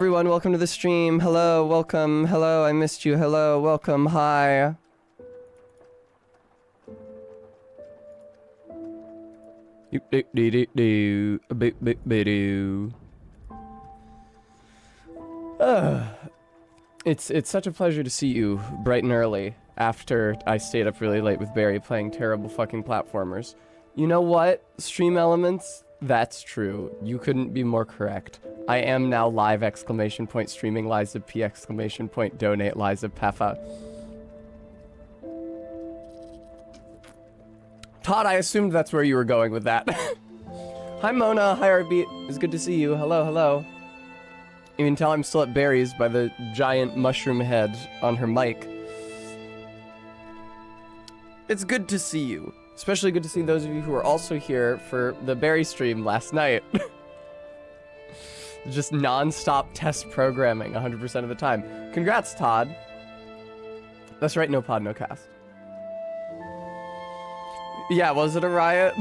Everyone, welcome to the stream. Hello, welcome. Hello, I missed you. Hello, welcome. Hi. It's such a pleasure to see you bright and early after I stayed up really late with Barry playing terrible fucking platformers. You know what? Stream elements? That's true. You couldn't be more correct. I am now live ! Streaming Liza P ! Donate Liza Peffa. Todd, I assumed that's where you were going with that. Hi Mona, hi Heartbeat. It's good to see you. Hello, hello. You can tell I'm still at Barry's by the giant mushroom head on her mic. It's good to see you. Especially good to see those of you who are also here for the Barry stream last night. Just non-stop test programming 100% of the time. Congrats, Todd. That's right, no pod, no cast. Yeah, was it a riot?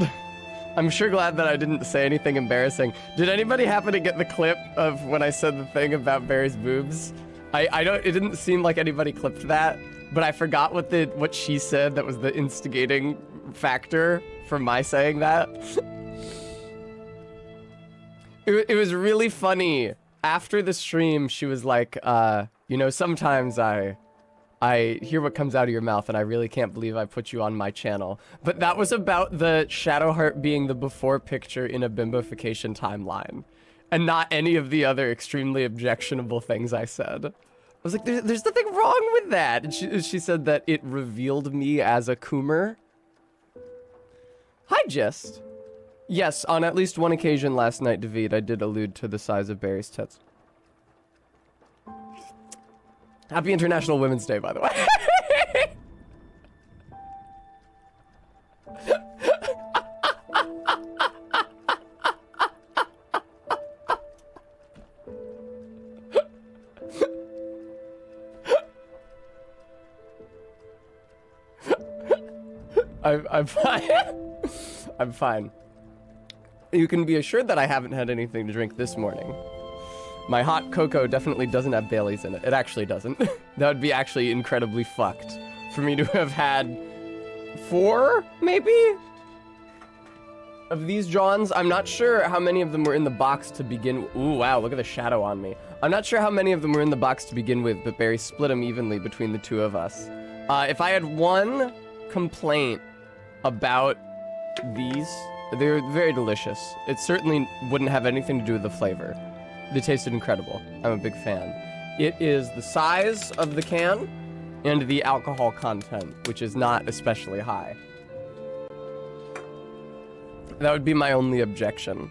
I'm sure glad that I didn't say anything embarrassing. Did anybody happen to get the clip of when I said the thing about Barry's boobs? I don't, it didn't seem like anybody clipped that, but I forgot what she said that was the instigating factor for my saying that. It was really funny. After the stream, she was like, you know, sometimes I hear what comes out of your mouth and I really can't believe I put you on my channel. But that was about the Shadowheart being the before picture in a bimbofication timeline. And not any of the other extremely objectionable things I said. I was like, there's nothing wrong with that. And she said that it revealed me as a Coomer. Hi, Gist. Yes, on at least one occasion last night, David, I did allude to the size of Barry's tits. Happy International Women's Day, by the way. I'm fine. I'm fine. You can be assured that I haven't had anything to drink this morning. My hot cocoa definitely doesn't have Baileys in it. It actually doesn't. That would be actually incredibly fucked for me to have had 4, maybe? Of these Johns. I'm not sure how many of them were in the box to begin. Ooh, wow, look at the shadow on me. I'm not sure how many of them were in the box to begin with, but Barry split them evenly between the two of us. If I had one complaint about these, they're very delicious. It certainly wouldn't have anything to do with the flavor. They tasted incredible. I'm a big fan. It is the size of the can and the alcohol content, which is not especially high. That would be my only objection.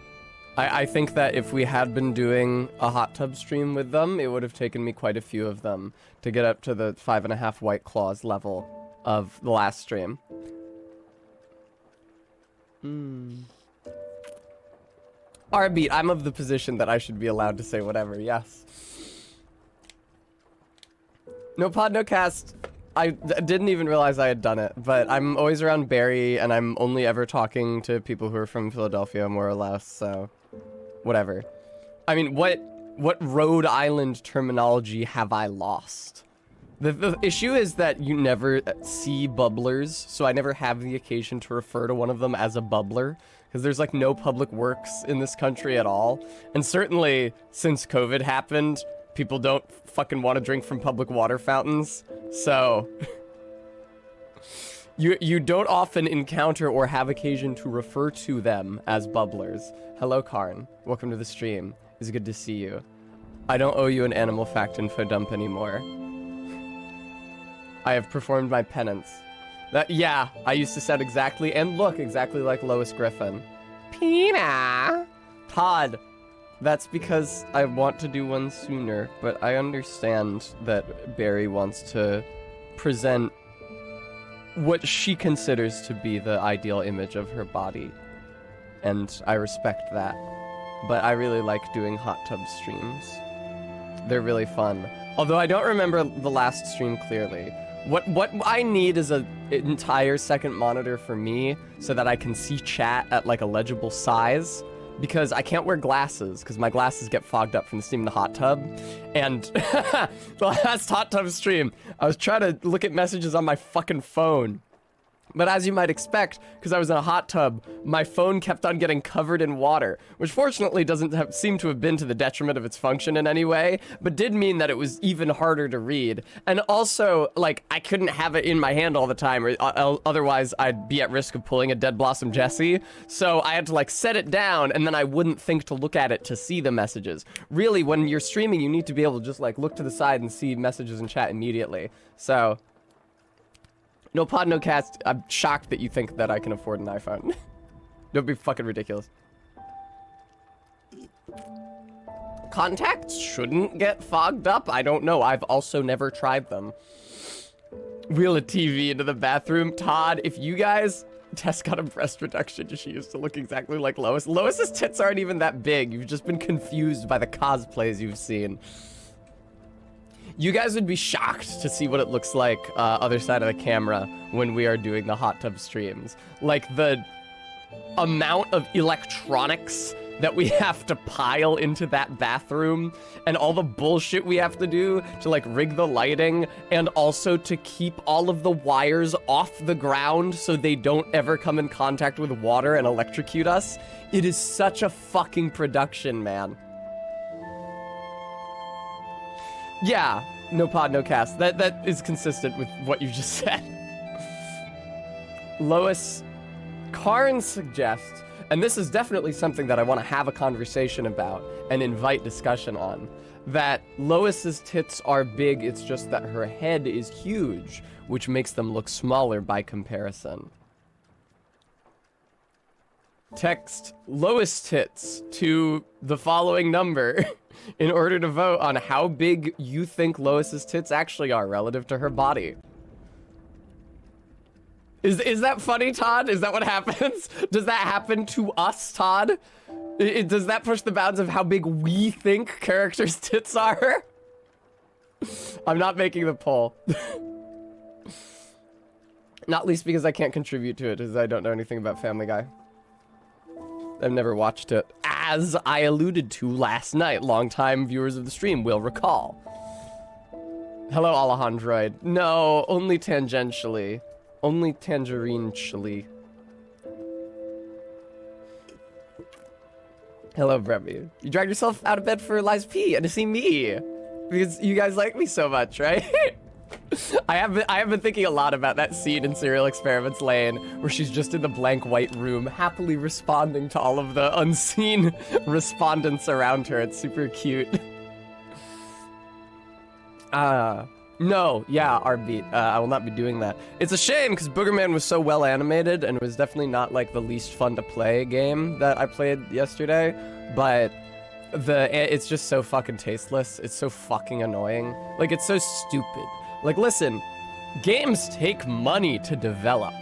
I think that if we had been doing a hot tub stream with them, it would have taken me quite a few of them to get up to the 5.5 White Claws level of the last stream. Arbeat, I'm of the position that I should be allowed to say whatever, yes. No pod, no cast. I didn't even realize I had done it, but I'm always around Barry, and I'm only ever talking to people who are from Philadelphia, more or less, so... whatever. I mean, what Rhode Island terminology have I lost? The issue is that you never see bubblers, so I never have the occasion to refer to one of them as a bubbler, because there's like no public works in this country at all. And certainly, since COVID happened, people don't fucking want to drink from public water fountains, so... You don't often encounter or have occasion to refer to them as bubblers. Hello, Karn. Welcome to the stream. It's good to see you. I don't owe you an animal fact info dump anymore. I have performed my penance. Yeah, I used to sound exactly and look exactly like Lois Griffin. Pina! Todd, that's because I want to do one sooner, but I understand that Barry wants to present what she considers to be the ideal image of her body. And I respect that. But I really like doing hot tub streams. They're really fun. Although I don't remember the last stream clearly. What I need is an entire second monitor for me so that I can see chat at like a legible size. because I can't wear glasses because my glasses get fogged up from the steam in the hot tub. And the last hot tub stream, I was trying to look at messages on my fucking phone. But as you might expect, because I was in a hot tub, my phone kept on getting covered in water, which fortunately doesn't seem to have been to the detriment of its function in any way, but did mean that it was even harder to read. And also, like, I couldn't have it in my hand all the time, or otherwise I'd be at risk of pulling a Dead Blossom Jessie. So I had to, like, set it down, and then I wouldn't think to look at it to see the messages. Really, when you're streaming, you need to be able to just, like, look to the side and see messages in chat immediately. So... No pod, no cast. I'm shocked that you think that I can afford an iPhone. Don't be fucking ridiculous. Contacts shouldn't get fogged up. I don't know. I've also never tried them. Wheel a TV into the bathroom. Todd, if you guys... Tess got a breast reduction. She used to look exactly like Lois. Lois's tits aren't even that big. You've just been confused by the cosplays you've seen. You guys would be shocked to see what it looks like other side of the camera when we are doing the hot tub streams. Like the amount of electronics that we have to pile into that bathroom and all the bullshit we have to do to like rig the lighting and also to keep all of the wires off the ground so they don't ever come in contact with water and electrocute us. It is such a fucking production, man. Yeah, no pod, no cast. That is consistent with what you just said. Lois Karn suggests, and this is definitely something that I want to have a conversation about and invite discussion on, that Lois's tits are big, it's just that her head is huge, which makes them look smaller by comparison. Text Lois tits to the following number in order to vote on how big you think Lois's tits actually are relative to her body. Is that funny, Todd? Is that what happens? Does that happen to us, Todd? Does that push the bounds of how big we think characters' tits are? I'm not making the poll. Not least because I can't contribute to it, because I don't know anything about Family Guy. I've never watched it, as I alluded to last night. Longtime viewers of the stream will recall. Hello, Alejandroid. No, only tangentially. Only tangerine-chily. Hello, Brevy. You dragged yourself out of bed for Lies P and to see me. Because you guys like me so much, right? I have been thinking a lot about that scene in Serial Experiments Lane where she's just in the blank white room happily responding to all of the unseen respondents around her. It's super cute. No, yeah, Artbeat. I will not be doing that. It's a shame because Boogerman was so well animated and it was definitely not like the least fun to play game that I played yesterday, but it's just so fucking tasteless. It's so fucking annoying. Like, it's so stupid. Like, listen, games take money to develop.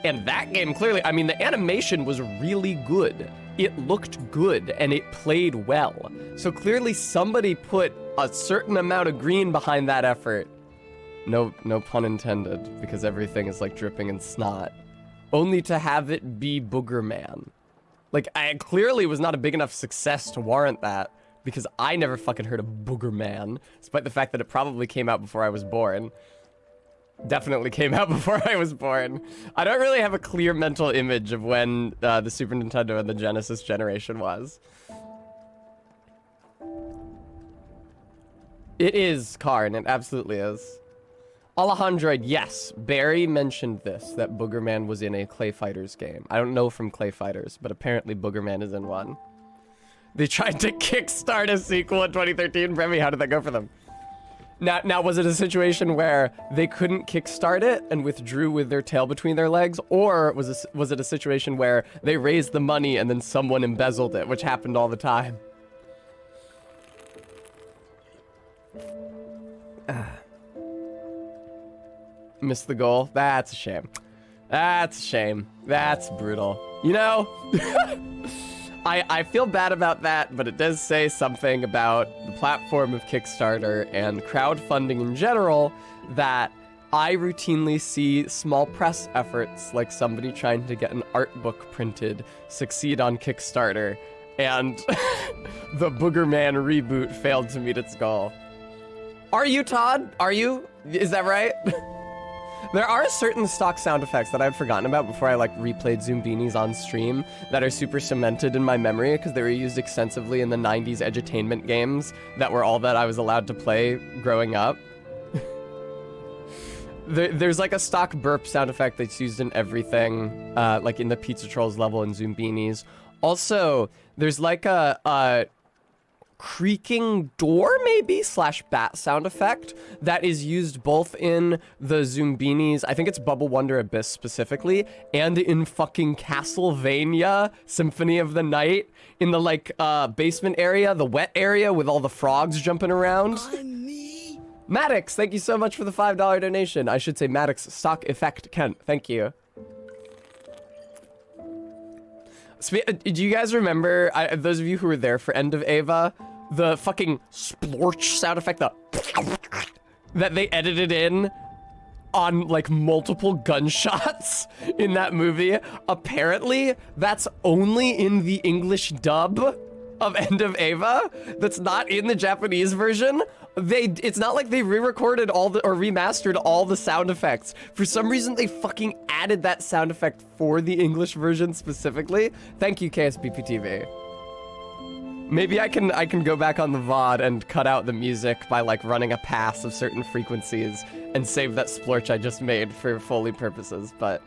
And that game clearly, I mean, the animation was really good. It looked good and it played well. So clearly somebody put a certain amount of green behind that effort. No pun intended, because everything is like dripping in snot. Only to have it be Boogerman. Like, I clearly was not a big enough success to warrant that, because I never fucking heard of Boogerman, despite the fact that it probably came out before I was born. Definitely came out before I was born. I don't really have a clear mental image of when the Super Nintendo and the Genesis generation was. It is, Karn, it absolutely is. Alejandroid, yes, Barry mentioned this, that Boogerman was in a Clay Fighters game. I don't know from Clay Fighters, but apparently Boogerman is in one. They tried to kickstart a sequel in 2013. Remy, how did that go for them? Now, was it a situation where they couldn't kickstart it and withdrew with their tail between their legs? Or was it a situation where they raised the money and then someone embezzled it, which happened all the time? Missed the goal? That's a shame. That's a shame. That's brutal. You know? I feel bad about that, but it does say something about the platform of Kickstarter and crowdfunding in general that I routinely see small press efforts like somebody trying to get an art book printed succeed on Kickstarter, and the Booger Man reboot failed to meet its goal. Are you, Todd? Are you? Is that right? There are certain stock sound effects that I've forgotten about before I like replayed Zoombinis on stream that are super cemented in my memory because they were used extensively in the 90s edutainment games that were all that I was allowed to play growing up. There's like a stock burp sound effect that's used in everything, like in the Pizza Trolls level in Zoombinis. Also, there's like a creaking door maybe / bat sound effect that is used both in the Zoombinis, I think it's Bubble Wonder Abyss specifically, and in fucking Castlevania Symphony of the Night in the like basement area, the wet area with all the frogs jumping around. Maddox, thank you so much for the $5 donation. I should say Maddox stock effect Kent. Thank you. Do you guys remember, those of you who were there for End of Ava, the fucking splorch sound effect that they edited in on like multiple gunshots in that movie? Apparently, that's only in the English dub of End of Ava. That's not in the Japanese version. It's not like they re-recorded or remastered all the sound effects. For some reason, they fucking added that sound effect for the English version specifically. Thank you, KSBPTV. Maybe I can go back on the VOD and cut out the music by like running a pass of certain frequencies and save that splorch I just made for Foley purposes, but...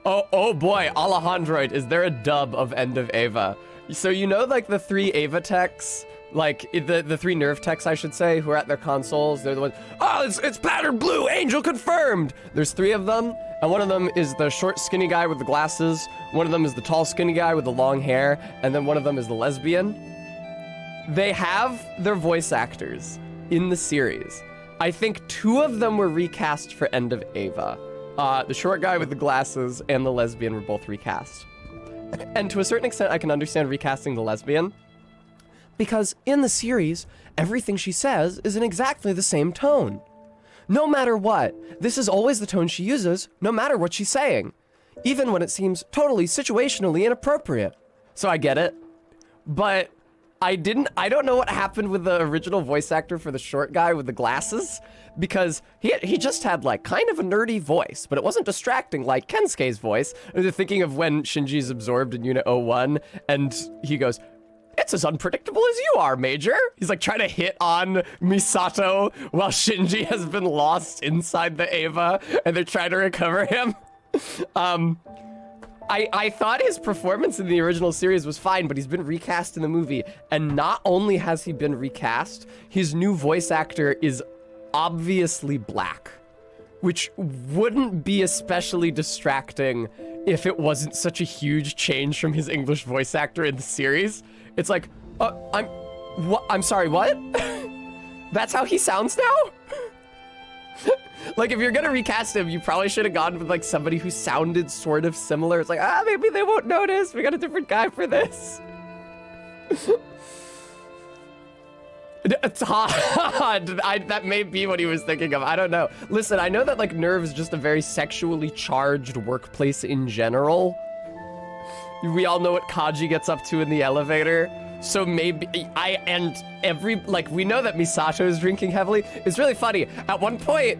Oh boy, Alejandroid, is there a dub of End of Ava? So you know like the 3 Ava techs, like the 3 nerve techs I should say, who are at their consoles, they're the ones, oh, it's patterned blue, Angel confirmed! There's 3 of them, and one of them is the short skinny guy with the glasses, one of them is the tall skinny guy with the long hair, and then one of them is the lesbian. They have their voice actors in the series. I think 2 of them were recast for End of Ava. The short guy with the glasses and the lesbian were both recast. And to a certain extent, I can understand recasting the lesbian, because in the series, everything she says is in exactly the same tone. No matter what, this is always the tone she uses, no matter what she's saying, even when it seems totally situationally inappropriate. So I get it, but I don't know what happened with the original voice actor for the short guy with the glasses, because he just had like kind of a nerdy voice, but it wasn't distracting like Kensuke's voice. They're thinking of when Shinji's absorbed in Unit 01 and he goes, "It's as unpredictable as you are, Major." He's like trying to hit on Misato while Shinji has been lost inside the Ava and they're trying to recover him. I thought his performance in the original series was fine, but he's been recast in the movie. And not only has he been recast, his new voice actor is obviously black, which wouldn't be especially distracting if it wasn't such a huge change from his English voice actor in the series. It's like, I'm sorry, what? That's how he sounds now? Like, if you're gonna recast him, you probably should have gone with, like, somebody who sounded sort of similar. It's like, maybe they won't notice. We got a different guy for this. Todd, that may be what he was thinking of. I don't know. Listen, I know that, like, Nerve is just a very sexually charged workplace in general. We all know what Kaji gets up to in the elevator. So maybe we know that Misato is drinking heavily. It's really funny. At one point,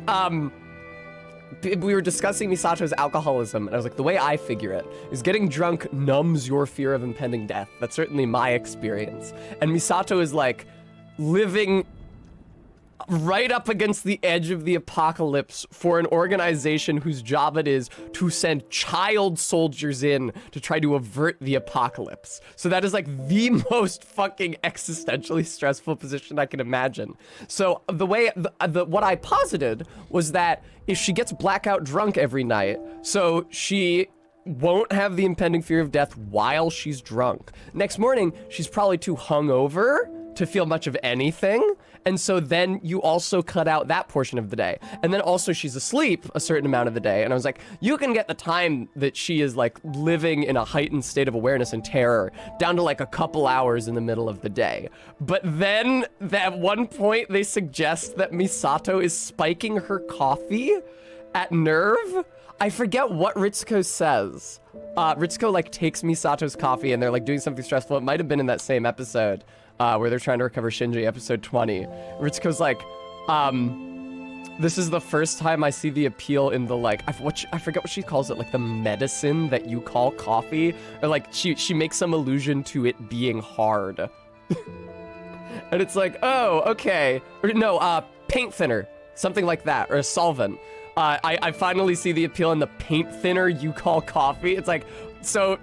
we were discussing Misato's alcoholism, and I was like, the way I figure it is getting drunk numbs your fear of impending death. That's certainly my experience. And Misato is like living right up against the edge of the apocalypse for an organization whose job it is to send child soldiers in to try to avert the apocalypse. So that is like the most fucking existentially stressful position I can imagine. So the way, what I posited was that if she gets blackout drunk every night, so she won't have the impending fear of death while she's drunk. Next morning, she's probably too hungover to feel much of anything. And so then you also cut out that portion of the day. And then also she's asleep a certain amount of the day. And I was like, you can get the time that she is like living in a heightened state of awareness and terror down to like a couple hours in the middle of the day. But then at one point they suggest that Misato is spiking her coffee at Nerve. I forget what Ritsuko says. Ritsuko like takes Misato's coffee and they're like doing something stressful. It might have been in that same episode where they're trying to recover Shinji, episode 20. Ritsuko's like, this is the first time I see the appeal in the like, I forget what she calls it, like the medicine that you call coffee. Or like she makes some allusion to it being hard. And it's like, oh, okay. Or no, paint thinner, something like that, or a solvent. I finally see the appeal in the paint thinner you call coffee. It's like, so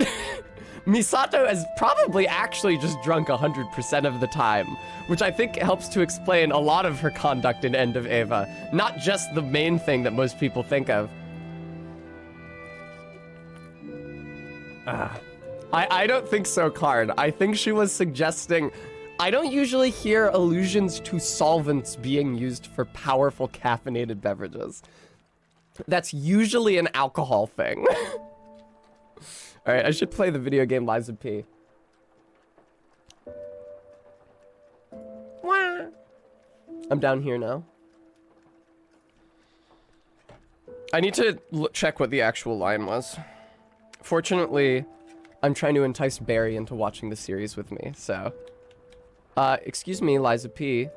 Misato has probably actually just drunk 100% of the time, which I think helps to explain a lot of her conduct in End of Eva, not just the main thing that most people think of. I don't think so, Karn. I think she was suggesting... I don't usually hear allusions to solvents being used for powerful caffeinated beverages. That's usually an alcohol thing. All right, I should play the video game Lies of P. I'm down here now. I need to check what the actual line was. Fortunately, I'm trying to entice Barry into watching the series with me, so... excuse me, Liza P.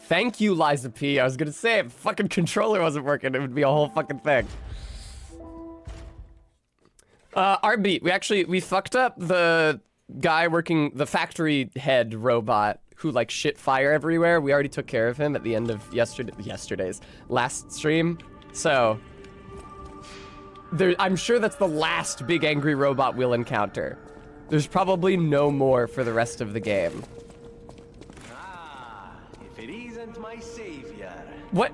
Thank you, Liza P. I was gonna say, if the fucking controller wasn't working, it would be a whole fucking thing. RB, we fucked up the guy working, the factory head robot who like shit fire everywhere. We already took care of him at the end of yesterday's last stream. So, I'm sure that's the last big angry robot we'll encounter. There's probably no more for the rest of the game. If it isn't my savior. What?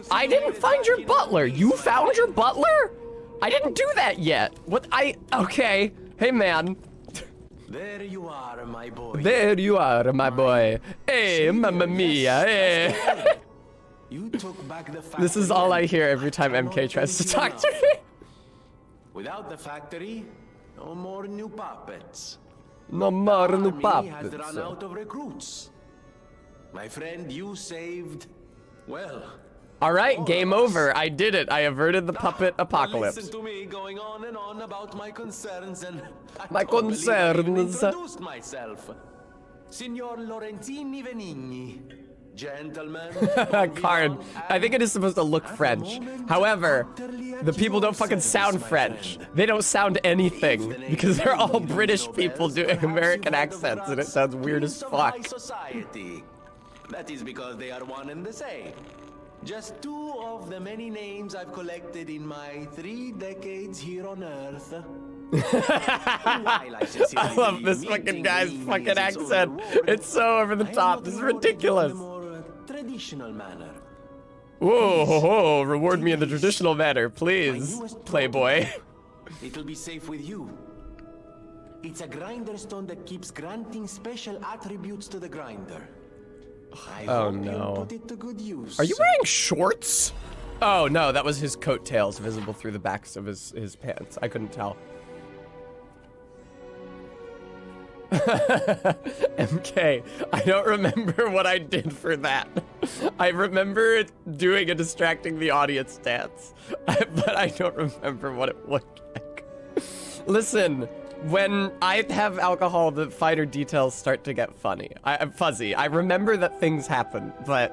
I didn't find your butler. You found your butler? I didn't do that yet. What? Okay. Hey, man. There you are, my boy. There you are, my boy. Hey, mamma mia. Hey. You took back the factory. This is all I hear every time MK tries to talk to me. Without the factory, no more new puppets. No more new Army has puppets. run out of recruits. My friend, you saved, well... All right, game over. I did it. I averted the puppet apocalypse. Listen to me going on and on about my concerns and... My concerns. Introduced myself. Signor Lorenzini Venigni. Gentlemen. Card. I think it is supposed to look French. However, the people don't fucking sound French. They don't sound anything because they're all British people doing American accents and it sounds weird as fuck. That is because they are one and the same. Just two of the many names I've collected in my 3 decades here on Earth. I love this fucking guy's fucking accent. It's so over the top. This is ridiculous. Traditional manner. Whoa, ho, ho, reward me in the traditional manner, please, Playboy. It'll be safe with you. It's a grinder stone that keeps granting special attributes to the grinder. I hope no. Put it to good use. Are you wearing shorts? Oh no, that was his coattails visible through the backs of his pants. I couldn't tell. MK, I don't remember what I did for that. I remember doing a distracting the audience dance, but I don't remember what it looked like. Listen, when I have alcohol, the finer details start to get fuzzy. I remember that things happen, but...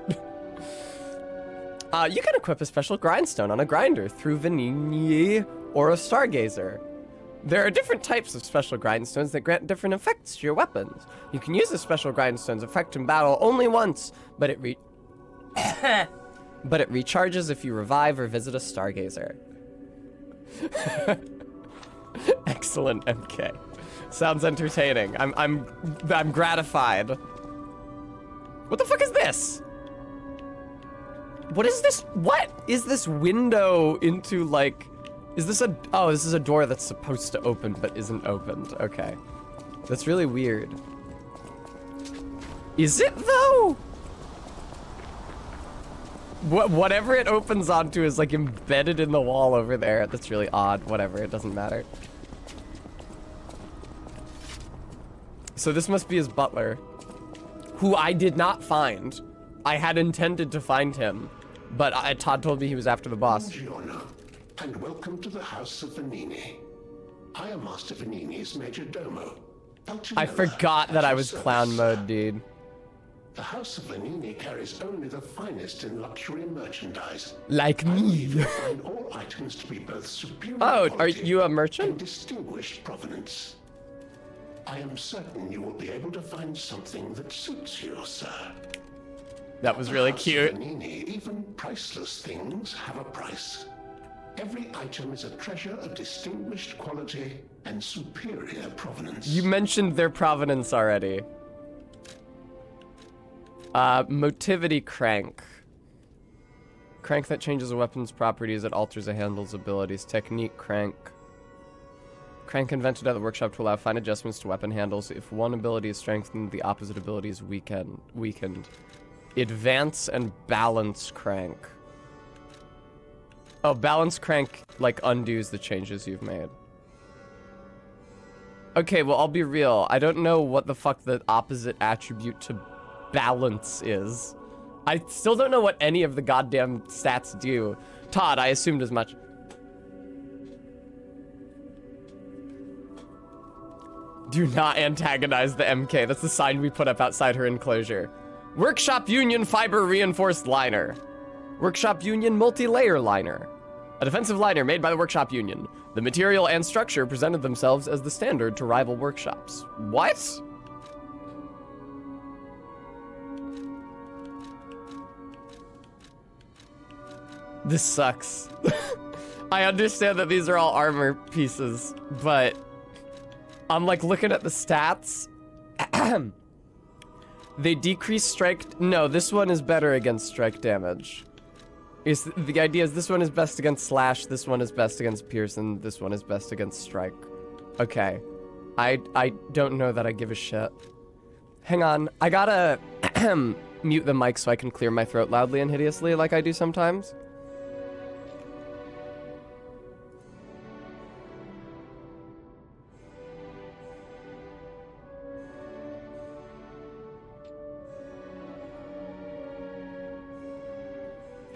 you can equip a special grindstone on a grinder through Venigni or a Stargazer. There are different types of special grindstones that grant different effects to your weapons. You can use a special grindstone's effect in battle only once, but it recharges if you revive or visit a Stargazer. Excellent, MK. Sounds entertaining. I'm gratified. What the fuck is this? What is this? What is this window into, like... Is this a... Oh, this is a door that's supposed to open but isn't opened. Okay. That's really weird. Is it, though? Whatever it opens onto is, like, embedded in the wall over there. That's really odd. Whatever, it doesn't matter. So this must be his butler, who I did not find. I had intended to find him, But Todd told me he was after the boss. Buongiorno, and welcome to the House of Venini. I am Master Venini's Major Domo. I forgot that I was clown mode, dude. The House of Venini carries only the finest in luxury merchandise. Like I me. believe you'll find all items to be both superior Oh, are quality you a and merchant? distinguished provenance. I am certain you will be able to find something that suits you, sir. That was really House of cute. Venini, even priceless things have a price. Every item is a treasure of distinguished quality and superior provenance. You mentioned their provenance already. Motivity crank. Crank that changes a weapon's properties, it alters a handle's abilities. Technique crank. Crank invented at the workshop to allow fine adjustments to weapon handles. If one ability is strengthened, the opposite ability is weakened. Advance and balance crank. Oh, balance crank, like, undoes the changes you've made. Okay, well, I'll be real. I don't know what the fuck the opposite attribute to balance is. I still don't know what any of the goddamn stats do. Todd, I assumed as much. Do not antagonize the MK. That's the sign we put up outside her enclosure. Workshop Union Fiber Reinforced Liner. Workshop Union Multi-Layer Liner. A defensive liner made by the Workshop Union. The material and structure presented themselves as the standard to rival workshops. What? This sucks. I understand that these are all armor pieces, but I'm like looking at the stats. They decrease strike. No, this one is better against strike damage. The idea is this one is best against slash, this one is best against pierce, and this one is best against strike. Okay. I don't know that I give a shit. Hang on, I gotta mute the mic so I can clear my throat loudly and hideously like I do sometimes.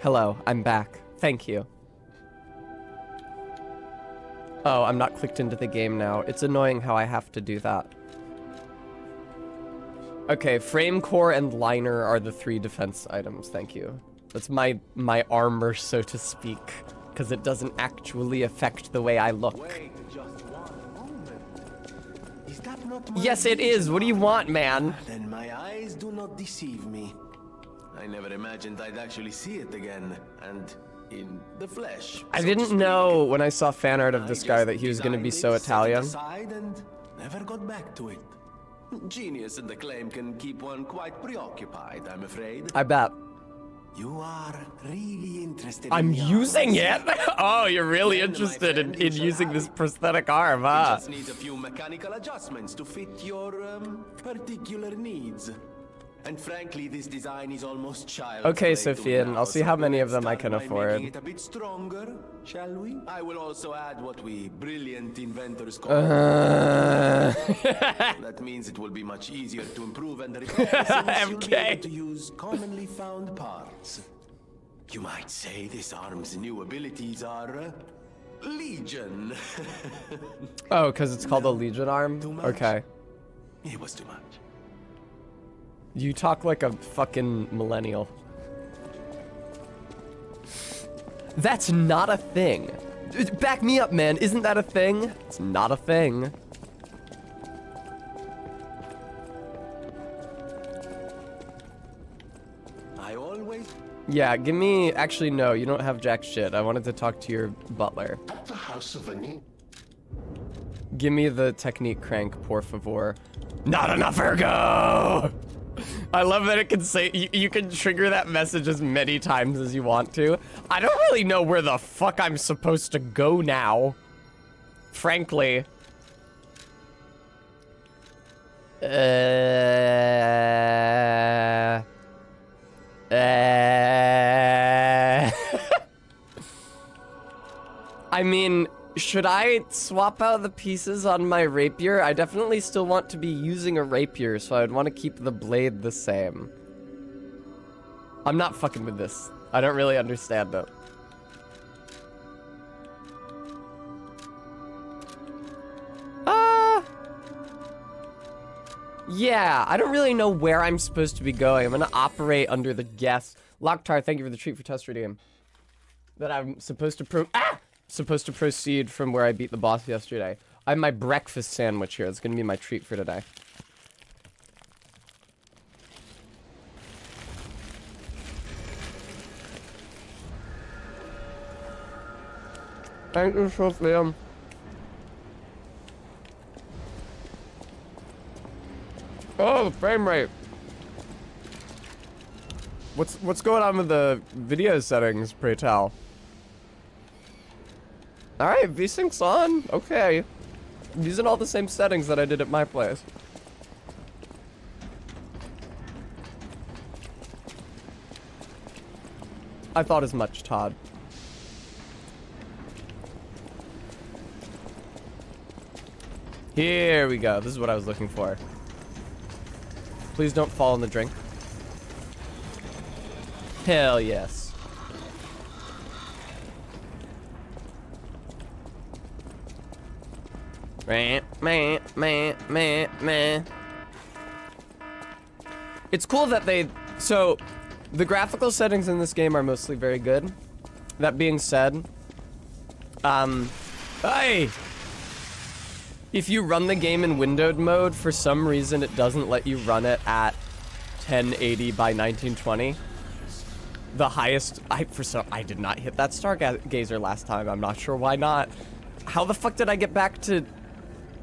Hello, I'm back. Thank you. Oh, I'm not clicked into the game now. It's annoying how I have to do that. Okay, frame, core, and liner are the 3 defense items. Thank you. That's my armor, so to speak, because it doesn't actually affect the way I look. Wait just one moment. Is that not my Yes, it is. What do you want, man? Then my eyes do not deceive me. I never imagined I'd actually see it again, and in the flesh. I so to didn't speak. know when I saw fan art of this I guy just that he was going to be designed so it, set it Italian. aside, and never got back to it. Genius and acclaim can keep one quite preoccupied, I'm afraid. I bet. You are really interested I'm in the using it? arms. Oh, you're really Then, my interested in friend, you shall using have this it. prosthetic arm, It huh? just needs a few mechanical adjustments to fit your particular needs. And frankly, this design is almost child's Okay, play to Sophian, now, I'll see so how many of let's them I start can by afford. making it a bit stronger, shall we? I will also add what we brilliant inventors call That means it will be much easier to improve and repair since you'll be MK. able to use commonly found parts. You might say this arm's new abilities are Legion. Oh, because it's called a Legion arm? Too much? Okay. It was too much. You talk like a fucking millennial. That's not a thing. Back me up, man. Isn't that a thing? It's not a thing. I always Yeah, give me... Actually, no, you don't have jack shit. I wanted to talk to your butler. At the House of Venini. Give me the technique crank, por favor. Not enough ergo! I love that it can say... You can trigger that message as many times as you want to. I don't really know where the fuck I'm supposed to go now. Frankly. I mean, should I swap out the pieces on my rapier? I definitely still want to be using a rapier, so I'd want to keep the blade the same. I'm not fucking with this. I don't really understand it. Yeah, I don't really know where I'm supposed to be going. I'm gonna operate under the guess. Locktar, thank you for the treat for test redeem. That I'm supposed to proceed from where I beat the boss yesterday. I have my breakfast sandwich here. It's gonna be my treat for today. Thank you, Sophia. Oh, the frame rate. What's going on with the video settings, pray tell? Alright, VSync's on. Okay. I'm using all the same settings that I did at my place. I thought as much, Todd. Here we go. This is what I was looking for. Please don't fall in the drink. Hell yes. Meh, meh, meh, meh, meh. It's cool that so the graphical settings in this game are mostly very good. That being said, hey! If you run the game in windowed mode, for some reason it doesn't let you run it at 1080 by 1920. The highest, I did not hit that Stargazer last time. I'm not sure why not. How the fuck did I get back to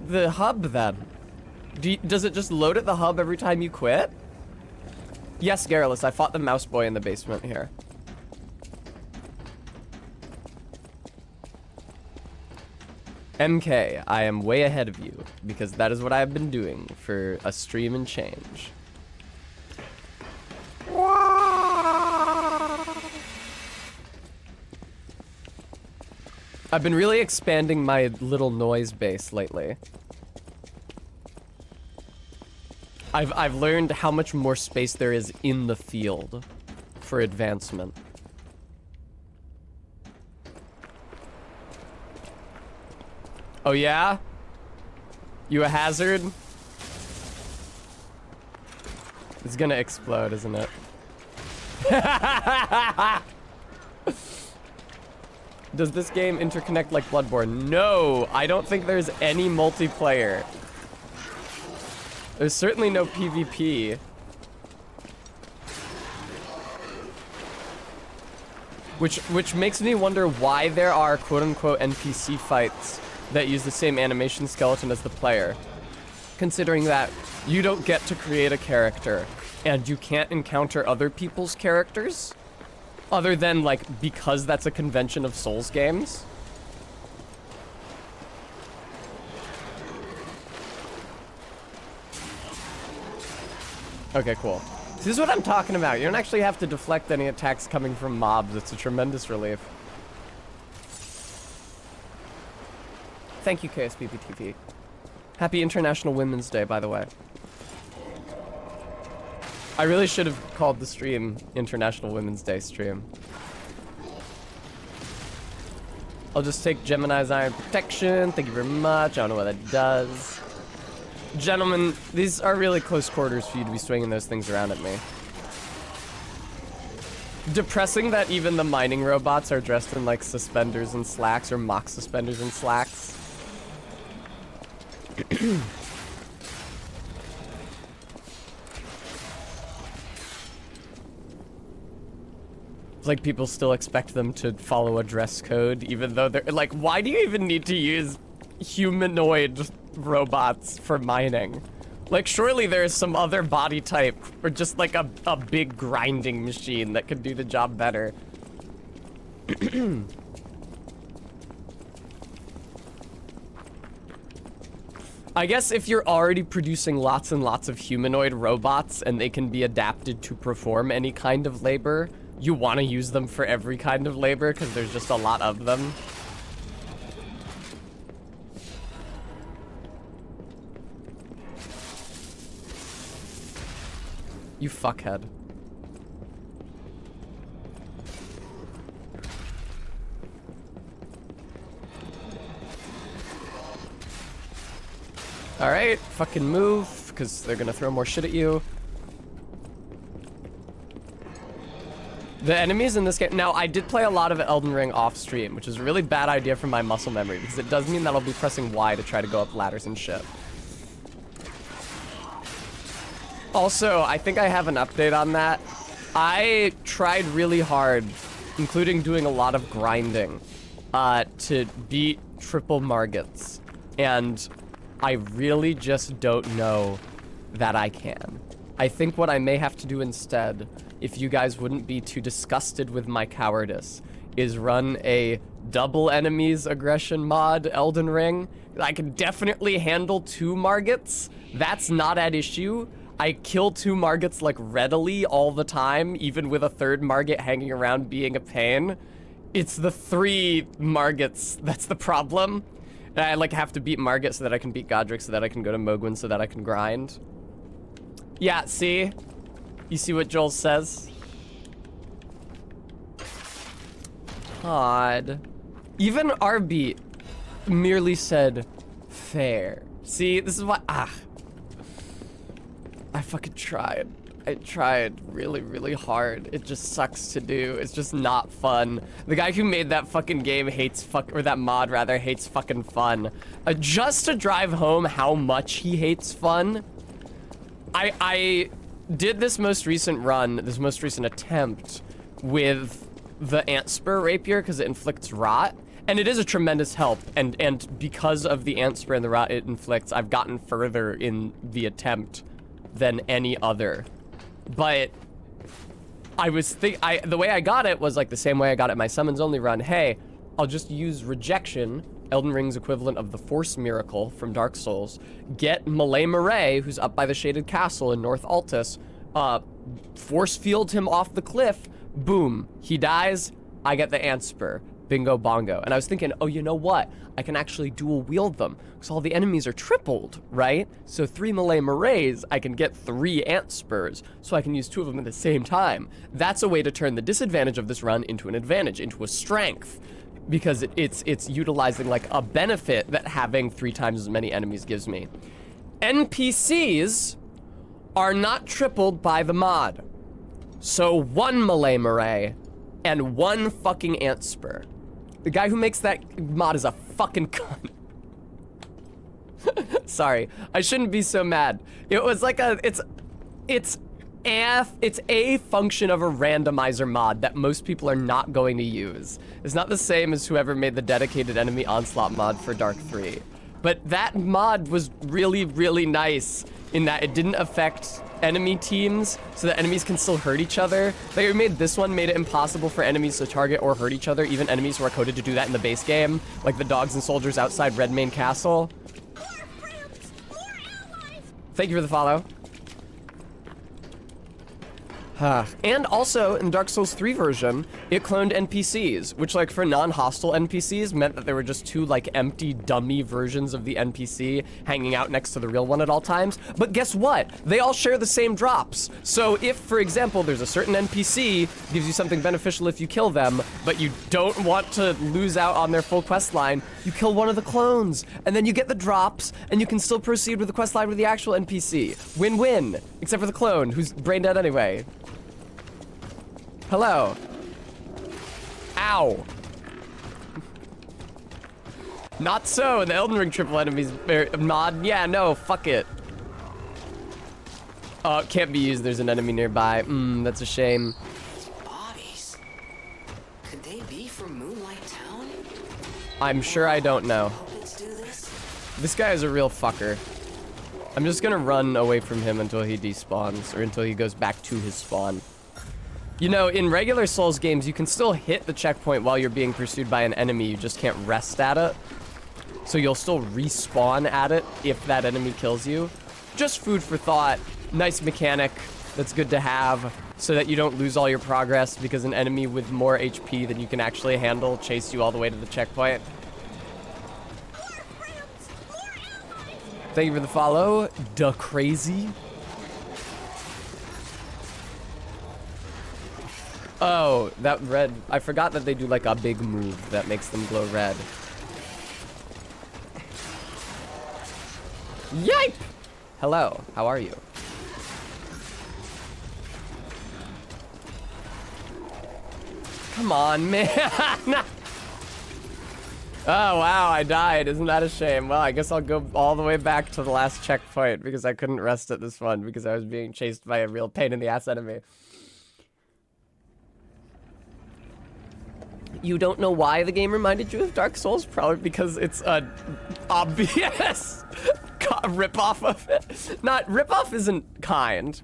the hub then? Does it just load at the hub every time you quit? Yes, Garrulus, I fought the mouse boy in the basement here. MK, I am way ahead of you, because that is what I have been doing for a stream and change. I've been really expanding my little noise base lately. I've learned how much more space there is in the field for advancement. Oh yeah? You a hazard? It's gonna explode, isn't it? Does this game interconnect like Bloodborne? No, I don't think there's any multiplayer. There's certainly no PvP. Which makes me wonder why there are quote-unquote NPC fights that use the same animation skeleton as the player. Considering that you don't get to create a character and you can't encounter other people's characters other than like because that's a convention of Souls games. Okay, cool. This is what I'm talking about. You don't actually have to deflect any attacks coming from mobs. It's a tremendous relief. Thank you, KSBBTV. Happy International Women's Day, by the way. I really should have called the stream International Women's Day stream. I'll just take Gemini's Iron Protection. Thank you very much. I don't know what that does. Gentlemen, these are really close quarters for you to be swinging those things around at me. Depressing that even the mining robots are dressed in like suspenders and slacks or mock suspenders and slacks. It's like people still expect them to follow a dress code, even though they're like, why do you even need to use humanoid robots for mining? Like, surely there's some other body type, or just like a big grinding machine that could do the job better. I guess if you're already producing lots and lots of humanoid robots and they can be adapted to perform any kind of labor, you want to use them for every kind of labor because there's just a lot of them. You fuckhead. All right, fucking move, because they're gonna throw more shit at you. The enemies in this game, now I did play a lot of Elden Ring off stream, which is a really bad idea for my muscle memory, because it does mean that I'll be pressing Y to try to go up ladders and shit. Also, I think I have an update on that. I tried really hard, including doing a lot of grinding, to beat triple Margits, and I really just don't know that I can. I think what I may have to do instead, if you guys wouldn't be too disgusted with my cowardice, is run a double enemies aggression mod Elden Ring. I can definitely handle 2 Margits. That's not at issue. I kill 2 Margits like readily all the time, even with a 3rd Margit hanging around being a pain. It's the 3 Margits that's the problem. And I like have to beat Margit so that I can beat Godric, so that I can go to Mogwin, so that I can grind. Yeah, see? You see what Joel says? Odd. Even Arbeat merely said, fair. See, this is why, I fucking tried. I tried really, really hard. It just sucks to do. It's just not fun. The guy who made that fucking game hates or that mod rather, hates fucking fun. Just to drive home how much he hates fun, I did this most recent run, this most recent attempt with the Antspur rapier because it inflicts rot, and it is a tremendous help, and because of the Antspur and the rot it inflicts, I've gotten further in the attempt than any other. But the way I got it was like the same way I got it my summons only run. Hey, I'll just use rejection, Elden Ring's equivalent of the Force Miracle from Dark Souls, get Malay Murray, who's up by the Shaded Castle in North Altus, force field him off the cliff, boom, he dies, I get the Antspur, bingo bongo. And I was thinking, oh, you know what? I can actually dual wield them, because all the enemies are tripled, right? So 3 Malay Murrays, I can get 3 Antspurs, so I can use 2 of them at the same time. That's a way to turn the disadvantage of this run into an advantage, into a strength, because it's utilizing like a benefit that having 3 times as many enemies gives me. NPCs are not tripled by the mod. So 1 Malay Murray and 1 fucking Antspur. The guy who makes that mod is a fucking cunt. Sorry, I shouldn't be so mad. It was like it's a function of a randomizer mod that most people are not going to use. It's not the same as whoever made the dedicated enemy onslaught mod for Dark 3. But that mod was really, really nice in that it didn't affect enemy teams, so that enemies can still hurt each other. They made this one, made it impossible for enemies to target or hurt each other, even enemies who are coded to do that in the base game, like the dogs and soldiers outside Redmane Castle. Thank you for the follow. And also, in Dark Souls 3 version, it cloned NPCs, which, like, for non-hostile NPCs meant that there were just 2, like, empty, dummy versions of the NPC hanging out next to the real one at all times. But guess what? They all share the same drops. So if, for example, there's a certain NPC, gives you something beneficial if you kill them, but you don't want to lose out on their full quest line, you kill one of the clones, and then you get the drops, and you can still proceed with the quest line with the actual NPC. Win-win, except for the clone, who's brain dead anyway. Hello. Ow. Not so, the Elden Ring triple enemies mod. Yeah, no, fuck it. Oh, it can't be used, there's an enemy nearby. That's a shame. Bodies. Could they be from Moonlight Town? I'm sure I don't know. Let's do this. This guy is a real fucker. I'm just gonna run away from him until he despawns, or until he goes back to his spawn. You know, in regular Souls games, you can still hit the checkpoint while you're being pursued by an enemy, you just can't rest at it. So you'll still respawn at it if that enemy kills you. Just food for thought. Nice mechanic that's good to have so that you don't lose all your progress because an enemy with more HP than you can actually handle chased you all the way to the checkpoint. Thank you for the follow, Duh Crazy. Oh, that red. I forgot that they do like a big move that makes them glow red. Yipe! Hello, how are you? Come on, man. Oh, wow, I died. Isn't that a shame? Well, I guess I'll go all the way back to the last checkpoint because I couldn't rest at this one because I was being chased by a real pain in the ass enemy. You don't know why the game reminded you of Dark Souls? Probably because it's a obvious rip-off of it. Not, rip-off isn't kind.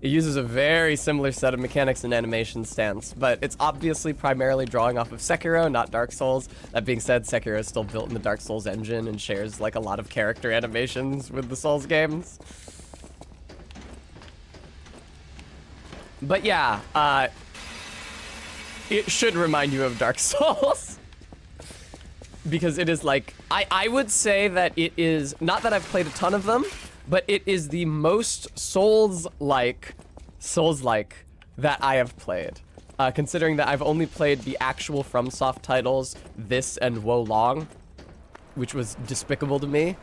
It uses a very similar set of mechanics and animation stance, but it's obviously primarily drawing off of Sekiro, not Dark Souls. That being said, Sekiro is still built in the Dark Souls engine and shares like a lot of character animations with the Souls games. But yeah, it should remind you of Dark Souls. Because it is like, I would say that it is, not that I've played a ton of them, but it is the most Souls-like that I have played. Considering that I've only played the actual FromSoft titles, this and Wo Long, which was despicable to me.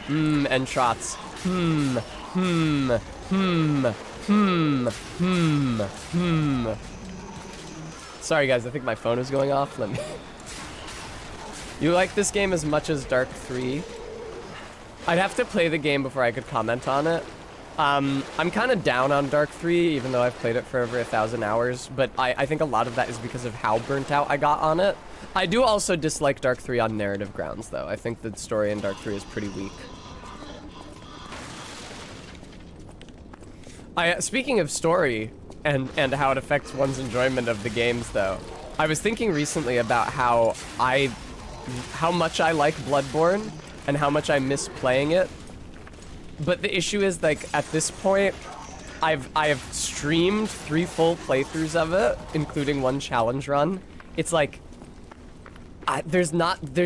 And shots. Sorry guys, I think my phone is going off. Let me... You like this game as much as Dark 3? I'd have to play the game before I could comment on it. I'm kind of down on Dark 3, even though I've played it for over 1,000 hours, but I think a lot of that is because of how burnt out I got on it. I do also dislike Dark 3 on narrative grounds, though. I think the story in Dark 3 is pretty weak. Speaking of story and how it affects one's enjoyment of the games, though, I was thinking recently about how much I like Bloodborne and how much I miss playing it. But the issue is, like, at this point, I have streamed 3 full playthroughs of it, including 1 challenge run. It's like, there's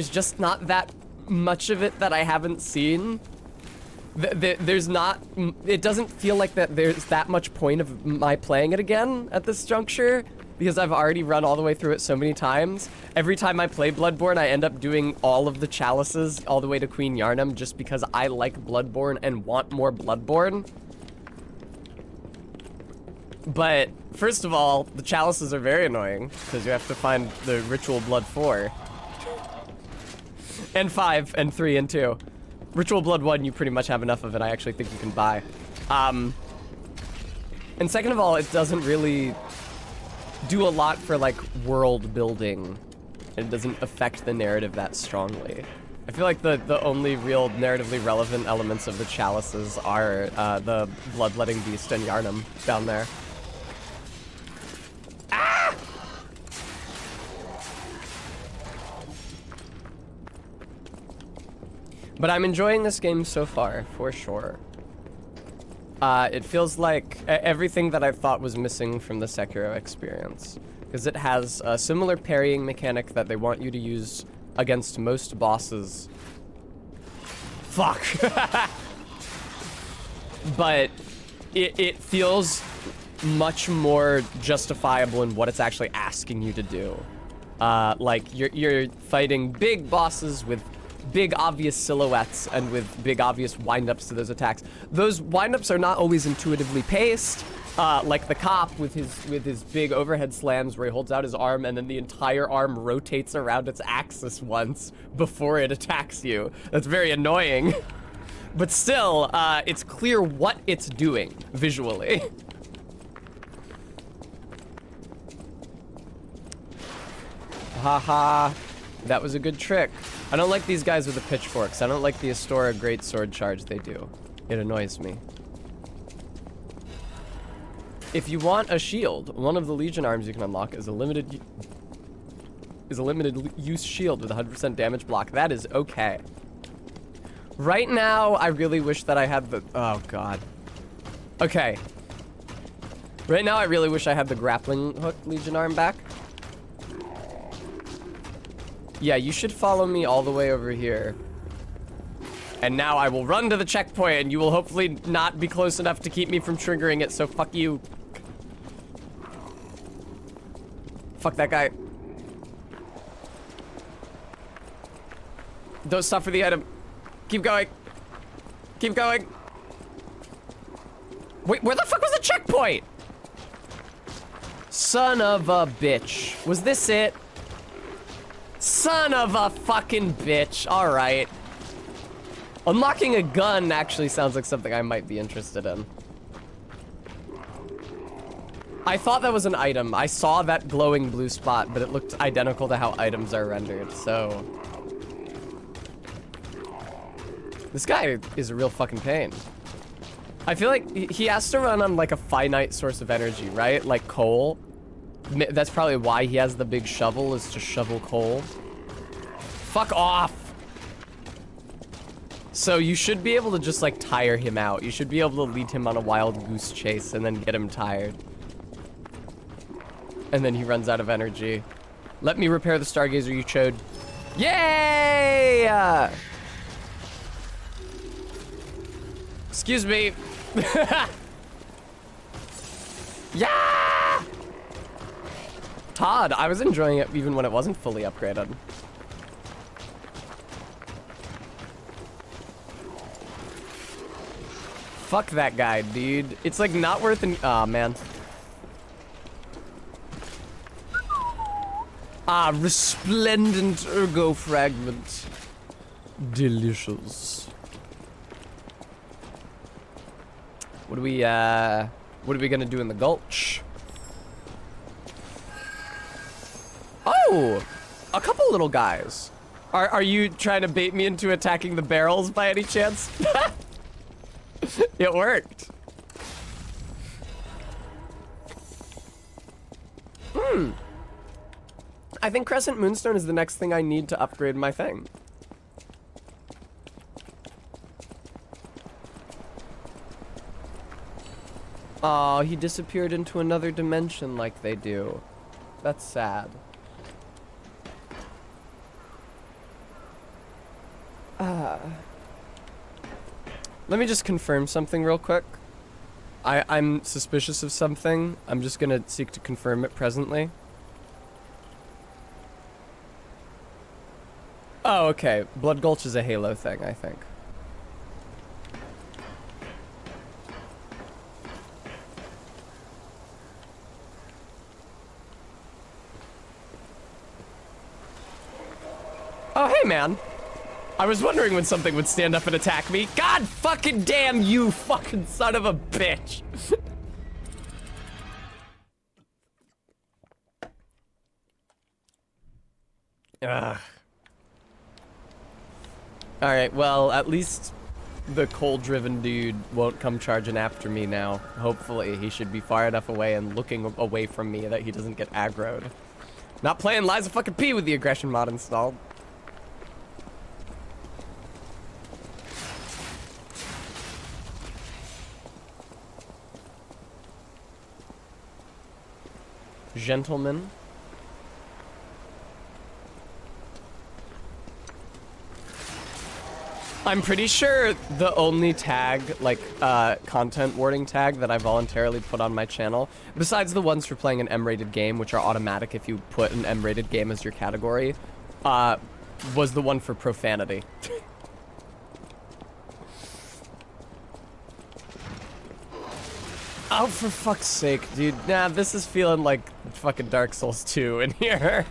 just not that much of it that I haven't seen. There's not, it doesn't feel like that there's that much point of my playing it again at this juncture, because I've already run all the way through it so many times. Every time I play Bloodborne, I end up doing all of the chalices all the way to Queen Yharnam just because I like Bloodborne and want more Bloodborne. But, first of all, the chalices are very annoying, because you have to find the Ritual Blood 4. And 5, and 3, and 2. Ritual Blood 1, you pretty much have enough of it. I actually think you can buy. And second of all, it doesn't really do a lot for, like, world building. It doesn't affect the narrative that strongly. I feel like the only real narratively relevant elements of the chalices are the Bloodletting Beast and Yharnam down there. Ah! But I'm enjoying this game so far, for sure. It feels like everything that I thought was missing from the Sekiro experience. Because it has a similar parrying mechanic that they want you to use against most bosses. Fuck! But it feels much more justifiable in what it's actually asking you to do. Like, you're fighting big bosses with big obvious silhouettes and with big obvious windups to those attacks. Those windups are not always intuitively paced, like the cop with his big overhead slams where he holds out his arm and then the entire arm rotates around its axis once before it attacks you. That's very annoying. But still, it's clear what it's doing visually. Haha, that was a good trick. I don't like these guys with the pitchforks. I don't like the Astora Great Sword charge they do. It annoys me. If you want a shield, one of the Legion arms you can unlock is a limited use shield with 100% damage block. That is okay. Right now, I really wish that I had the... Oh, God. Okay. Right now, I really wish I had the grappling hook Legion arm back. Yeah, you should follow me all the way over here. And now I will run to the checkpoint, and you will hopefully not be close enough to keep me from triggering it, so fuck you. Fuck that guy. Don't stop for the item. Keep going. Keep going. Wait, where the fuck was the checkpoint? Son of a bitch. Was this it? Son of a fucking bitch. All right. Unlocking a gun actually sounds like something I might be interested in. I thought that was an item. I saw that glowing blue spot, but it looked identical to how items are rendered, so... This guy is a real fucking pain. I feel like he has to run on like a finite source of energy, right? Like coal. That's probably why he has the big shovel, is to shovel coal. Fuck off! So you should be able to just like tire him out. You should be able to lead him on a wild goose chase and then get him tired. And then he runs out of energy. Let me repair the Stargazer you chode. Yay! Excuse me. Yeah! Todd, I was enjoying it even when it wasn't fully upgraded. Fuck that guy, dude. It's like not worth an— aw, man. Ah, resplendent ergo fragment. Delicious. What are we gonna do in the gulch? Oh! A couple little guys. Are you trying to bait me into attacking the barrels by any chance? It worked. I think Crescent Moonstone is the next thing I need to upgrade my thing. Oh, he disappeared into another dimension like they do. That's sad. Let me just confirm something real quick. I'm suspicious of something. I'm just gonna seek to confirm it presently. Oh, okay. Blood Gulch is a Halo thing, I think. Oh, hey, man. I was wondering when something would stand up and attack me. God fucking damn you, fucking son of a bitch. Ugh. Alright, well, at least the coal-driven dude won't come charging after me now. Hopefully, he should be far enough away and looking away from me that he doesn't get aggroed. Not playing Lies of fucking P with the aggression mod installed. Gentlemen. I'm pretty sure the only tag, like, content warning tag that I voluntarily put on my channel, besides the ones for playing an M-rated game, which are automatic if you put an M-rated game as your category, was the one for profanity. Oh, for fuck's sake, dude. Nah, this is feeling like fucking Dark Souls 2 in here.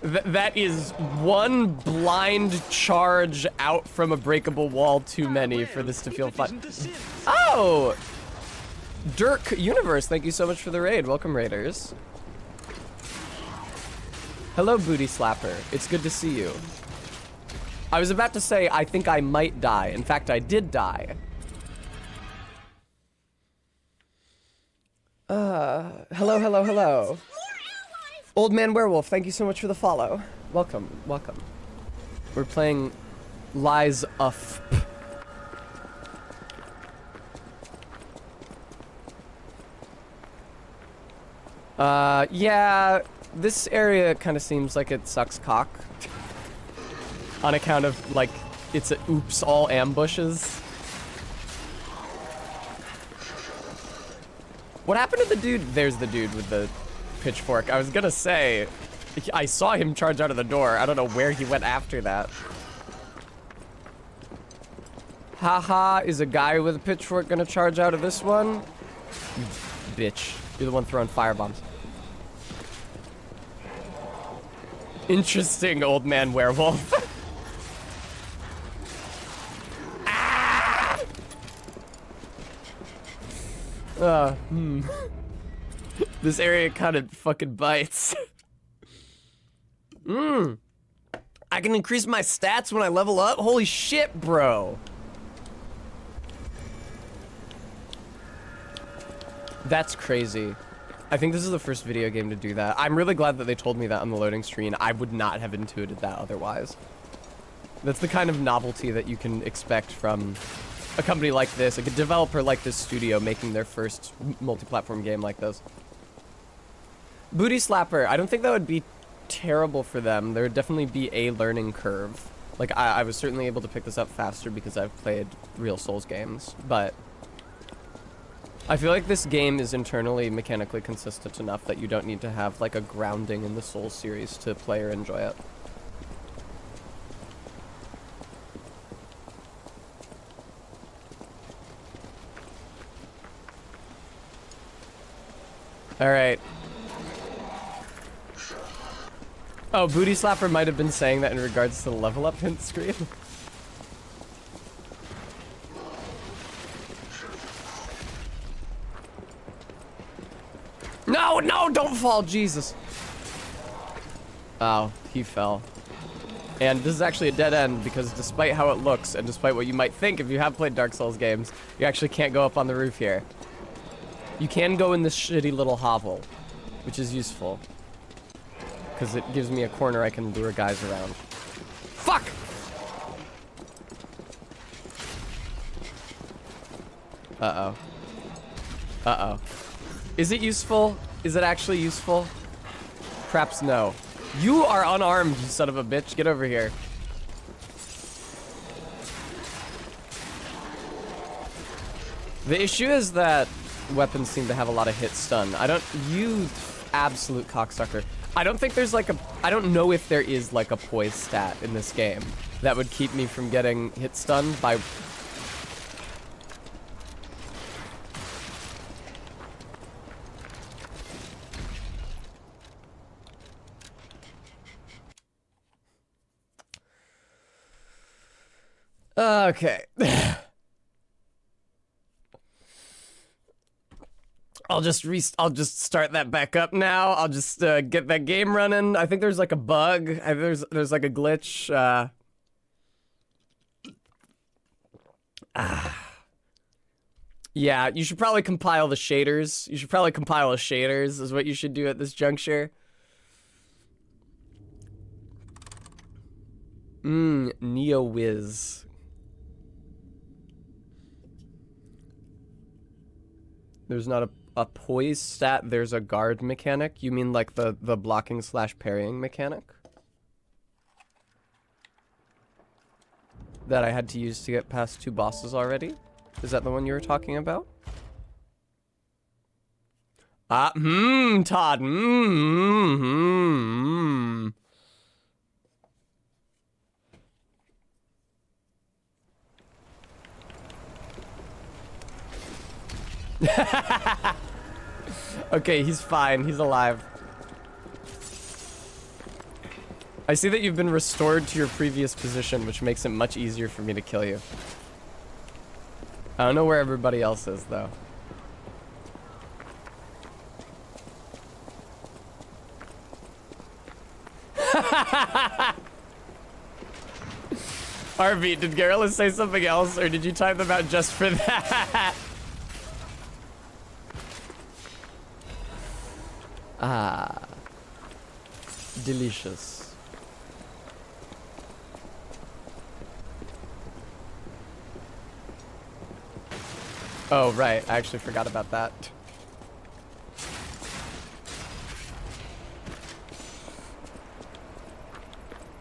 That is one blind charge out from a breakable wall too many for this to feel fun. Oh! Dirk Universe, thank you so much for the raid. Welcome, raiders. Hello, Booty Slapper. It's good to see you. I was about to say, I think I might die. In fact, I did die. Hello, hello, hello. Old Man Werewolf, thank you so much for the follow. Welcome, welcome. We're playing Lies of P. Yeah, this area kind of seems like it sucks cock. On account of, like, it's a oops, all ambushes. What happened to the dude? There's the dude with the pitchfork. I was gonna say, I saw him charge out of the door. I don't know where he went after that. Haha, is a guy with a pitchfork gonna charge out of this one? You bitch. You're the one throwing firebombs. Interesting, old man werewolf. Ah! This area kind of fucking bites. I can increase my stats when I level up? Holy shit, bro. That's crazy. I think this is the first video game to do that. I'm really glad that they told me that on the loading screen. I would not have intuited that otherwise. That's the kind of novelty that you can expect from a company like this, like a developer like this studio making their first multi-platform game like this. Booty Slapper, I don't think that would be terrible for them. There would definitely be a learning curve. Like, I was certainly able to pick this up faster because I've played real Souls games, but I feel like this game is internally mechanically consistent enough that you don't need to have like a grounding in the Souls series to play or enjoy it. All right. Oh, Booty Slapper might have been saying that in regards to the level up hint screen. No, no, don't fall, Jesus. Oh, he fell. And this is actually a dead end because despite how it looks and despite what you might think if you have played Dark Souls games, you actually can't go up on the roof here. You can go in this shitty little hovel, which is useful because it gives me a corner I can lure guys around. Fuck! Uh-oh. Uh-oh. Is it useful? Is it actually useful? Perhaps no. You are unarmed, you son of a bitch. Get over here. The issue is that weapons seem to have a lot of hit stun. You absolute cocksucker. I don't think there's like I don't know if there is like a poise stat in this game that would keep me from getting hit stun by... Okay. I'll just start that back up now. I'll just get that game running. I think there's like a bug. There's like a glitch. Yeah, you should probably compile the shaders. You should probably compile the shaders is what you should do at this juncture. NeoWiz. There's not a poise stat, there's a guard mechanic. You mean like the blocking / parrying mechanic? That I had to use to get past 2 bosses already? Is that the one you were talking about? Todd, Okay, he's fine. He's alive. I see that you've been restored to your previous position, which makes it much easier for me to kill you. I don't know where everybody else is, though. Harvey, did Garrulus say something else, or did you time them out just for that? Ah. Delicious. Oh, right. I actually forgot about that.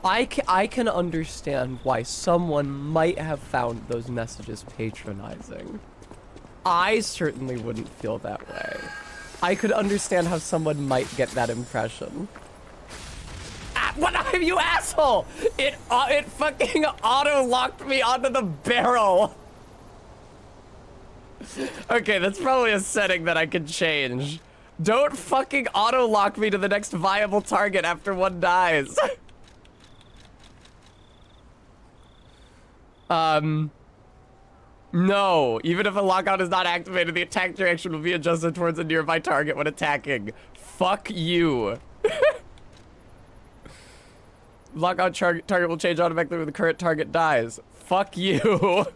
I can understand why someone might have found those messages patronizing. I certainly wouldn't feel that way. I could understand how someone might get that impression. What, you asshole? It fucking auto-locked me onto the barrel. Okay, that's probably a setting that I could change. Don't fucking auto-lock me to the next viable target after one dies. No. Even if a lockout is not activated, the attack direction will be adjusted towards a nearby target when attacking. Fuck you. Lockout target will change automatically when the current target dies. Fuck you.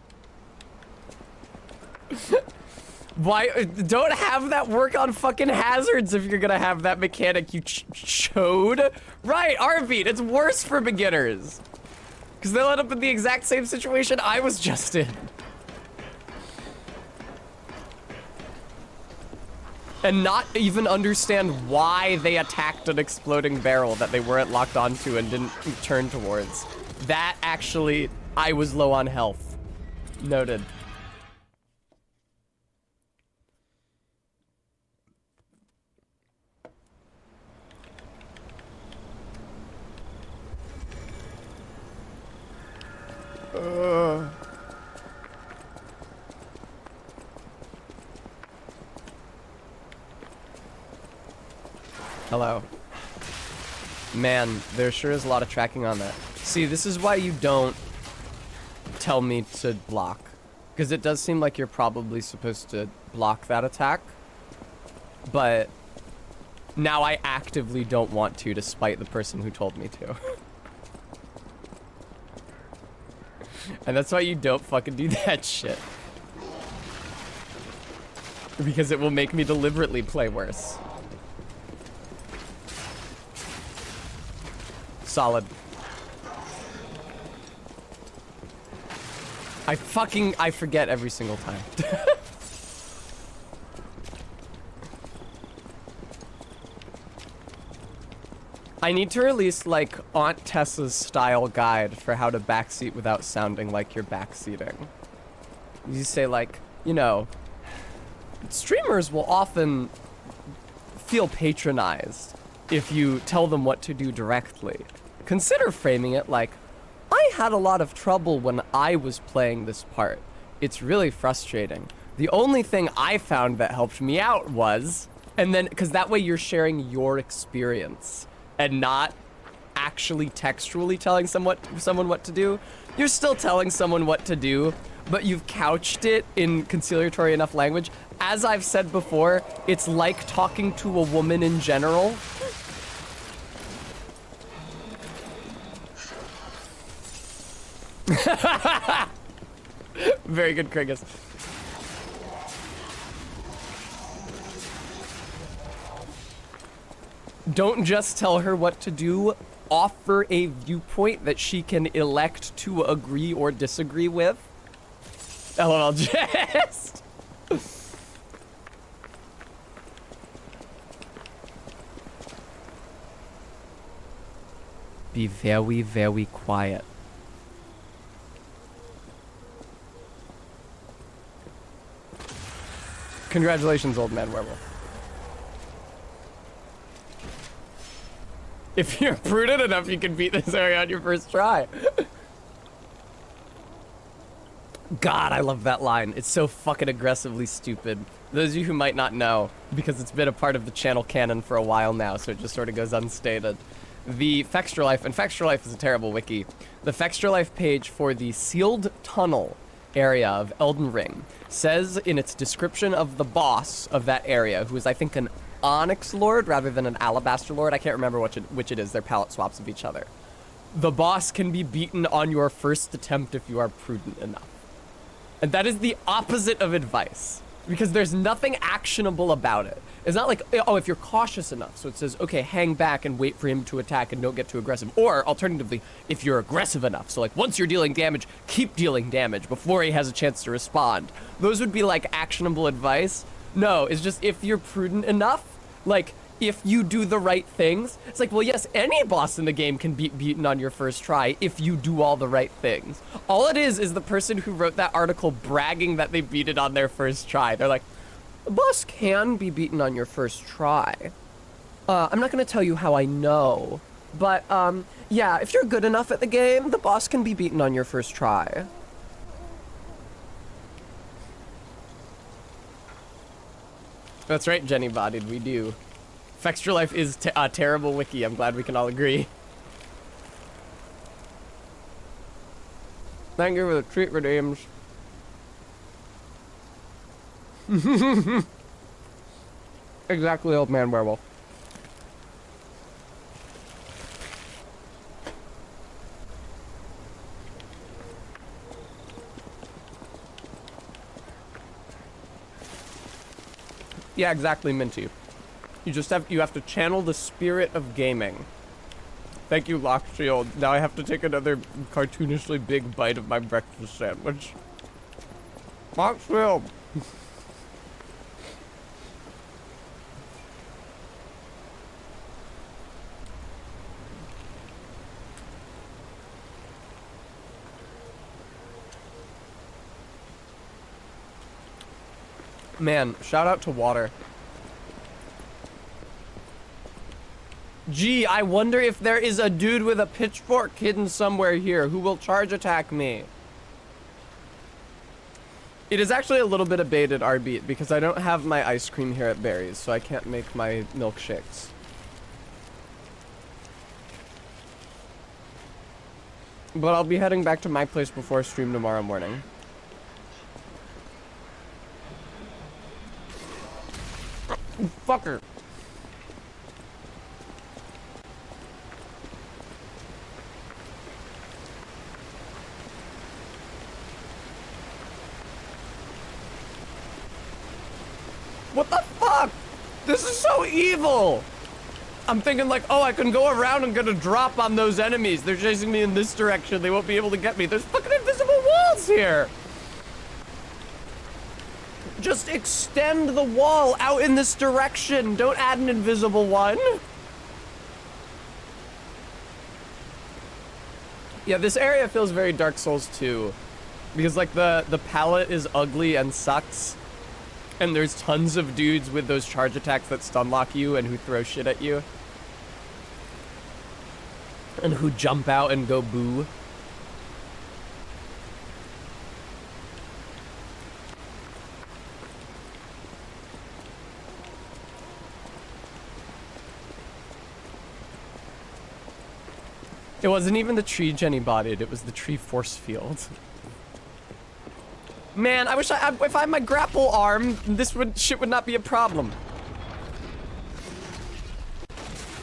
Why? Don't have that work on fucking hazards if you're gonna have that mechanic, you chode. Right, Arbeat, it's worse for beginners. Because they'll end up in the exact same situation I was just in. And not even understand why they attacked an exploding barrel that they weren't locked onto and didn't turn towards. That actually, I was low on health. Noted. Hello. Man, there sure is a lot of tracking on that. See, this is why you don't tell me to block. Because it does seem like you're probably supposed to block that attack. But now I actively don't want to, despite the person who told me to. And that's why you don't fucking do that shit. Because it will make me deliberately play worse. Solid. I forget every single time. I need to release, like, Aunt Tessa's style guide for how to backseat without sounding like you're backseating. You say, like, you know, streamers will often feel patronized if you tell them what to do directly. Consider framing it like, I had a lot of trouble when I was playing this part. It's really frustrating. The only thing I found that helped me out was, and then, because that way you're sharing your experience and not actually textually telling someone what to do. You're still telling someone what to do, but you've couched it in conciliatory enough language. As I've said before, it's like talking to a woman in general. Very good, Krigus. Don't just tell her what to do. Offer a viewpoint that she can elect to agree or disagree with. LOL, just. Be very, very quiet. Congratulations, old man werewolf. If you're prudent enough, you can beat this area on your first try. God, I love that line. It's so fucking aggressively stupid. Those of you who might not know, because it's been a part of the channel canon for a while now, so it just sort of goes unstated. The Fextralife, and Fextralife is a terrible wiki. The Fextralife page for the sealed tunnel area of Elden Ring says in its description of the boss of that area, who is, I think, an Onyx Lord rather than an Alabaster Lord. I can't remember which it is. They're palette swaps of each other. The boss can be beaten on your first attempt if you are prudent enough. And that is the opposite of advice, because there's nothing actionable about it. It's not like, oh, if you're cautious enough. So it says, okay, hang back and wait for him to attack and don't get too aggressive. Or alternatively, if you're aggressive enough. So like once you're dealing damage, keep dealing damage before he has a chance to respond. Those would be like actionable advice. No, it's just if you're prudent enough, like if you do the right things. It's like, well, yes, any boss in the game can be beaten on your first try if you do all the right things. All it is the person who wrote that article bragging that they beat it on their first try. They're like, a boss can be beaten on your first try. I'm not going to tell you how I know, But, yeah, if you're good enough at the game, the boss can be beaten on your first try. That's right, Jenny Bodied, we do. Fextra Life is a terrible wiki. I'm glad we can all agree. Thank you for the treat redeems. Exactly, old man werewolf. Yeah, exactly, Minty. You have to channel the spirit of gaming. Thank you, Lockshield. Now I have to take another cartoonishly big bite of my breakfast sandwich. Lockshield! Man, shout out to water. Gee, I wonder if there is a dude with a pitchfork hidden somewhere here who will charge attack me. It is actually a little bit abated, Arbeat, because I don't have my ice cream here at Barry's, so I can't make my milkshakes. But I'll be heading back to my place before stream tomorrow morning. Fucker. What the fuck? This is so evil! I'm thinking like, oh, I can go around and get a drop on those enemies. They're chasing me in this direction. They won't be able to get me. There's fucking invisible walls here! Just extend the wall out in this direction. Don't add an invisible one. Yeah, this area feels very Dark Souls 2. Because like the palette is ugly and sucks. And there's tons of dudes with those charge attacks that stun lock you and who throw shit at you. And who jump out and go boo. It wasn't even the tree Jenny bodied, it was the tree force field. Man, I wish if I had my grapple arm, shit would not be a problem.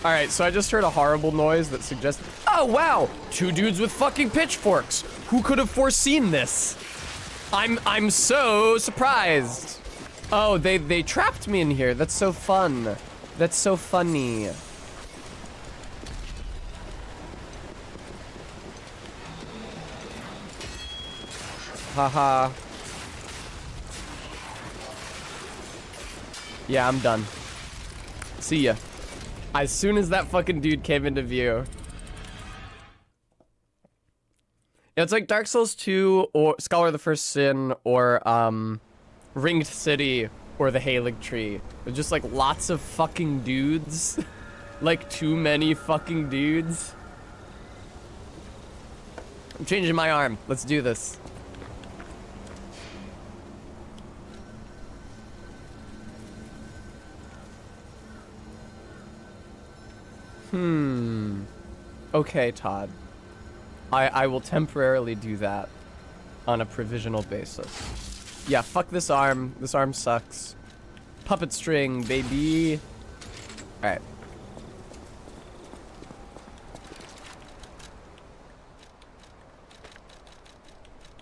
Alright, so I just heard a horrible noise that suggests— oh wow! 2 dudes with fucking pitchforks! Who could have foreseen this? I'm so surprised! Oh, they trapped me in here. That's so fun. That's so funny. Haha. Yeah, I'm done. See ya. As soon as that fucking dude came into view. Yeah, it's like Dark Souls 2 or Scholar of the First Sin or Ringed City or the Halig Tree. There's just like lots of fucking dudes. Like too many fucking dudes. I'm changing my arm. Let's do this. Okay, Todd. I will temporarily do that on a provisional basis. Yeah, fuck this arm. This arm sucks. Puppet string, baby. Alright.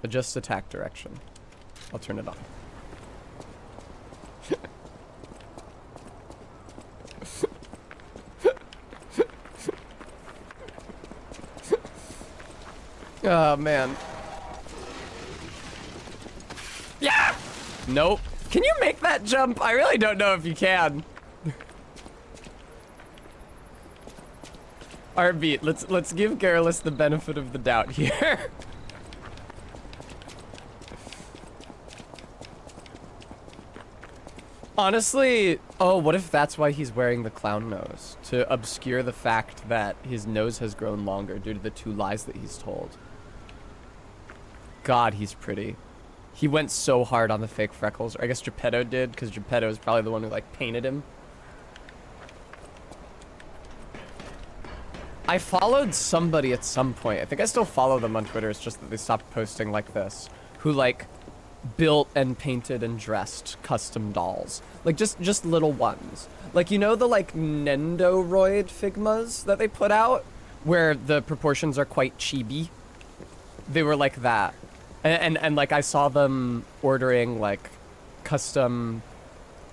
Adjust attack direction. I'll turn it on. Oh, man. Yeah! Nope. Can you make that jump? I really don't know if you can. Arbeat, let's give Garrulus the benefit of the doubt here. Honestly, oh, what if that's why he's wearing the clown nose? To obscure the fact that his nose has grown longer due to the 2 lies that he's told. God, he's pretty. He went so hard on the fake freckles. Or I guess Geppetto did, because Geppetto is probably the one who, like, painted him. I followed somebody at some point. I think I still follow them on Twitter. It's just that they stopped posting like this. Who, like, built and painted and dressed custom dolls. Like, just little ones. Like, you know the, like, Nendoroid Figmas that they put out? Where the proportions are quite chibi? They were like that. And like, I saw them ordering, like, custom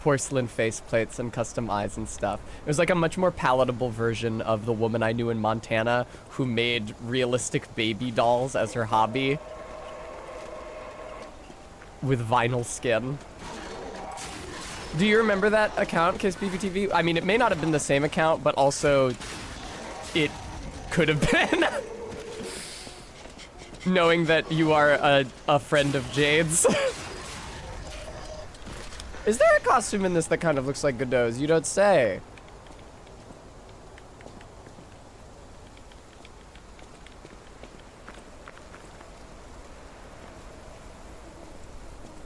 porcelain faceplates and custom eyes and stuff. It was like a much more palatable version of the woman I knew in Montana who made realistic baby dolls as her hobby. With vinyl skin. Do you remember that account, KSBBTV? I mean, it may not have been the same account, but also it could have been. Knowing that you are a friend of Jade's. Is there a costume in this that kind of looks like Godot's? You don't say.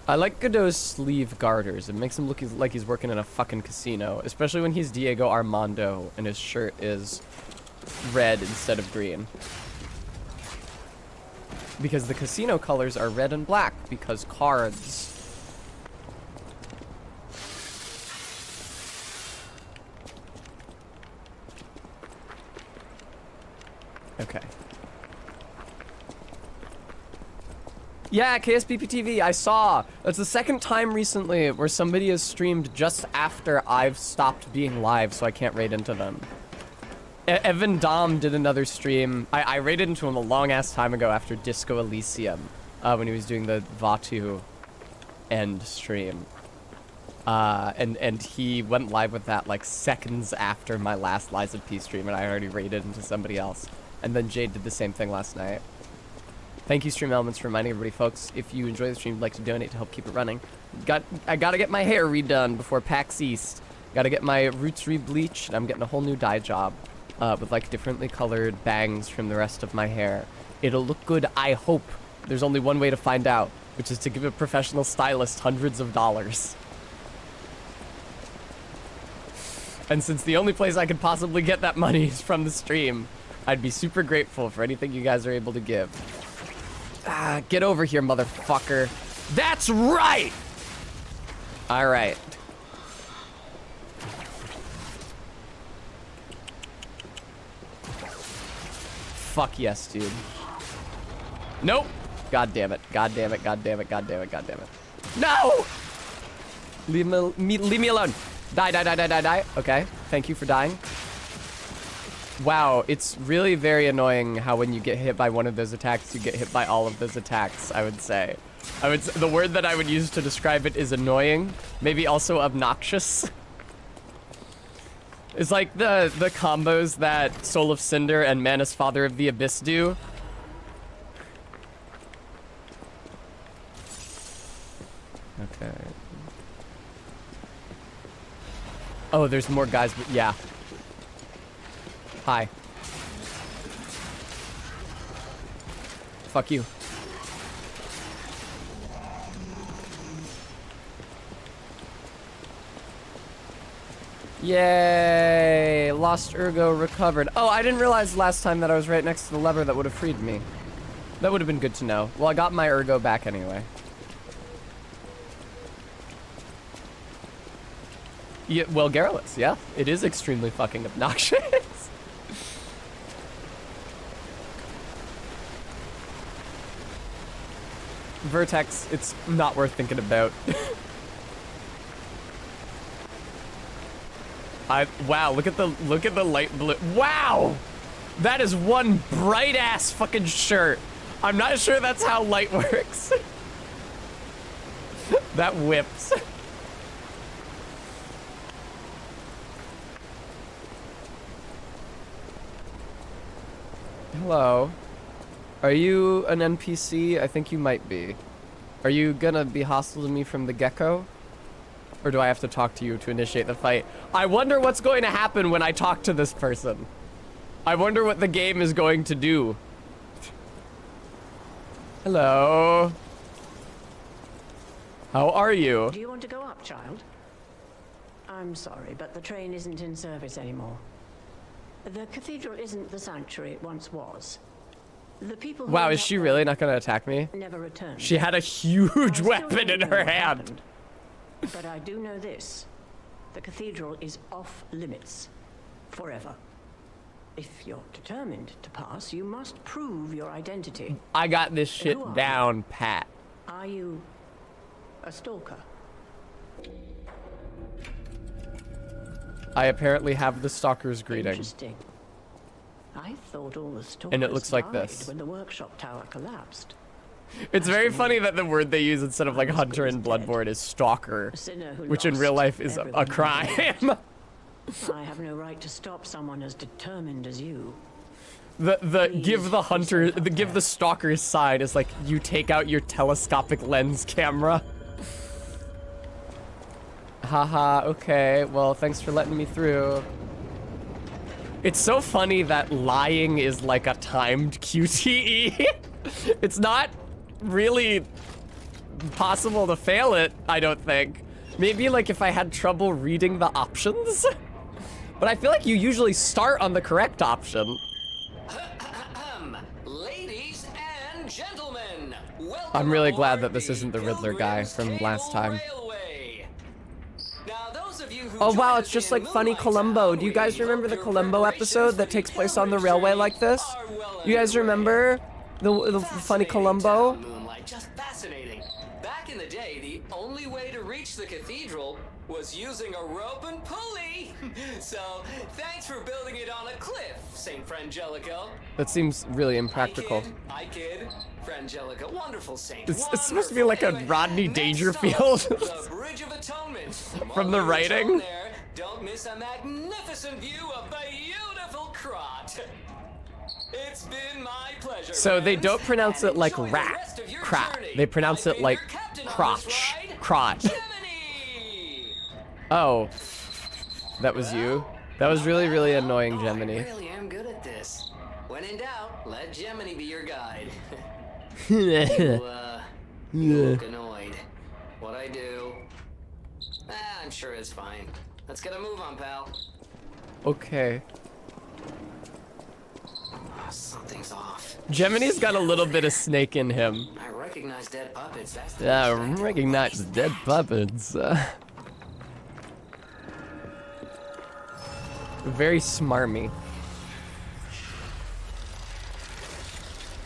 I like Godot's sleeve garters. It makes him look like he's working in a fucking casino, especially when he's Diego Armando and his shirt is red instead of green. Because the casino colors are red and black, because cards. Okay. Yeah, KSBPTV, I saw. That's the second time recently where somebody has streamed just after I've stopped being live, so I can't raid into them. Evan Dom did another stream. I raided into him a long-ass time ago after Disco Elysium, when he was doing the Vatu end stream. And he went live with that, like, seconds after my last Lies of P stream, and I already raided into somebody else. And then Jade did the same thing last night. Thank you, Stream Elements, for reminding everybody, folks, if you enjoy the stream, you'd like to donate to help keep it running. I gotta get my hair redone before PAX East. Gotta get my roots re-bleached, and I'm getting a whole new dye job. With, like, differently colored bangs from the rest of my hair. It'll look good, I hope. There's only one way to find out, which is to give a professional stylist hundreds of dollars. And since the only place I could possibly get that money is from the stream, I'd be super grateful for anything you guys are able to give. Ah, get over here, motherfucker. That's right! Alright. Fuck yes, dude. Nope. God damn it. God damn it. God damn it. God damn it. God damn it. No! Leave me alone. Die, die, die, die, die, die. Okay. Thank you for dying. Wow, it's really very annoying how when you get hit by one of those attacks, you get hit by all of those attacks, I would say. The word that I would use to describe it is annoying. Maybe also obnoxious. It's like the combos that Soul of Cinder and Manus Father of the Abyss do. Okay. Oh, there's more guys, but yeah. Hi. Fuck you. Yay! Lost Ergo recovered. Oh, I didn't realize last time that I was right next to the lever that would have freed me. That would have been good to know. Well, I got my Ergo back anyway. Yeah, well, Garrulous, yeah. It is extremely fucking obnoxious. Vertex, it's not worth thinking about. Wow, look at the light blue. Wow! That is one bright ass fucking shirt. I'm not sure that's how light works. That whips. Hello. Are you an NPC? I think you might be. Are you gonna be hostile to me from the get-go? Or do I have to talk to you to initiate the fight? I wonder what's going to happen when I talk to this person. I wonder what the game is going to do. Hello. How are you? Do you want to go up, child? I'm sorry, but the train isn't in service anymore. The cathedral isn't the sanctuary it once was. The people who Wow, went is up she there really not gonna attack me? never returned. She had a I huge still weapon don't in know her what hand. happened, but I do know this. The cathedral is off limits. Forever. If you're determined to pass, you must prove your identity. I got this shit Who are you? down pat. Are you a stalker? I apparently have the stalker's greeting. Interesting. I thought all the stalkers And it looks like died this. when the workshop tower collapsed. It's very funny that the word they use instead of like hunter in Bloodborne is stalker, A sinner who which in lost real life is a everyone he crime. loved. I have no right to stop someone as determined as you. The Please, give the hunter, please, the give the stalker's side is like you take out your telescopic lens camera. Haha, okay, well thanks for letting me through. It's so funny that lying is like a timed QTE. It's not really possible to fail it, I don't think. Maybe like if I had trouble reading the options. But I feel like you usually start on the correct option. Ladies and gentlemen, welcome I'm really glad aboard that this the isn't the Riddler guy Pilgrim's from last Cable time. Railway. Now, those of you who Oh wow, joined it's us just in like Funny Moonlight Columbo. Town, Do you guys we remember the hope your Columbo preparations episode for that the takes place on the pilgrimage railway journey like this? are well You guys underway. remember the Funny Fascinating Columbo? town, Moonlight, just fascinating. Back in the day, the only way to reach the cathedral was using a rope and pulley. So, thanks for building it on a cliff, Saint Frangelico. That seems really impractical. I kid. Frangelica, wonderful saint. It's supposed to be like a Wonderful. Rodney Anyway, Dangerfield. next stop, the Bridge of Atonement. From the While you're writing? down there, don't miss a magnificent view of the beautiful Krot. It's been my pleasure. So they friends, don't pronounce and it like enjoy the rat, rest of your crap. journey. They pronounce I've it been like your captain on this crotch, ride, crotch. Gemini. Oh, that was you? That was really, really annoying, I Gemini. really am good at this. When in doubt, let Gemini be your guide. You look annoyed. What I do? I'm sure it's fine. Let's get a move on, pal. Okay. Oh, something's off. Gemini's got a little bit of snake in him. I recognize dead puppets. That's the Yeah, first thing. recognize dead puppets. Very smarmy.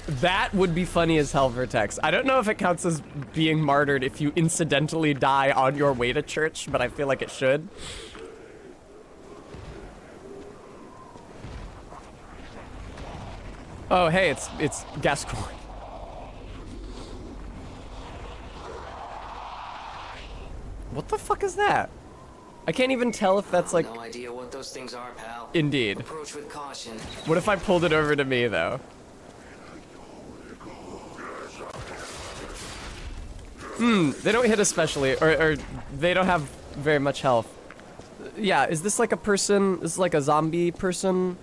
That would be funny as hell, Vertex. I don't know if it counts as being martyred if you incidentally die on your way to church, but I feel like it should. Oh, hey, it's Gascoigne. What the fuck is that? I can't even tell if that's like... No idea what those things are, pal. Indeed. Approach with caution. What if I pulled it over to me, though? They don't hit especially, or they don't have very much health. Yeah, is this like a person, is this like a zombie person?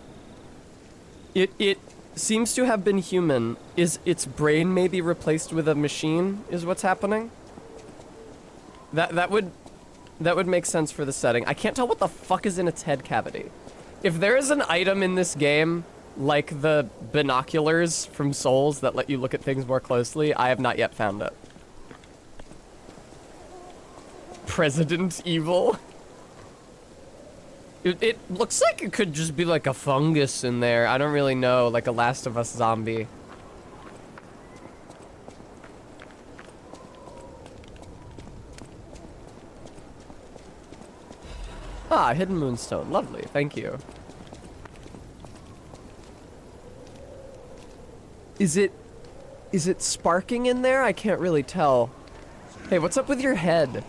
It seems to have been human. Is its brain maybe replaced with a machine, is what's happening? That would make sense for the setting. I can't tell what the fuck is in its head cavity. If there is an item in this game, like the binoculars from Souls that let you look at things more closely, I have not yet found it. President Evil. It looks like it could just be like a fungus in there. I don't really know, like a Last of Us zombie. Ah, Hidden Moonstone. Lovely. Thank you. Is it sparking in there? I can't really tell. Hey, what's up with your head?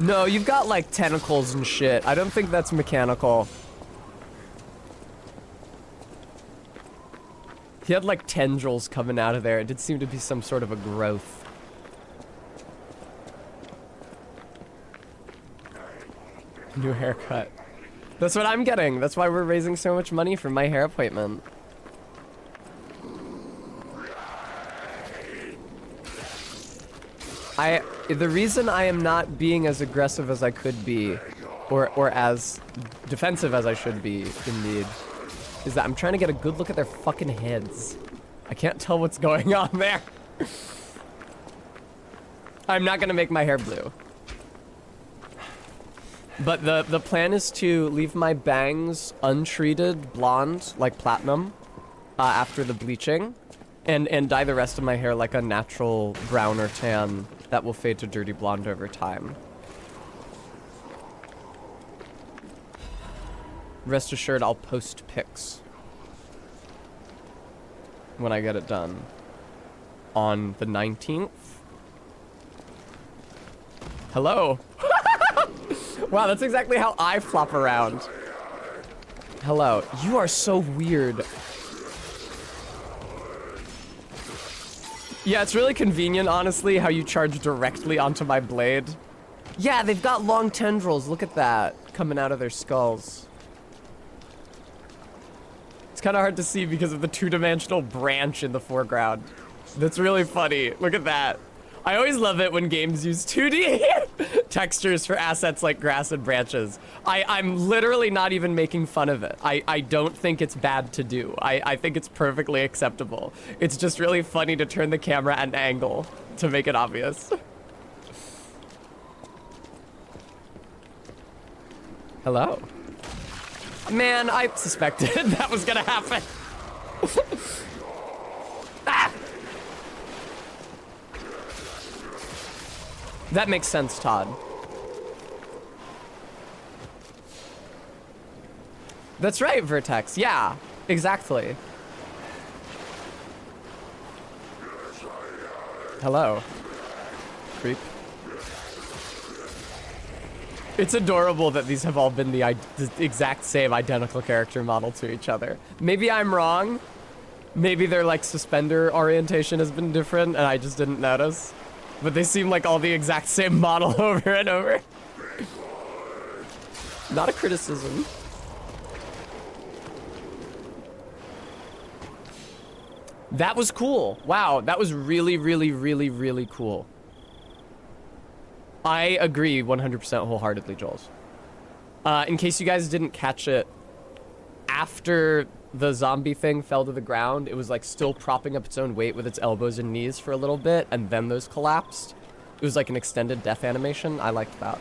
No, you've got like tentacles and shit. I don't think that's mechanical. He had like tendrils coming out of there. It did seem to be some sort of a growth. New haircut. That's what I'm getting. That's why we're raising so much money for my hair appointment. The reason I am not being as aggressive as I could be, or as defensive as I should be, indeed, is that I'm trying to get a good look at their fucking heads. I can't tell what's going on there. I'm not gonna make my hair blue. But the plan is to leave my bangs untreated blonde, like platinum, after the bleaching, and dye the rest of my hair like a natural brown or tan that will fade to dirty blonde over time. Rest assured, I'll post pics when I get it done on the 19th. Hello. Wow, that's exactly how I flop around. Hello. You are so weird. Yeah, it's really convenient, honestly, how you charge directly onto my blade. Yeah, they've got long tendrils. Look at that. Coming out of their skulls. It's kind of hard to see because of the two-dimensional branch in the foreground. That's really funny. Look at that. I always love it when games use 2D textures for assets like grass and branches. I'm literally not even making fun of it. I don't think it's bad to do. I think it's perfectly acceptable. It's just really funny to turn the camera at an angle to make it obvious. Hello. Man, I suspected that was gonna happen. Ah! That makes sense, Todd. That's right, Vertex. Yeah, exactly. Hello. Creep. It's adorable that these have all been the exact same identical character model to each other. Maybe I'm wrong. Maybe their like suspender orientation has been different and I just didn't notice. But they seem like all the exact same model over and over. Not a criticism. That was cool. Wow, that was really, really, really, really cool. I agree 100% wholeheartedly, Jules. In case you guys didn't catch it, after the zombie thing fell to the ground, it was like still propping up its own weight with its elbows and knees for a little bit, and then those collapsed. It was like an extended death animation. I liked that.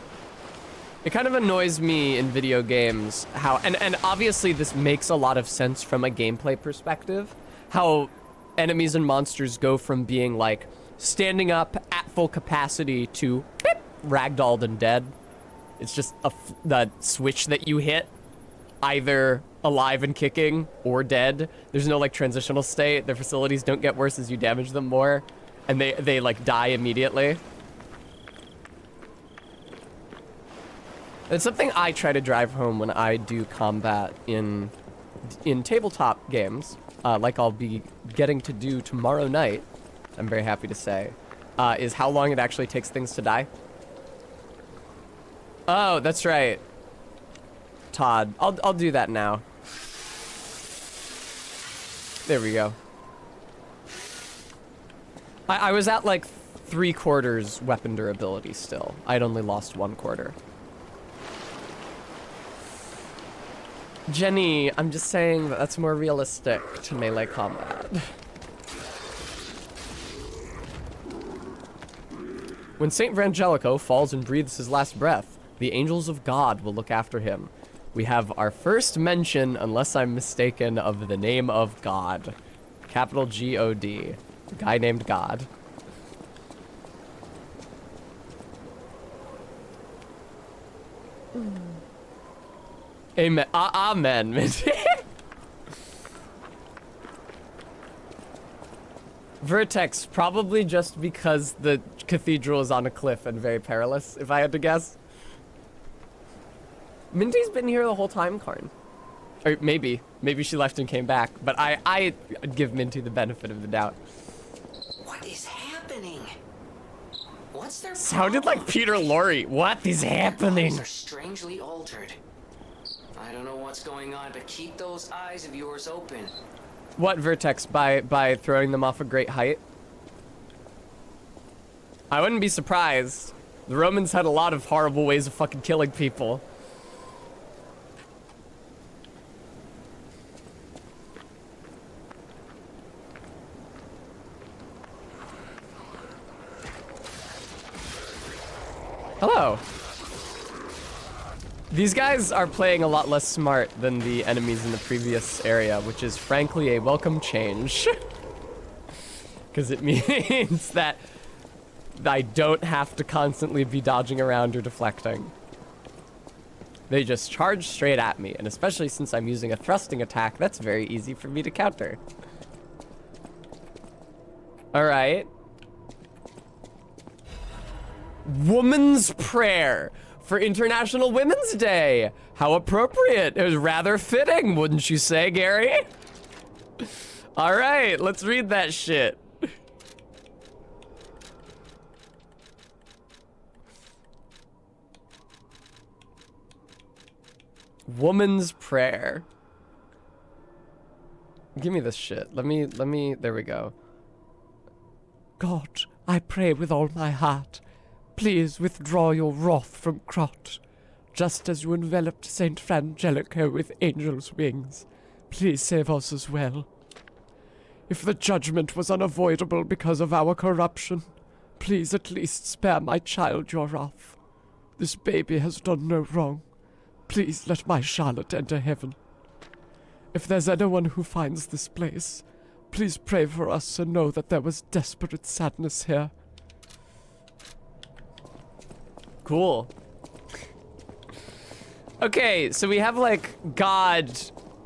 It kind of annoys me in video games how, and obviously this makes a lot of sense from a gameplay perspective, how enemies and monsters go from being like standing up at full capacity to beep, ragdolled and dead. It's just the switch that you hit, either alive and kicking or dead. There's no like transitional state. Their facilities don't get worse as you damage them more, and they like die immediately. It's something I try to drive home when I do combat in tabletop games, like I'll be getting to do tomorrow night, I'm very happy to say, is how long it actually takes things to die. Oh, that's right. Todd, I'll do that now. There we go. I was at like 3/4 weapon durability still. I'd only lost 1/4. Jenny, I'm just saying that that's more realistic to melee combat. When Saint Vrangelico falls and breathes his last breath, the angels of God will look after him. We have our first mention, unless I'm mistaken, of the name of God. Capital G-O-D. A guy named God. Amen. Amen, Minty. Vertex, probably just because the cathedral is on a cliff and very perilous, if I had to guess. Minty's been here the whole time, Karn. Or maybe. Maybe she left and came back. But I'd give Minty the benefit of the doubt. What is happening? What What's their Sounded like Peter Lorre. What is happening? Eyes are strangely altered. I don't know what's going on, but keep those eyes of yours open. What, Vertex? By throwing them off a great height? I wouldn't be surprised. The Romans had a lot of horrible ways of fucking killing people. Hello. These guys are playing a lot less smart than the enemies in the previous area, which is frankly a welcome change. Because it means that I don't have to constantly be dodging around or deflecting. They just charge straight at me, and especially since I'm using a thrusting attack, that's very easy for me to counter. Alright. Woman's Prayer for International Women's Day. How appropriate. It was rather fitting, wouldn't you say, Gary? Alright, let's read that shit. Woman's Prayer. Give me this shit. Let me, there we go. God, I pray with all my heart. Please withdraw your wrath from Crot. Just as you enveloped Saint Frangelico with angel's wings, please save us as well. If the judgment was unavoidable because of our corruption, please at least spare my child your wrath. This baby has done no wrong. Please let my Charlotte enter heaven. If there's anyone who finds this place, please pray for us and know that there was desperate sadness here. Cool. Okay, so we have like God.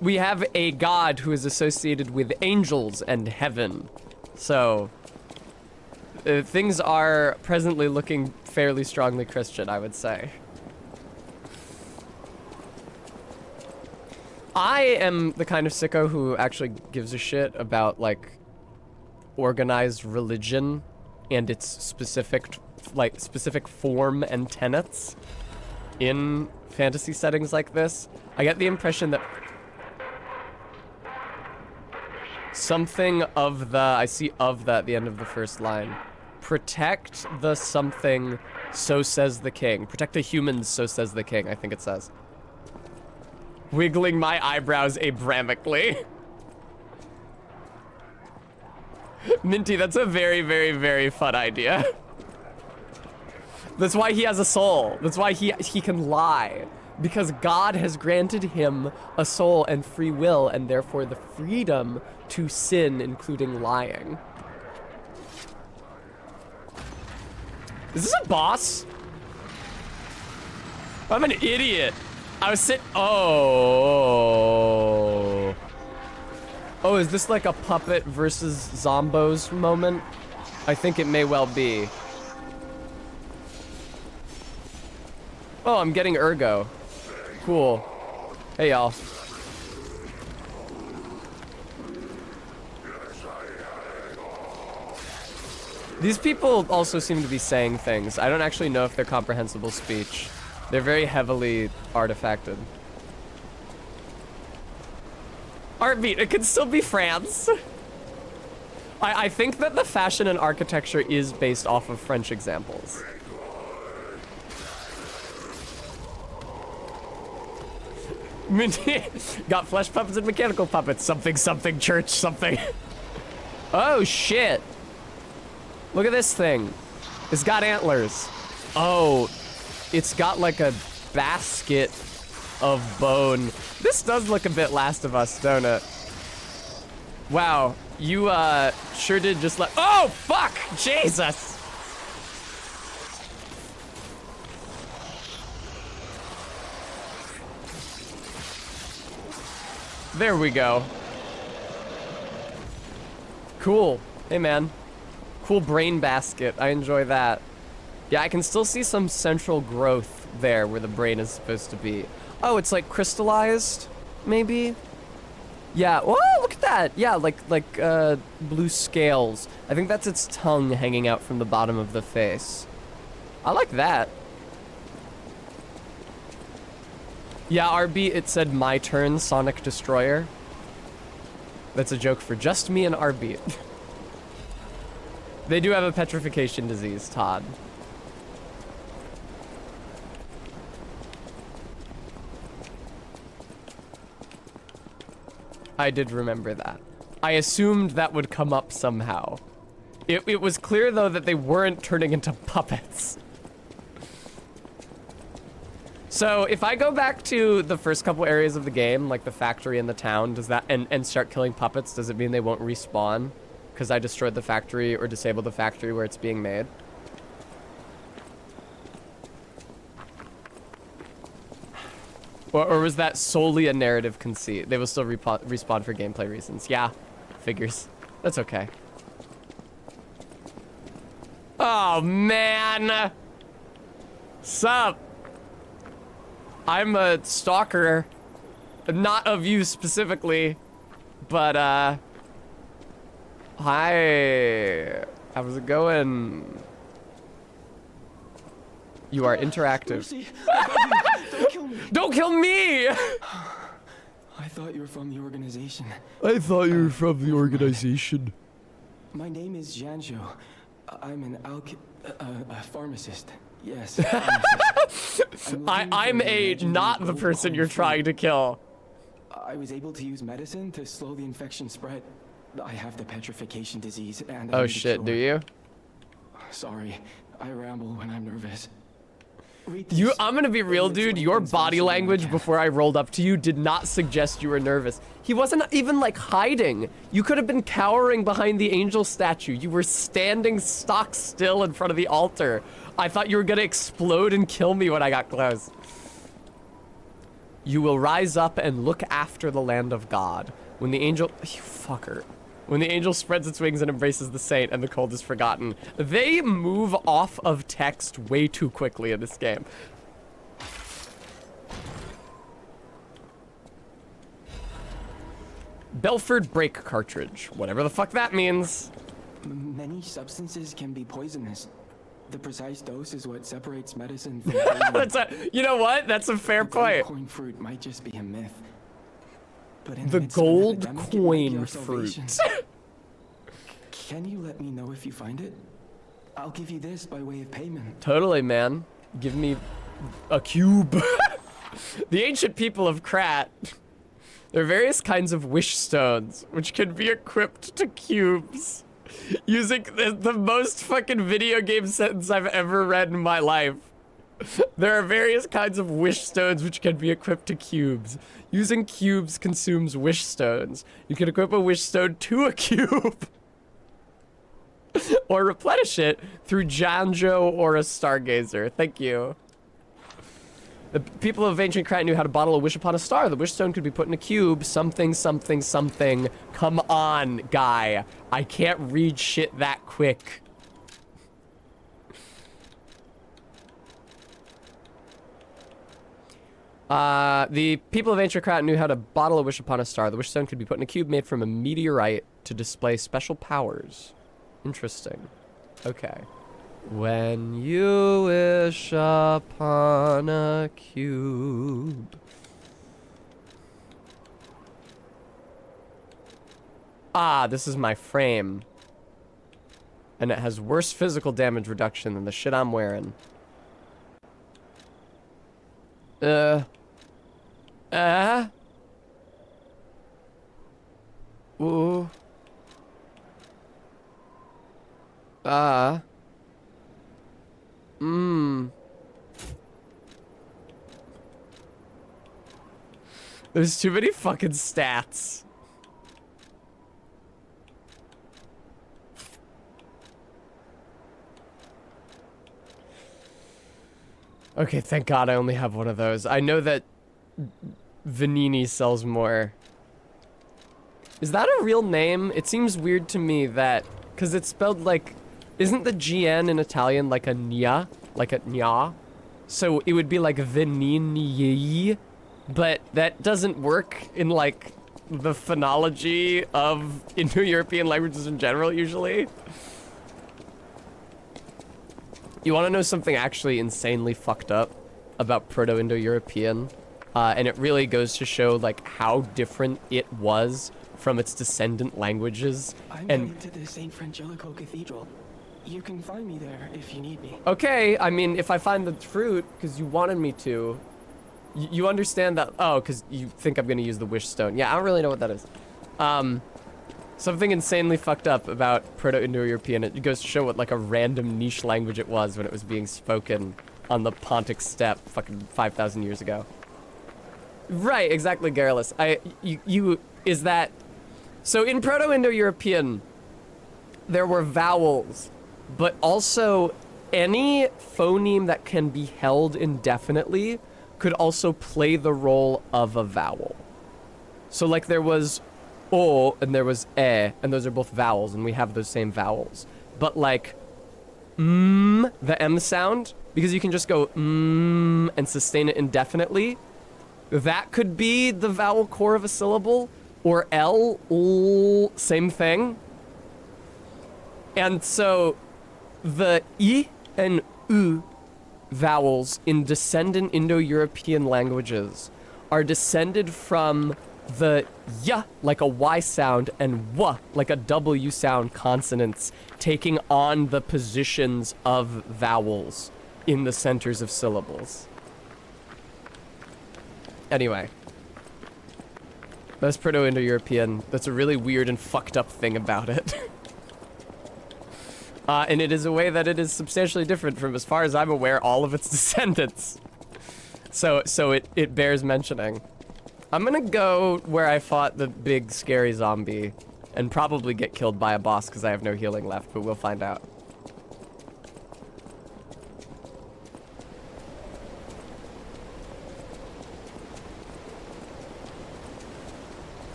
We have a God who is associated with angels and heaven. So things are presently looking fairly strongly Christian, I would say. I am the kind of sicko who actually gives a shit about like organized religion and its specific form and tenets in fantasy settings like this. I get the impression that something of the, I see of that at the end of the first line. Protect the something, so says the king. Protect the humans, so says the king, I think it says. Wiggling my eyebrows abramically. Minty, that's a very, very, very fun idea. That's why he has a soul. That's why he can lie. Because God has granted him a soul and free will, and therefore the freedom to sin, including lying. Is this a boss? I'm an idiot. I was oh. Oh, is this like a puppet versus zombos moment? I think it may well be. Oh, I'm getting ergo. Cool. Hey, y'all. These people also seem to be saying things. I don't actually know if they're comprehensible speech. They're very heavily artifacted. Artbeat, it could still be France. I think that the fashion and architecture is based off of French examples. Got flesh puppets and mechanical puppets. Something, something, church, something. Oh, shit. Look at this thing. It's got antlers. Oh, it's got like a basket of bone. This does look a bit Last of Us, don't it? Wow, you sure did just let. Oh, fuck! Jesus! There we go. Cool. Hey, man. Cool brain basket. I enjoy that. Yeah, I can still see some central growth there where the brain is supposed to be. Oh, it's like crystallized, maybe? Yeah, whoa, look at that. Yeah, like blue scales. I think that's its tongue hanging out from the bottom of the face. I like that. Yeah, RB, it said my turn, Sonic Destroyer. That's a joke for just me and RB. They do have a petrification disease, Todd. I did remember that. I assumed that would come up somehow. It was clear, though, that they weren't turning into puppets. So, if I go back to the first couple areas of the game, like the factory and the town, does that and start killing puppets, does it mean they won't respawn? Because I destroyed the factory or disabled the factory where it's being made? Or was that solely a narrative conceit? They will still respawn for gameplay reasons. Yeah, figures. That's okay. Oh, man. Sup? I'm a stalker. Not of you specifically, but, hi. How's it going? You are interactive. Mercy, I beg you, don't kill me. Don't kill me! I thought you were from the organization. I thought you were from the organization. My name is Janjo. I'm an pharmacist. Yes. I'm not the person you're trying to kill. I was able to use medicine to slow the infection spread. I have the petrification disease and Oh shit, do you? Sorry, I ramble when I'm nervous. I'm gonna be real, dude. Your body language before I rolled up to you did not suggest you were nervous. He wasn't even like hiding. You could have been cowering behind the angel statue. You were standing stock still in front of the altar. I thought you were gonna explode and kill me when I got close. You will rise up and look after the land of God. When the angel, you fucker. When the angel spreads its wings and embraces the saint and the cold is forgotten. They move off of text way too quickly in this game. Belford brake cartridge. Whatever the fuck that means. Many substances can be poisonous. The precise dose is what separates medicine from poison. You know what? That's a fair point. Coin fruit might just be a myth. But in The midst of an gold epidemic, it might be coin our fruit. salvation. Can you let me know if you find it? I'll give you this by way of payment. Totally, man. Give me a cube. The ancient people of Krat. There are various kinds of wish stones, which can be equipped to cubes. Using the most fucking video game sentence I've ever read in my life. There are various kinds of wish stones which can be equipped to cubes. Using cubes consumes wish stones. You can equip a wish stone to a cube. Or replenish it through Janjo or a Stargazer. Thank you. The people of ancient Krat knew how to bottle a wish upon a star. The wish stone could be put in a cube. Something, something, something. Come on, guy. I can't read shit that quick. The people of ancient Krat knew how to bottle a wish upon a star. The wish stone could be put in a cube made from a meteorite to display special powers. Interesting. Okay. When you wish upon a cube. Ah, this is my frame. And it has worse physical damage reduction than the shit I'm wearing. Ooh. There's too many fucking stats. Okay, thank God I only have one of those. I know that Vanini sells more. Is that a real name? It seems weird to me that, because it's spelled like, isn't the GN in Italian like a nya? Like a nya? So it would be like Vanini, but that doesn't work in like the phonology of Indo-European languages in general usually. You want to know something actually insanely fucked up about Proto-Indo-European? And it really goes to show like how different it was from its descendant languages. I'm And headed to the St. Frangelico Cathedral. You can find me there if you need me. okay, I mean, if I find the fruit, because you wanted me to, you understand that, oh, because you think I'm going to use the wish stone. Yeah, I don't really know what that is. Something insanely fucked up about Proto-Indo-European. It goes to show what like a random niche language it was when it was being spoken on the Pontic steppe fucking 5,000 years ago. Right, exactly, Garrulus. Is that... So in Proto-Indo-European, there were vowels, but also any phoneme that can be held indefinitely could also play the role of a vowel. So like there was O and there was E, and those are both vowels, and we have those same vowels. But like the M sound, because you can just go and sustain it indefinitely, that could be the vowel core of a syllable, or L, same thing. And so the I and U vowels in descendant Indo-European languages are descended from the Y, like a Y sound, and W, like a W sound consonants, taking on the positions of vowels in the centers of syllables. Anyway. That's Proto-Indo-European. That's a really weird and fucked up thing about it. And it is a way that it is substantially different from, as far as I'm aware, all of its descendants. So it bears mentioning. I'm gonna go where I fought the big scary zombie and probably get killed by a boss because I have no healing left, but we'll find out.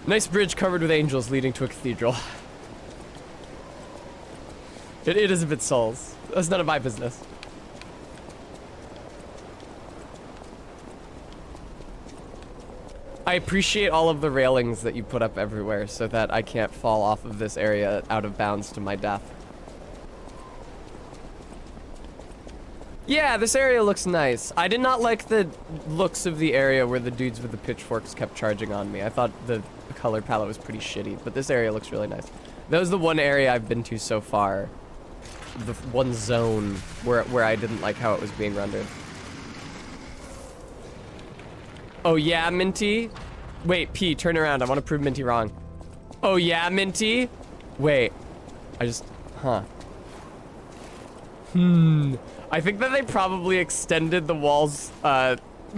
Nice bridge covered with angels leading to a cathedral. It is a bit souls. That's none of my business. I appreciate all of the railings that you put up everywhere so that I can't fall off of this area out of bounds to my death. Yeah, this area looks nice. I did not like the looks of the area where the dudes with the pitchforks kept charging on me. I thought the color palette was pretty shitty, but this area looks really nice. That was the one area I've been to so far. The one zone where I didn't like how it was being rendered. Oh yeah, Minty? Wait, P, turn around. I want to prove Minty wrong. Oh yeah, Minty? Wait. Huh. I think that they probably extended the wall's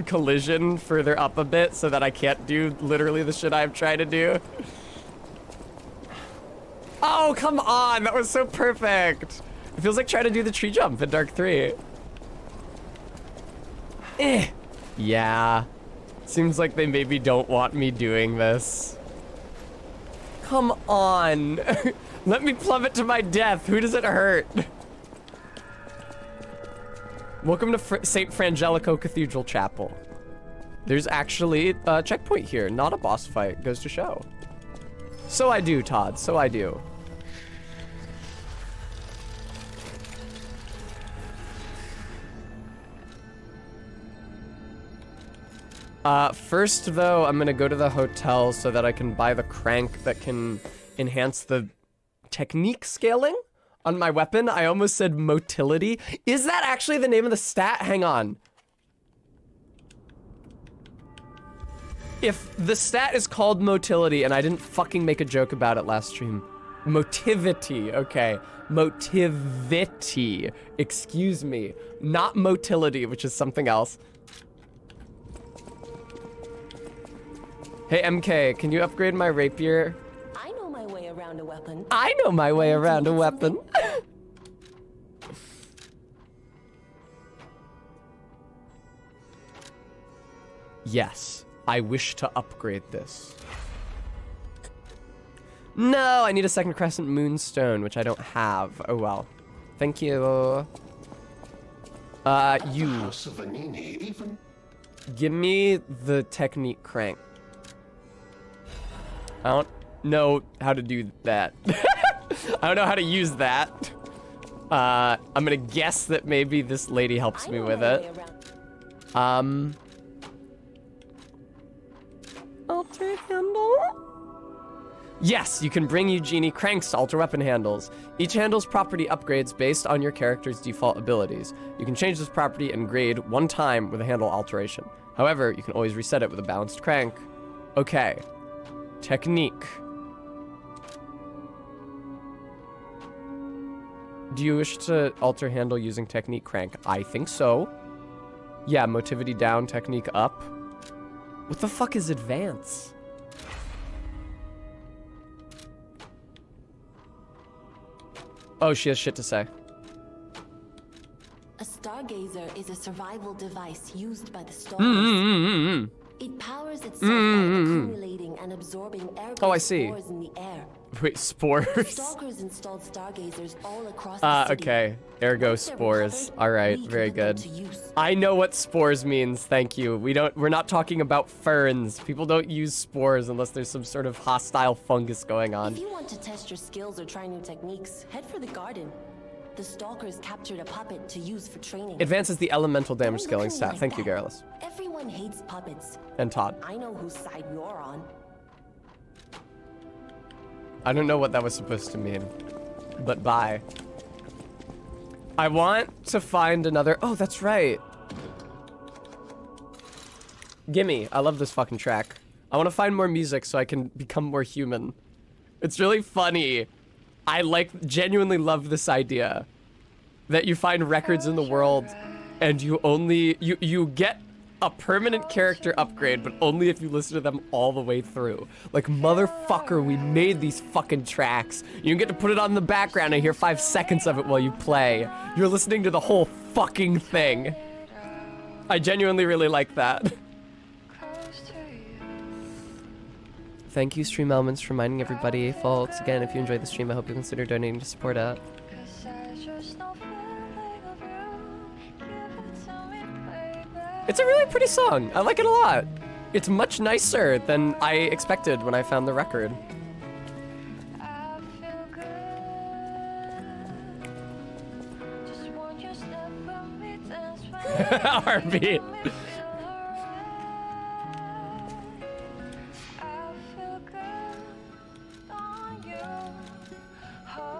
collision further up a bit so that I can't do literally the shit I'm trying to do. Oh, come on. That was so perfect. It feels like trying to do the tree jump in Dark 3. Yeah. Seems like they maybe don't want me doing this. Come on. Let me plummet to my death. Who does it hurt? Welcome to St. Frangelico Cathedral Chapel. There's actually a checkpoint here, not a boss fight, goes to show. So I do, Todd, so I do. First though, I'm gonna go to the hotel so that I can buy the crank that can enhance the technique scaling on my weapon. I almost said motility. Is that actually the name of the stat? Hang on. If the stat is called motility and I didn't fucking make a joke about it last stream. Motivity, okay. Motivity, excuse me. Not motility, which is something else. Hey MK, can you upgrade my rapier? I know my way around a weapon. I know my way around a weapon. Yes, I wish to upgrade this. No, I need a second crescent moonstone, which I don't have. Oh well. Thank you. You. House of Vanini even. Give me the technique crank. I don't know how to do that. I don't know how to use that. I'm gonna guess that maybe this lady helps I me know with my it. way around. Alter handle? Yes, you can bring Eugenie cranks to alter weapon handles. Each handle's property upgrades based on your character's default abilities. You can change this property and grade one time with a handle alteration. However, you can always reset it with a balanced crank. Okay. Technique. Do you wish to alter handle using technique crank? I think so. Yeah, motivity down, technique up. What the fuck is advance? Oh, she has shit to say. A stargazer is a survival device used by the Stalkers. It powers itself by accumulating and absorbing ergo Oh, I see. spores in the air. Wait, spores? Stalkers installed stargazers all across the city. Okay. Ergo Once they're spores. recovered, Alright, we can very put them good. to use. I know what spores means, thank you. We're not talking about ferns. People don't use spores unless there's some sort of hostile fungus going on. If you want to test your skills or try new techniques, head for the garden. The Stalkers captured a puppet to use for training. Advances the elemental damage Don't scaling look at me stat. like Thank you, that. Garrulus. Everyone hates puppets. And Todd. I know whose side you're on. I don't know what that was supposed to mean, but bye. I want to find another. Oh, that's right. Gimme. I love this fucking track. I want to find more music so I can become more human. It's really funny. I genuinely love this idea that you find records in the world and you get a permanent character upgrade, but only if you listen to them all the way through. Like, motherfucker, we made these fucking tracks. You get to put it on the background and hear 5 seconds of it while you play. You're listening to the whole fucking thing. I genuinely really like that. Thank you, Stream Elements, for reminding everybody. Folks, again, if you enjoyed the stream, I hope you consider donating to support it. It's a really pretty song. I like it a lot. It's much nicer than I expected when I found the record. Heartbeat.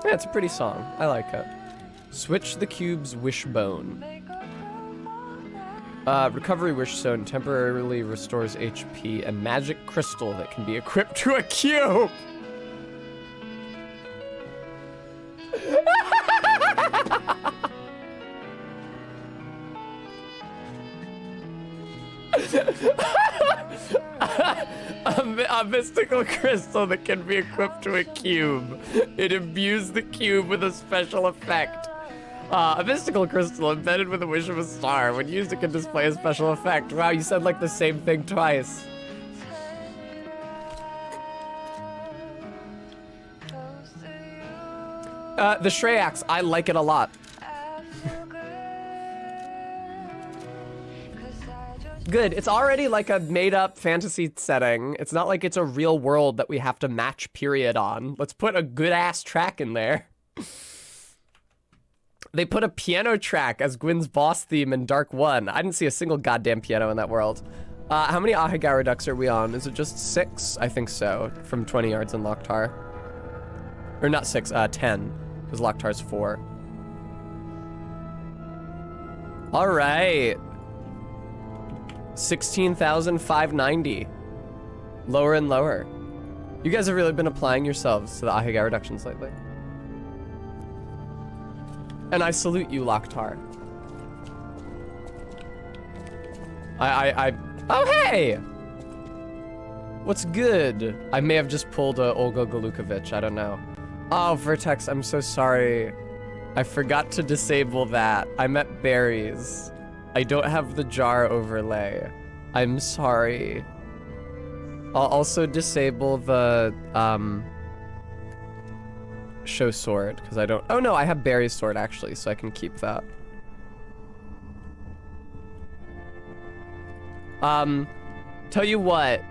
Yeah, it's a pretty song. I like it. Switch the cube's wishbone. Recovery wish stone temporarily restores HP. A magic crystal that can be equipped to a cube. A mystical crystal that can be equipped to a cube. It imbues the cube with a special effect. A mystical crystal embedded with a wish of a star. When used, it can display a special effect. Wow, you said like the same thing twice. The Shreyax, I like it a lot. Good. It's already like a made-up fantasy setting. It's not like it's a real world that we have to match period on. Let's put a good-ass track in there. They put a piano track as Gwyn's boss theme in Dark 1. I didn't see a single goddamn piano in that world. How many Ahegao ducks are we on? Is it just 6? I think so, from 20 yards in Loktar. Or not 6, 10, because Loktar's 4. All right. 16,590. Lower and lower. You guys have really been applying yourselves to the Ahegao reductions lately. And I salute you, Loktar. Oh, hey! What's good? I may have just pulled a Olga Golukovich, I don't know. Oh, Vertex, I'm so sorry. I forgot to disable that. I'm at berries. I don't have the jar overlay. I'm sorry. I'll also disable the, show sword, because I don't... Oh no, I have Barry's sword actually, so I can keep that. Tell you what,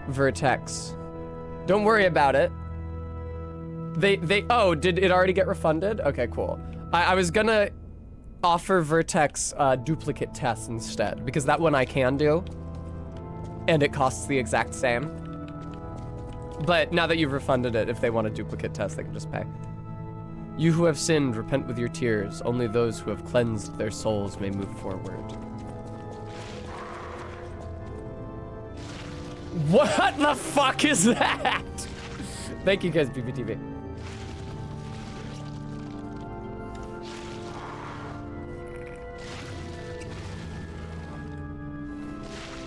Vertex, don't worry about it. Oh, did it already get refunded? Okay, cool. I was gonna offer Vertex duplicate tests instead, because that one I can do, and it costs the exact same. But now that you've refunded it, if they want a duplicate test, they can just pay. You who have sinned, repent with your tears. Only those who have cleansed their souls may move forward. What the fuck is that? Thank you guys, BBTV.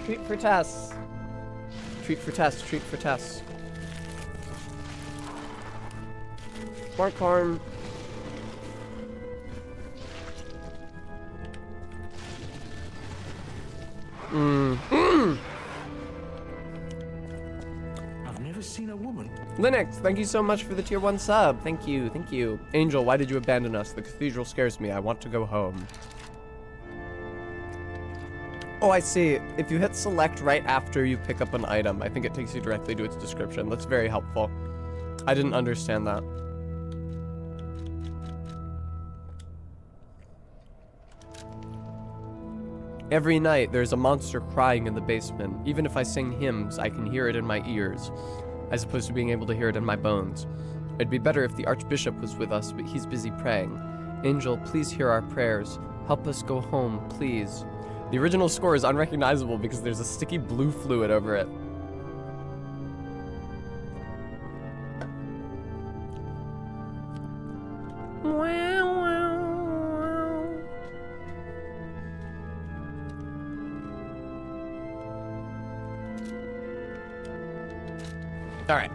Treat for tests. Treat for tests, treat for tests. More corn. I've never seen a woman. Linux, thank you so much for the tier 1 sub. Thank you, thank you. Angel, why did you abandon us? The cathedral scares me. I want to go home. Oh, I see. If you hit select right after you pick up an item, I think it takes you directly to its description. That's very helpful. I didn't understand that. Every night, there's a monster crying in the basement. Even if I sing hymns, I can hear it in my ears, as opposed to being able to hear it in my bones. It'd be better if the Archbishop was with us, but he's busy praying. Angel, please hear our prayers. Help us go home, please. The original score is unrecognizable because there's a sticky blue fluid over it. All right.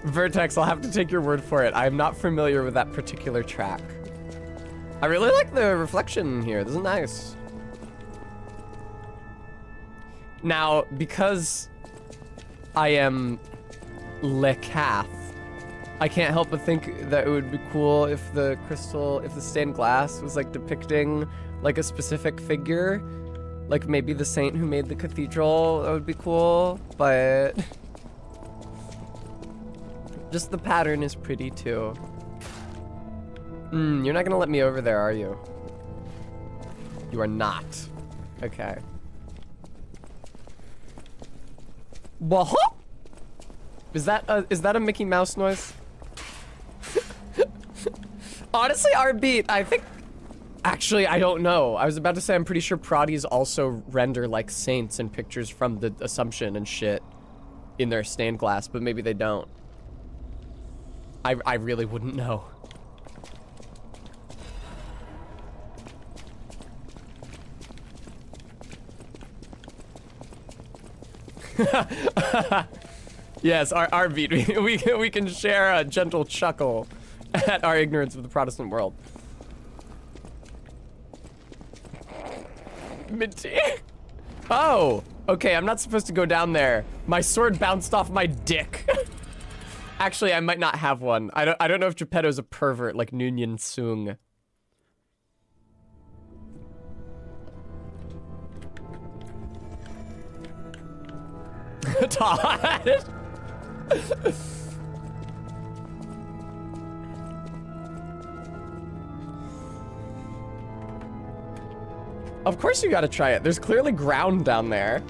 Vertex, I'll have to take your word for it. I'm not familiar with that particular track. I really like the reflection here. This is nice. Now, because I am Le Cath, I can't help but think that it would be cool if the crystal, if the stained glass was like depicting like a specific figure, like maybe the saint who made the cathedral. That would be cool, but just the pattern is pretty too. You're not gonna let me over there, are you? You are not. Okay. Whoa! Is that a Mickey Mouse noise? Honestly, our beat, I think... Actually, I don't know. I was about to say I'm pretty sure Proddies also render like saints and pictures from the Assumption and shit in their stained glass, but maybe they don't. I really wouldn't know. Yes, our beat. We can share a gentle chuckle at our ignorance of the Protestant world. Minty. Oh, okay. I'm not supposed to go down there. My sword bounced off my dick. Actually, I might not have one. I don't know if Geppetto's a pervert like Nunyan Sung. Todd. Of course you gotta try it. There's clearly ground down there.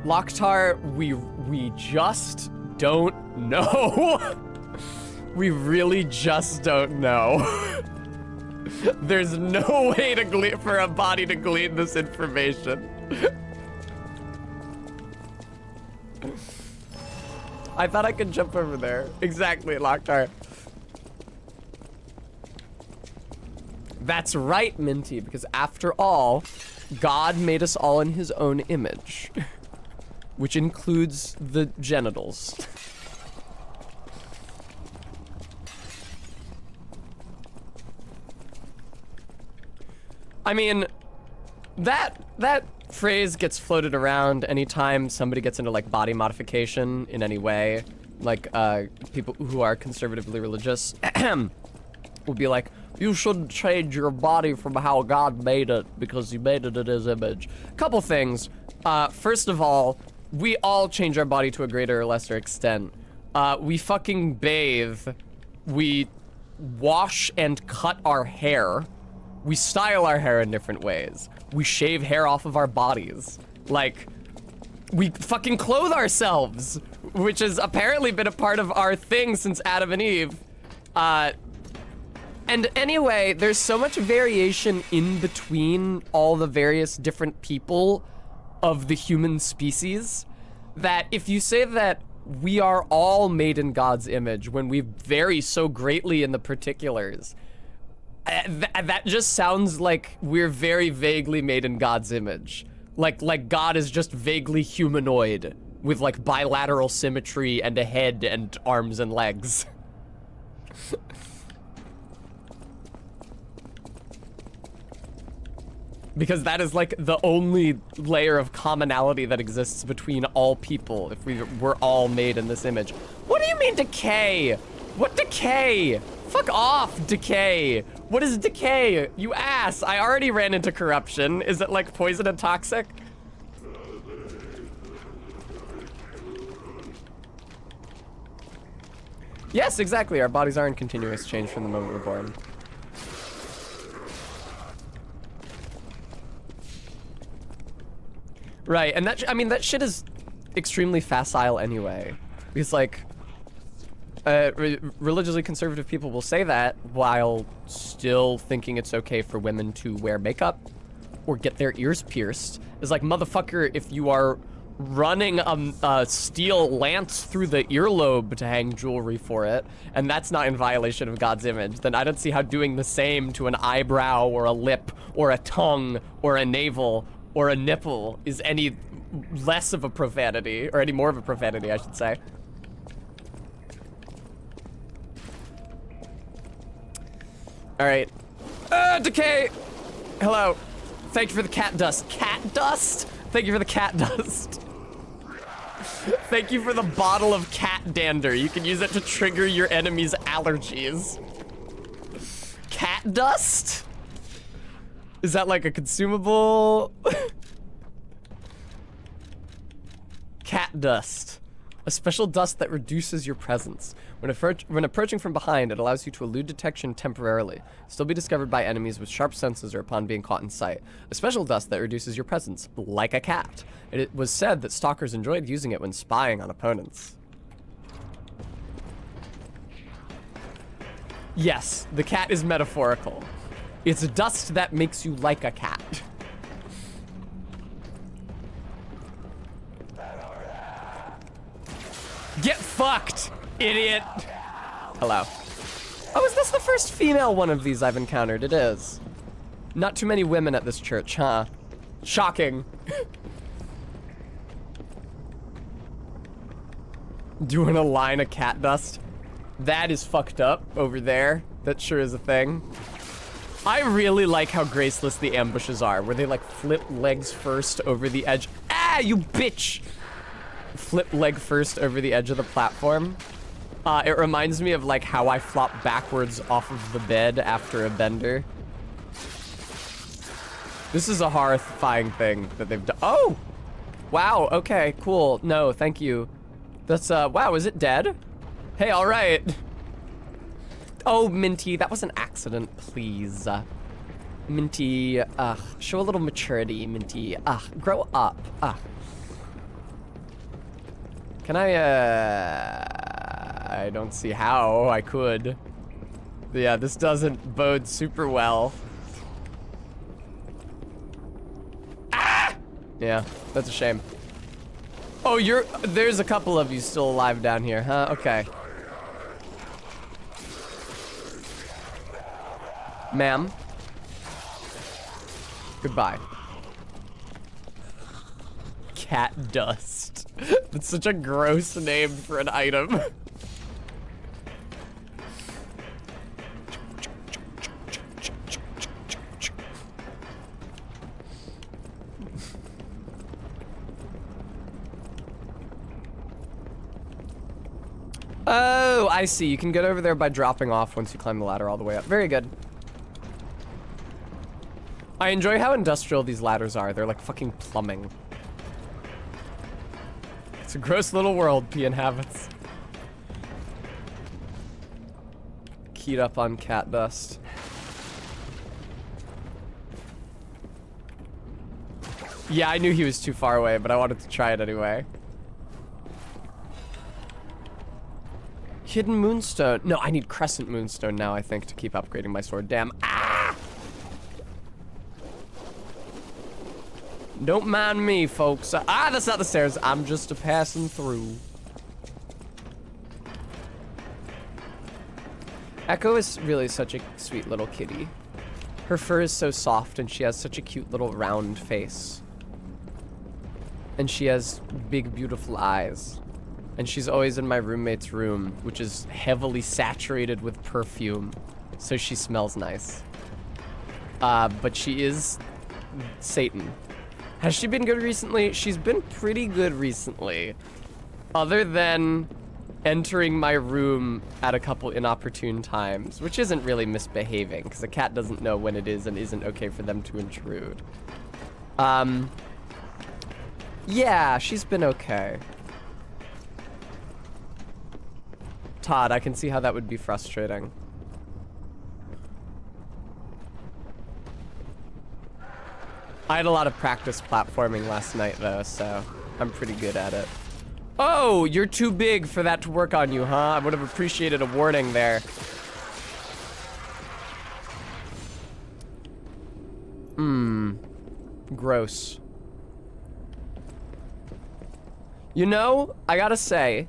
Loktar, we just don't know. We really just don't know. There's no way to for a body to glean this information. I thought I could jump over there. Exactly, Loktar. That's right, Minty, because after all, God made us all in his own image, which includes the genitals. I mean, that phrase gets floated around anytime somebody gets into like body modification in any way. Like people who are conservatively religious will be like, you shouldn't change your body from how God made it because he made it in his image. Couple things. First of all, we all change our body to a greater or lesser extent. We fucking bathe. We wash and cut our hair. We style our hair in different ways. We shave hair off of our bodies. Like, we fucking clothe ourselves, which has apparently been a part of our thing since Adam and Eve. And anyway, there's so much variation in between all the various different people of the human species that if you say that we are all made in God's image when we vary so greatly in the particulars, that just sounds like we're very vaguely made in God's image. Like God is just vaguely humanoid with like bilateral symmetry and a head and arms and legs. Because that is like the only layer of commonality that exists between all people if we're all made in this image. What do you mean decay? What decay? Fuck off, decay. What is decay? You ass. I already ran into corruption. Is it like poison and toxic? Yes, exactly. Our bodies are in continuous change from the moment we're born. Right, and that, I mean, that shit is extremely facile anyway. Because, like, religiously conservative people will say that while still thinking it's okay for women to wear makeup or get their ears pierced. It's like, motherfucker, if you are running a steel lance through the earlobe to hang jewelry for it, and that's not in violation of God's image, then I don't see how doing the same to an eyebrow or a lip or a tongue or a navel or a nipple is any less of a profanity, or any more of a profanity, I should say. All right. Decay! Hello. Thank you for the cat dust. Cat dust? Thank you for the cat dust. Thank you for the bottle of cat dander. You can use it to trigger your enemy's allergies. Cat dust? Is that like a consumable? Cat dust. A special dust that reduces your presence. When approaching from behind, it allows you to elude detection temporarily. Still be discovered by enemies with sharp senses or upon being caught in sight. A special dust that reduces your presence, like a cat. It was said that stalkers enjoyed using it when spying on opponents. Yes, the cat is metaphorical. It's dust that makes you like a cat. Get fucked, idiot. Hello. Oh, is this the first female one of these I've encountered? It is. Not too many women at this church, huh? Shocking. Doing a line of cat dust. That is fucked up over there. That sure is a thing. I really like how graceless the ambushes are, where they like flip legs first over the edge. Ah, you bitch! Flip leg first over the edge of the platform. It reminds me of like how I flop backwards off of the bed after a bender. This is a horrifying thing that they've done. Oh! Wow, okay, cool. No, thank you. That's, wow, is it dead? Hey, all right. Oh, Minty, that was an accident, please. Minty, show a little maturity, Minty. Grow up. Can I don't see how I could. Yeah, this doesn't bode super well. Ah! Yeah, that's a shame. Oh, there's a couple of you still alive down here, huh? Okay. Ma'am. Goodbye. Cat dust. That's such a gross name for an item. Oh, I see. You can get over there by dropping off once you climb the ladder all the way up. Very good. I enjoy how industrial these ladders are. They're like fucking plumbing. It's a gross little world P inhabits. Keyed up on cat dust. Yeah, I knew he was too far away, but I wanted to try it anyway. Hidden Moonstone. No, I need Crescent Moonstone now, I think, to keep upgrading my sword. Damn. Ah! Don't mind me, folks. Ah, that's not the stairs. I'm just a passing through. Echo is really such a sweet little kitty. Her fur is so soft, and she has such a cute little round face. And she has big, beautiful eyes. And she's always in my roommate's room, which is heavily saturated with perfume. So she smells nice. But she is Satan. Has she been good recently? She's been pretty good recently. Other than entering my room at a couple inopportune times, which isn't really misbehaving, because a cat doesn't know when it is and isn't okay for them to intrude. Yeah, she's been okay. Todd, I can see how that would be frustrating. I had a lot of practice platforming last night, though, so I'm pretty good at it. Oh, you're too big for that to work on you, huh? I would have appreciated a warning there. Gross. You know, I gotta say,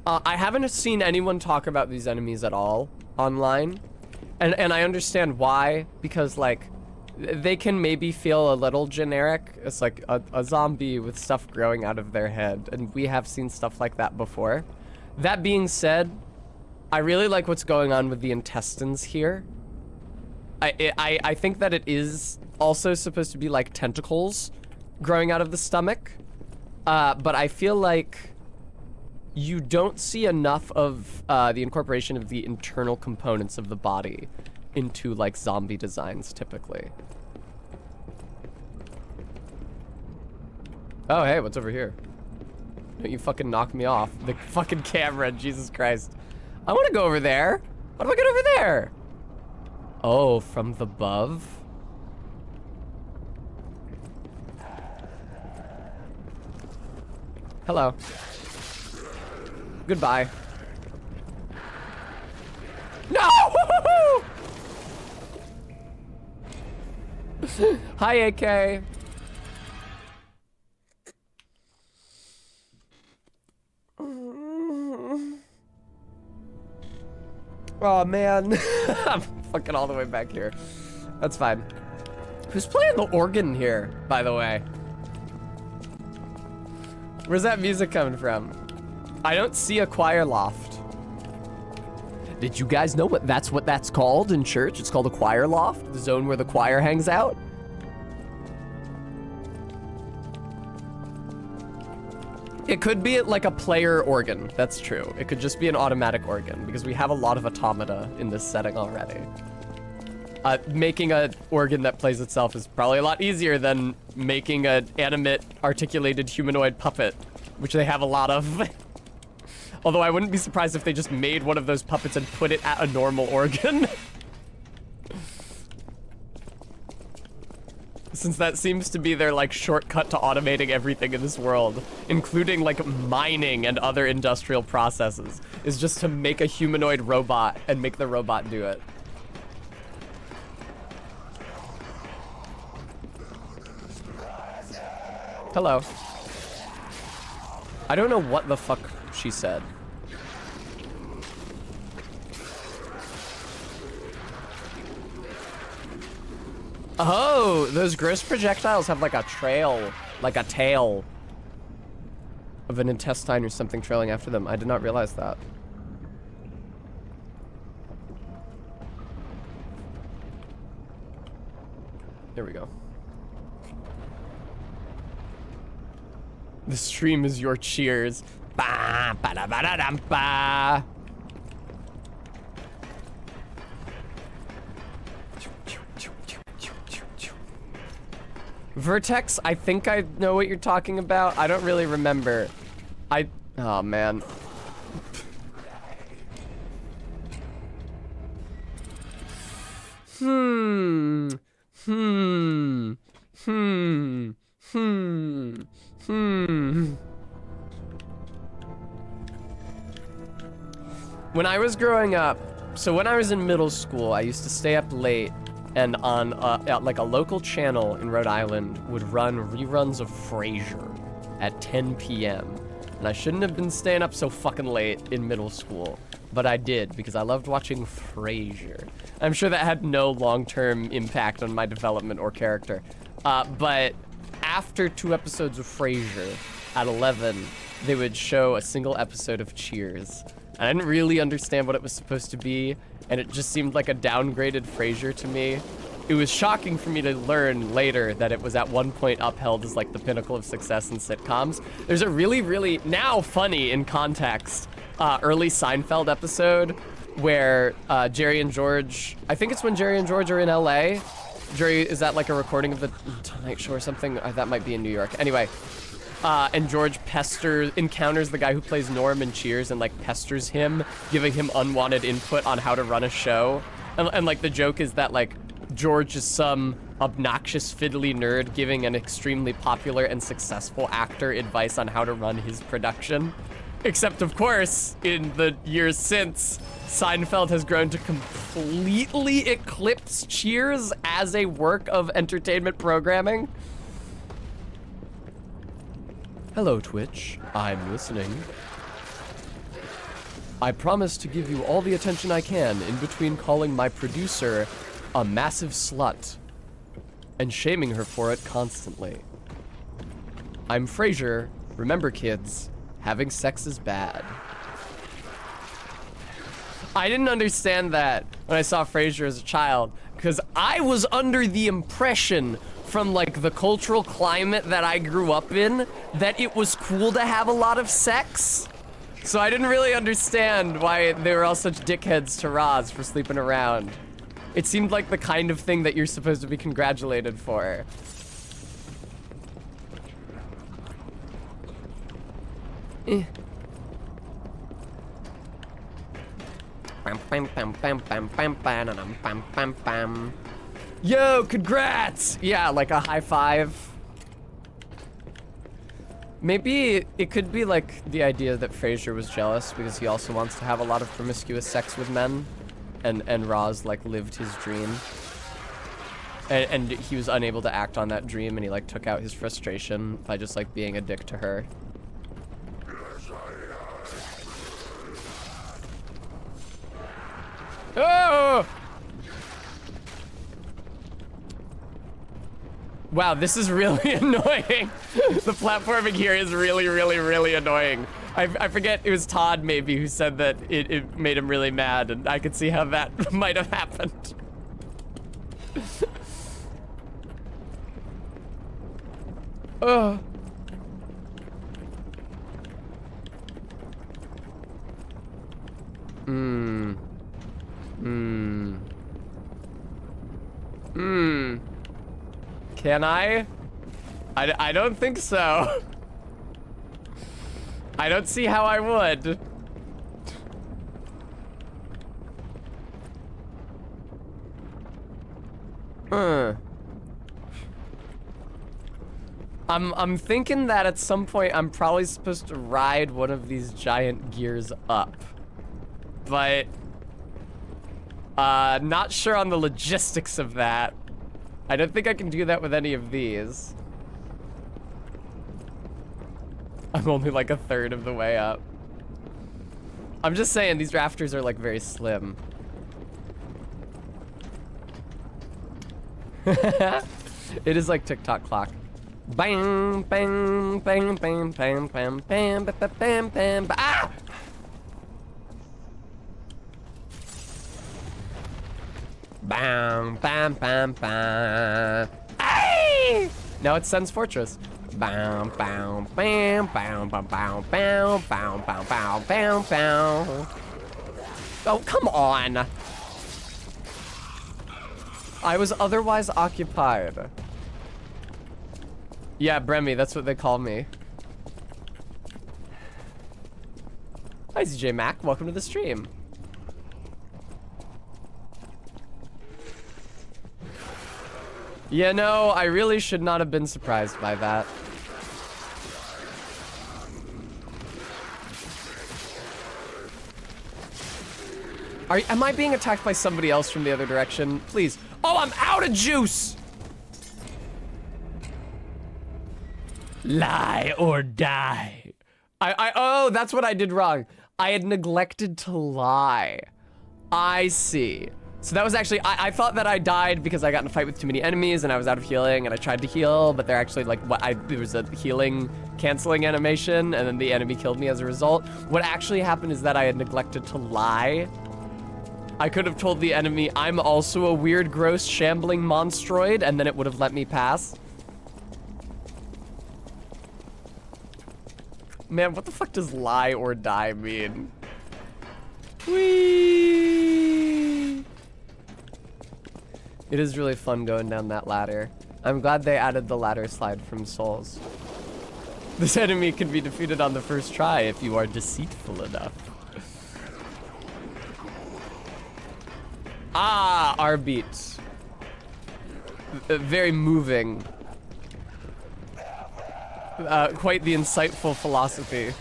I haven't seen anyone talk about these enemies at all online. And I understand why, because, like, they can maybe feel a little generic. It's like a zombie with stuff growing out of their head, and we have seen stuff like that before. That being said, I really like what's going on with the intestines here. I think that it is also supposed to be like tentacles growing out of the stomach, but I feel like you don't see enough of the incorporation of the internal components of the body into like zombie designs typically. Oh, hey, what's over here? Don't you fucking knock me off. The fucking camera, Jesus Christ. I want to go over there. How do I get over there? Oh, from the above? Hello. Goodbye. No! Hi, AK. Oh, man. I'm fucking all the way back here. That's fine. Who's playing the organ here, by the way? Where's that music coming from? I don't see a choir loft. Did you guys know what that's called in church? It's called a choir loft, the zone where the choir hangs out. It could be like a player organ, that's true. It could just be an automatic organ, because we have a lot of automata in this setting already. Making an organ that plays itself is probably a lot easier than making an animate, articulated humanoid puppet, which they have a lot of. Although I wouldn't be surprised if they just made one of those puppets and put it at a normal organ. Since that seems to be their, like, shortcut to automating everything in this world, including, like, mining and other industrial processes, is just to make a humanoid robot and make the robot do it. Hello. I don't know what the fuck she said. Oh, those gross projectiles have like a trail, like a tail of an intestine or something trailing after them. I did not realize that. There we go. The stream is your cheers. Ba ba da ba da dum ba. Vertex, I think I know what you're talking about. I don't really remember. Oh man. When I was growing up, so when I was in middle school, I used to stay up late and on like a local channel in Rhode Island would run reruns of Frasier at 10 p.m. And I shouldn't have been staying up so fucking late in middle school, but I did because I loved watching Frasier. I'm sure that had no long-term impact on my development or character. But after 2 episodes of Frasier at 11, they would show a single episode of Cheers. And I didn't really understand what it was supposed to be, and it just seemed like a downgraded Frasier to me. It was shocking for me to learn later that it was at one point upheld as like the pinnacle of success in sitcoms. There's a really, really, now funny in context, early Seinfeld episode where Jerry and George, I think it's when Jerry and George are in LA. Jerry, is that like a recording of the Tonight Show or something? That might be in New York. Anyway, and George encounters the guy who plays Norm in Cheers and like pesters him, giving him unwanted input on how to run a show. And like the joke is that like George is some obnoxious fiddly nerd giving an extremely popular and successful actor advice on how to run his production. Except of course, in the years since, Seinfeld has grown to completely eclipse Cheers as a work of entertainment programming. Hello, Twitch. I'm listening. I promise to give you all the attention I can in between calling my producer a massive slut and shaming her for it constantly. I'm Frasier. Remember, kids, having sex is bad. I didn't understand that when I saw Frasier as a child, because I was under the impression from like the cultural climate that I grew up in that it was cool to have a lot of sex. So I didn't really understand why they were all such dickheads to Roz for sleeping around. It seemed like the kind of thing that you're supposed to be congratulated for. Yo, congrats! Yeah, like a high five. Maybe it could be like the idea that Frasier was jealous because he also wants to have a lot of promiscuous sex with men, and Roz like lived his dream, and he was unable to act on that dream, and he like took out his frustration by just like being a dick to her. Oh! Wow, this is really annoying. The platforming here is really, really, really annoying. I forget, it was Todd maybe who said that it made him really mad, and I could see how that might have happened. Oh. Can I? I don't think so. I don't see how I would. I'm thinking that at some point I'm probably supposed to ride one of these giant gears up. But not sure on the logistics of that. I don't think I can do that with any of these. I'm only like a third of the way up. I'm just saying these rafters are like very slim. It is like TikTok clock. Bang, bang, bang, bang, bang, bang, bang, bam, bam, bam, ah! Bam, bam, bam, bam. Ay! Now it's Sen's Fortress. Bam, bam, bam, bam, bam, bam, bam, bam, bam, bam, bam, bam. Oh, come on. I was otherwise occupied. Yeah, Bremy, that's what they call me. Hi, ZJ Mac. Welcome to the stream. Yeah, no, I really should not have been surprised by that. Am I being attacked by somebody else from the other direction? Please. Oh, I'm out of juice! Lie or die. Oh, that's what I did wrong. I had neglected to lie. I see. So that was actually, I thought that I died because I got in a fight with too many enemies and I was out of healing and I tried to heal, but they're actually like, there was a healing canceling animation and then the enemy killed me as a result. What actually happened is that I had neglected to lie. I could have told the enemy, I'm also a weird, gross, shambling monstroid, and then it would have let me pass. Man, what the fuck does lie or die mean? Whee! It is really fun going down that ladder. I'm glad they added the ladder slide from Souls. This enemy can be defeated on the first try if you are deceitful enough. Ah, our beats. Very moving. Quite the insightful philosophy.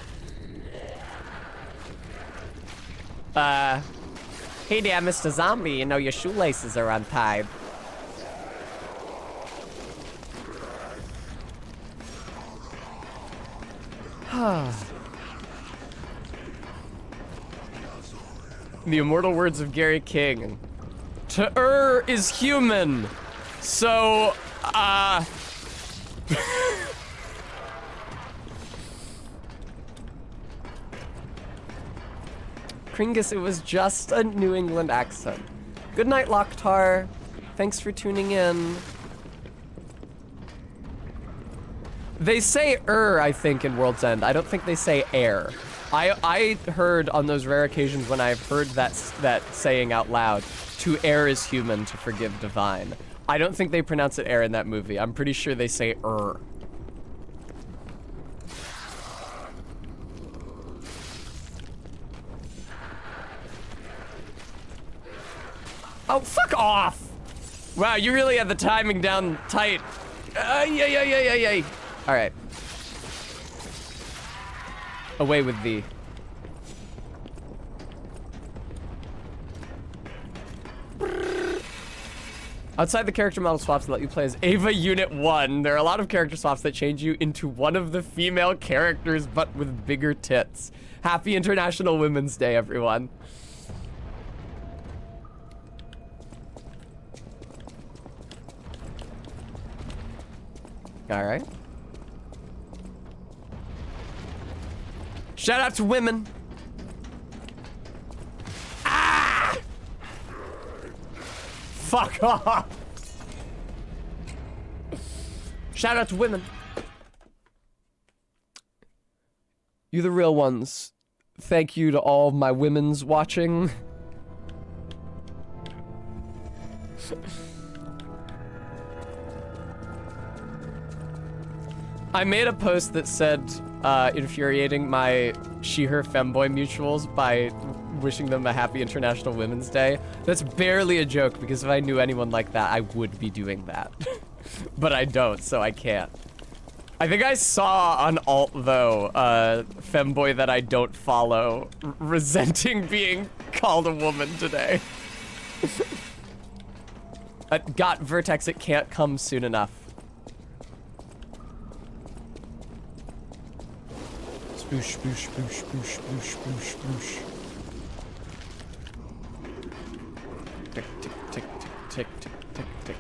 Hey there, Mr. Zombie, you know your shoelaces are untied. The immortal words of Gary King. To err is human. So, Kringus, it was just a New England accent. Good night, Locktar. Thanks for tuning in. They say I think, in World's End. I don't think they say air. I heard on those rare occasions when I've heard that saying out loud, to err is human, to forgive divine. I don't think they pronounce it air in that movie. I'm pretty sure they say Oh, fuck off! Wow, you really had the timing down tight. Yay. All right. Away with thee. Outside the character model swaps that let you play as Ava Unit 1, there are a lot of character swaps that change you into one of the female characters, but with bigger tits. Happy International Women's Day, everyone. All right. Shout out to women. Ah! Fuck off. Shout out to women. You the real ones. Thank you to all my women's watching. I made a post that said, infuriating my she-her femboy mutuals by wishing them a happy International Women's Day. That's barely a joke, because if I knew anyone like that, I would be doing that. But I don't, so I can't. I think I saw on alt, though, femboy that I don't follow, resenting being called a woman today. Got Vertex, it can't come soon enough. Spoosh, spoosh, spoosh, spoosh, spoosh, spoosh, spoosh. Tick, tick, tick, tick, tick, tick, tick.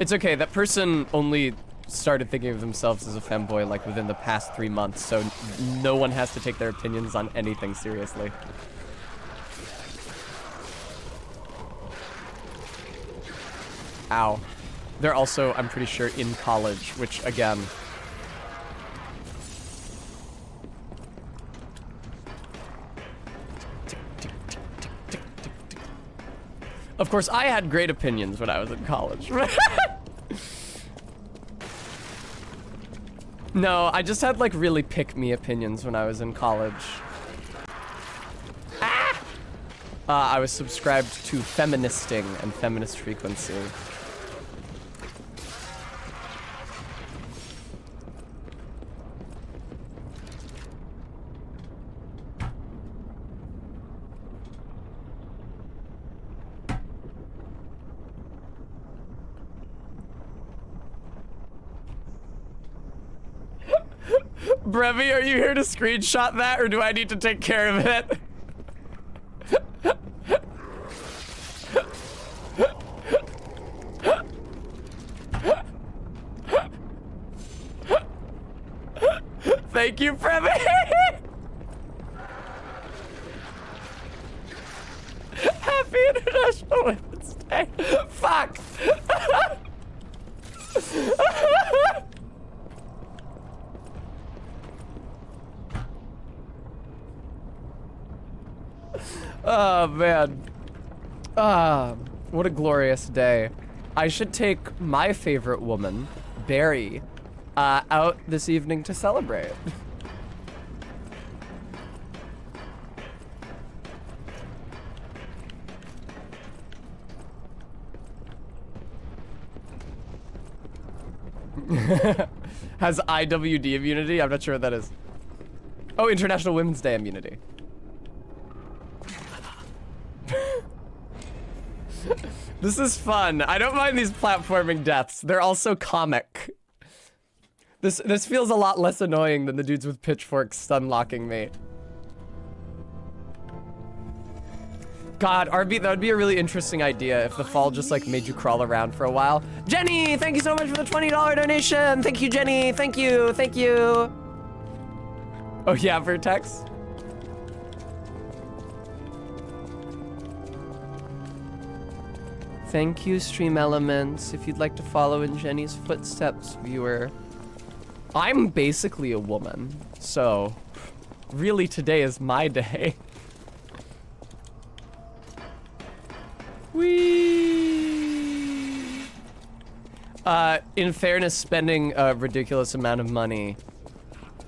It's okay, that person only started thinking of themselves as a femboy like within the past 3 months, so no one has to take their opinions on anything seriously. Ow. They're also, I'm pretty sure, in college, which, again... Of course, I had great opinions when I was in college. No, I just had like really pick-me opinions when I was in college. I was subscribed to Feministing and Feminist Frequency. Brevi, are you here to screenshot that, or do I need to take care of it? Thank you, Brevi! Happy International Women's Day! Fuck! Oh, man. What a glorious day. I should take my favorite woman, Barry, out this evening to celebrate. Has IWD immunity? I'm not sure what that is. Oh, International Women's Day immunity. This is fun. I don't mind these platforming deaths. They're also comic. This feels a lot less annoying than the dudes with pitchforks stun-locking me. God, RB, that would be a really interesting idea if the fall just like made you crawl around for a while. Jenny, thank you so much for the $20 donation. Thank you, Jenny. Thank you. Thank you. Oh yeah, Vertex. Thank you, Stream Elements. If you'd like to follow in Jenny's footsteps, viewer. I'm basically a woman, so really today is my day. Whee! In fairness, spending a ridiculous amount of money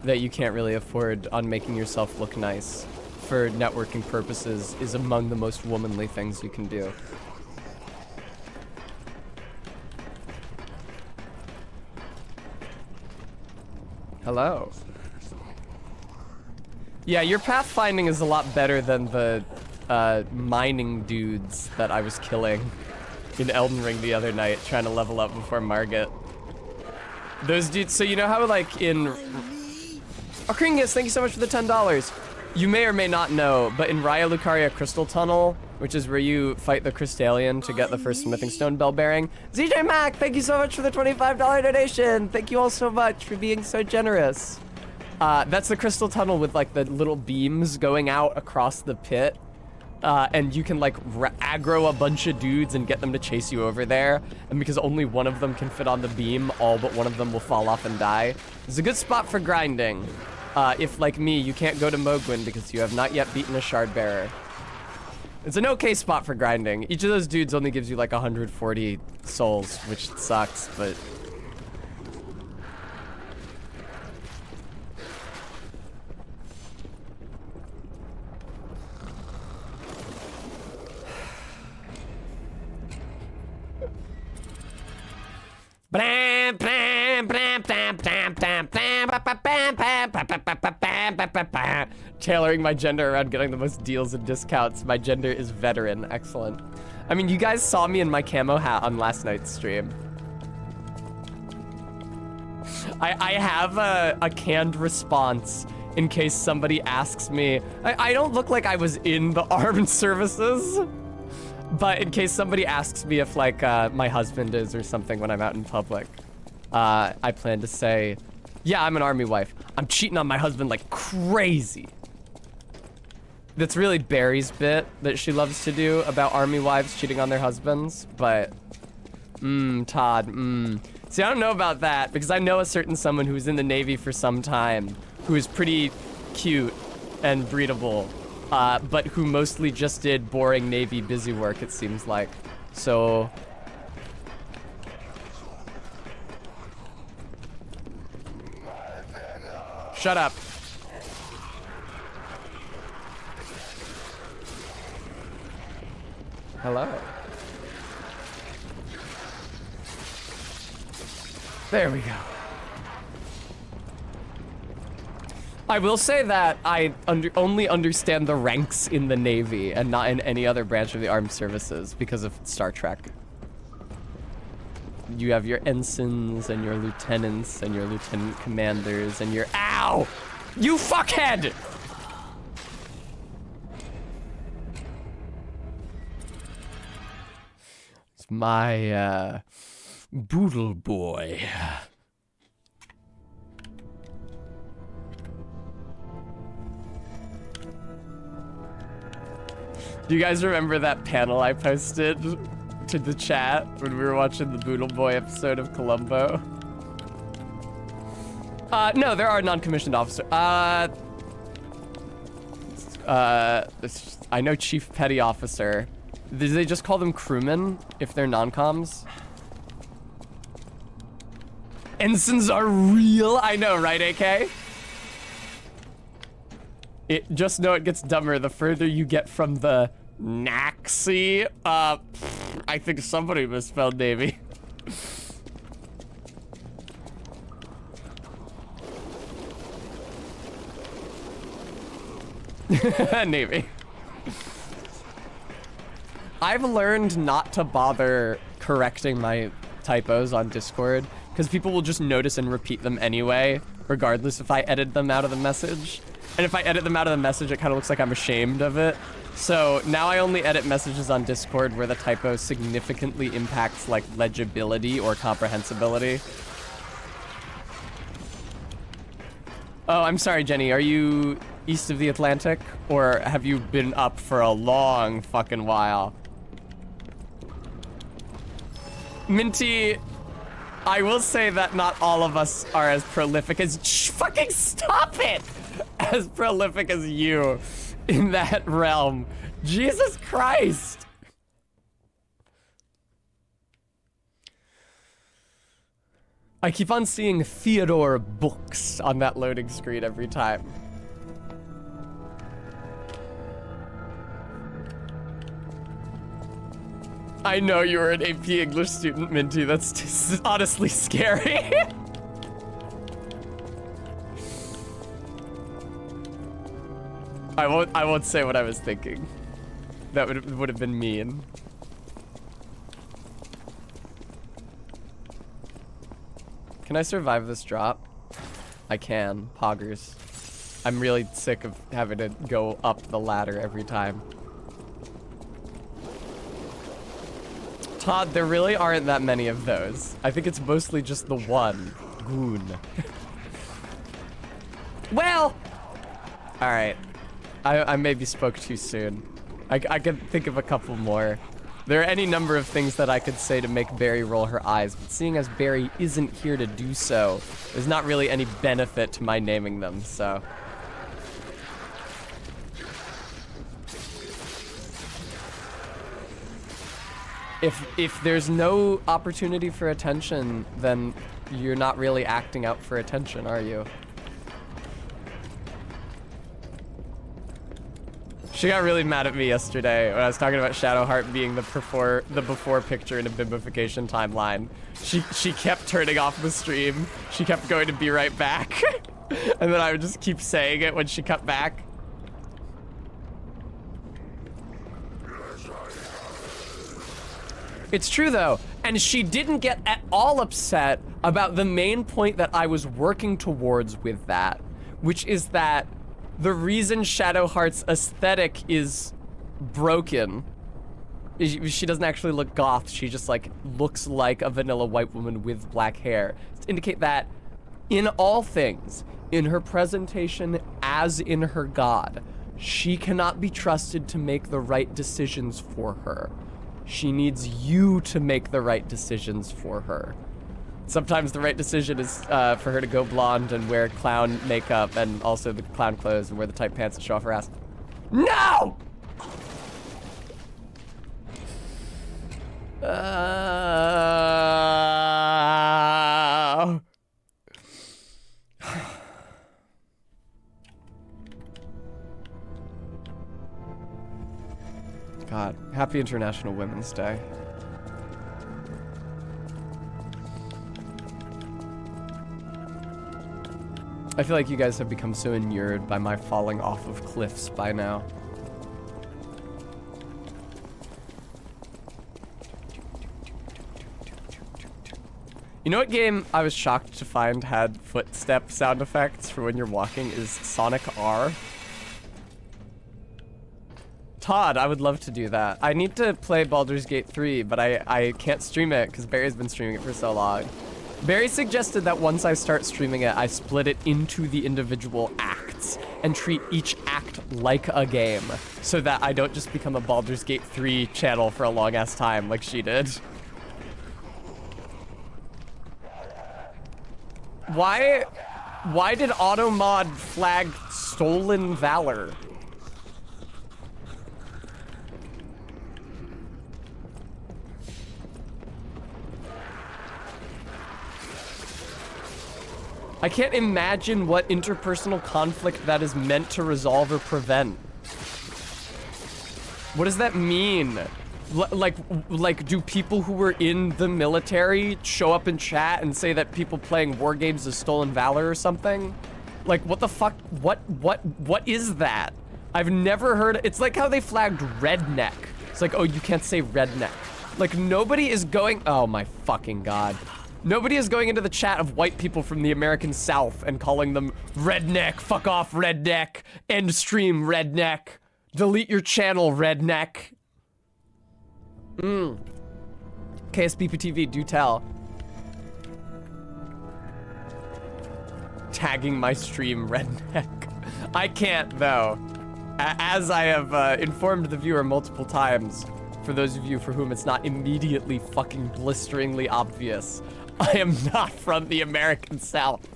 that you can't really afford on making yourself look nice for networking purposes is among the most womanly things you can do. Hello. Yeah, your pathfinding is a lot better than the mining dudes that I was killing in Elden Ring the other night, trying to level up before Margit. Those dudes, so you know how like in... Akringus, thank you so much for the $10. You may or may not know, but in Raya Lucaria Crystal Tunnel, which is where you fight the Crystallian to get the first Smithing Stone bell bearing. ZJ Mac, thank you so much for the $25 donation. Thank you all so much for being so generous. That's the Crystal Tunnel with like the little beams going out across the pit. And you can like aggro a bunch of dudes and get them to chase you over there. And because only one of them can fit on the beam, all but one of them will fall off and die. It's a good spot for grinding. If, like me, you can't go to Mogwin because you have not yet beaten a Shard Bearer. It's an okay spot for grinding. Each of those dudes only gives you like 140 souls, which sucks, but... Tailoring my gender around getting the most deals and discounts. My gender is veteran. Excellent. I mean, you guys saw me in my camo hat on last night's stream. I have a canned response in case somebody asks me. I don't look like I was in the armed services. But in case somebody asks me if, like, my husband is or something when I'm out in public, I plan to say, yeah, I'm an army wife. I'm cheating on my husband like crazy. That's really Barry's bit that she loves to do about army wives cheating on their husbands, but, Todd, See, I don't know about that, because I know a certain someone who's in the Navy for some time, who is pretty cute and breedable, but who mostly just did boring Navy busy work, it seems like. So... Shut up. Hello. There we go. I will say that I only understand the ranks in the Navy and not in any other branch of the armed services because of Star Trek. You have your ensigns and your lieutenants and your lieutenant commanders and your— Ow! You fuckhead! It's my, Boodle boy. Do you guys remember that panel I posted to the chat when we were watching the Boodle Boy episode of Columbo? No, there are non-commissioned officers. I know Chief Petty Officer. Do they just call them crewmen if they're non-coms? Ensigns are real. I know, right, AK? Just know it gets dumber the further you get from the Naxi. I think somebody misspelled Navy. Navy. I've learned not to bother correcting my typos on Discord because people will just notice and repeat them anyway, regardless if I edit them out of the message. And if I edit them out of the message, it kind of looks like I'm ashamed of it. So now I only edit messages on Discord where the typo significantly impacts like legibility or comprehensibility. Oh, I'm sorry, Jenny. Are you east of the Atlantic? Or have you been up for a long fucking while? Minty, I will say that not all of us are as prolific as— fucking stop it! As prolific as you in that realm. Jesus Christ. I keep on seeing Theodore books on that loading screen every time. I know you were an AP English student, Minty. That's just honestly scary. I won't say what I was thinking. That would have been mean. Can I survive this drop? I can. Poggers. I'm really sick of having to go up the ladder every time. Todd, there really aren't that many of those. I think it's mostly just the one. Goon. Well! Alright. I maybe spoke too soon. I could think of a couple more. There are any number of things that I could say to make Barry roll her eyes, but seeing as Barry isn't here to do so, there's not really any benefit to my naming them, so. If there's no opportunity for attention, then you're not really acting out for attention, are you? She got really mad at me yesterday when I was talking about Shadowheart being the before picture in a Bibification timeline. She kept turning off the stream. She kept going to be right back. And then I would just keep saying it when she cut back. It's true though, and she didn't get at all upset about the main point that I was working towards with that, which is that the reason Shadowheart's aesthetic is broken, she doesn't actually look goth, she just like looks like a vanilla white woman with black hair, to indicate that in all things, in her presentation as in her god, she cannot be trusted to make the right decisions for her. She needs you to make the right decisions for her. Sometimes the right decision is for her to go blonde and wear clown makeup and also the clown clothes and wear the tight pants and show off her ass. No! God, happy International Women's Day. I feel like you guys have become so inured by my falling off of cliffs by now. You know what game I was shocked to find had footstep sound effects for when you're walking is Sonic R. Todd, I would love to do that. I need to play Baldur's Gate 3, but I can't stream it because Barry's been streaming it for so long. Barry suggested that once I start streaming it, I split it into the individual acts and treat each act like a game so that I don't just become a Baldur's Gate 3 channel for a long ass time like she did. Why did Automod flag Stolen Valor? I can't imagine what interpersonal conflict that is meant to resolve or prevent. What does that mean? Like, do people who were in the military show up in chat and say that people playing war games is stolen valor or something? Like, what the fuck? What is that? I've never heard. It's like how they flagged redneck. It's like, oh, you can't say redneck. Like, nobody is going. Oh my fucking god. Nobody is going into the chat of white people from the American South and calling them redneck, fuck off redneck, end stream redneck, delete your channel redneck. KSBPTV, do tell. Tagging my stream redneck. I can't though. As I have informed the viewer multiple times, for those of you for whom it's not immediately fucking blisteringly obvious, I am not from the American South.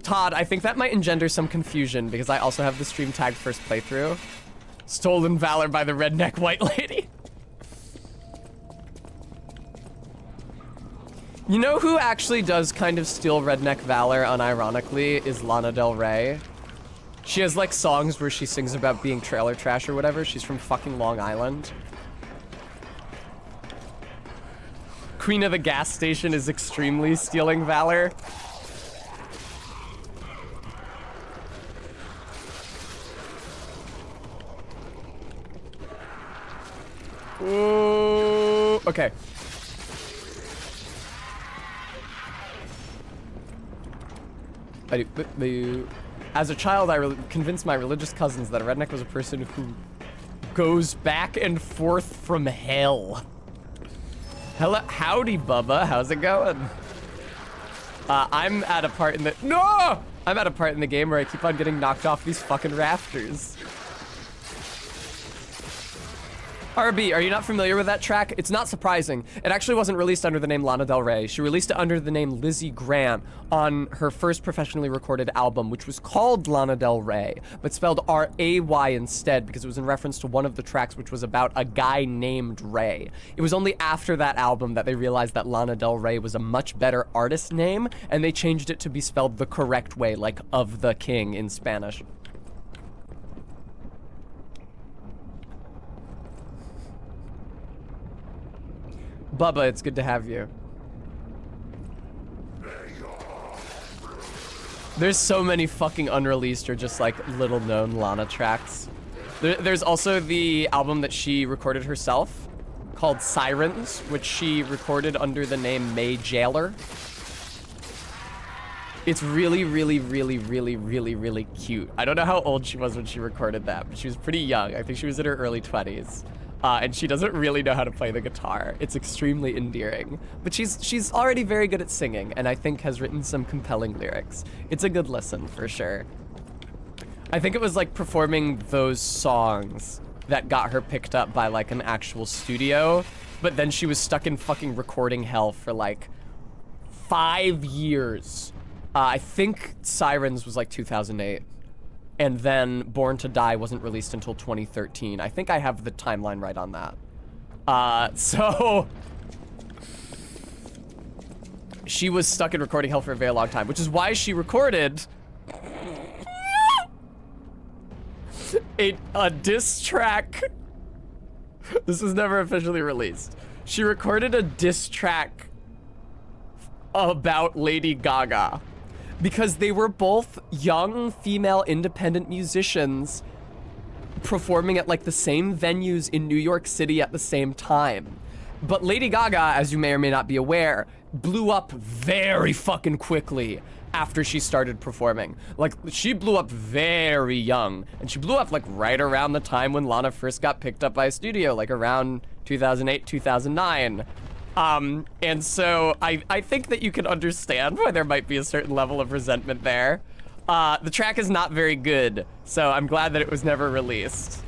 Todd, I think that might engender some confusion because I also have the stream tagged first playthrough. Stolen Valor by the redneck white lady. You know who actually does kind of steal redneck valor unironically is Lana Del Rey. She has like songs where she sings about being trailer trash or whatever. She's from fucking Long Island. Queen of the Gas Station is extremely stealing valor. Ooh, okay. As a child, I convinced my religious cousins that a redneck was a person who goes back and forth from hell. Hello, howdy, Bubba. How's it going? I'm at a part in the I'm at a part in the game where I keep on getting knocked off these fucking rafters. RB, are you not familiar with that track? It's not surprising. It actually wasn't released under the name Lana Del Rey. She released it under the name Lizzie Grant on her first professionally recorded album, which was called Lana Del Rey, but spelled R-A-Y instead because it was in reference to one of the tracks which was about a guy named Ray. It was only after that album that they realized that Lana Del Rey was a much better artist name, and they changed it to be spelled the correct way, like of the king in Spanish. Bubba, it's good to have you. There's so many fucking unreleased or just like little known Lana tracks. There's also the album that she recorded herself called Sirens, which she recorded under the name May Jailer. It's really, really, really, really, really, really cute. I don't know how old she was when she recorded that, but she was pretty young. I think she was in her early 20s. And she doesn't really know how to play the guitar. It's extremely endearing. But she's already very good at singing, and I think has written some compelling lyrics. It's a good listen, for sure. I think it was like performing those songs that got her picked up by like an actual studio, but then she was stuck in fucking recording hell for like 5 years. I think Sirens was like 2008. And then Born to Die wasn't released until 2013. I think I have the timeline right on that. So she was stuck in recording hell for a very long time, which is why she recorded a diss track. This was never officially released. She recorded a diss track about Lady Gaga because they were both young female independent musicians performing at like the same venues in New York City at the same time. But Lady Gaga, as you may or may not be aware, blew up very fucking quickly after she started performing. Like, she blew up very young, and she blew up like right around the time when Lana first got picked up by a studio, like around 2008, 2009. And so I think that you can understand why there might be a certain level of resentment there. The track is not very good, so I'm glad that it was never released.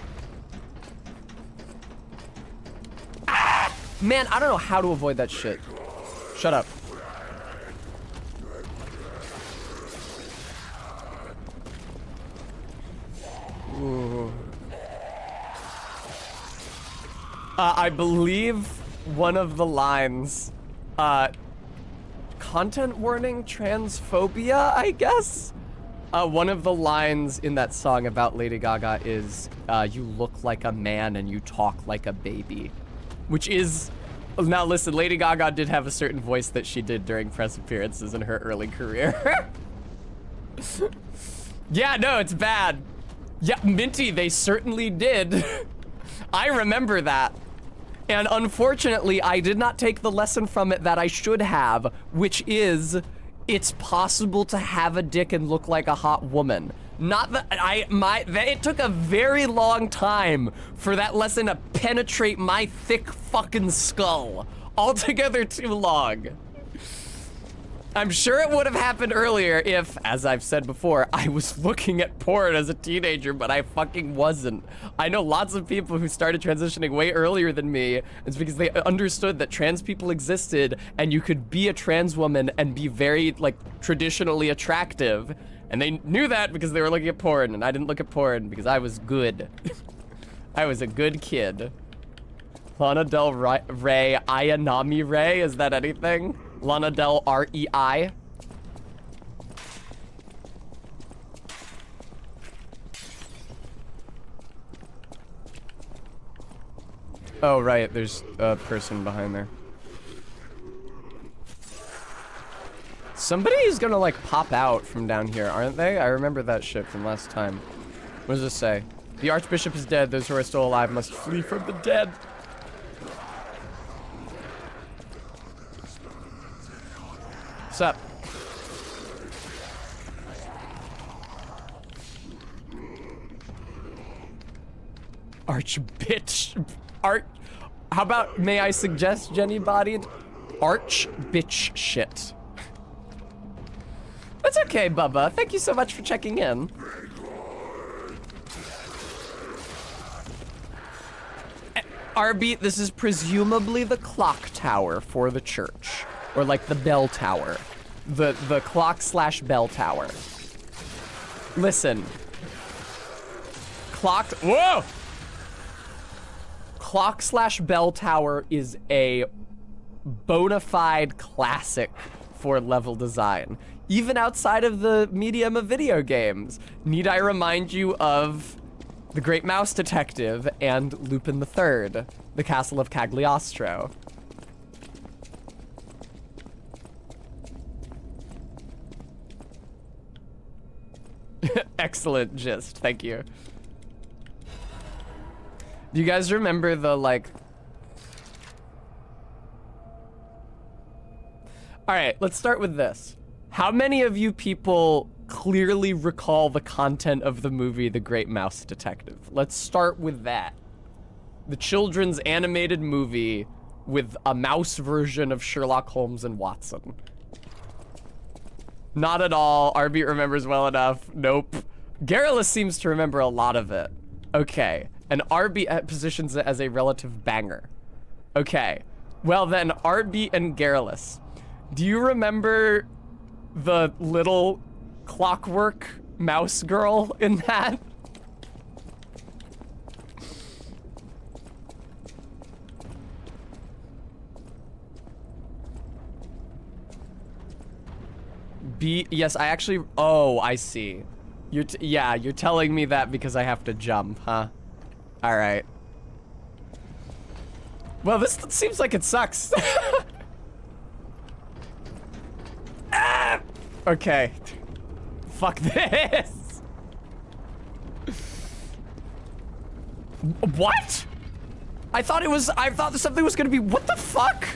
Ah! Man, I don't know how to avoid that shit. Shut up. Ooh. I believe one of the lines, content warning, transphobia, I guess? One of the lines in that song about Lady Gaga is, you look like a man and you talk like a baby. Which is, now listen, Lady Gaga did have a certain voice that she did during press appearances in her early career. Yeah, no, it's bad. Yeah, Minty, they certainly did. I remember that. And unfortunately, I did not take the lesson from it that I should have, which is, it's possible to have a dick and look like a hot woman. Not that it took a very long time for that lesson to penetrate my thick fucking skull. Altogether too long. I'm sure it would have happened earlier if, as I've said before, I was looking at porn as a teenager, but I fucking wasn't. I know lots of people who started transitioning way earlier than me. It's because they understood that trans people existed and you could be a trans woman and be very, like, traditionally attractive. And they knew that because they were looking at porn, and I didn't look at porn because I was good. I was a good kid. Lana Del Rey, Ayanami Rey, is that anything? Lana Del R-E-I. Oh, right, there's a person behind there. Somebody's gonna, like, pop out from down here, aren't they? I remember that shit from last time. What does this say? The Archbishop is dead. Those who are still alive must flee from the dead. What's up? How about, may I suggest, Jenny Bodied? Arch bitch shit. That's okay, Bubba. Thank you so much for checking in. RB, this is presumably the clock tower for the church. Or like the bell tower. The clock/bell tower. Listen. Whoa! Clock/bell tower is a bona fide classic for level design. Even outside of the medium of video games. Need I remind you of The Great Mouse Detective and Lupin III, The Castle of Cagliostro. Excellent gist, thank you. Do you guys remember the, like... Alright, let's start with this. How many of you people clearly recall the content of the movie The Great Mouse Detective? Let's start with that. The children's animated movie with a mouse version of Sherlock Holmes and Watson. Not at all. Arby remembers well enough. Nope. Garrulus seems to remember a lot of it. Okay. And Arby positions it as a relative banger. Okay. Well then, Arby and Garrulus. Do you remember the little clockwork mouse girl in that? Yes, I actually, oh, I see. Yeah, you're telling me that because I have to jump, huh? All right. Well, this seems like it sucks. Ah! Okay. Fuck this. What? I thought something was gonna be, what the fuck?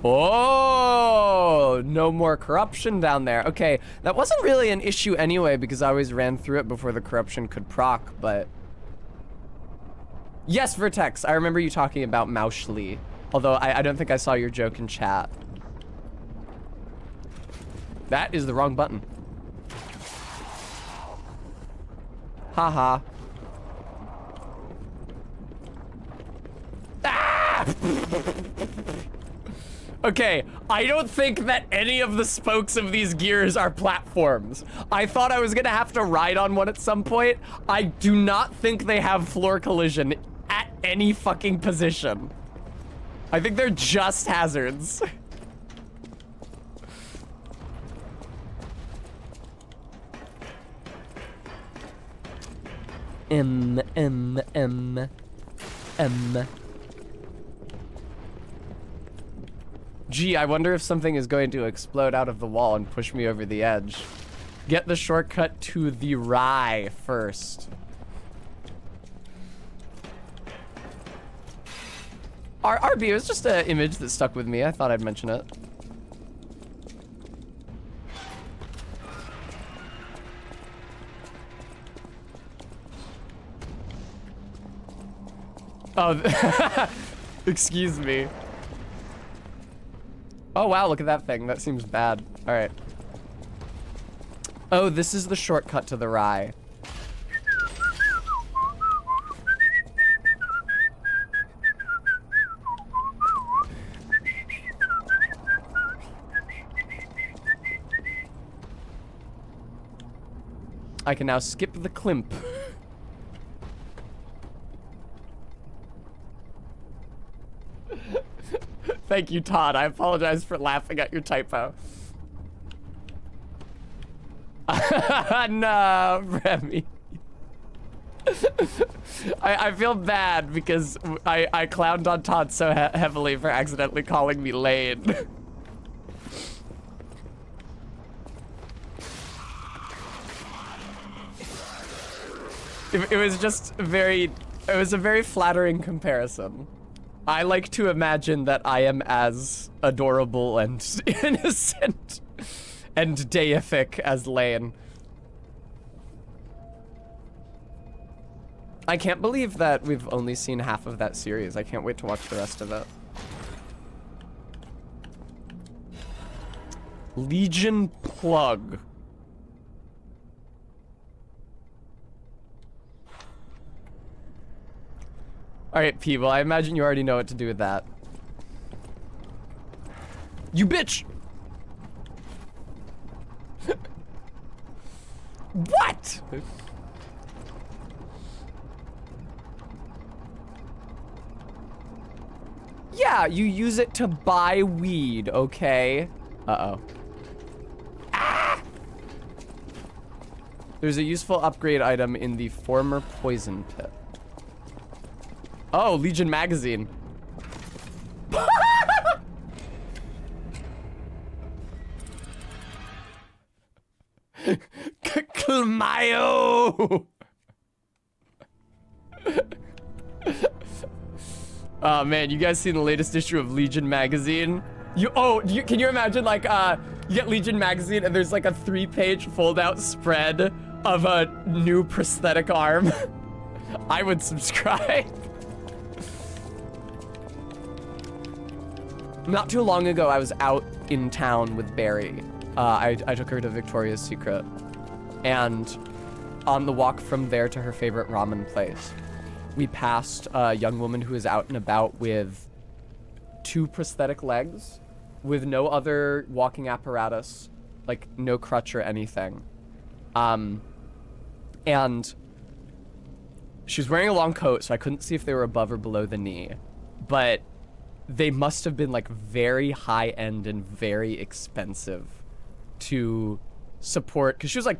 Oh, no more corruption down there. Okay, that wasn't really an issue anyway because I always ran through it before the corruption could proc, but... Yes, Vertex, I remember you talking about Mauschli. Although I don't think I saw your joke in chat. That is the wrong button. Haha. Ah! Okay, I don't think that any of the spokes of these gears are platforms. I thought I was gonna have to ride on one at some point. I do not think they have floor collision at any fucking position. I think they're just hazards. M. Gee, I wonder if something is going to explode out of the wall and push me over the edge. Get the shortcut to the rye first. RB, it was just an image that stuck with me. I thought I'd mention it. Oh, excuse me. Oh wow, look at that thing. That seems bad. All right. Oh, this is the shortcut to the rye. I can now skip the climp. Thank you, Todd. I apologize for laughing at your typo. No, Remy. I feel bad because I clowned on Todd so heavily for accidentally calling me Lane. It was just it was a very flattering comparison. I like to imagine that I am as adorable and innocent and deific as Lane. I can't believe that we've only seen half of that series. I can't wait to watch the rest of it. Legion plug. Alright, P, well, I imagine you already know what to do with that. You bitch! What? Yeah, you use it to buy weed, okay? Uh-oh. Ah! There's a useful upgrade item in the former poison pit. Oh, Legion magazine. Mayo. Oh man, you guys seen the latest issue of Legion magazine? Can you imagine like you get Legion magazine and there's like a 3-page fold-out spread of a new prosthetic arm? I would subscribe. Not too long ago, I was out in town with Barry. I took her to Victoria's Secret. And on the walk from there to her favorite ramen place, we passed a young woman who was out and about with 2 prosthetic legs, with no other walking apparatus, like no crutch or anything. And she was wearing a long coat, so I couldn't see if they were above or below the knee. But they must have been like very high end and very expensive to support, because she was like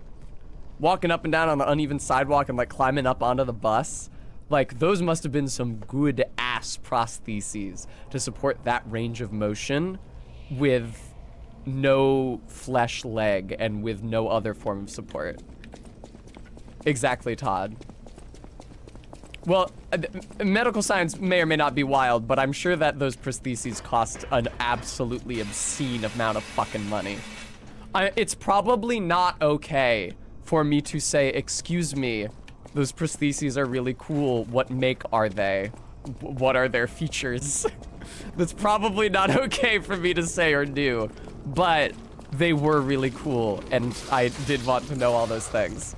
walking up and down on the uneven sidewalk and like climbing up onto the bus. Like, those must have been some good ass prostheses to support that range of motion with no flesh leg and with no other form of support. Exactly, Todd. Well, medical science may or may not be wild, but I'm sure that those prostheses cost an absolutely obscene amount of fucking money. It's probably not okay for me to say, excuse me, those prostheses are really cool. What make are they? What are their features? That's probably not okay for me to say or do, but they were really cool, and I did want to know all those things.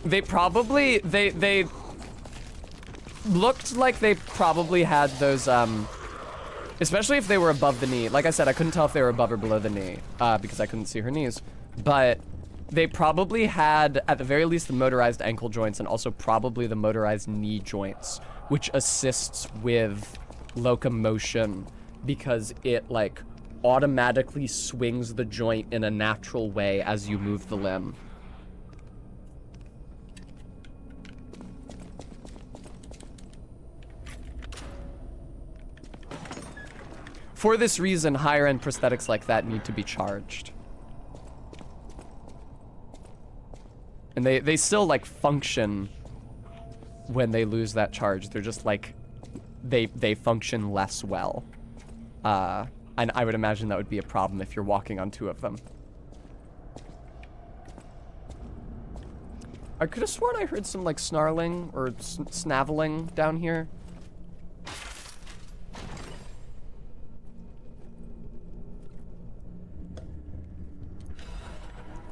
They probably, they looked like they probably had those, especially if they were above the knee. Like I said, I couldn't tell if they were above or below the knee, because I couldn't see her knees, but they probably had, at the very least, the motorized ankle joints and also probably the motorized knee joints, which assists with locomotion because it, like, automatically swings the joint in a natural way as you move the limb. For this reason, higher-end prosthetics like that need to be charged. And they still, like, function when they lose that charge. They're just, like, they function less well. And I would imagine that would be a problem if you're walking on 2 of them. I could have sworn I heard some, like, snarling or snaveling down here.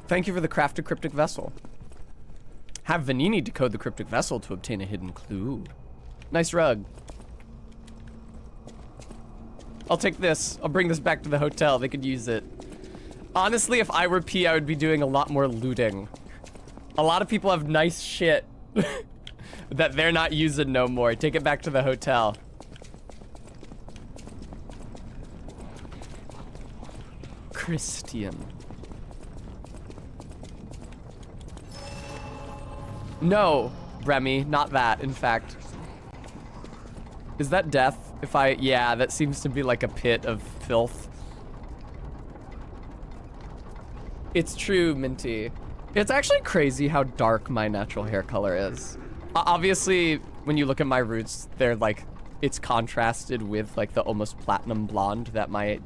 Thank you for the crafted cryptic vessel. Have Vanini decode the cryptic vessel to obtain a hidden clue. Nice rug. I'll take this. I'll bring this back to the hotel. They could use it. Honestly, if I were P, I would be doing a lot more looting. A lot of people have nice shit that they're not using no more. Take it back to the hotel. Christian. No, Remy, not that, in fact. Is that death? Yeah, that seems to be like a pit of filth. It's true, Minty. It's actually crazy how dark my natural hair color is. Obviously, when you look at my roots, they're like, it's contrasted with like the almost platinum blonde that my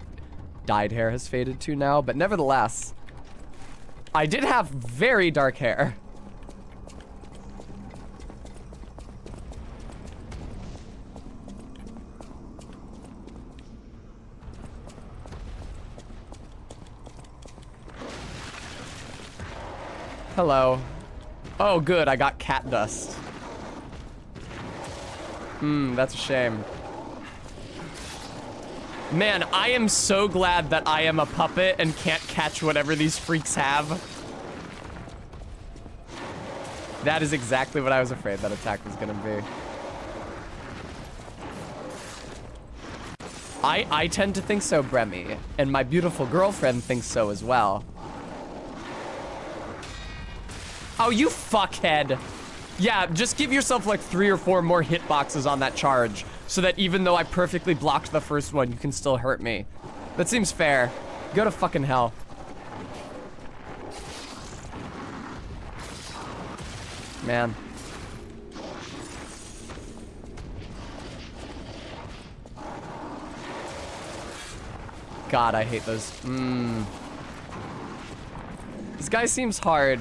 dyed hair has faded to now, but nevertheless, I did have very dark hair. Hello. Oh, good, I got cat dust. That's a shame. Man, I am so glad that I am a puppet and can't catch whatever these freaks have. That is exactly what I was afraid that attack was gonna be. I tend to think so, Bremy, and my beautiful girlfriend thinks so as well. Oh, you fuckhead. Yeah, just give yourself like 3 or 4 more hitboxes on that charge so that even though I perfectly blocked the first one, you can still hurt me. That seems fair. Go to fucking hell. Man. God, I hate those. This guy seems hard.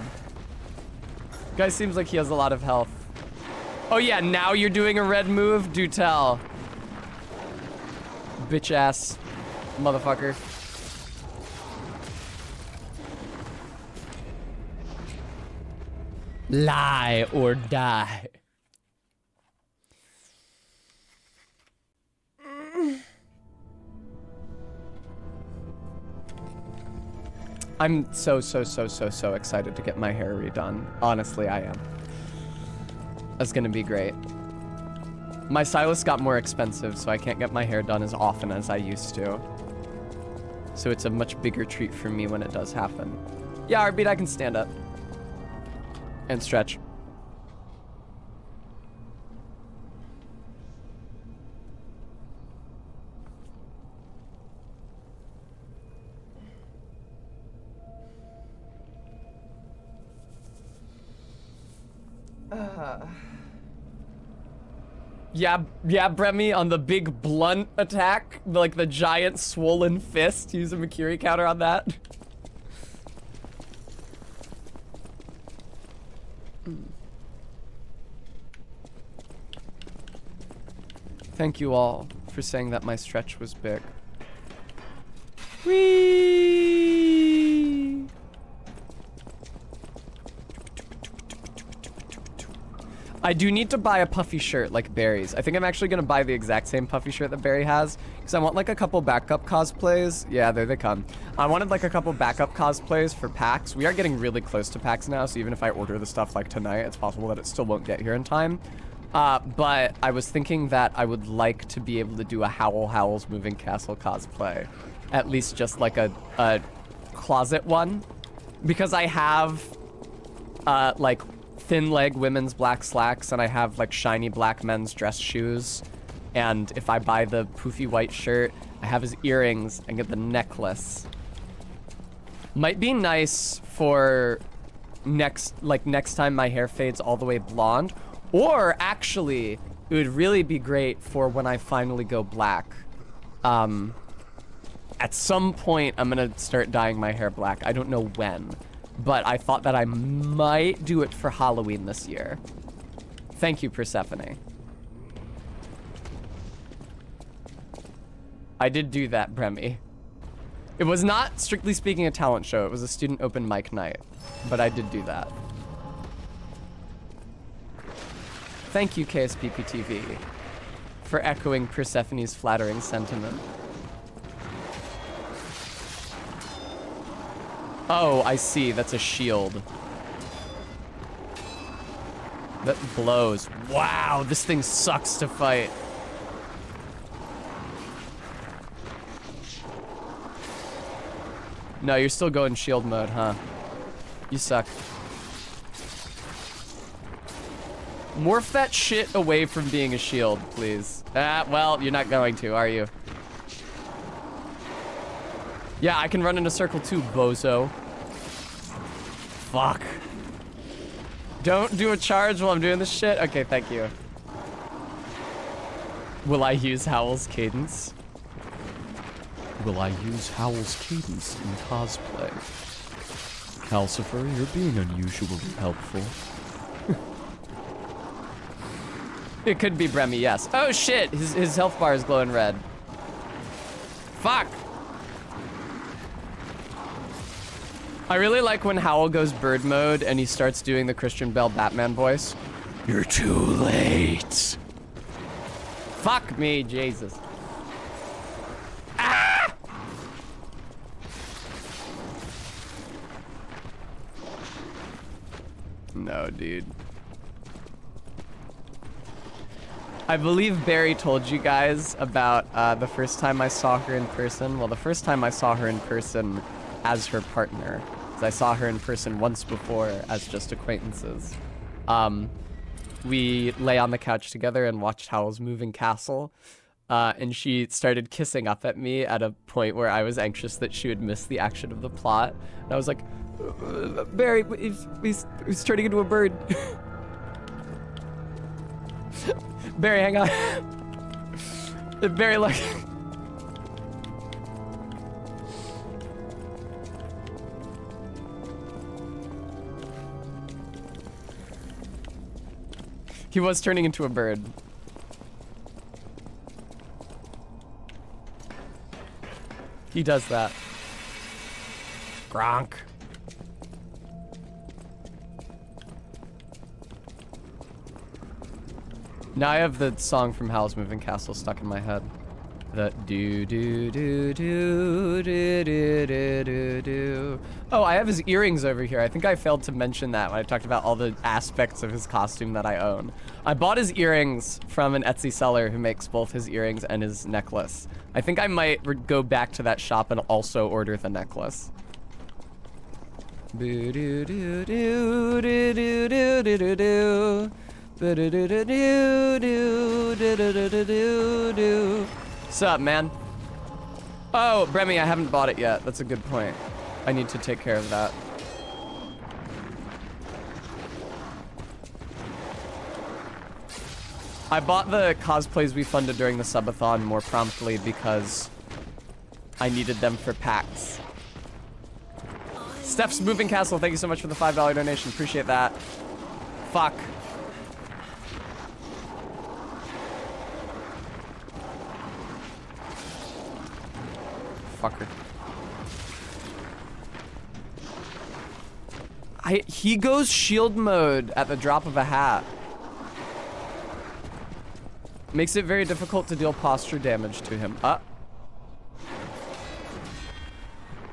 Guy seems like he has a lot of health. Oh yeah, now you're doing a red move? Do tell. Bitch ass motherfucker. Lie or die. I'm so excited to get my hair redone. Honestly, I am. That's gonna be great. My stylist got more expensive, so I can't get my hair done as often as I used to. So it's a much bigger treat for me when it does happen. Yeah, Heartbeat, I can stand up. And stretch. Yeah, Bremy on the big blunt attack, like the giant swollen fist. Use a Makiri counter on that. Thank you all for saying that my stretch was big. Whee! I do need to buy a puffy shirt like Barry's. I think I'm actually gonna buy the exact same puffy shirt that Barry has because I want like a couple backup cosplays. Yeah, there they come. I wanted like a couple backup cosplays for PAX. We are getting really close to PAX now, so even if I order the stuff like tonight, it's possible that it still won't get here in time. But I was thinking that I would like to be able to do a Howl's Moving Castle cosplay. At least just like a closet one. Because I have, like, thin leg women's black slacks and I have, like, shiny black men's dress shoes. And if I buy the poofy white shirt, I have his earrings and get the necklace. Might be nice for next time my hair fades all the way blonde. Or, actually, it would really be great for when I finally go black. At some point, I'm gonna start dyeing my hair black. I don't know when. But I thought that I might do it for Halloween this year. Thank you, Persephone. I did do that, Bremy. It was not, strictly speaking, a talent show. It was a student open mic night. But I did do that. Thank you, KSPPTV, for echoing Persephone's flattering sentiment. Oh, I see. That's a shield. That blows. Wow, this thing sucks to fight. No, you're still going shield mode, huh? You suck. Morph that shit away from being a shield, please. Well, you're not going to, are you? Yeah, I can run in a circle too, bozo. Fuck. Don't do a charge while I'm doing this shit? Okay, thank you. Will I use Howl's Cadence? Will I use Howl's Cadence in cosplay? Calcifer, you're being unusually helpful. It could be Bremy, yes. Oh shit, his health bar is glowing red. Fuck. I really like when Howl goes bird mode and he starts doing the Christian Bale Batman voice. You're too late. Fuck me, Jesus. Ah! No, dude. I believe Barry told you guys about the first time I saw her in person. Well, the first time I saw her in person as her partner. I saw her in person once before as just acquaintances. We lay on the couch together and watched Howl's Moving Castle. And she started kissing up at me at a point where I was anxious that she would miss the action of the plot. And I was like, Barry, he's turning into a bird. Barry, hang on. Barry, look. He was turning into a bird. He does that. Gronk. Now I have the song from Howl's Moving Castle stuck in my head. The do do do do do do do do do. Oh, I have his earrings over here. I think I failed to mention that when I talked about all the aspects of his costume that I own. I bought his earrings from an Etsy seller who makes both his earrings and his necklace. I think I might go back to that shop and also order the necklace. Boo doo doo doo doo doo doo doo doo doo. Boo doo doo doo doo doo doo doo doo doo doo. What's up, man? Oh, Bremy, I haven't bought it yet. That's a good point. I need to take care of that. I bought the cosplays we funded during the subathon more promptly because I needed them for packs. Steph's Moving Castle, thank you so much for the $5 donation. Appreciate that. Fuck. Fucker. He goes shield mode at the drop of a hat. Makes it very difficult to deal posture damage to him.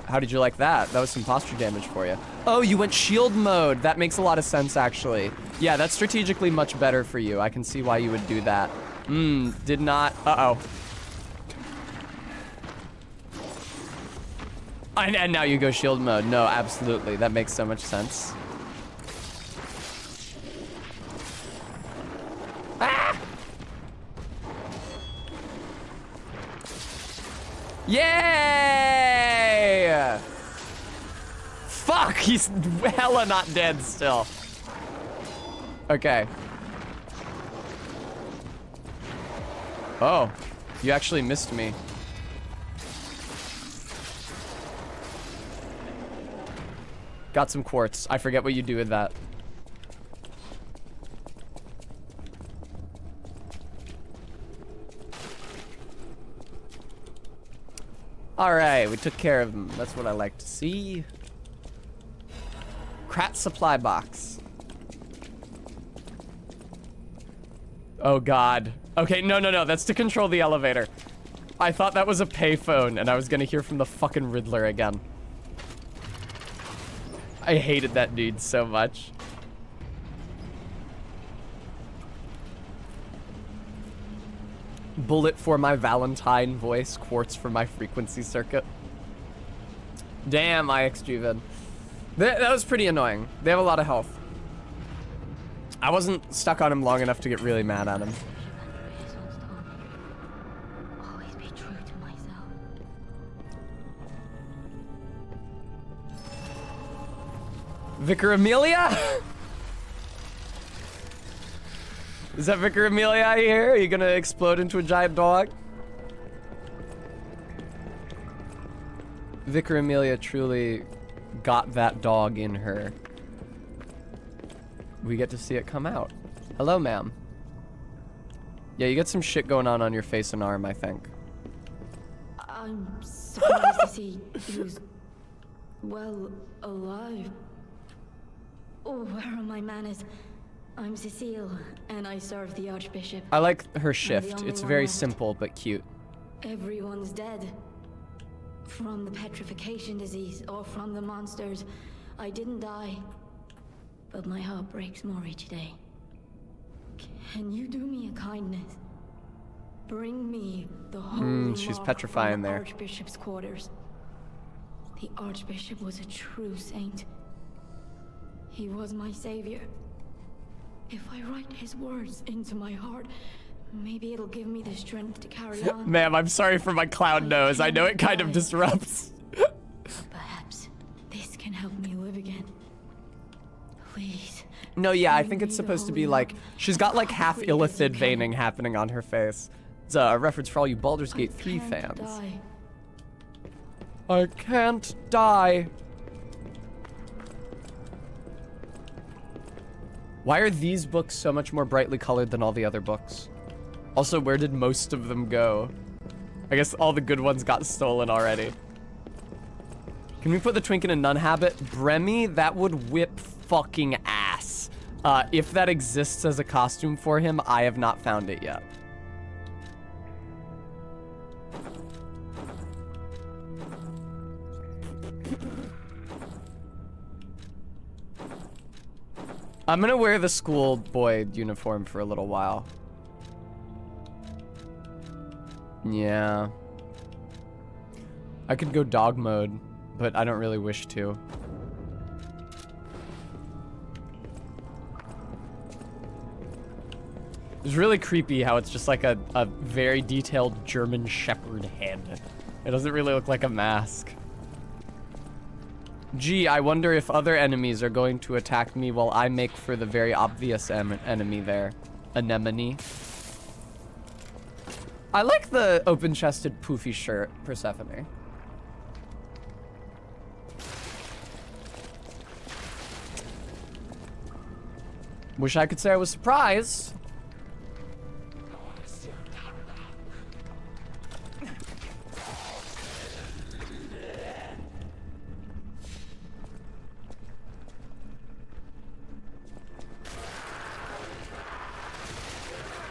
How did you like that? That was some posture damage for you. Oh, you went shield mode. That makes a lot of sense, actually. Yeah, that's strategically much better for you. I can see why you would do that. Did not. Uh-oh. And now you go shield mode. No, absolutely. That makes so much sense. Ah! Yay! Fuck, he's hella not dead still. Okay. Oh, you actually missed me. Got some quartz. I forget what you do with that. All right, we took care of them. That's what I like to see. Krat supply box. Oh God. Okay, no. That's to control the elevator. I thought that was a payphone and I was gonna hear from the fucking Riddler again. I hated that dude so much. Bullet for my Valentine voice, quartz for my frequency circuit. Damn, IX Juven. That was pretty annoying. They have a lot of health. I wasn't stuck on him long enough to get really mad at him. Always be true to myself. Vicar Amelia? Is that Vicar Amelia here? Are you gonna explode into a giant dog? Vicar Amelia truly got that dog in her. We get to see it come out. Hello, ma'am. Yeah, you got some shit going on your face and arm, I think. I'm surprised to see who's, well, alive. Oh, where are my manners? I'm Cecile, and I serve the Archbishop. I like her shift. only It's one very left. simple but cute. Everyone's dead. From the petrification disease, or from the monsters. I didn't die. But my heart breaks more each day. Can you do me a kindness? Bring me the holy she's mark petrifying from the there. Archbishop's quarters. The Archbishop was a true saint. He was my savior. If I write his words into my heart, maybe it'll give me the strength to carry on. Ma'am, I'm sorry for my clown nose. I know it kind of disrupts. Perhaps this can help me live again. Please. No, yeah, I bring think it's me the supposed to be holy like, mark she's got like half quickly as you illithid can. veining happening on her face. It's a reference for all you Baldur's Gate 3 Can't fans. die. I can't die. Why are these books so much more brightly colored than all the other books? Also, where did most of them go? I guess all the good ones got stolen already. Can we put the twink in a nun habit? Bremy, that would whip fucking ass. If that exists as a costume for him, I have not found it yet. I'm gonna wear the schoolboy uniform for a little while. Yeah. I could go dog mode, but I don't really wish to. It's really creepy how it's just like a very detailed German Shepherd head. It doesn't really look like a mask. Gee, I wonder if other enemies are going to attack me while I make for the very obvious enemy there. Anemone. I like the open-chested poofy shirt, Persephone. Wish I could say I was surprised.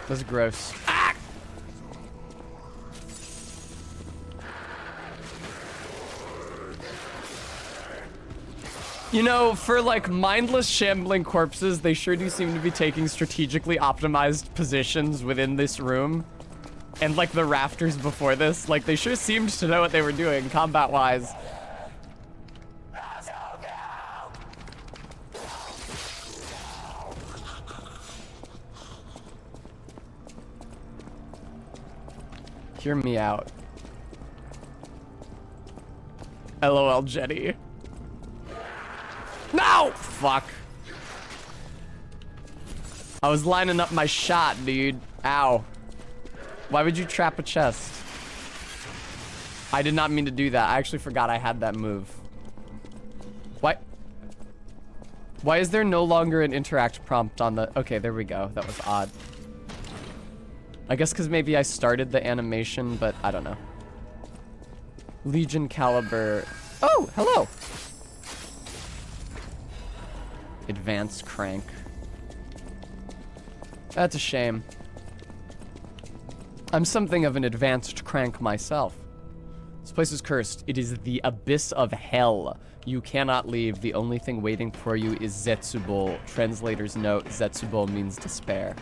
That's gross. Ah! You know, for like mindless shambling corpses, they sure do seem to be taking strategically optimized positions within this room. And like the rafters before this, like they sure seemed to know what they were doing combat-wise. Hear me out. LOL, Jenny. No! Fuck. I was lining up my shot, dude. Ow. Why would you trap a chest? I did not mean to do that. I actually forgot I had that move. Why? Why is there no longer an interact prompt on the... Okay, there we go. That was odd. I guess because maybe I started the animation, but I don't know. Legion Caliber. Oh, hello. Advanced crank. That's a shame. I'm something of an advanced crank myself. This place is cursed. It is the abyss of hell. You cannot leave. The only thing waiting for you is Zetsubol. Translator's note, Zetsubol means despair.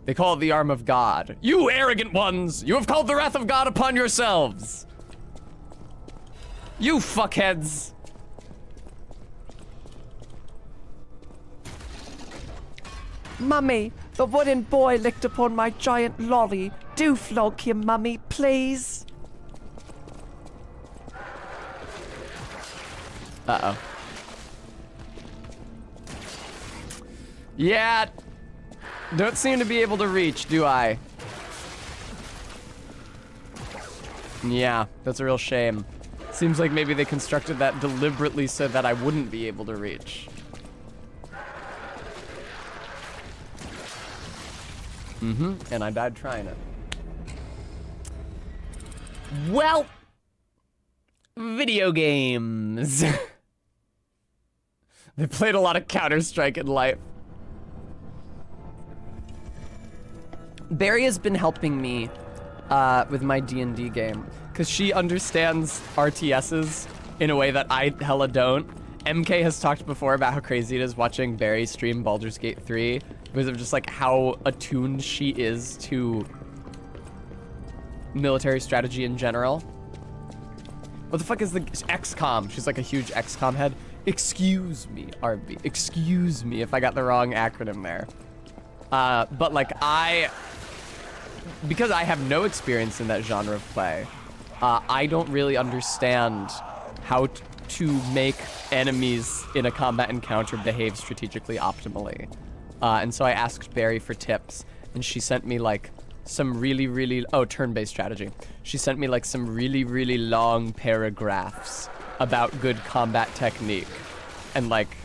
They call it the arm of God. You arrogant ones! You have called the wrath of God upon yourselves! You fuckheads! Mummy, the wooden boy licked upon my giant lolly. Do flog him, Mummy, please. Uh-oh. Yeah. Don't seem to be able to reach, do I? Yeah, that's a real shame. Seems like maybe they constructed that deliberately so that I wouldn't be able to reach. And I died trying it. Well, video games. They played a lot of Counter-Strike in life. Barry has been helping me with my D&D game because she understands RTSs in a way that I hella don't. MK has talked before about how crazy it is watching Barry stream Baldur's Gate 3 because of just like how attuned she is to military strategy in general. What the fuck is the XCOM? She's like a huge XCOM head. Excuse me, RB. Excuse me if I got the wrong acronym there. But like because I have no experience in that genre of play, I don't really understand how to make enemies in a combat encounter behave strategically optimally. And so I asked Barry for tips, and she sent me like some really, turn-based strategy. She sent me like some really long paragraphs about good combat technique and like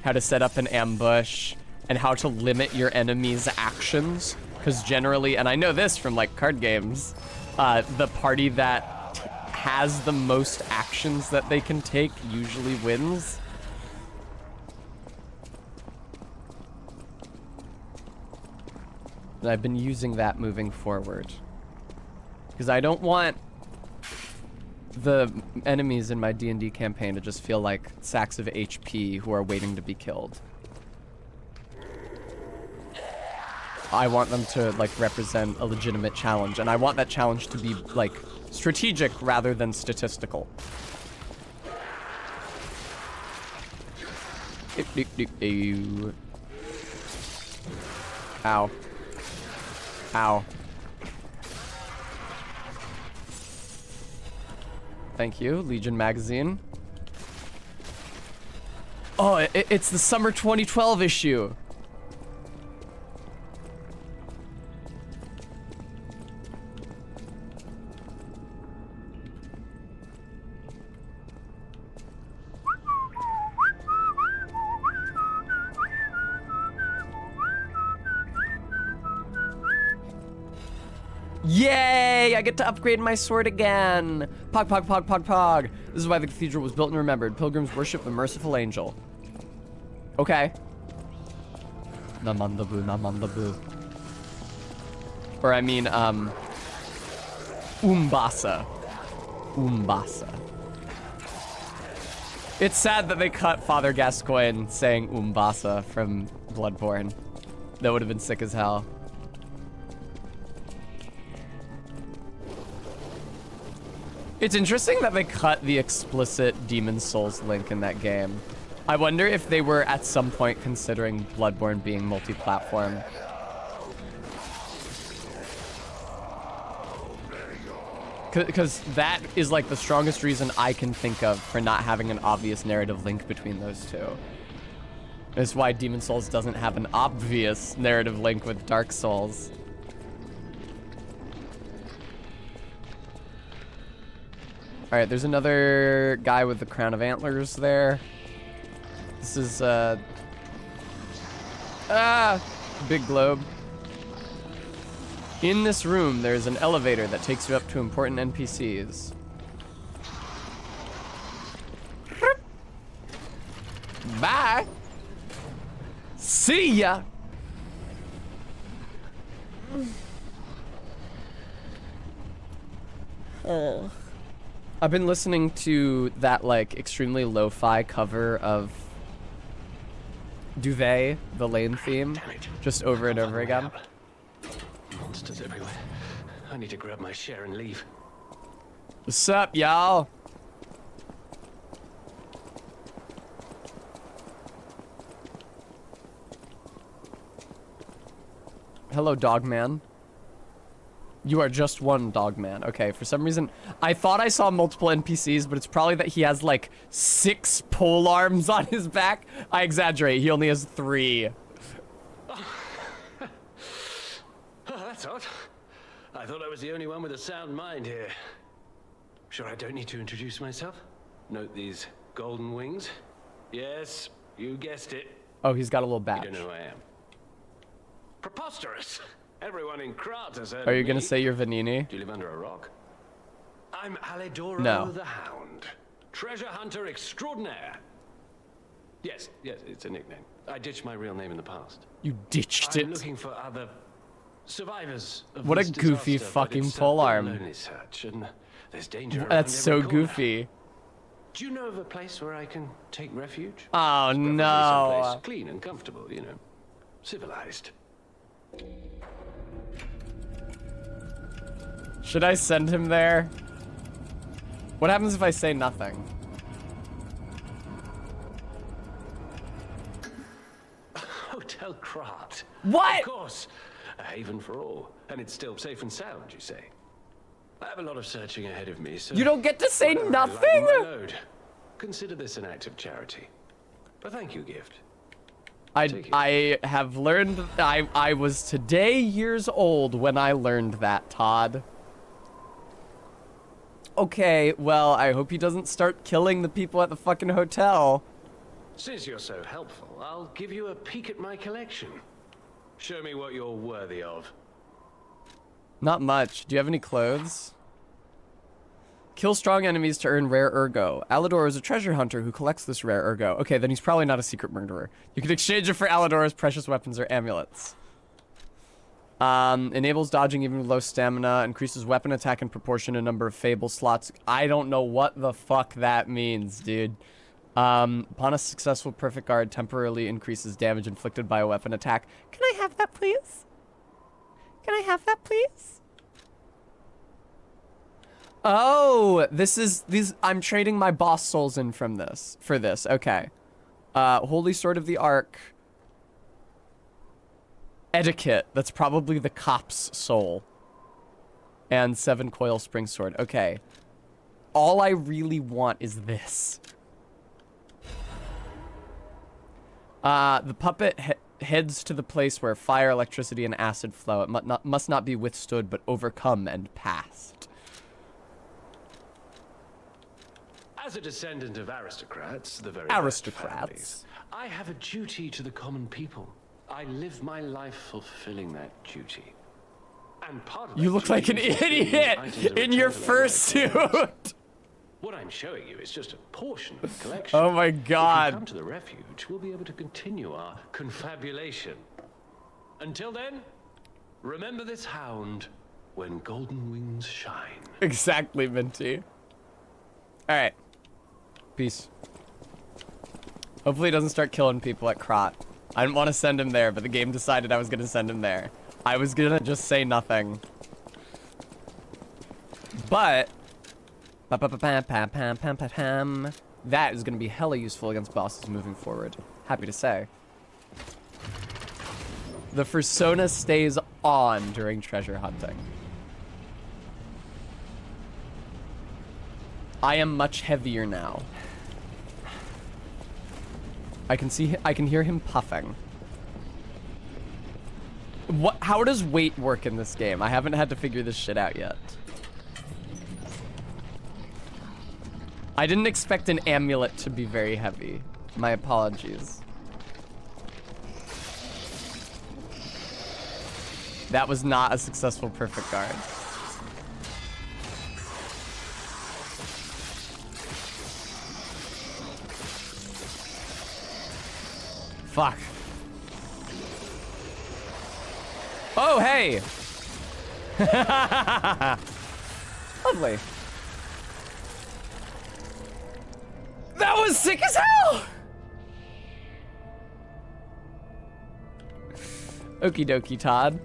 how to set up an ambush and how to limit your enemy's actions. Because generally, and I know this from like card games, the party that has the most actions that they can take usually wins. And I've been using that moving forward. Because I don't want the enemies in my D&D campaign to just feel like sacks of HP who are waiting to be killed. I want them to like represent a legitimate challenge, and I want that challenge to be like strategic rather than statistical. Ow. Ow. Thank you, Legion magazine. Oh, it's the summer 2012 issue. Yay! I get to upgrade my sword again! Pog, pog, pog, pog, pog. This is why the cathedral was built and remembered. Pilgrims worship the merciful angel. Okay. Namandabu, namandabu. Or I mean, Umbasa. Umbasa. It's sad that they cut Father Gascoigne saying Umbasa from Bloodborne. That would have been sick as hell. It's interesting that they cut the explicit Demon's Souls link in that game. I wonder if they were at some point considering Bloodborne being multi-platform. Because that is like the strongest reason I can think of for not having an obvious narrative link between those two. That's why Demon's Souls doesn't have an obvious narrative link with Dark Souls. All right, there's another guy with the crown of antlers there. This is, big globe. In this room, there's an elevator that takes you up to important NPCs. Bye. See ya. Oh. I've been listening to that like extremely lo-fi cover of Duvet, the Lane theme, just over and over again. Monsters everywhere. I need to grab my share and leave. What's up, y'all? Hello, Dogman. You are just one, Dogman. Okay, for some reason, I thought I saw multiple NPCs, but it's probably that he has like 6 pole arms on his back. I exaggerate, he only has 3. Oh, that's odd. I thought I was the only one with a sound mind here. Sure I don't need to introduce myself? Note these golden wings? Yes, you guessed it. Oh, he's got a little badge. You don't know who I am. Preposterous! Everyone in Krat has heard Are you of gonna me. say you're Vanini? Do you live under a rock? I'm Alidoro No. the Hound. Treasure hunter extraordinaire. Yes, it's a nickname. I ditched my real name in the past. You ditched I'm it. looking for other survivors of What a this goofy disaster, but fucking it's pole a arm. lonely search, and there's danger around That's so every corner. goofy. Do you know of a place where I can take refuge? Oh Preferably no. someplace clean and comfortable, you know, civilized. Should I send him there? What happens if I say nothing? Hotel Krat. What? Of course. A haven for all. And it's still safe and sound, you say? I have a lot of searching ahead of me, so... You don't get to say whatever I nothing? lighten my load. Consider this an act of charity. A thank you gift. I have learned... I was today years old when I learned that, Todd. Okay, well, I hope he doesn't start killing the people at the fucking hotel. Since you're so helpful, I'll give you a peek at my collection. Show me what you're worthy of. Not much. Do you have any clothes? Kill strong enemies to earn rare ergo. Alidor is a treasure hunter who collects this rare ergo. Okay, then he's probably not a secret murderer. You can exchange it for Alidor's precious weapons or amulets. Enables dodging even with low stamina. Increases weapon attack in proportion to number of fable slots. I don't know what the fuck that means, dude. Upon a successful perfect guard, temporarily increases damage inflicted by a weapon attack. Can I have that, please? Can I have that, please? Oh, this is these. I'm trading my boss souls in from this for this. Okay. Holy Sword of the Ark. Etiquette. That's probably the cop's soul. And 7 coil spring sword. Okay. All I really want is this. The puppet heads to the place where fire, electricity, and acid flow. It must not be withstood, but overcome and passed. As a descendant of aristocrats, the very Aristocrats. best families, I have a duty to the common people. I live my life fulfilling that duty. And part of You that look like an duty is fulfilling idiot items of in your return fursuit. What I'm showing you is just a portion of the collection. Oh my If you god. come to the refuge, we'll be able to continue our confabulation. Until then, remember this hound when golden wings shine. Exactly, Minty. Alright. Peace. Hopefully he doesn't start killing people at Krot. I didn't want to send him there, but the game decided I was going to send him there. I was going to just say nothing. But... that is going to be hella useful against bosses moving forward. Happy to say. The persona stays on during treasure hunting. I am much heavier now. I can hear him puffing. How does weight work in this game? I haven't had to figure this shit out yet. I didn't expect an amulet to be very heavy. My apologies. That was not a successful perfect guard. Fuck. Oh, hey! Lovely. That was sick as hell! Okie dokie, Todd.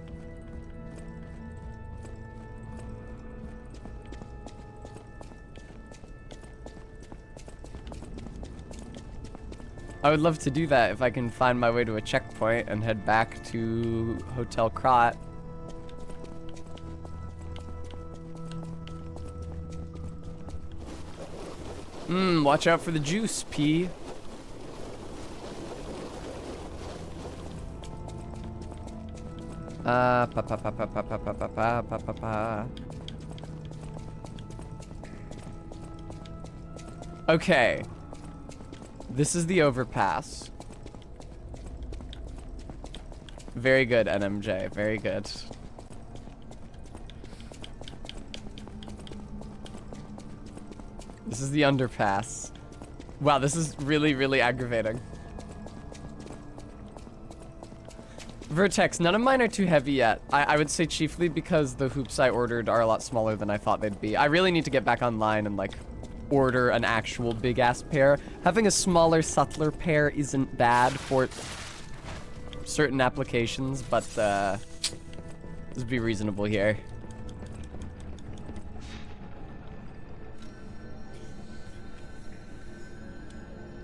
I would love to do that if I can find my way to a checkpoint and head back to Hotel Krot. Watch out for the juice, P. Okay. This is the overpass. Very good, NMJ. Very good. This is the underpass. Wow, this is really, really aggravating. Vertex, none of mine are too heavy yet. I would say chiefly because the hoops I ordered are a lot smaller than I thought they'd be. I really need to get back online and, like, order an actual big-ass pair. Having a smaller, subtler pair isn't bad for certain applications, but, let's be reasonable here.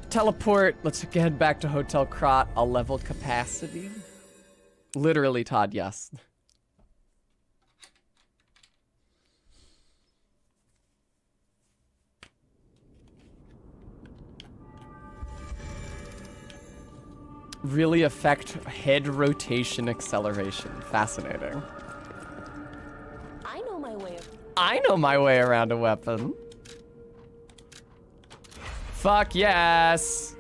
Teleport. Let's head back to Hotel Krot. I'll level capacity. Literally, Todd, yes. Really affect head rotation acceleration. Fascinating. I know my way. I know my way around a weapon. Fuck yes!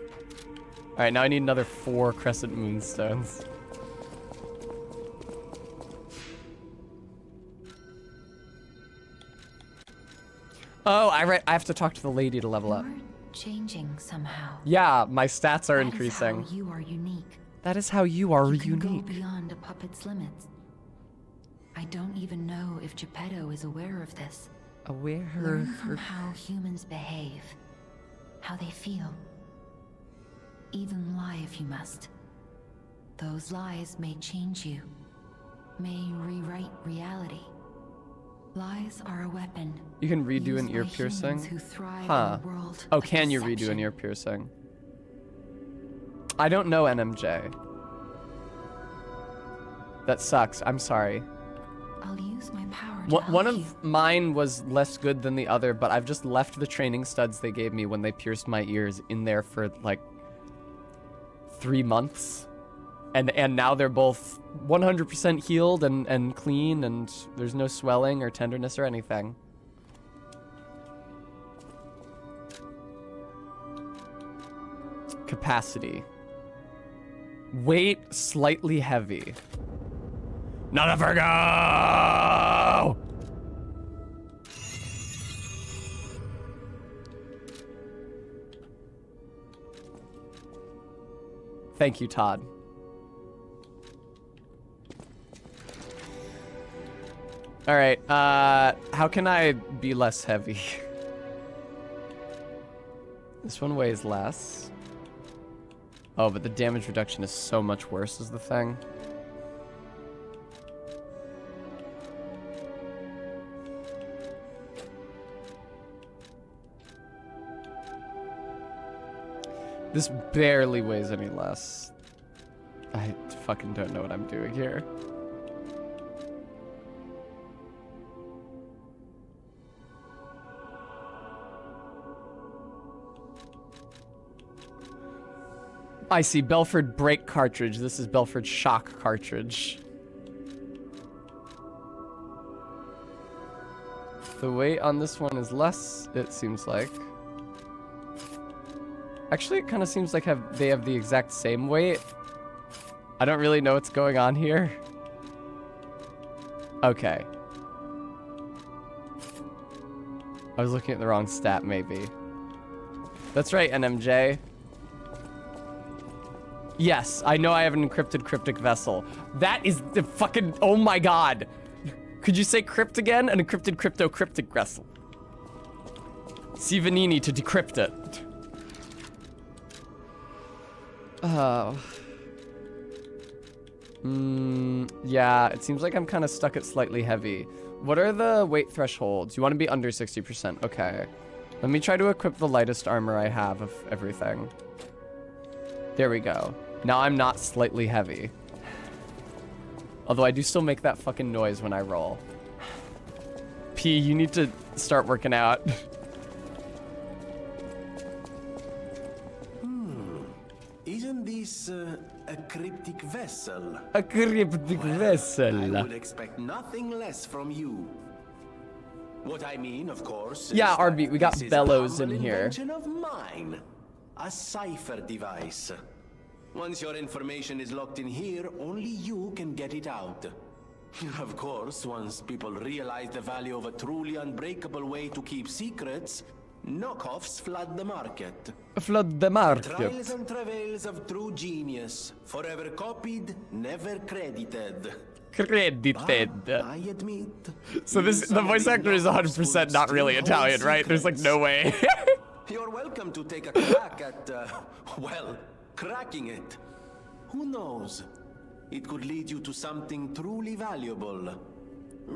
Alright, now I need another 4 Crescent Moonstones. Oh, I have to talk to the lady to level up. You're changing somehow. Yeah, my stats are That increasing. is how you are unique. That is how you are You can unique. go beyond a puppet's limits. I don't even know if Geppetto is aware of this. Aware Learn from how humans behave, how they feel. Even lie if you must. Those lies may change you, may rewrite reality. Lies are a weapon. You can redo used an ear by piercing? humans who thrive Huh. in a world Oh, of can you redo an deception. ear piercing? I don't know NMJ. That sucks. I'm sorry. I'll use my power to One help you. of mine was less good than the other, but I've just left the training studs they gave me when they pierced my ears in there for like 3 months. And now they're both 100% healed and clean, and there's no swelling or tenderness or anything. Capacity. Weight slightly heavy. Not a Virgo! Thank you, Todd. All right, how can I be less heavy? This one weighs less. Oh, but the damage reduction is so much worse is the thing. This barely weighs any less. I fucking don't know what I'm doing here. I see Belford brake cartridge. This is Belford shock cartridge. The weight on this one is less, it seems like. Actually, it kind of seems like they have the exact same weight. I don't really know what's going on here. Okay. I was looking at the wrong stat, maybe. That's right, NMJ. Yes, I know I have an encrypted cryptic vessel. That is the fucking... Oh my god. Could you say crypt again? An encrypted cryptic vessel. See Vanini to decrypt it. Oh. Yeah, it seems like I'm kind of stuck at slightly heavy. What are the weight thresholds? You want to be under 60%. Okay. Let me try to equip the lightest armor I have of everything. There we go. Now I'm not slightly heavy. Although I do still make that fucking noise when I roll. P, you need to start working out. Isn't this a cryptic vessel? A cryptic vessel. I would expect nothing less from you. What I mean, of course, Yeah, is Arby, that we got this is bellows a in humble here. invention of mine. A cipher device. Once your information is locked in here, only you can get it out. Of course, once people realize the value of a truly unbreakable way to keep secrets, knockoffs flood the market. Flood the The market. trials and travails of true genius, forever copied, never credited. Credited. But I admit. So the voice actor is 100% not really Italian, right? There's like no way. You're welcome to take a crack at, well, cracking it. Who knows? It could lead you to something truly valuable.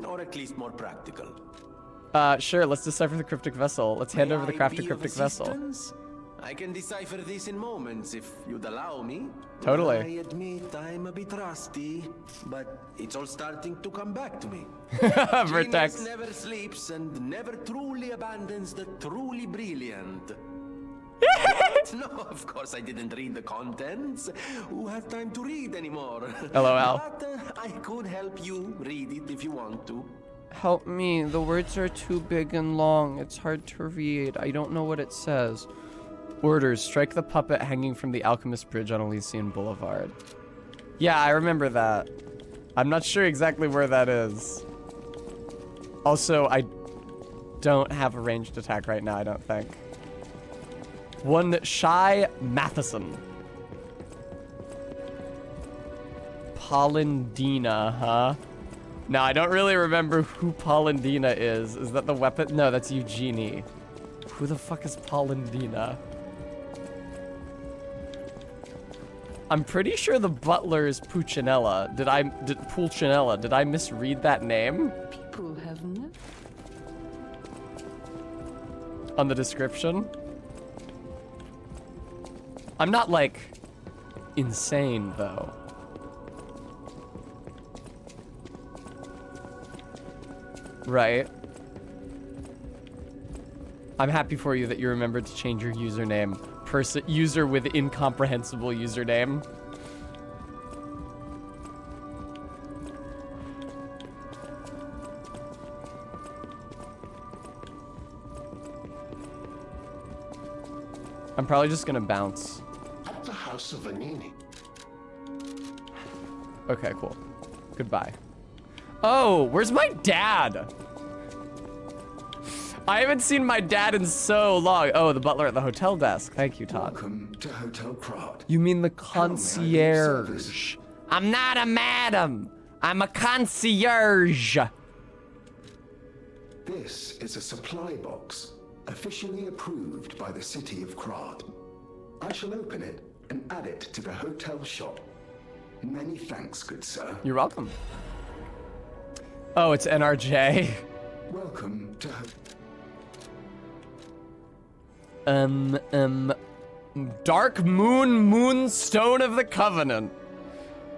Or at least more practical. Sure, let's decipher the cryptic vessel. Let's hand May over the I crafted be of cryptic vessel. assistance? I can decipher this in moments if you'd allow me. Totally. I admit I'm a bit rusty, but it's all starting to come back to me. Vertex. Genius never sleeps and never truly abandons the truly brilliant. What? No, of course I didn't read the contents. Who has time to read anymore? LOL. But I could help you read it if you want to. Help me. The words are too big and long. It's hard to read. I don't know what it says. Orders. Strike the puppet hanging from the Alchemist Bridge on Elysian Boulevard. Yeah, I remember that. I'm not sure exactly where that is. Also, I don't have a ranged attack right now, I don't think. One Shy Matheson. Polendina, huh? No, I don't really remember who Polendina is. Is that the weapon? No, that's Eugenie. Who the fuck is Polendina? I'm pretty sure the butler is Pulcinella. Pulcinella? Did I misread that name? People have never. On the description? I'm not like insane, though. Right? I'm happy for you that you remembered to change your username. User with incomprehensible username. I'm probably just gonna bounce. At the House of Vanini. Okay, cool. Goodbye. Oh, where's my dad? I haven't seen my dad in so long. Oh, the butler at the hotel desk. Thank you, Todd. Welcome to Hotel Krod. You mean the How may I be of concierge? service? I'm not a madam. I'm a concierge. This is a supply box, officially approved by the city of Krod. I shall open it and add it to the hotel shop. Many thanks, good sir. You're welcome. Oh, it's NRJ. Welcome to Dark Moonstone of the Covenant.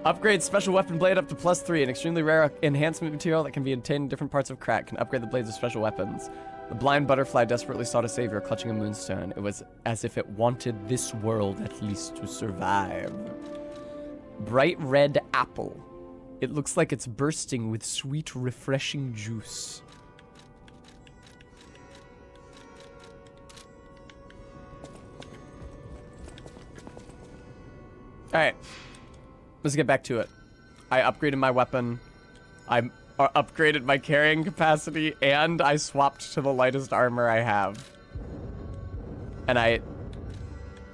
Upgrade special weapon blade up to +3. An extremely rare enhancement material that can be obtained in different parts of Crack. Can upgrade the blades of special weapons. The blind butterfly desperately sought a savior, clutching a moonstone. It was as if it wanted this world at least to survive. Bright red apple. It looks like it's bursting with sweet, refreshing juice. Alright. Let's get back to it. I upgraded my weapon. I upgraded my carrying capacity, and I swapped to the lightest armor I have. And I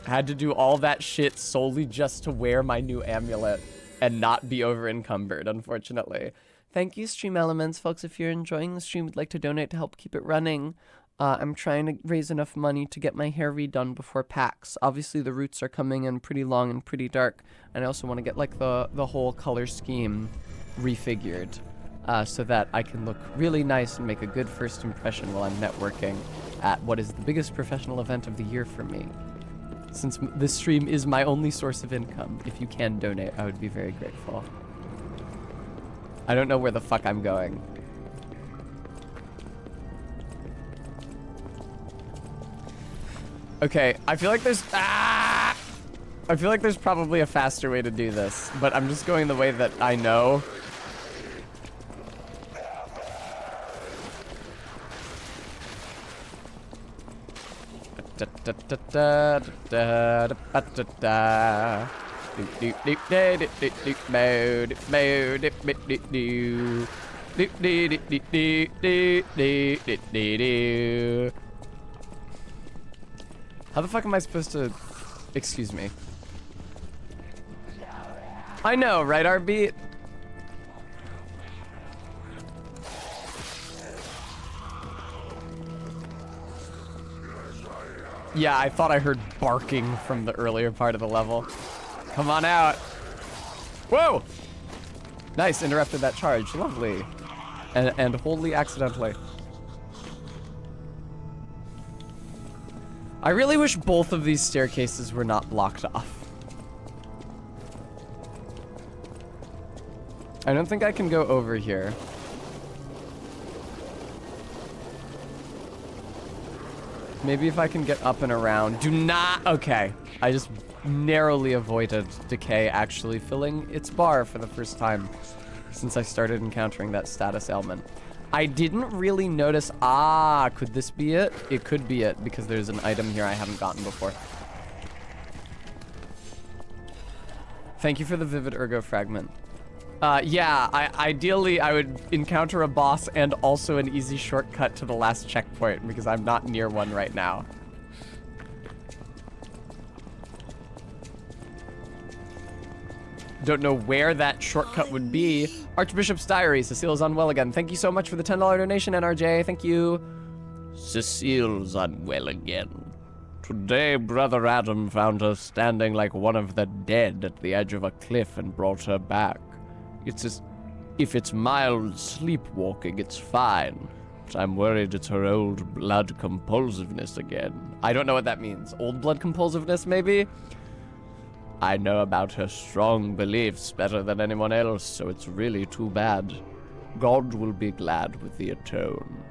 had to do all that shit solely just to wear my new amulet and not be over encumbered, unfortunately. Thank you, Stream Elements. Folks, if you're enjoying the stream, would like to donate to help keep it running. I'm trying to raise enough money to get my hair redone before PAX. Obviously, the roots are coming in pretty long and pretty dark, and I also want to get like the whole color scheme refigured, so that I can look really nice and make a good first impression while I'm networking at what is the biggest professional event of the year for me. Since this stream is my only source of income, if you can donate, I would be very grateful. I don't know where the fuck I'm going. Okay, I feel like there's probably a faster way to do this, but I'm just going the way that I know. How the fuck am I supposed to... Excuse me. I know, right, RB? Yeah, I thought I heard barking from the earlier part of the level. Come on out. Whoa! Nice, interrupted that charge. Lovely. And wholly accidentally. I really wish both of these staircases were not blocked off. I don't think I can go over here. Maybe if I can get up and around. Do not... Okay. I just narrowly avoided Decay actually filling its bar for the first time since I started encountering that status ailment. I didn't really notice... Ah, could this be it? It could be it, because there's an item here I haven't gotten before. Thank you for the Vivid Ergo fragment. Yeah, ideally I would encounter a boss and also an easy shortcut to the last checkpoint, because I'm not near one right now. Don't know where that shortcut would be. Archbishop's Diary, Cecile's unwell again. Thank you so much for the $10 donation, NRJ. Thank you. Cecile's unwell again. Today, Brother Adam found her standing like one of the dead at the edge of a cliff and brought her back. It's as if it's mild sleepwalking, it's fine. But I'm worried it's her old blood compulsiveness again. I don't know what that means. Old blood compulsiveness, maybe? I know about her strong beliefs better than anyone else, so it's really too bad. God will be glad with the atone.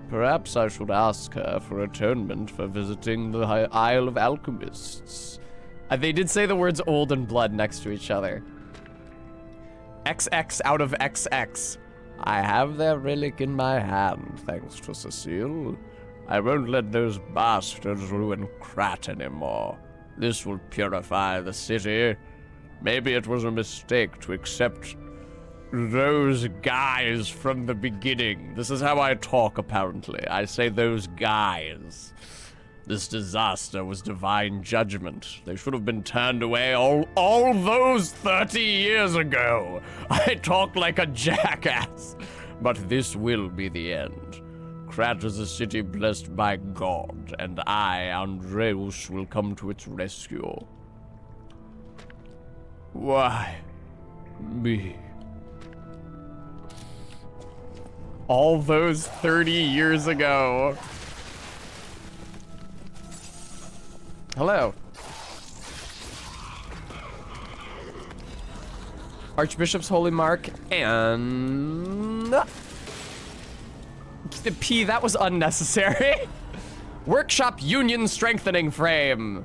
Perhaps I should ask her for atonement for visiting the Isle of Alchemists. They did say the words old and blood next to each other. XX out of XX. I have their relic in my hand, thanks to Cecile. I won't let those bastards ruin Krat anymore. This will purify the city. Maybe it was a mistake to accept those guys from the beginning. This is how I talk, apparently. I say those guys. This disaster was divine judgment. They should have been turned away all those 30 years ago. I talk like a jackass. But this will be the end. Krat is a city blessed by God, and I, Andreus, will come to its rescue. Why me? All those 30 years ago. Hello. Archbishop's Holy Mark and... The P, that was unnecessary. Workshop Union Strengthening Frame.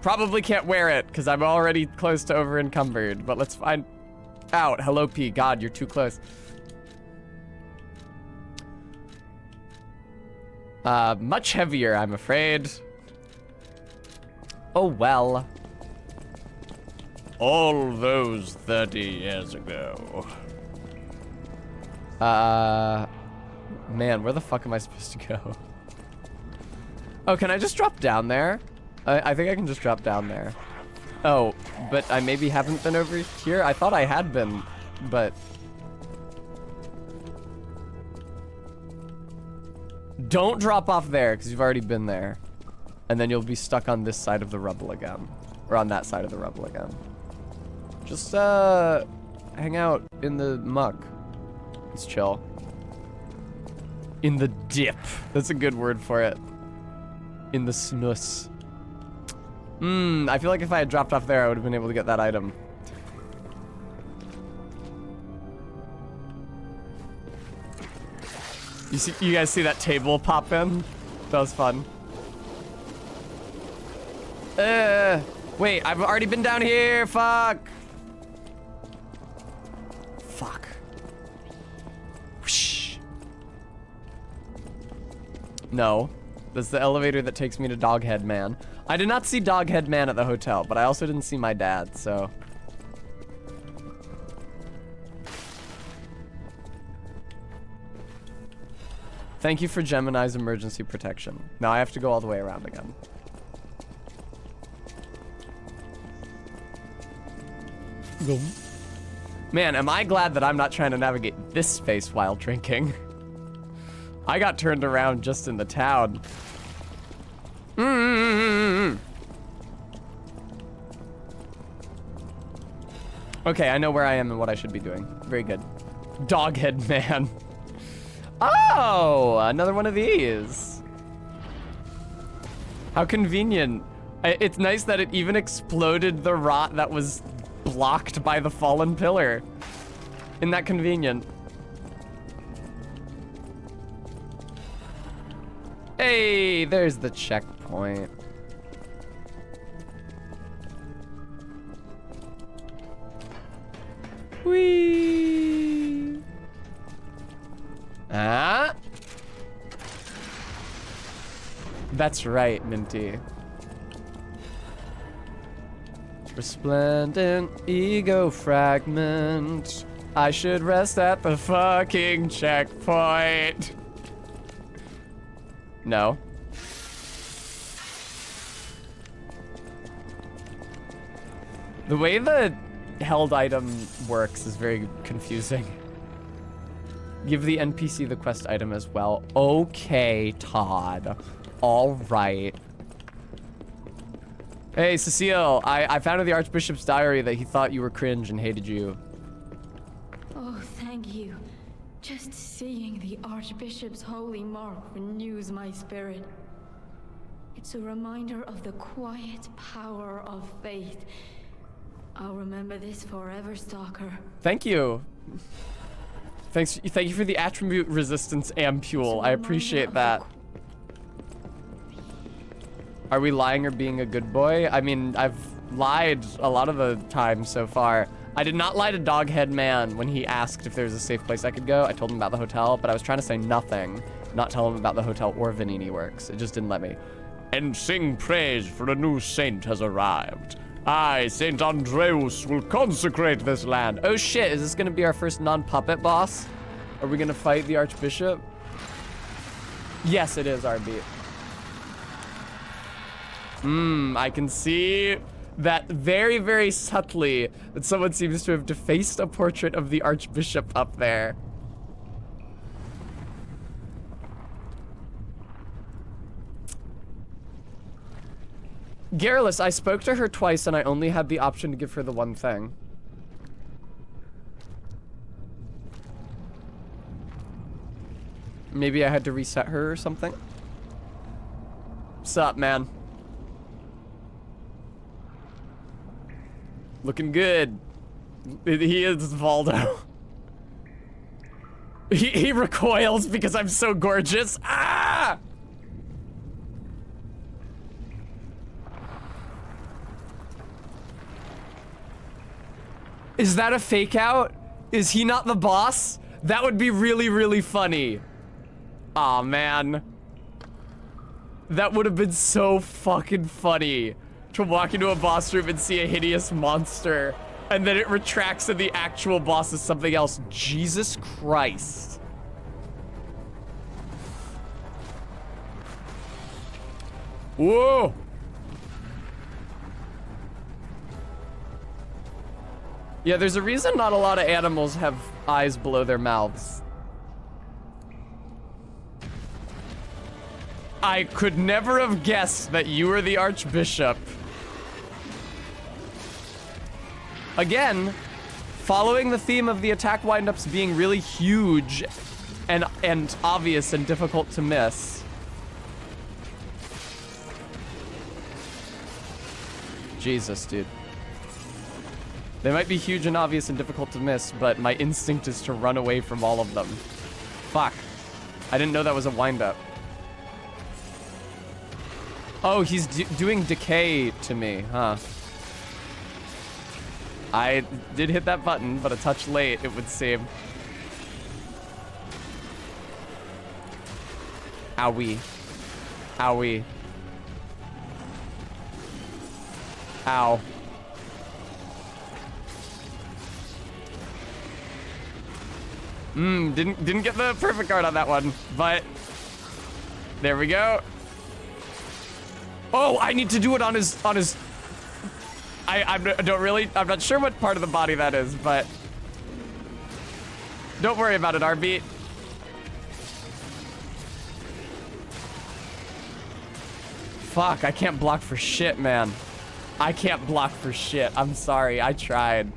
Probably can't wear it because I'm already close to over encumbered, but let's find out. Hello, P. God, you're too close. Much heavier, I'm afraid. Oh, well. All those 30 years ago. Man, where the fuck am I supposed to go? Oh, can I just drop down there? I think I can just drop down there. Oh, but I maybe haven't been over here? I thought I had been, but... Don't drop off there, because you've already been there. And then you'll be stuck on this side of the rubble again. Or on that side of the rubble again. Just, hang out in the muck. It's chill. In the dip. That's a good word for it. In the snus. I feel like if I had dropped off there, I would have been able to get that item. You guys see that table pop in? That was fun. Wait, I've already been down here. Fuck. Fuck. Whoosh. No. That's the elevator that takes me to Doghead Man. I did not see Doghead Man at the hotel, but I also didn't see my dad, so... Thank you for Gemini's emergency protection. Now I have to go all the way around again. Man, am I glad that I'm not trying to navigate this space while drinking. I got turned around just in the town. Okay, I know where I am and what I should be doing. Very good. Doghead Man. Oh, another one of these. How convenient. It's nice that it even exploded the rot that was blocked by the fallen pillar. Isn't that convenient? Hey, there's the checkpoint. Whee! Ah? That's right, Minty. Resplendent ego fragment. I should rest at the fucking checkpoint. No. The way the held item works is very confusing. Give the NPC the quest item as well. Okay, Todd. All right. Hey, Cecile, I found in the Archbishop's diary that he thought you were cringe and hated you. Oh, thank you. Just seeing the Archbishop's holy mark renews my spirit. It's a reminder of the quiet power of faith I'll remember this forever, Stalker. Thank you. Thank you for the attribute resistance ampule. I appreciate that. Are we lying or being a good boy? I mean, I've lied a lot of the time so far. I did not lie to Doghead Man when he asked if there's a safe place I could go. I told him about the hotel, but I was trying to say nothing, not tell him about the hotel or Vanini Works. It just didn't let me. And sing praise for a new saint has arrived. I, Saint Andreus, will consecrate this land. Oh shit, is this gonna be our first non-puppet boss? Are we gonna fight the Archbishop? Yes, it is, RB. I can see that very, very subtly that someone seems to have defaced a portrait of the Archbishop up there. Garrulus, I spoke to her twice and I only had the option to give her the one thing. Maybe I had to reset her or something. Sup, man? Looking good. He is Valdo. He recoils because I'm so gorgeous. Ah! Is that a fake out? Is he not the boss? That would be really, really funny. Aw, man. That would have been so fucking funny. To walk into a boss room and see a hideous monster, and then it retracts and the actual boss is something else. Jesus Christ. Whoa! Yeah, there's a reason not a lot of animals have eyes below their mouths. I could never have guessed that you were the Archbishop. Again, following the theme of the attack windups being really huge and obvious and difficult to miss. Jesus, dude. They might be huge and obvious and difficult to miss, but my instinct is to run away from all of them. Fuck. I didn't know that was a windup. Oh, he's doing decay to me, huh? I did hit that button, but a touch late, it would seem. Owie. Owie. Ow. Didn't get the perfect guard on that one, but there we go. Oh, I need to do it on his I'm not sure what part of the body that is, but don't worry about it, RB. Fuck, I can't block for shit, man. I can't block for shit. I'm sorry, I tried.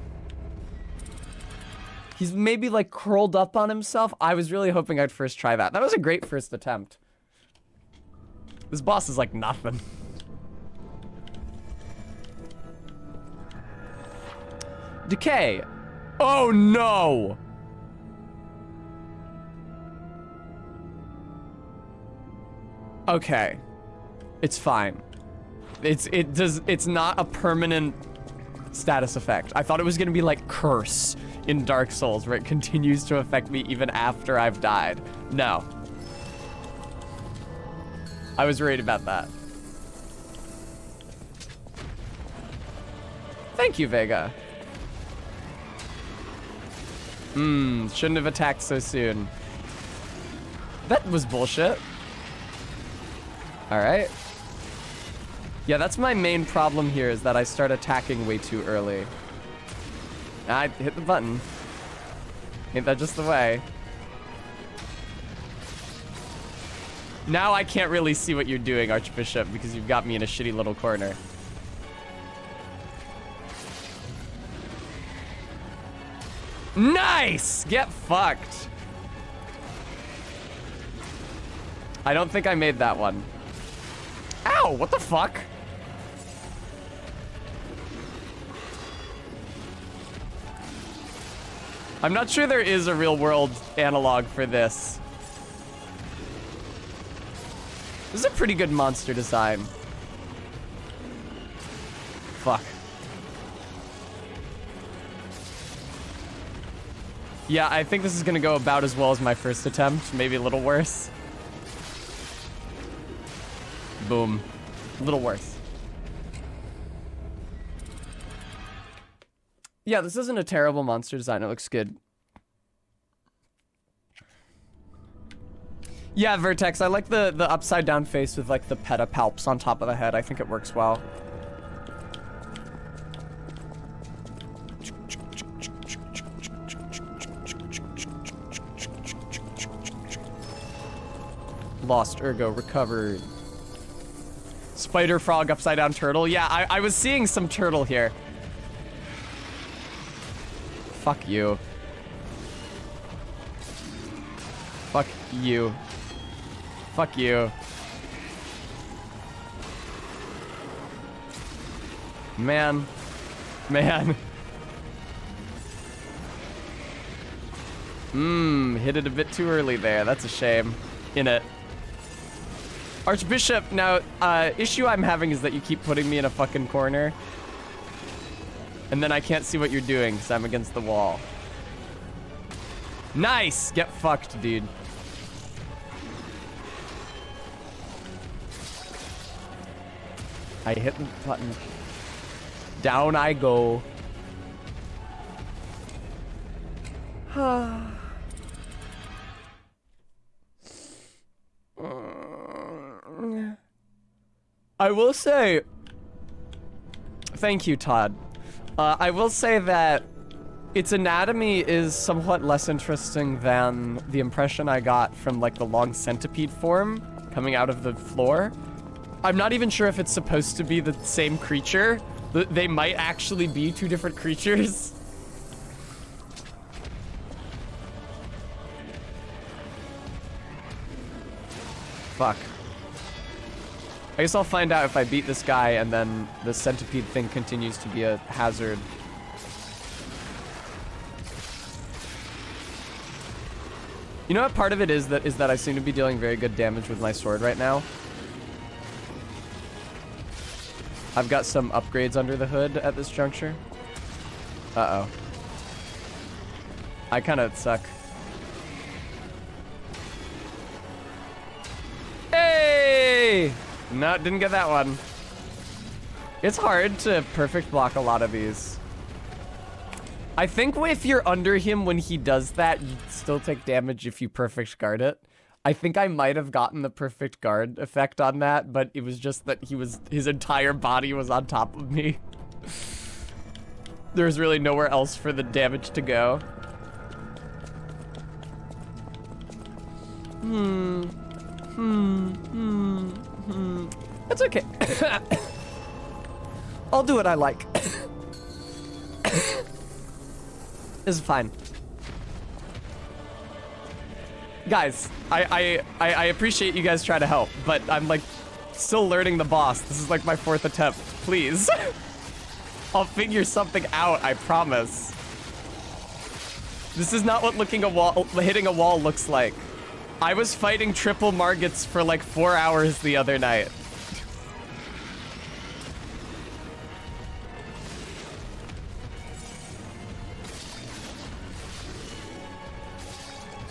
He's maybe like curled up on himself. I was really hoping I'd first try that. That was a great first attempt. This boss is like nothing. Decay. Oh no. Okay. It's fine. It's not a permanent status effect. I thought it was gonna be like Curse in Dark Souls, where it continues to affect me even after I've died. No. I was worried about that. Thank you, Vega. Shouldn't have attacked so soon. That was bullshit. Alright. Yeah, that's my main problem here, is that I start attacking way too early. I hit the button. Ain't that just the way? Now I can't really see what you're doing, Archbishop, because you've got me in a shitty little corner. Nice! Get fucked. I don't think I made that one. Ow, what the fuck? I'm not sure there is a real world analog for this. This is a pretty good monster design. Fuck. Yeah, I think this is gonna go about as well as my first attempt, maybe a little worse. Boom. A little worse. Yeah, this isn't a terrible monster design. It looks good. Yeah, Vertex, I like the upside down face with like the pedipalps on top of the head. I think it works well. Lost Ergo recovered. Spider frog upside down turtle. Yeah, I was seeing some turtle here. Fuck you. Fuck you. Fuck you. Man. Man. Hit it a bit too early there. That's a shame. In it. Archbishop, now, issue I'm having is that you keep putting me in a fucking corner. And then I can't see what you're doing because I'm against the wall. Nice! Get fucked, dude. I hit the button. Down I go. I will say, thank you, Todd. I will say that its anatomy is somewhat less interesting than the impression I got from like the long centipede form coming out of the floor. I'm not even sure if it's supposed to be the same creature. They might actually be two different creatures. Fuck. I guess I'll find out if I beat this guy and then the centipede thing continues to be a hazard. You know what part of it is that I seem to be dealing very good damage with my sword right now? I've got some upgrades under the hood at this juncture. Uh-oh. I kind of suck. Hey! No, didn't get that one. It's hard to perfect block a lot of these. I think if you're under him when he does that, you still take damage if you perfect guard it. I think I might have gotten the perfect guard effect on that, but it was just that his entire body was on top of me. There's really nowhere else for the damage to go. That's okay. I'll do what I like. It's fine. Guys, I appreciate you guys trying to help, but I'm like still learning the boss. This is like my 4th attempt. Please. I'll figure something out, I promise. This is not what hitting a wall looks like. I was fighting triple Margits for like 4 hours the other night.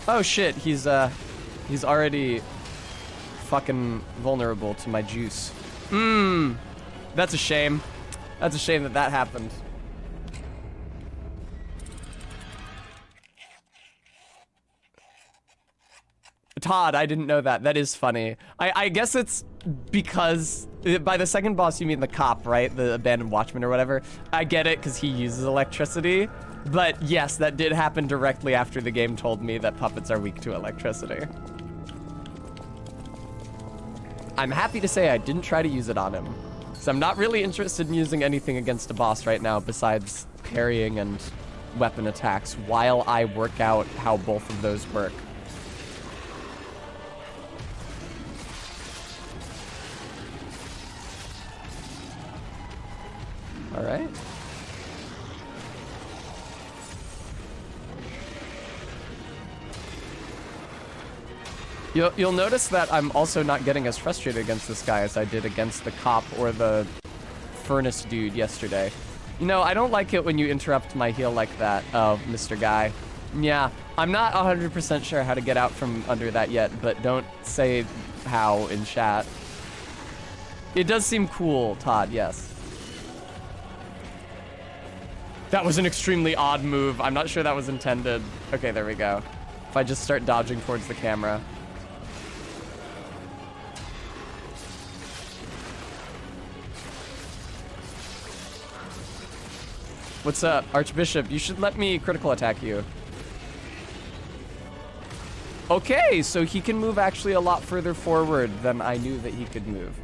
Oh shit, he's already fucking vulnerable to my juice. That's a shame. That's a shame that happened. Todd, I didn't know that. That is funny. I guess it's because by the second boss you mean the cop, right? The abandoned watchman or whatever. I get it because he uses electricity. But yes, that did happen directly after the game told me that puppets are weak to electricity. I'm happy to say I didn't try to use it on him. So I'm not really interested in using anything against a boss right now besides parrying and weapon attacks while I work out how both of those work. All right. You'll notice that I'm also not getting as frustrated against this guy as I did against the cop or the furnace dude yesterday. You know, I don't like it when you interrupt my heal like that, Mr. Guy. Yeah, I'm not 100% sure how to get out from under that yet, but don't say how in chat. It does seem cool, Todd, yes. That was an extremely odd move. I'm not sure that was intended. Okay, there we go. If I just start dodging towards the camera. What's up, Archbishop? You should let me critical attack you. Okay, so he can move actually a lot further forward than I knew that he could move.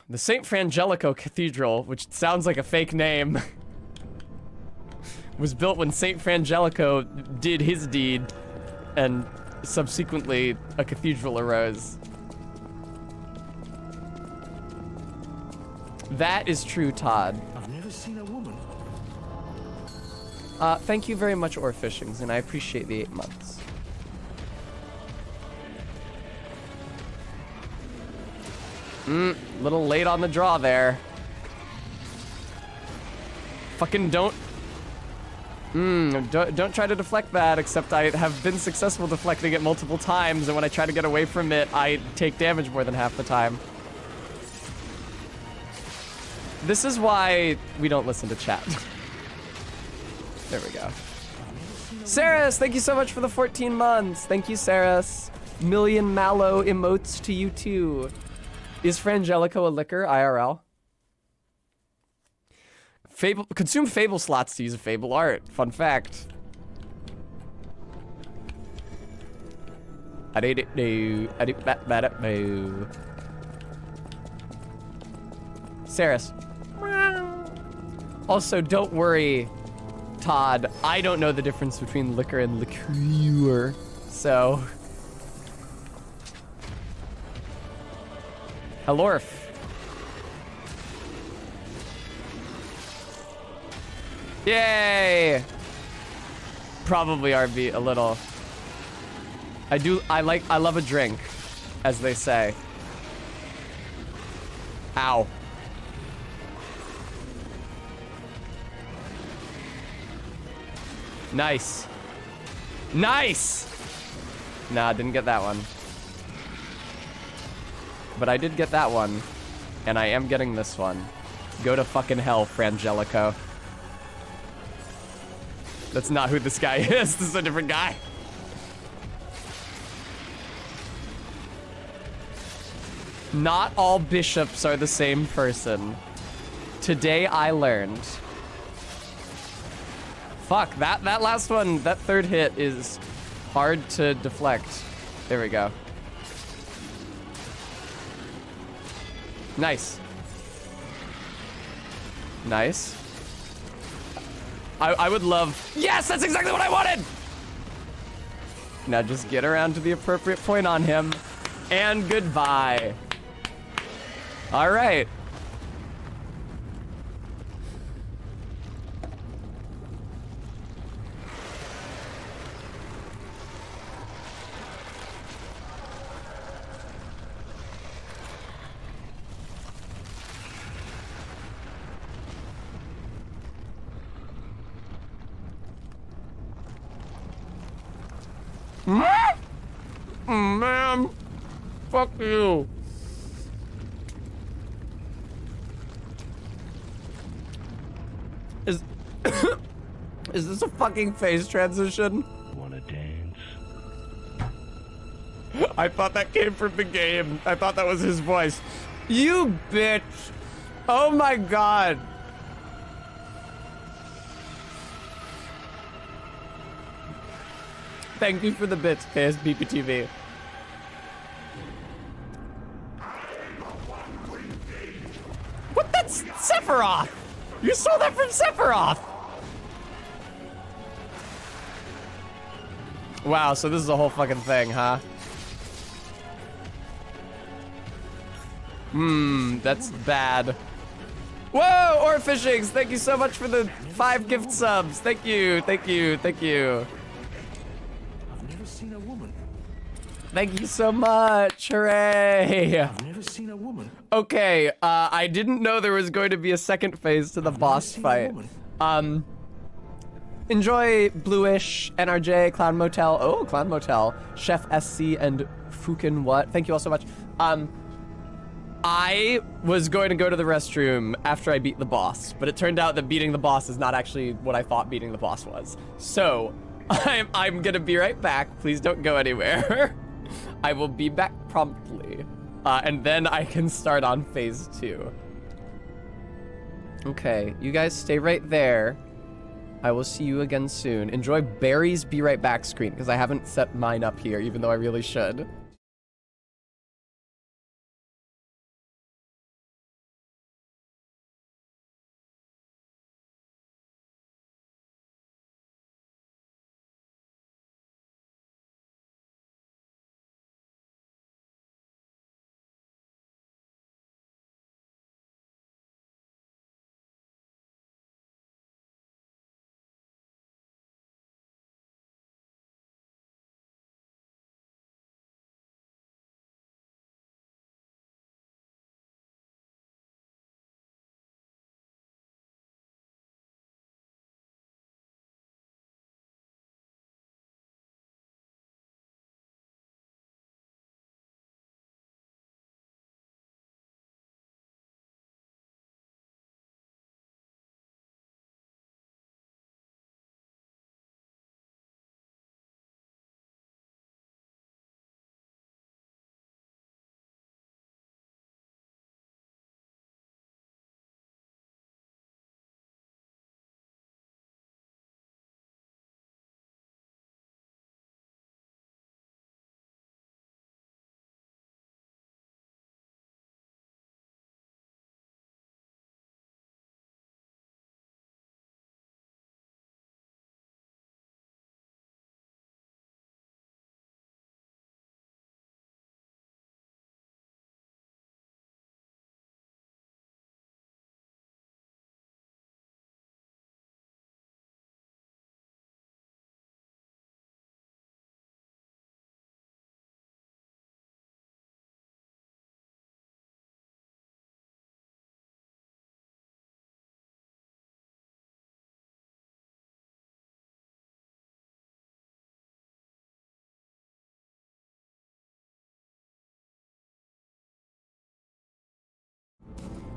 The St. Frangelico Cathedral, which sounds like a fake name, was built when St. Frangelico did his deed, and subsequently a cathedral arose. That is true, Todd. I've never seen a woman. Thank you very much, Orfishings, and I appreciate the 8 months. Little late on the draw there. Fucking don't try to deflect that, except I have been successful deflecting it multiple times, and when I try to get away from it, I take damage more than half the time. This is why we don't listen to chat. There we go. Saris, thank you so much for the 14 months. Thank you, Saris. Million mallow emotes to you too. Is Frangelico a liquor, IRL? Consume Fable slots to use a Fable art. Fun fact. Saris. Also, don't worry, Todd. I don't know the difference between liquor and liqueur, so... Helorf. Yay! Probably RB a little. I love a drink, as they say. Ow. Nice. Nice! Nah, didn't get that one. But I did get that one. And I am getting this one. Go to fucking hell, Frangelico. That's not who this guy is. This is a different guy. Not all bishops are the same person. Today I learned. Fuck, that last one, that third hit is hard to deflect. There we go. Nice. Nice. I would love... Yes, that's exactly what I wanted! Now just get around to the appropriate point on him. And goodbye. All right. Man, fuck you. Is this a fucking face transition? Wanna dance? I thought that came from the game. I thought that was his voice. You bitch. Oh my god. Thank you for the bits, KSBPTV. What? That's Sephiroth! You stole that from Sephiroth! Wow, so this is a whole fucking thing, huh? That's bad. Whoa, Orfishings, thank you so much for the 5 gift subs. Thank you, thank you, thank you. I've never seen a woman. Thank you so much, hooray. I've never seen a woman. Okay, I didn't know there was going to be a second phase to the boss fight. Enjoy Bluish, NRJ, Clown Motel, oh, Clown Motel, Chef SC, and Fukin What. Thank you all so much. I was going to go to the restroom after I beat the boss, but it turned out that beating the boss is not actually what I thought beating the boss was. So, I'm gonna be right back. Please don't go anywhere. I will be back promptly, and then I can start on phase 2. Okay, you guys stay right there. I will see you again soon. Enjoy Barry's Be Right Back screen, because I haven't set mine up here, even though I really should.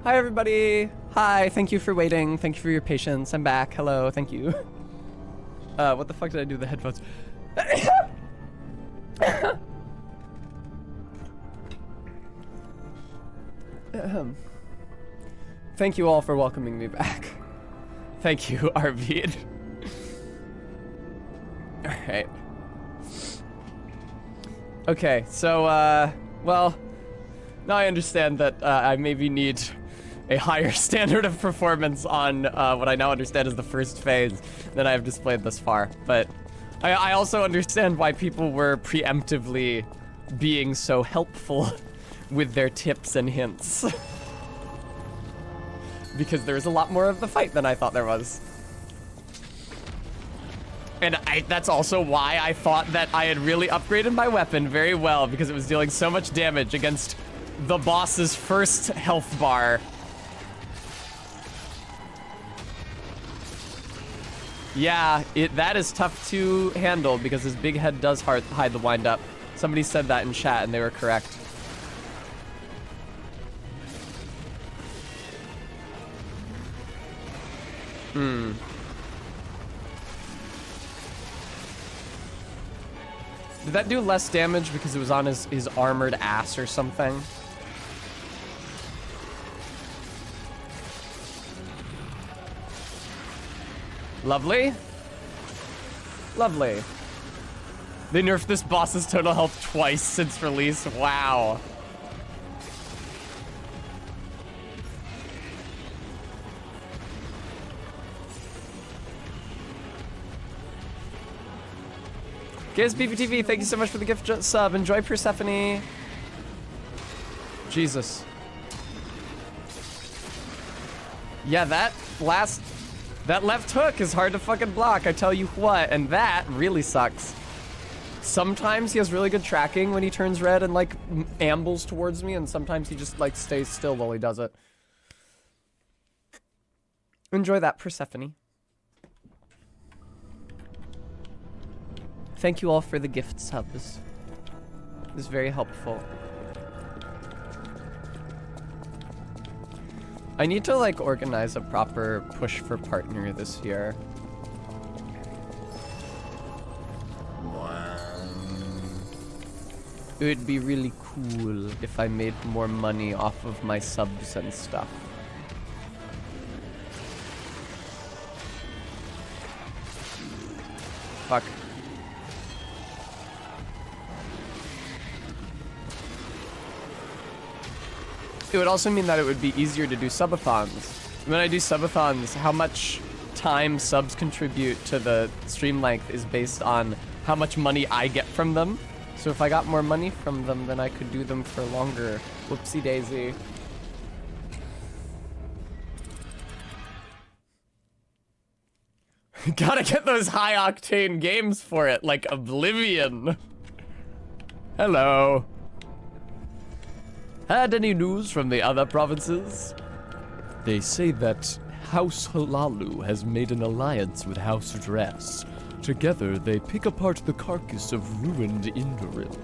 Hi, everybody. Hi, thank you for waiting. Thank you for your patience. I'm back. Hello, thank you. What the fuck did I do to the headphones? Thank you all for welcoming me back. Thank you, Arvid. Alright. Okay, so, well, now I understand that I maybe need a higher standard of performance on what I now understand is the first phase than I have displayed thus far. But I also understand why people were preemptively being so helpful with their tips and hints. Because there's a lot more of the fight than I thought there was. And that's also why I thought that I had really upgraded my weapon very well, because it was dealing so much damage against the boss's first health bar. Yeah, that is tough to handle because his big head does hide the wind-up. Somebody said that in chat and they were correct. Did that do less damage because it was on his armored ass or something? Lovely. Lovely. They nerfed this boss's total health twice since release. Wow. Giz BPTV, thank you so much for the gift sub. Enjoy Persephone. Jesus. Yeah, that left hook is hard to fucking block, I tell you what, and that really sucks. Sometimes he has really good tracking when he turns red and like ambles towards me, and sometimes he just like stays still while he does it. Enjoy that, Persephone. Thank you all for the gift subs. It's very helpful. I need to like organize a proper push for partner this year. It would be really cool if I made more money off of my subs and stuff. Fuck. It would also mean that it would be easier to do subathons. When I do subathons, how much time subs contribute to the stream length is based on how much money I get from them. So if I got more money from them, then I could do them for longer. Whoopsie daisy. Gotta get those high octane games for it, like Oblivion. Hello. Had any news from the other provinces? They say that House Halalu has made an alliance with House Dress. Together, they pick apart the carcass of ruined Indoril.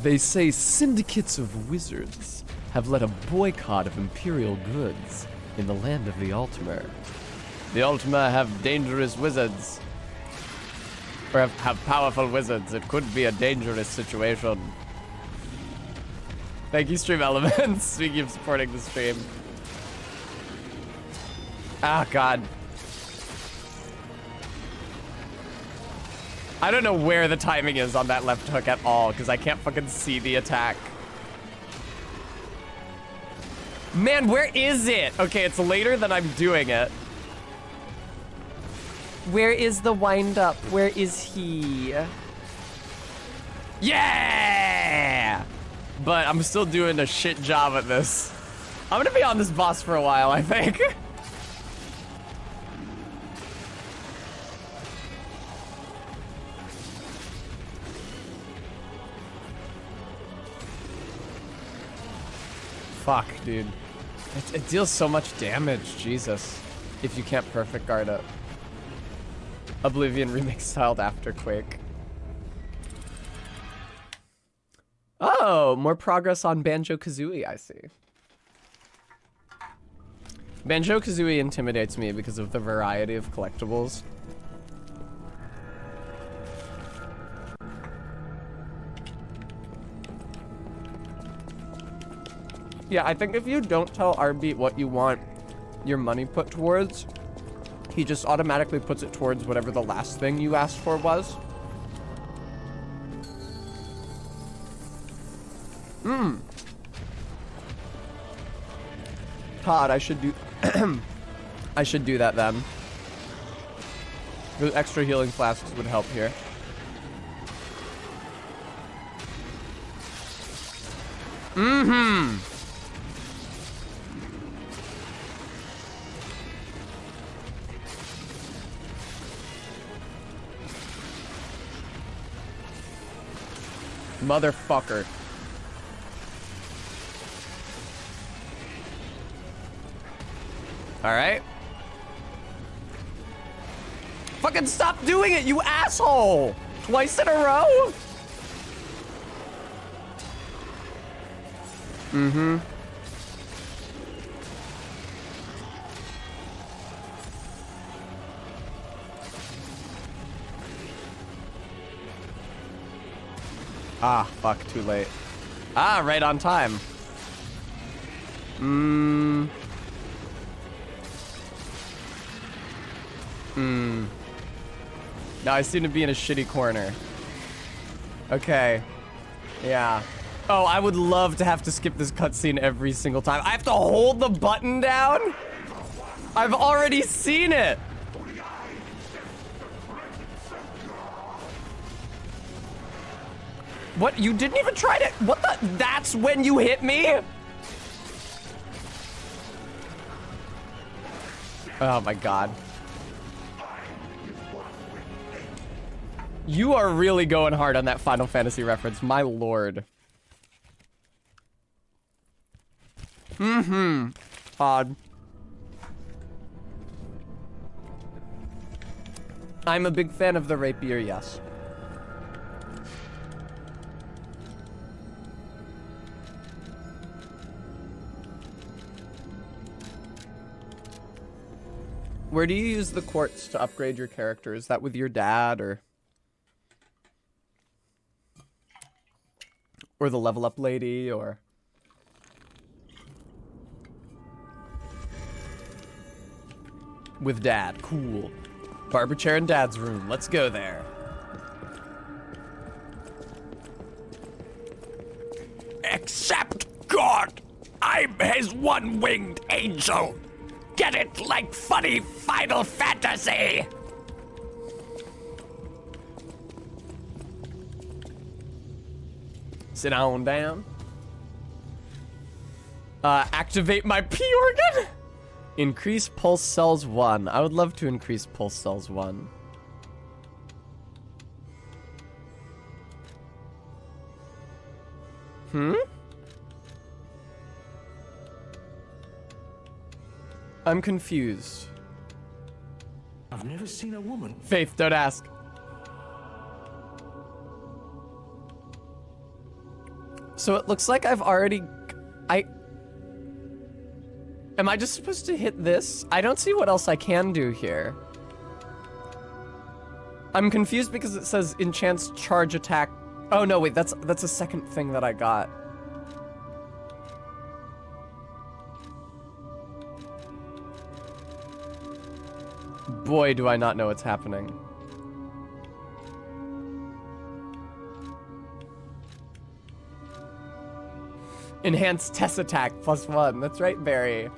They say syndicates of wizards have led a boycott of Imperial goods in the land of the Altmer. The Altmer have dangerous wizards. Or have powerful wizards. It could be a dangerous situation. Thank you, Stream Elements. Speaking of supporting the stream. Ah, God. I don't know where the timing is on that left hook at all, because I can't fucking see the attack. Man, where is it? Okay, it's later than I'm doing it. Where is the wind-up? Where is he? Yeah! But I'm still doing a shit job at this. I'm gonna be on this boss for a while, I think. Fuck, dude. It deals so much damage, Jesus. If you can't perfect guard it. Oblivion remake styled after Quake. Oh, more progress on Banjo-Kazooie, I see. Banjo-Kazooie intimidates me because of the variety of collectibles. Yeah, I think if you don't tell Arbeat what you want your money put towards, he just automatically puts it towards whatever the last thing you asked for was. Todd, I should do I should do that then. The extra healing flasks would help here. Motherfucker. All right. Fucking stop doing it, you asshole! Twice in a row? Ah, fuck, too late. Ah, right on time. Now I seem to be in a shitty corner. Okay. Yeah. Oh, I would love to have to skip this cutscene every single time. I have to hold the button down? I've already seen it. What? You didn't even try to... What the... That's when you hit me? Oh my god. You are really going hard on that Final Fantasy reference, my lord. Odd. I'm a big fan of the rapier, yes. Where do you use the quartz to upgrade your character? Is that with your dad or the level up lady or? With dad, cool. Barber chair in dad's room, let's go there. Accept God! I'm his one-winged angel! Get it like funny Final Fantasy! Sit on down. Activate my P organ? Increase pulse cells 1. I would love to increase pulse cells 1. I'm confused. I've never seen a woman. Faith, don't ask. So it looks like I've already... Am I just supposed to hit this? I don't see what else I can do here. I'm confused because it says enchants charge attack. Oh no, wait, that's a second thing that I got. Boy, do I not know what's happening. Enhanced test attack +1. That's right, Barry.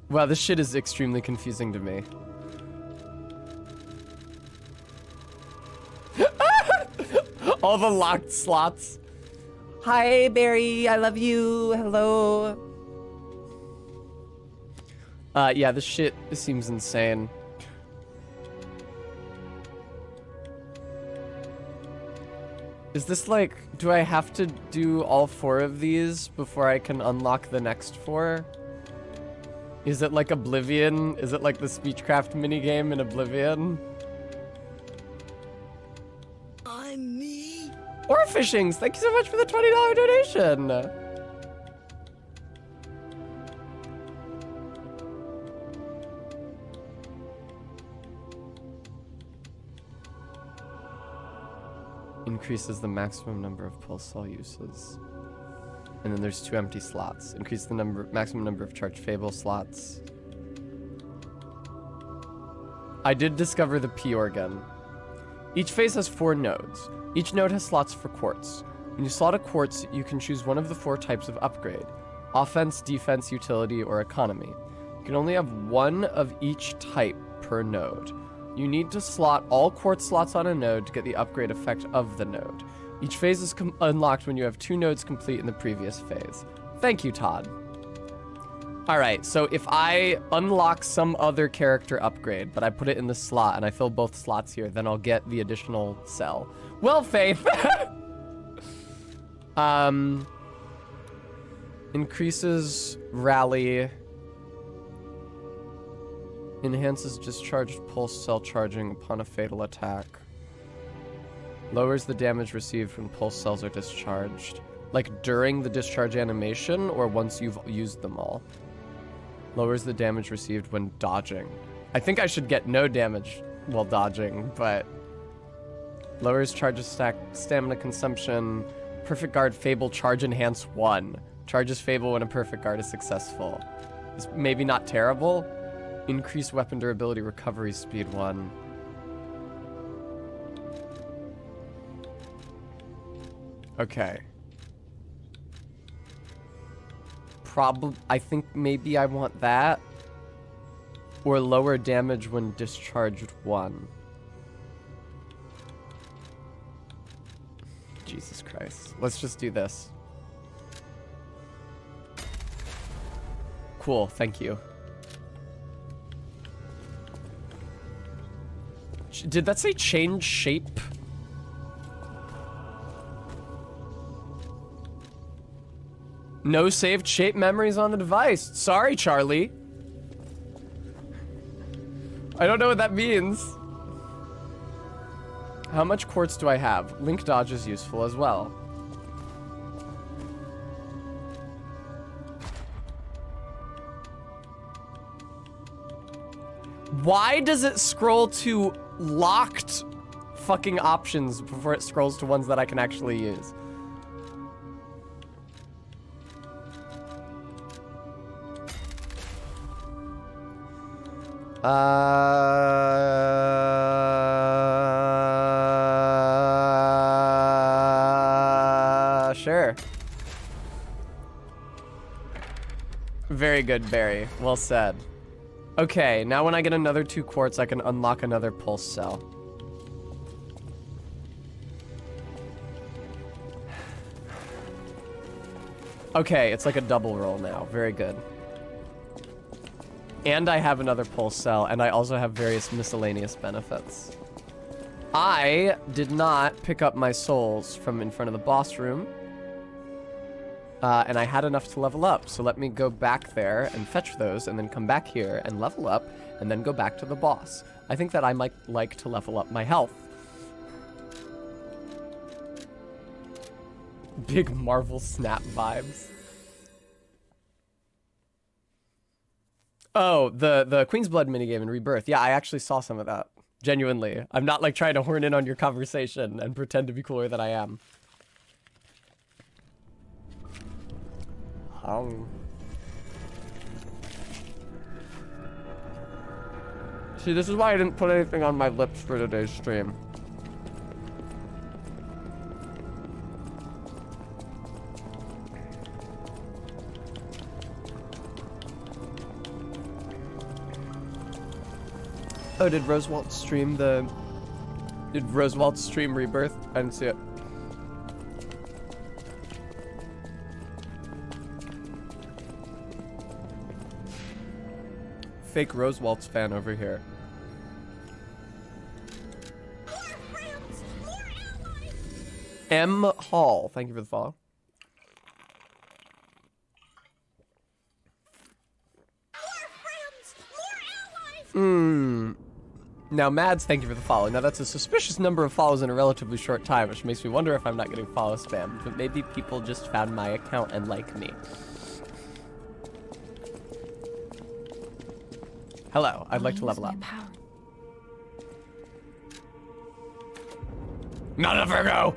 Wow, this shit is extremely confusing to me. All the locked slots. Hi, Barry. I love you. Hello. Yeah, this shit seems insane. Is this like, do I have to do all 4 of these before I can unlock the next 4? Is it like Oblivion? Is it like the Speechcraft minigame in Oblivion? I'm me. Or Fishings, thank you so much for the $20 donation. Increases the maximum number of pulse cell uses. And then there's 2 empty slots. Increase the maximum number of charged fable slots. I did discover the P organ. Each phase has 4 nodes. Each node has slots for quartz. When you slot a quartz, you can choose one of the 4 types of upgrade: offense, defense, utility, or economy. You can only have 1 of each type per node. You need to slot all quartz slots on a node to get the upgrade effect of the node. Each phase is unlocked when you have 2 nodes complete in the previous phase. Thank you, Todd. Alright, so if I unlock some other character upgrade, but I put it in the slot and I fill both slots here, then I'll get the additional cell. Well, Faith! Increases rally. Enhances discharged pulse cell charging upon a fatal attack. Lowers the damage received when pulse cells are discharged. Like during the discharge animation or once you've used them all. Lowers the damage received when dodging. I think I should get no damage while dodging, but... Lowers charge stack stamina consumption. Perfect guard fable charge enhance 1. Charges fable when a perfect guard is successful. It's maybe not terrible. Increase weapon durability recovery speed 1. Okay. I think maybe I want that. Or lower damage when discharged 1. Jesus Christ. Let's just do this. cool. Thank you. Did that say change shape? No saved shape memories on the device. Sorry, Charlie. I don't know what that means. How much quartz do I have? Link dodge is useful as well. Why does it scroll to locked fucking options before it scrolls to ones that I can actually use? Sure. Very good, Barry. Well said. Okay, now when I get another 2 quartz, I can unlock another pulse cell. Okay, it's like a double roll now. Very good. And I have another pulse cell, and I also have various miscellaneous benefits. I did not pick up my souls from in front of the boss room. And I had enough to level up, so let me go back there and fetch those, and then come back here and level up, and then go back to the boss. I think that I might like to level up my health. Big Marvel Snap vibes. Oh, the Queen's Blood minigame in Rebirth. Yeah, I actually saw some of that. Genuinely. I'm not like trying to horn in on your conversation and pretend to be cooler than I am. See, this is why I didn't put anything on my lips for today's stream. Oh, did Rosewalt stream Rebirth? I didn't see it. Fake Rosewalt's fan over here. M. Hall, thank you for the follow. Now, Mads, thank you for the follow. Now, that's a suspicious number of follows in a relatively short time, which makes me wonder if I'm not getting follow spam. But maybe people just found my account and like me. Hello, I'd like to level up. Not enough ergo!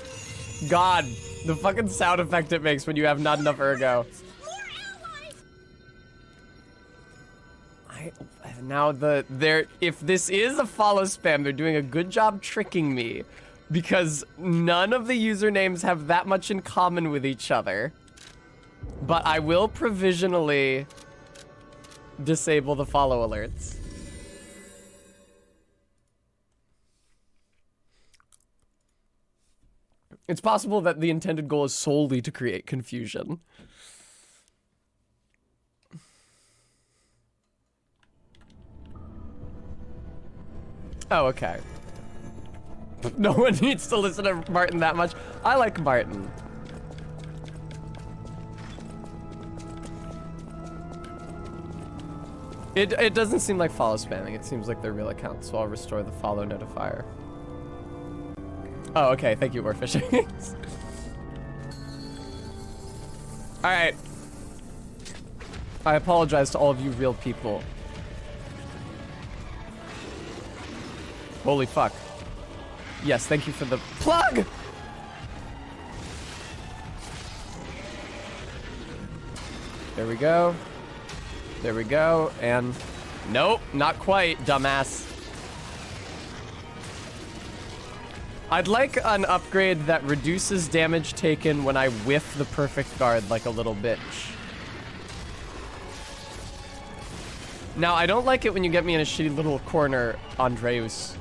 God, the fucking sound effect it makes when you have not enough ergo. If this is a follow spam, they're doing a good job tricking me. Because none of the usernames have that much in common with each other. But I will provisionally disable the follow alerts. It's possible that the intended goal is solely to create confusion. Oh, okay. No one needs to listen to Martin that much. I like Martin. It doesn't seem like follow spamming. It seems like their real account, so I'll restore the follow notifier. Oh, okay. Thank you, Warfishing. Alright. I apologize to all of you real people. Holy fuck. Yes, thank you for the plug! There we go. There we go, and nope, not quite, dumbass. I'd like an upgrade that reduces damage taken when I whiff the perfect guard like a little bitch. Now, I don't like it when you get me in a shitty little corner, Andreus.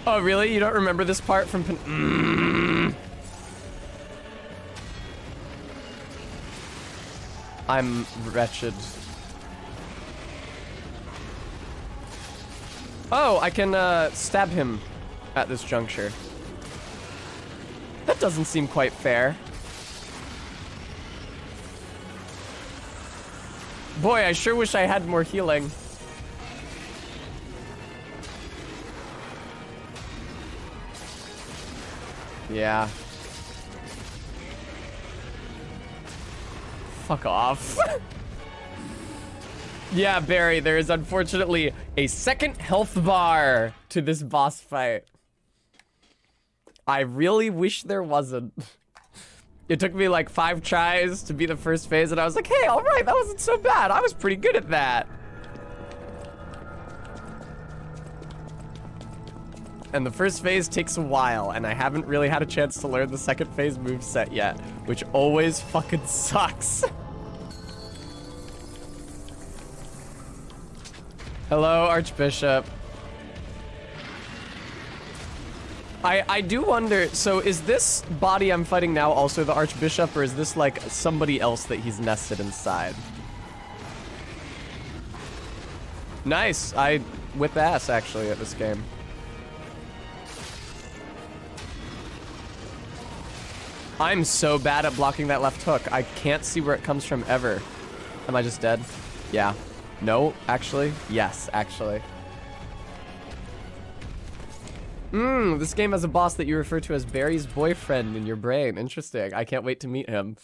Oh, really? You don't remember this part from I'm wretched. Oh, I can stab him at this juncture. That doesn't seem quite fair. Boy, I sure wish I had more healing. Yeah. Fuck off. Yeah, Barry, there is unfortunately a second health bar to this boss fight. I really wish there wasn't. It took me like 5 tries to beat the first phase, and I was like, hey, all right, that wasn't so bad. I was pretty good at that. And the first phase takes a while, and I haven't really had a chance to learn the second phase moveset yet, which always fucking sucks. Hello, Archbishop. I do wonder, so is this body I'm fighting now also the Archbishop, or is this like somebody else that he's nested inside? Nice. I whip ass actually at this game. I'm so bad at blocking that left hook. I can't see where it comes from ever. Am I just dead? Yeah. No, actually. Yes, actually. This game has a boss that you refer to as Barry's boyfriend in your brain. Interesting. I can't wait to meet him.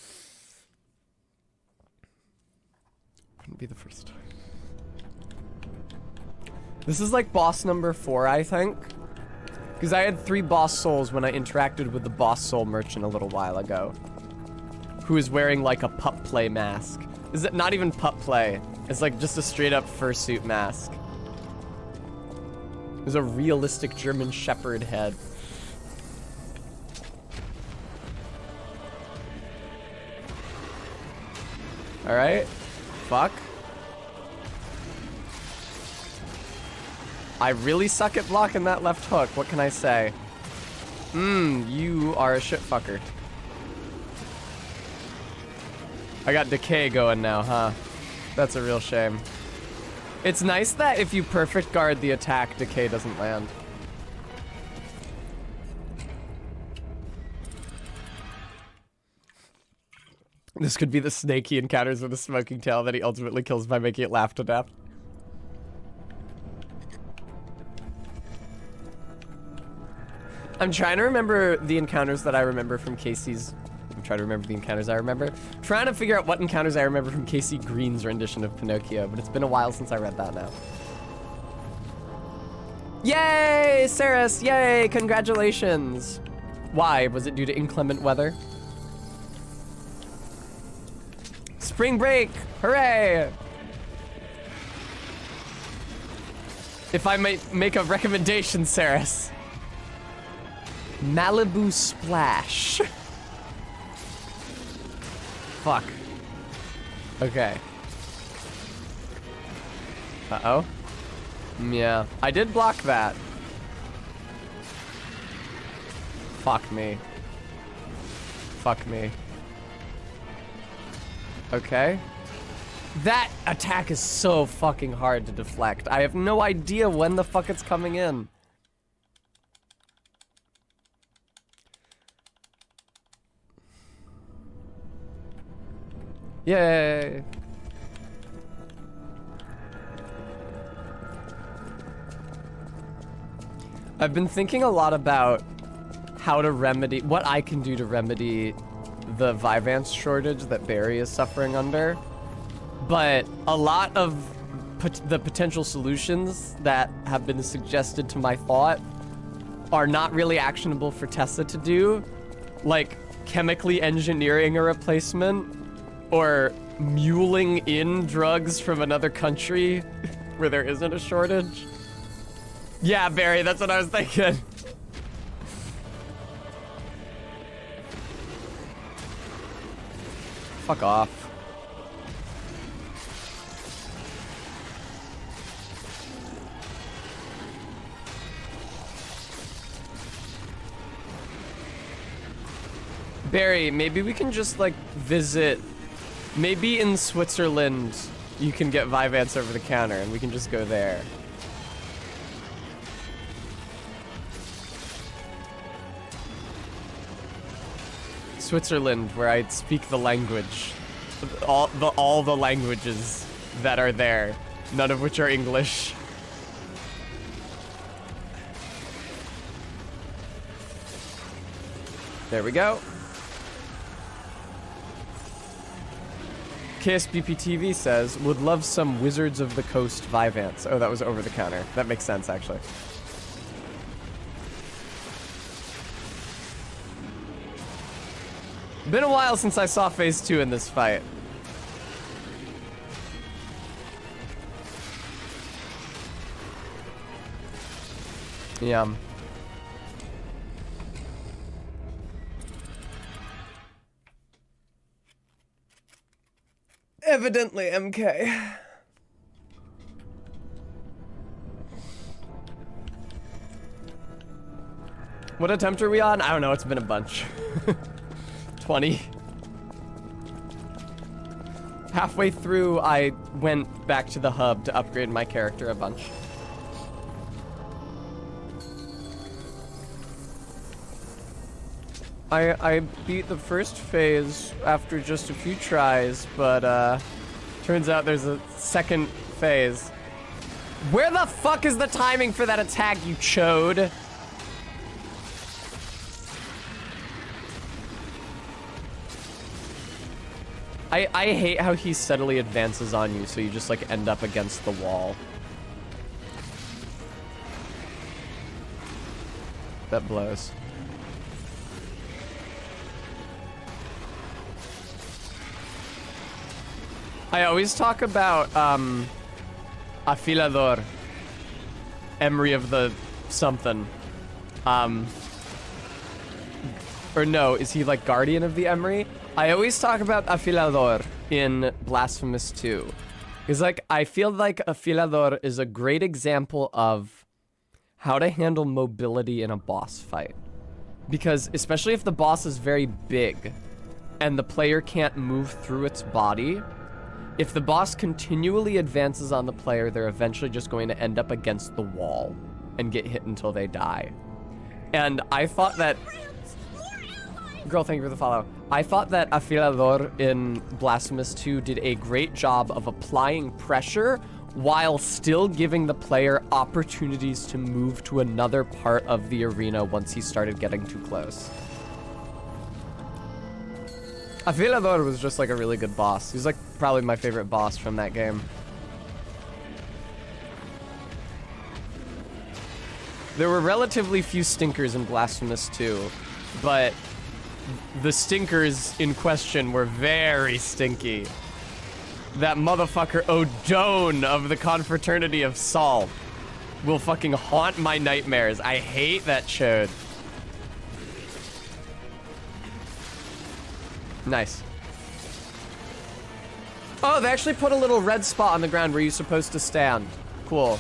Wouldn't be the first time. This is like boss number 4, I think. Because I had 3 boss souls when I interacted with the boss soul merchant a little while ago. Who is wearing like a pup play mask. Is it not even pup play? It's like just a straight up fursuit mask. There's a realistic German Shepherd head. Alright. Fuck. I really suck at blocking that left hook. What can I say? You are a shit fucker. I got decay going now, huh? That's a real shame. It's nice that if you perfect guard the attack, decay doesn't land. This could be the snake he encounters with a smoking tail that he ultimately kills by making it laugh to death. I'm trying to remember the encounters that I remember from Casey's... I'm trying to remember the encounters I remember. Trying to figure out what encounters I remember from Casey Green's rendition of Pinocchio, but it's been a while since I read that now. Yay, Saris! Yay, congratulations! Why? Was it due to inclement weather? Spring break! Hooray! If I might make a recommendation, Saris. Malibu Splash. Fuck. Okay. Uh-oh. Yeah. I did block that. Fuck me. Fuck me. Okay. That attack is so fucking hard to deflect. I have no idea when the fuck it's coming in. Yay! I've been thinking a lot about how to remedy, what I can do to remedy the Vyvanse shortage that Barry is suffering under. But a lot of the potential solutions that have been suggested to my thought are not really actionable for Tessa to do. Like chemically engineering a replacement. Or muling in drugs from another country where there isn't a shortage. Yeah, Barry, that's what I was thinking. Fuck off. Barry, maybe we can just like visit Maybe in Switzerland you can get Vyvanse over the counter and we can just go there. Switzerland, where I speak the language. All the languages that are there, none of which are English. There we go. KSBP TV says, would love some Wizards of the Coast Vyvanse. Oh, that was over the counter. That makes sense, actually. Been a while since I saw phase 2 in this fight. Yum. Evidently, MK. What attempt are we on? I don't know, it's been a bunch. 20. Halfway through, I went back to the hub to upgrade my character a bunch. I beat the first phase after just a few tries, but turns out there's a second phase. Where the fuck is the timing for that attack, you chode? I hate how he steadily advances on you, so you just like end up against the wall. That blows. I always talk about Afilador, Emery of the something. Or no, is he like Guardian of the Emery? I always talk about Afilador in Blasphemous 2. Because like, I feel like Afilador is a great example of how to handle mobility in a boss fight. Because especially if the boss is very big and the player can't move through its body, if the boss continually advances on the player, they're eventually just going to end up against the wall and get hit until they die. And I thought that... Girl, thank you for the follow. I thought that Afilador in Blasphemous 2 did a great job of applying pressure while still giving the player opportunities to move to another part of the arena once he started getting too close. Afilador was just like a really good boss. He's like probably my favorite boss from that game. There were relatively few stinkers in Blasphemous 2, but the stinkers in question were very stinky. That motherfucker Odone of the Confraternity of Salt will fucking haunt my nightmares. I hate that chode. Nice. Oh, they actually put a little red spot on the ground where you're supposed to stand. Cool.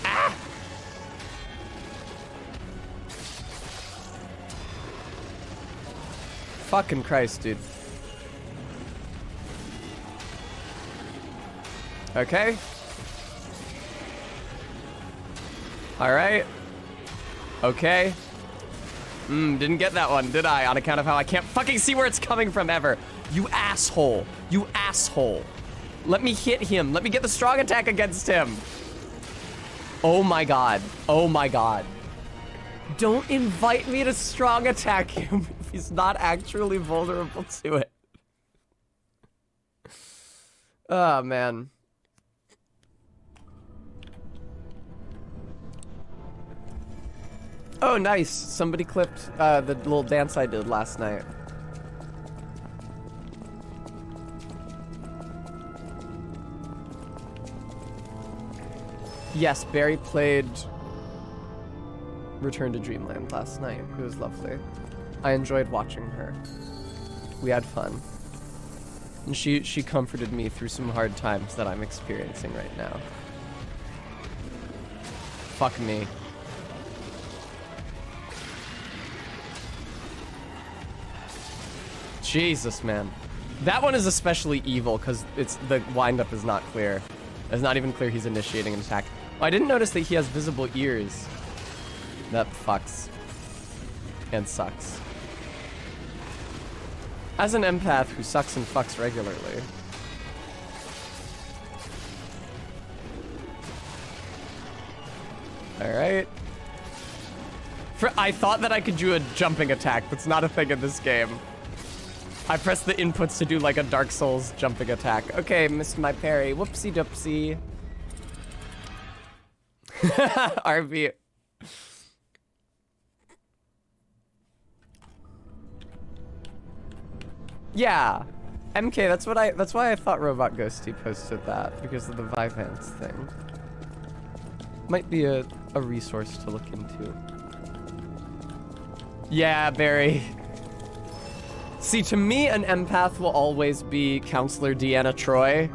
Ah! Fucking Christ, dude. Okay. All right. Okay. Didn't get that one, did I? On account of how I can't fucking see where it's coming from ever. You asshole. You asshole. Let me hit him. Let me get the strong attack against him. Oh my god. Oh my god. Don't invite me to strong attack him if he's not actually vulnerable to it. Oh, man. Oh, nice. Somebody clipped the little dance I did last night. Yes, Barry played Return to Dreamland last night. It was lovely. I enjoyed watching her. We had fun. And she comforted me through some hard times that I'm experiencing right now. Fuck me. Jesus, man. That one is especially evil because the windup is not clear. It's not even clear he's initiating an attack. Oh, I didn't notice that he has visible ears. That fucks. And sucks. As an empath who sucks and fucks regularly. Alright. I thought that I could do a jumping attack. That's not a thing in this game. I pressed the inputs to do like a Dark Souls jumping attack. Okay, missed my parry. Whoopsie doopsie. RB. Yeah. MK, that's why I thought Robot Ghosty posted that, because of the Vyvanse thing. Might be a resource to look into. Yeah, Barry. See, to me, an empath will always be Counselor Deanna Troi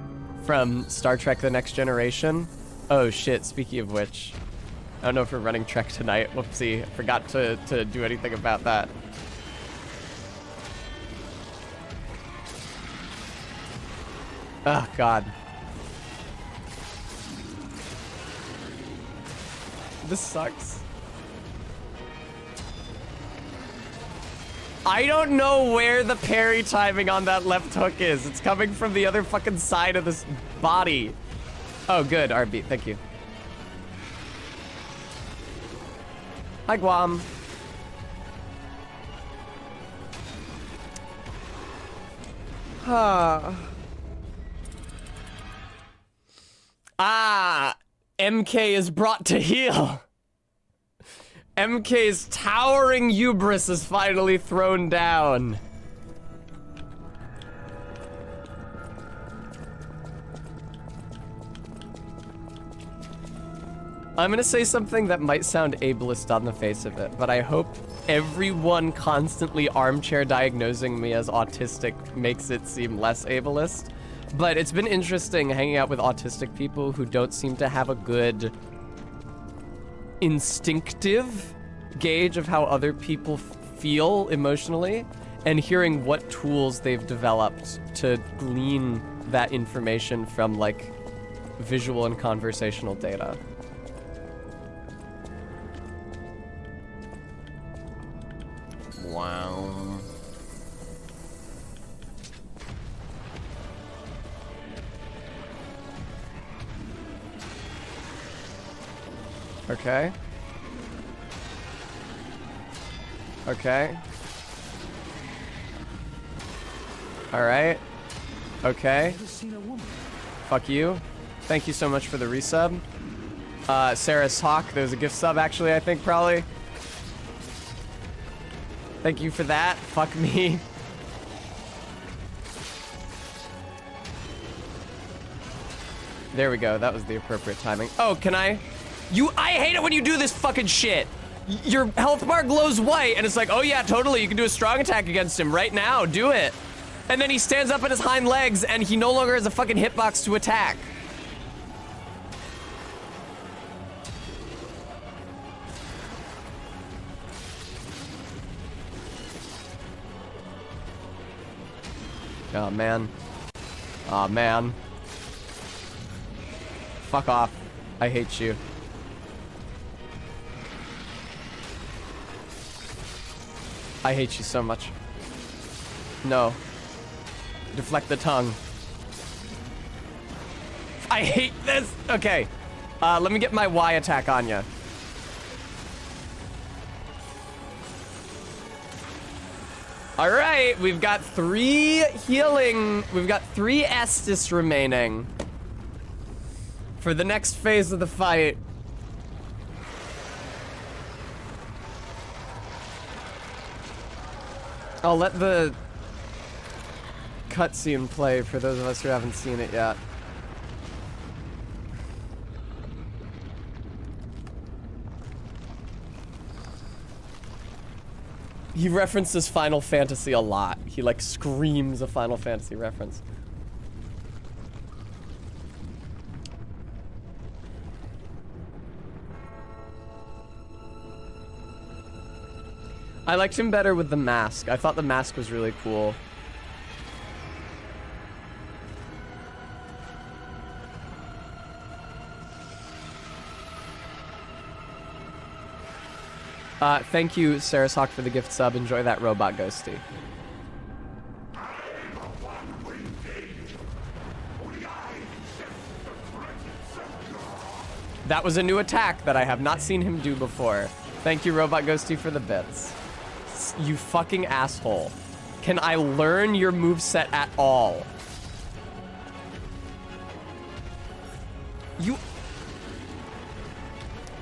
from Star Trek The Next Generation. Oh shit, speaking of which, I don't know if we're running Trek tonight. Whoopsie, I forgot to do anything about that. Oh, God. This sucks. I don't know where the parry timing on that left hook is. It's coming from the other fucking side of this body. Oh, good, RB. Thank you. Hi, Guam. MK is brought to heel. MK's towering hubris is finally thrown down. I'm gonna say something that might sound ableist on the face of it, but I hope everyone constantly armchair diagnosing me as autistic makes it seem less ableist. But it's been interesting hanging out with autistic people who don't seem to have a good instinctive gauge of how other people feel emotionally, and hearing what tools they've developed to glean that information from like visual and conversational data. Wow. Okay. Okay. Alright. Okay. Fuck you. Thank you so much for the resub. Sarah's Hawk, there's a gift sub actually, I think, probably. Thank you for that. Fuck me. There we go. That was the appropriate timing. Oh, can I? I hate it when you do this fucking shit. Your health bar glows white, and it's like, oh yeah, totally, you can do a strong attack against him right now, do it. And then he stands up on his hind legs, and he no longer has a fucking hitbox to attack. Oh, man. Oh, man. Fuck off. I hate you. I hate you so much. No. Deflect the tongue. I hate this! Okay. Let me get my Y attack on ya. Alright, we've got 3 healing. We've got 3 Estus remaining for the next phase of the fight. I'll let the cutscene play for those of us who haven't seen it yet. He references Final Fantasy a lot. He like screams a Final Fantasy reference. I liked him better with the mask. I thought the mask was really cool. Thank you, Sarashawk, for the gift sub. Enjoy that robot ghosty. That was a new attack that I have not seen him do before. Thank you, Robot Ghosty, for the bits. You fucking asshole. Can I learn your moveset at all? You...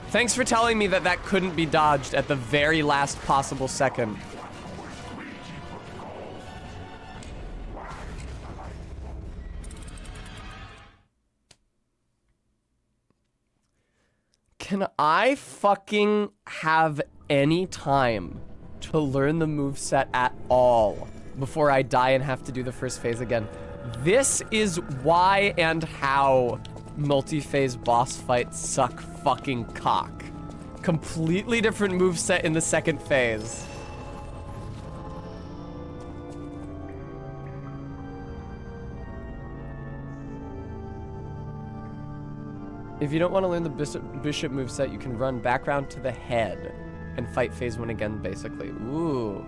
Thanks for telling me that that couldn't be dodged at the very last possible second. Can I fucking have any time to learn the moveset at all before I die and have to do the first phase again? This is why and how multi-phase boss fights suck fucking cock. Completely different moveset in the second phase. If you don't want to learn the bishop moveset, you can run back round to the head and fight phase 1 again, basically. Ooh.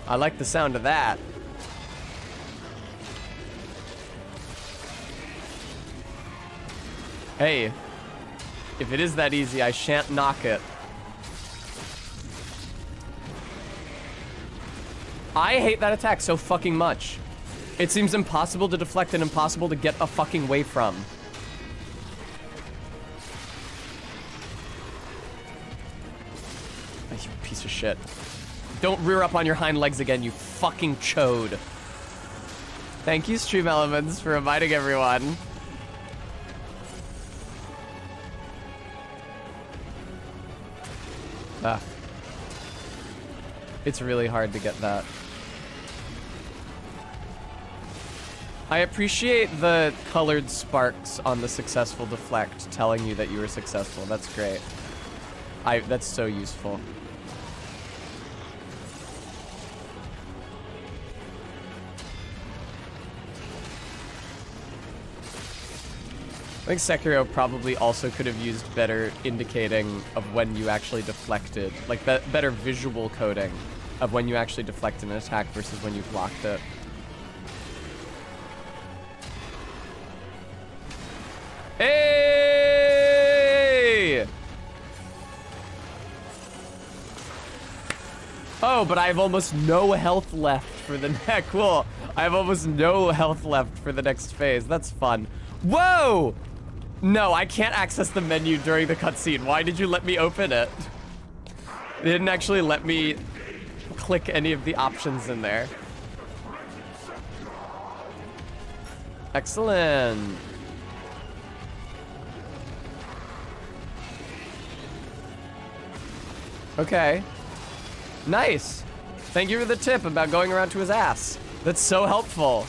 I like the sound of that. Hey, if it is that easy, I shan't knock it. I hate that attack so fucking much. It seems impossible to deflect and impossible to get a fucking way from. Oh, you piece of shit. Don't rear up on your hind legs again, you fucking chode. Thank you, Stream Elements, for reminding everyone. Ah. It's really hard to get that. I appreciate the colored sparks on the successful deflect telling you that you were successful. That's great. That's so useful. I think Sekiro probably also could have used better indicating of when you actually deflected. Like, better visual coding of when you actually deflected an attack versus when you blocked it. Hey! Oh, but I have almost no health left for the next. Cool. I have almost no health left for the next phase. That's fun. Whoa! No, I can't access the menu during the cutscene. Why did you let me open it? They didn't actually let me click any of the options in there. Excellent. Okay. Nice. Thank you for the tip about going around to his ass. That's so helpful.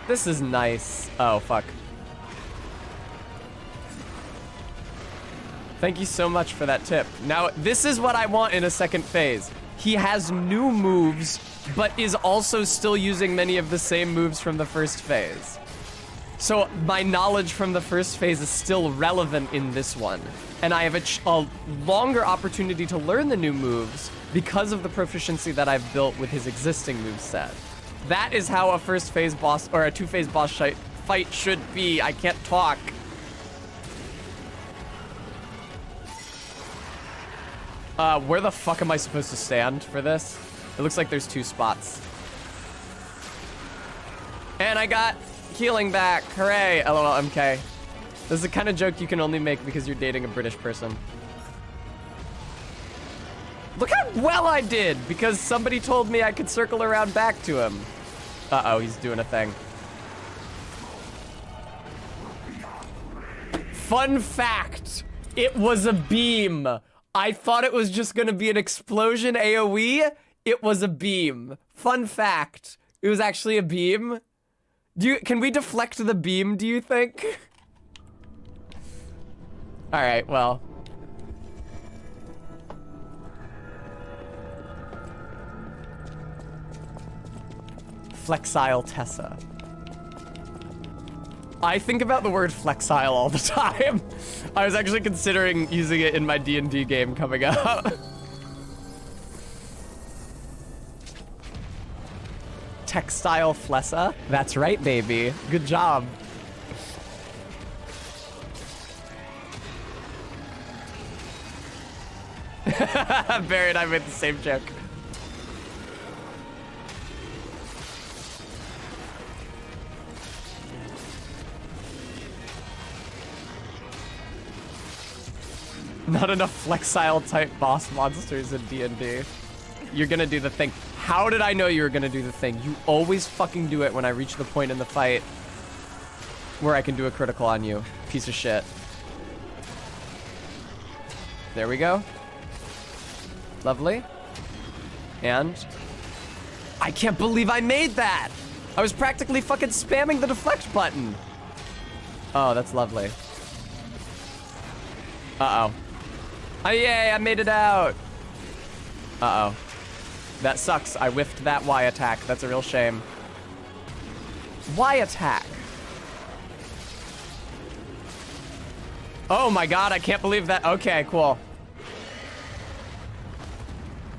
This is nice. Oh, fuck. Thank you so much for that tip. Now, this is what I want in a second phase. He has new moves, but is also still using many of the same moves from the first phase. So my knowledge from the first phase is still relevant in this one. And I have a longer opportunity to learn the new moves because of the proficiency that I've built with his existing moveset. That is how a first phase boss, or a two-phase boss fight should be. I can't talk. Where the fuck am I supposed to stand for this? It looks like there's 2 spots. And I got healing back. Hooray. LOLMK. This is the kind of joke you can only make because you're dating a British person. Look how well I did because somebody told me I could circle around back to him. Uh-oh, he's doing a thing. Fun fact, it was a beam. I thought it was just gonna be an explosion AoE. It was a beam. Fun fact, it was actually a beam. Can we deflect the beam, do you think? All right, well. Flexile Tessa. I think about the word flexile all the time. I was actually considering using it in my D&D game coming up. Textile flessa? That's right, baby. Good job. Barry and I made the same joke. Not enough flexile type boss monsters in D&D. You're gonna do the thing. How did I know you were gonna do the thing? You always fucking do it when I reach the point in the fight where I can do a critical on you. Piece of shit. There we go. Lovely. And I can't believe I made that! I was practically fucking spamming the deflect button. Oh, that's lovely. Uh-oh. Oh, yay, I made it out. Uh-oh. That sucks. I whiffed that Y attack. That's a real shame. Y attack. Oh my god, I can't believe that. Okay, cool.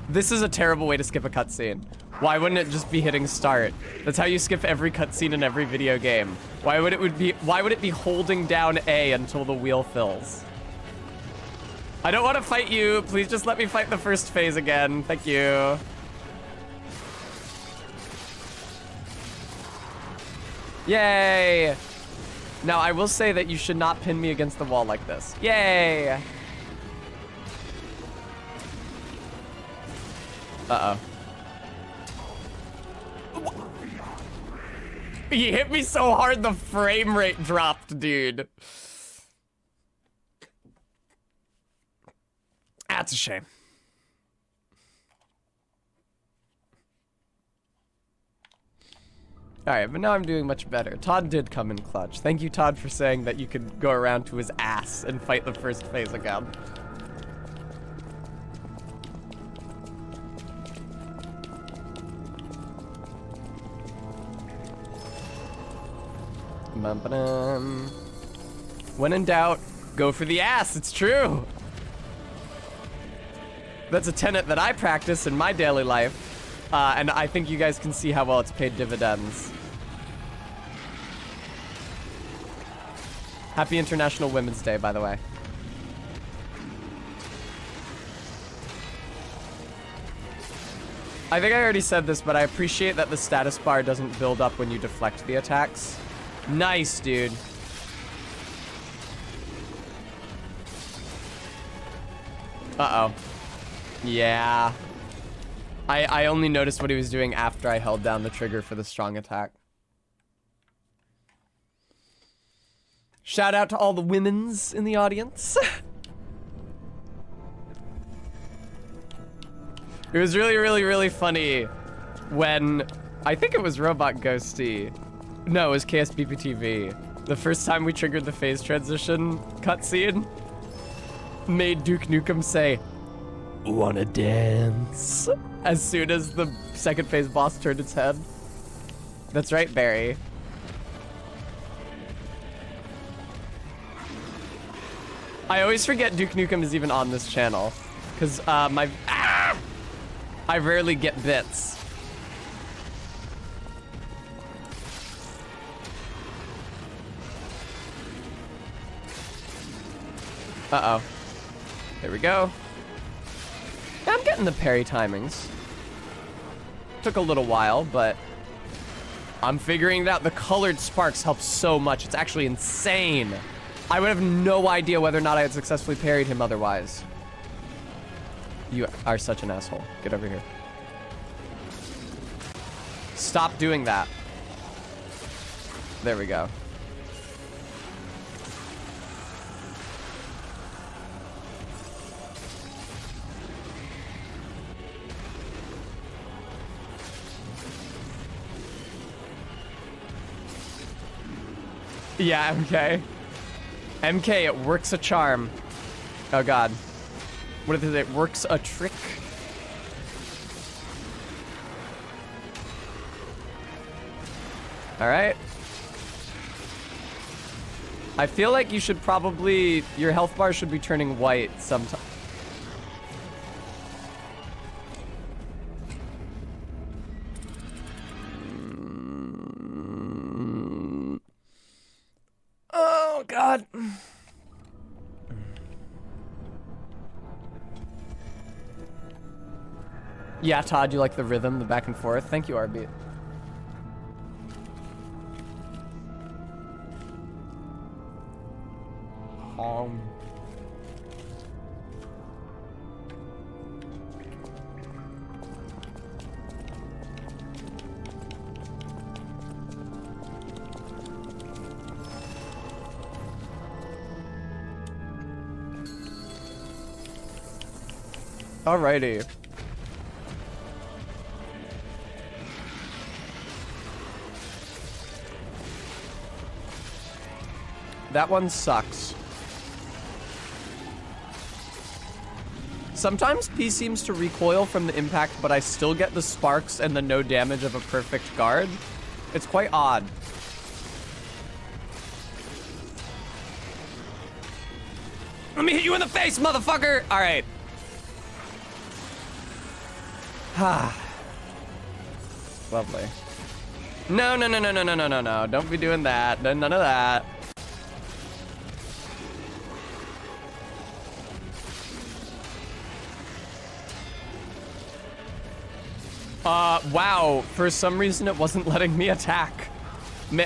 This is a terrible way to skip a cutscene. Why wouldn't it just be hitting start? That's how you skip every cutscene in every video game. Why would it be holding down A until the wheel fills? I don't want to fight you. Please just let me fight the first phase again. Thank you. Yay! Now, I will say that you should not pin me against the wall like this. Yay! Uh-oh. He hit me so hard the frame rate dropped, dude. That's a shame. Alright, but now I'm doing much better. Todd did come in clutch. Thank you, Todd, for saying that you could go around to his ass and fight the first phase again. Bum-ba-dum. When in doubt, go for the ass. It's true. That's a tenet that I practice in my daily life, and I think you guys can see how well it's paid dividends. Happy International Women's Day, by the way. I think I already said this, but I appreciate that the status bar doesn't build up when you deflect the attacks. Nice, dude. Uh-oh. Yeah. I only noticed what he was doing after I held down the trigger for the strong attack. Shout out to all the women's in the audience. It was really, really, really funny when, I think it was Robot Ghosty. No, it was KSBPTV. The first time we triggered the phase transition cutscene made Duke Nukem say, "Wanna dance?" as soon as the second phase boss turned its head. That's right, Barry. I always forget Duke Nukem is even on this channel, because I rarely get bits. Uh-oh. There we go. Yeah, I'm getting the parry timings. Took a little while, but I'm figuring it out. The colored sparks help so much. It's actually insane. I would have no idea whether or not I had successfully parried him otherwise. You are such an asshole. Get over here. Stop doing that. There we go. Yeah, MK. MK, it works a charm. Oh god. What is it? It works a trick? Alright. I feel like you should probably, your health bar should be turning white sometime. Oh, God. Yeah, Todd, you like the rhythm, the back and forth? Thank you, RB. Alrighty. That one sucks. Sometimes P seems to recoil from the impact, but I still get the sparks and the no damage of a perfect guard. It's quite odd. Let me hit you in the face, motherfucker! Alright. Lovely. No, no, no, no, no, no, no, no, no. Don't be doing that. None of that. Wow. For some reason, it wasn't letting me attack.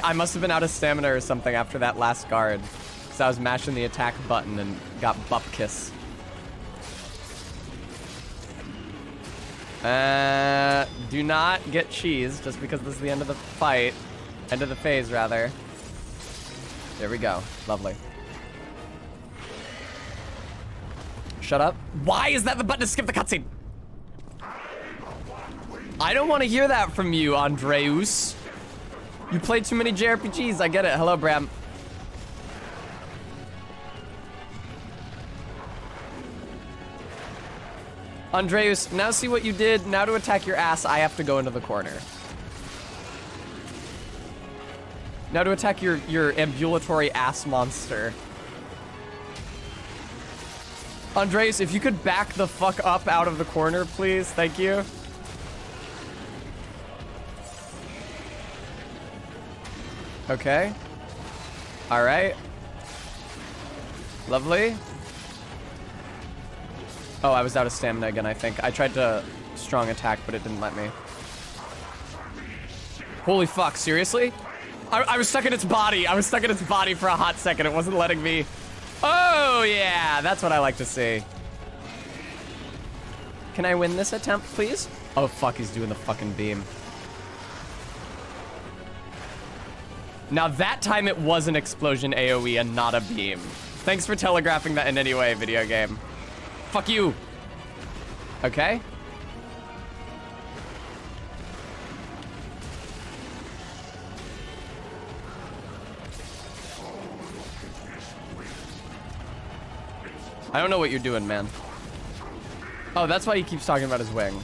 I must have been out of stamina or something after that last guard. Because I was mashing the attack button and got bupkis. Do not get cheese just because this is the end of the fight. End of the phase, rather. There we go. Lovely. Shut up. Why is that the button to skip the cutscene? I don't want to hear that from you, Andreus. You played too many JRPGs. I get it. Hello, Bram. Andreus, now see what you did. Now to attack your ass, I have to go into the corner. Now to attack your ambulatory ass monster. Andreas, if you could back the fuck up out of the corner, please. Thank you. Okay. All right. Lovely. Oh, I was out of stamina again, I think. I tried to strong attack, but it didn't let me. Holy fuck, seriously? I was stuck in its body. I was stuck in its body for a hot second. It wasn't letting me. Oh, yeah, that's what I like to see. Can I win this attempt, please? Oh, fuck, he's doing the fucking beam. Now, that time it was an explosion AoE and not a beam. Thanks for telegraphing that in any way, video game. Fuck you. Okay. I don't know what you're doing, man. Oh, that's why he keeps talking about his wing.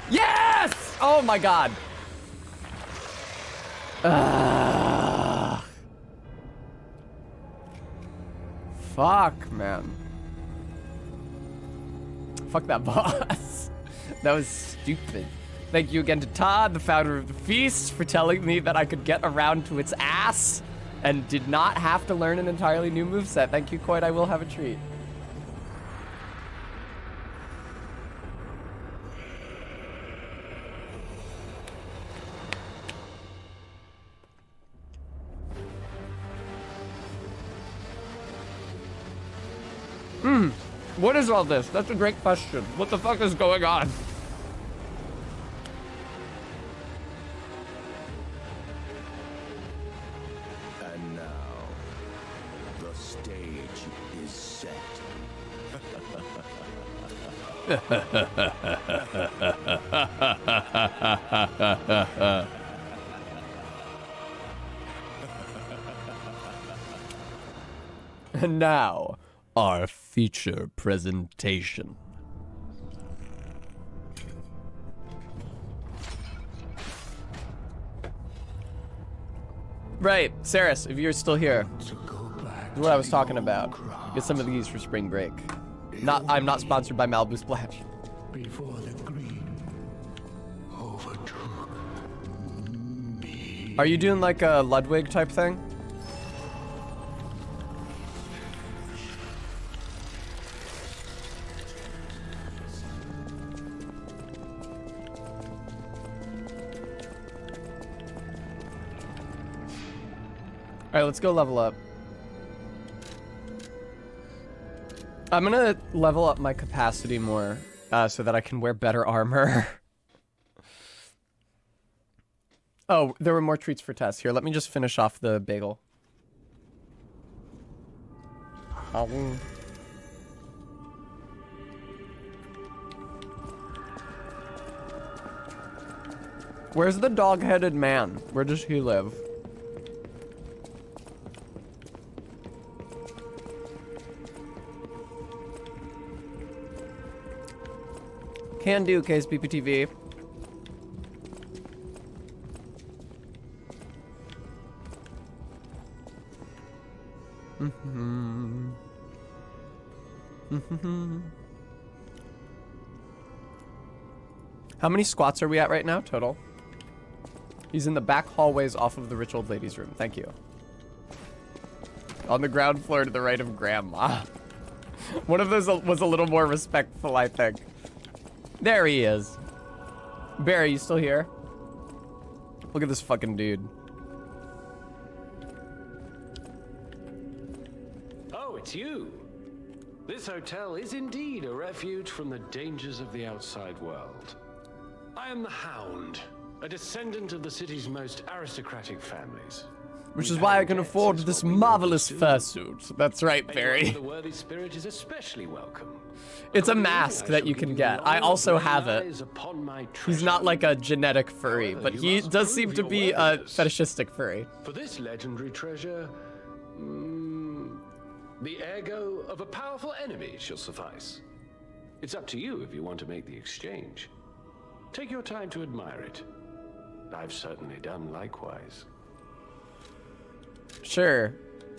Yes! Oh my god. Fuck, man. Fuck that boss. That was stupid. Thank you again to Todd, the founder of the feast, for telling me that I could get around to its ass and did not have to learn an entirely new moveset. Thank you, Coit. I will have a treat. What is all this? That's a great question. What the fuck is going on? And now, the stage is set. And now, our feature presentation. Right, Saris, if you're still here. This is what I was talking about. Get some of these for spring break. I'm not sponsored by Malibu Splash. Before the green overtook me. Are you doing like a Ludwig type thing? Alright, let's go level up. I'm gonna level up my capacity more, so that I can wear better armor. Oh, there were more treats for Tess. Here, let me just finish off the bagel. Where's the dog-headed man? Where does he live? Can do, KSBPTV. How many squats are we at right now, total? He's in the back hallways off of the rich old lady's room. Thank you. On the ground floor to the right of Grandma. One of those was a little more respectful, I think. There he is. Barry, you still here? Look at this fucking dude. Oh, it's you. This hotel is indeed a refuge from the dangers of the outside world. I am the Hound, a descendant of the city's most aristocratic families. Which is why I can afford this marvelous fursuit. That's right, Barry. The worthy spirit is especially welcome. It's a mask that you can get. I also have it. He's not like a genetic furry, but he does seem to be a fetishistic furry. For this legendary treasure, the ego of a powerful enemy shall suffice. It's up to you if you want to make the exchange. Take your time to admire it. I've certainly done likewise. Sure.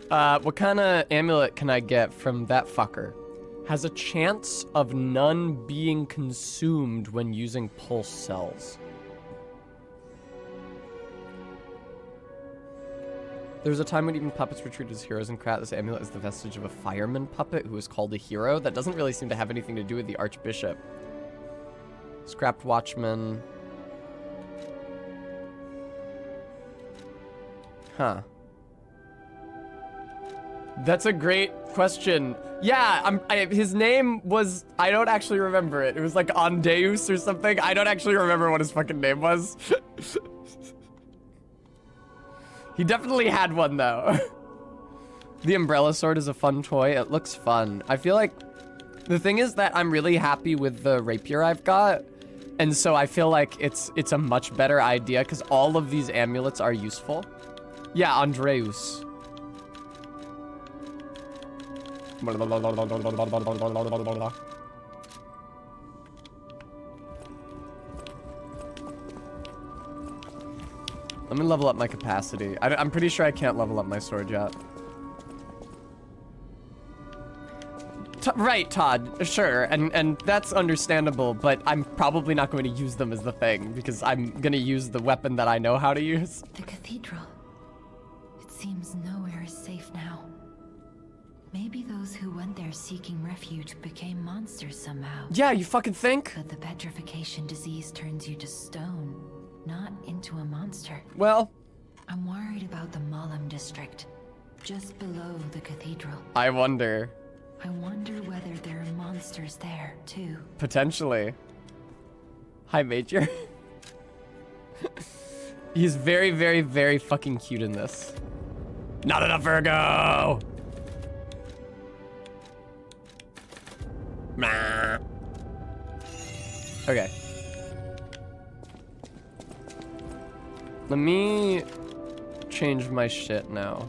What kind of amulet can I get from that fucker? Has a chance of none being consumed when using pulse cells. There was a time when even puppets were treated as heroes in Krat. This amulet is the vestige of a fireman puppet who was called a hero. That doesn't really seem to have anything to do with the Archbishop. Scrapped Watchman. Huh. That's a great question. Yeah, his name was... I don't actually remember it. It was like Andeus or something. I don't actually remember what his fucking name was. He definitely had one, though. The umbrella sword is a fun toy. It looks fun. I feel like... The thing is that I'm really happy with the rapier I've got. And so I feel like it's a much better idea because all of these amulets are useful. Yeah, Andreus. Let me level up my capacity. I'm pretty sure I can't level up my sword yet. Right, Todd. Sure, and that's understandable, but I'm probably not going to use them as the thing because I'm going to use the weapon that I know how to use. The cathedral. It seems nowhere is safe now. Maybe those who went there seeking refuge became monsters somehow. Yeah, you fucking think? But the petrification disease turns you to stone, not into a monster. Well... I'm worried about the Mollum district, just below the cathedral. I wonder. I wonder whether there are monsters there, too. Potentially. Hi, Major. He's very, very, very fucking cute in this. Not enough Virgo! Nah. Okay. Let me change my shit now.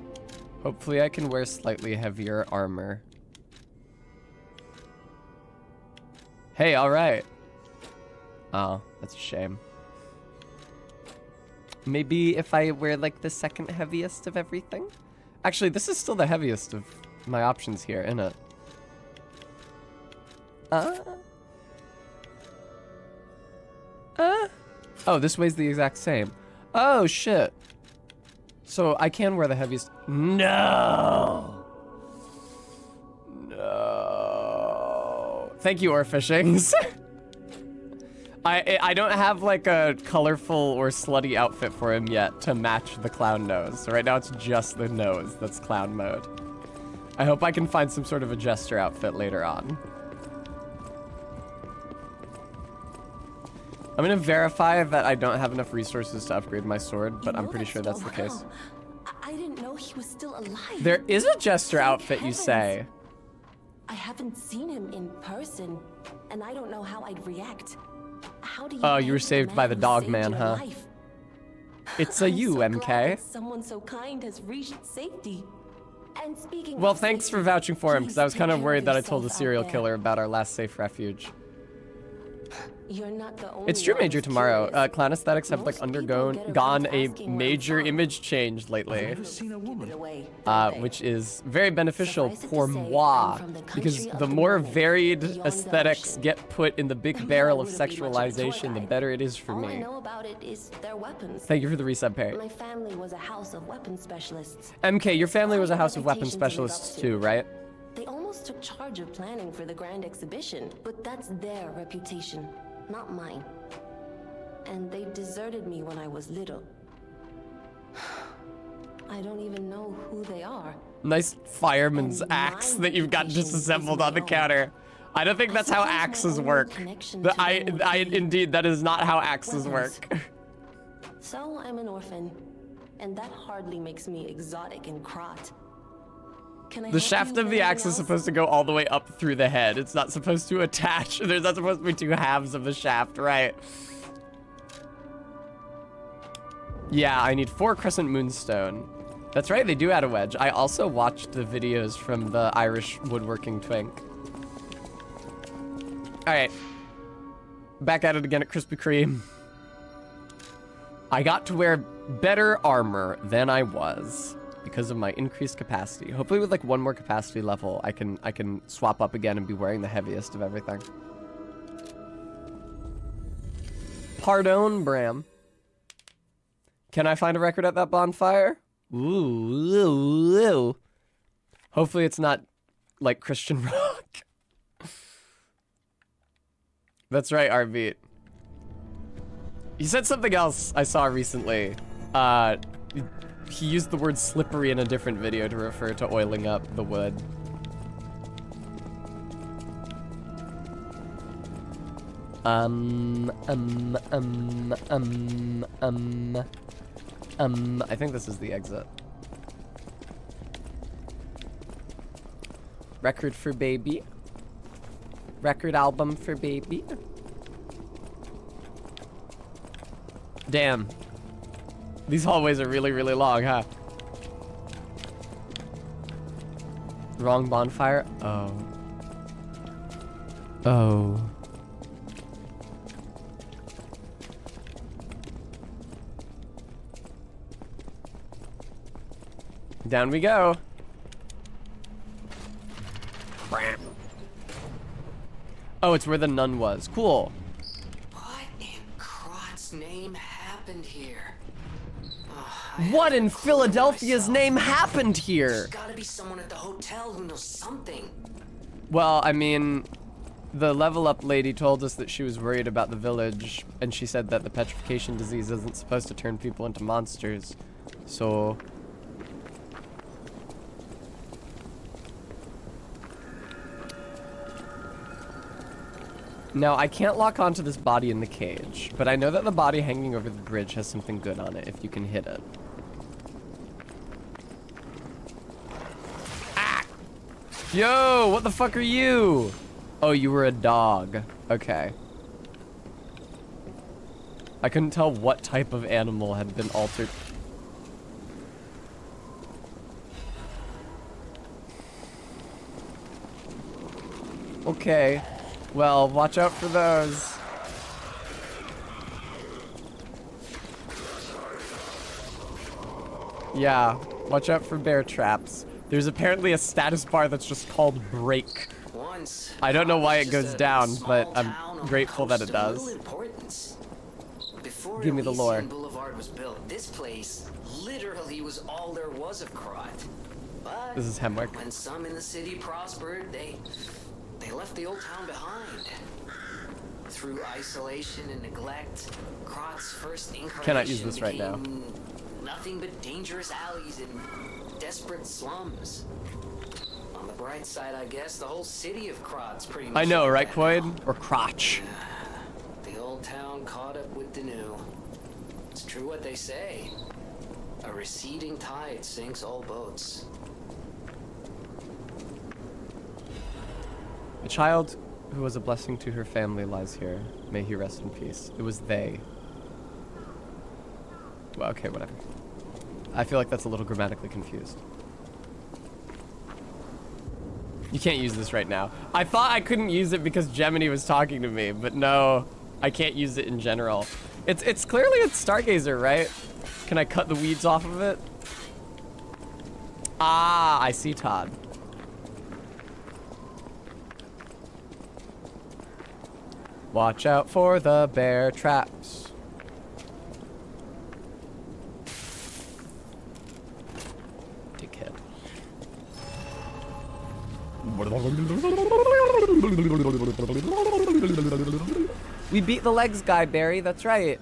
Hopefully I can wear slightly heavier armor. Hey, all right. Oh, that's a shame. Maybe if I wear like the second heaviest of everything? Actually, this is still the heaviest of my options here, isn't it? Oh, this weighs the exact same. Oh, shit. So I can wear the heaviest. No. No. Thank you, Orfishings. I don't have like a colorful or slutty outfit for him yet to match the clown nose. So right now it's just the nose that's clown mode. I hope I can find some sort of a jester outfit later on. I'm gonna verify that I don't have enough resources to upgrade my sword, but I'm pretty sure that's the case. I didn't know he was still alive. There is a jester outfit, you say? I haven't seen him in person, and I don't know how I'd react. How do you? Oh, you were saved by the dog man, huh? Life? It's a you, so MK. glad that someone so kind has reached safety. And speaking Well, of thanks safety, for vouching for him, because I was kind of please worried take that I care told of a serial yourself out killer about our last safe refuge. You're not the only It's True one Major who's tomorrow. curious. Clan Aesthetics have like Most people get gone around a asking major what's up. image change lately, Give it away, don't they? which is very beneficial Suffice it for to say, moi, I'm from the because country of the the more moment, varied beyond the aesthetics ocean. get put in the big Then barrel I of wouldn't be much of a tour sexualization, the guide. better it is for All I me. know about it is their weapons. Thank you for the resub, Perry. My family was a house of weapon specialists. MK, your family was a house of weapons Reputation to live specialists up to. too, right? They almost took charge of planning for the grand exhibition, but that's their reputation, not mine. And they deserted me when I was little. I don't even know who they are. Nice fireman's And axe my that you've got reputation disassembled is on the my own. counter. I don't think that's how suppose my axes only work. connection to I them would be indeed, that is not how axes weapons. work. So I'm an orphan, and that hardly makes me exotic in Krat. Can I The help shaft you of with the anything axe is else? supposed to go all the way up through the head. It's not supposed to attach. There's not supposed to be two halves of the shaft, right? Yeah, I need 4 crescent moonstone. That's right, they do add a wedge. I also watched the videos from the Irish woodworking twink. All right, back at it again at Krispy Kreme. I got to wear better armor than I was because of my increased capacity. Hopefully with like 1 more capacity level, I can swap up again and be wearing the heaviest of everything. Pardon, Bram. Can I find a record at that bonfire? Ooh. Hopefully it's not like Christian rock. That's right, Arbeat. He said something else I saw recently. He used the word slippery in a different video to refer to oiling up the wood. I think this is the exit. Record for baby. Record album for baby. Damn. These hallways are really, really long, huh? Wrong bonfire? Oh. Oh. Down we go. Oh, it's where the nun was. Cool. What in Krat's name happened here? What in Philadelphia's name happened here? There's gotta be someone at the hotel who knows something. Well, I mean, the level up lady told us that she was worried about the village, and she said that the petrification disease isn't supposed to turn people into monsters. So... Now, I can't lock onto this body in the cage, but I know that the body hanging over the bridge has something good on it if you can hit it. Ah! Yo, what the fuck are you? Oh, you were a dog. Okay. I couldn't tell what type of animal had been altered. Okay. Well, watch out for those. Yeah, watch out for bear traps. There's apparently a status bar that's just called break. Once, I don't know why it goes just a down, but small I'm town on the grateful that coast it of little does. importance. Before Give me the lore. Elysian Boulevard was built, this place literally was all there was of Krat. But This is Hemwick. when some in the city prospered, they left the old town behind. Through isolation and neglect, Krat's first incarnation Cannot use this right now. became nothing but dangerous alleys and desperate slums. On the bright side, I guess, the whole city of Krat's pretty much I know, like right, that Quoid? now. Or Crotch. The old town caught up with the new. It's true what they say. A receding tide sinks all boats. A child who was a blessing to her family lies here. May he rest in peace. It was they. Well, okay, whatever. I feel like that's a little grammatically confused. You can't use this right now. I thought I couldn't use it because Gemini was talking to me, but no, I can't use it in general. It's clearly a Stargazer, right? Can I cut the weeds off of it? Ah, I see, Todd. Watch out for the bear traps. Dickhead. We beat the legs guy, Barry. That's right.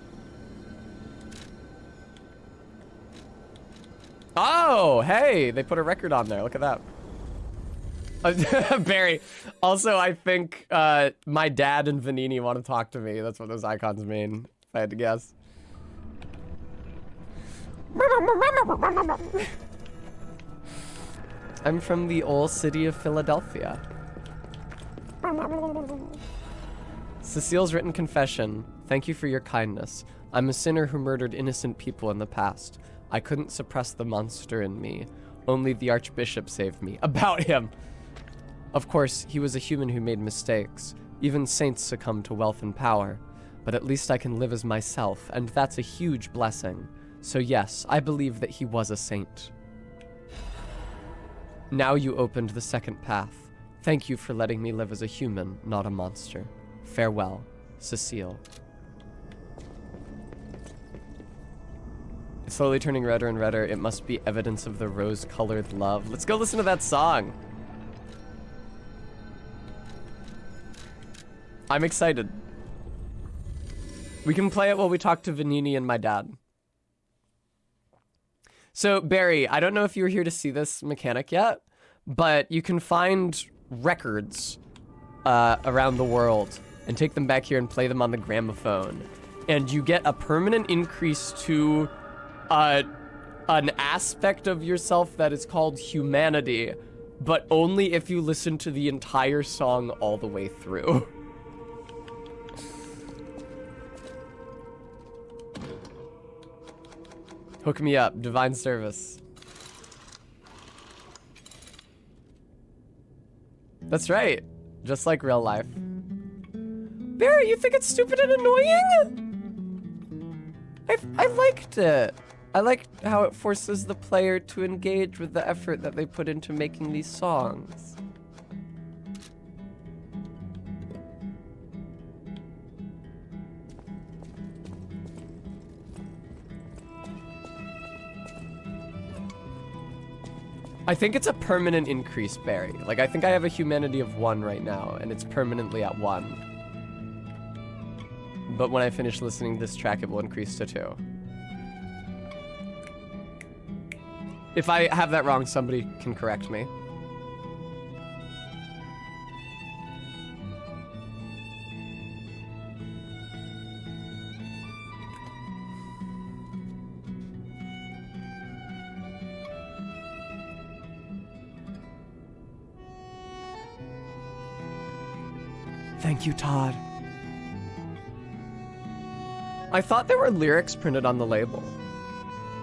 Oh, hey, they put a record on there. Look at that. Barry. Also, I think my dad and Vanini want to talk to me. That's what those icons mean, if I had to guess. I'm from the old city of Philadelphia. Cecile's written confession. Thank you for your kindness. I'm a sinner who murdered innocent people in the past. I couldn't suppress the monster in me. Only the Archbishop saved me. About him. Of course, he was a human who made mistakes. Even saints succumb to wealth and power. But at least I can live as myself, and that's a huge blessing. So yes, I believe that he was a saint. Now you opened the second path. Thank you for letting me live as a human, not a monster. Farewell, Cecile. It's slowly turning redder and redder. It must be evidence of the rose-colored love. Let's go listen to that song. I'm excited. We can play it while we talk to Vanini and my dad. So, Barry, I don't know if you were here to see this mechanic yet, but you can find records around the world and take them back here and play them on the gramophone. And you get a permanent increase to an aspect of yourself that is called humanity, but only if you listen to the entire song all the way through. Hook me up, divine service. That's right, just like real life. Barry, you think it's stupid and annoying? I liked it. I liked how it forces the player to engage with the effort that they put into making these songs. I think it's a permanent increase, Barry. Like, I think I have a humanity of 1 right now, and it's permanently at 1. But when I finish listening to this track, it will increase to 2. If I have that wrong, somebody can correct me. Thank you, Todd. I thought there were lyrics printed on the label,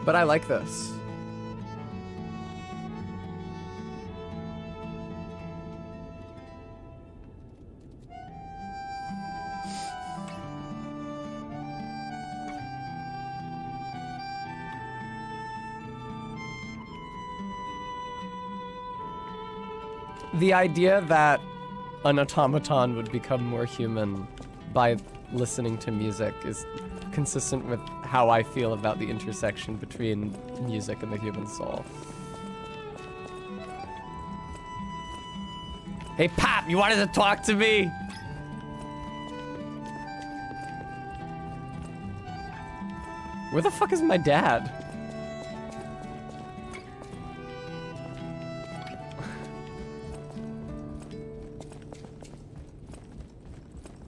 but I like this. The idea that an automaton would become more human by listening to music is consistent with how I feel about the intersection between music and the human soul. Hey, Pop, you wanted to talk to me? Where the fuck is my dad?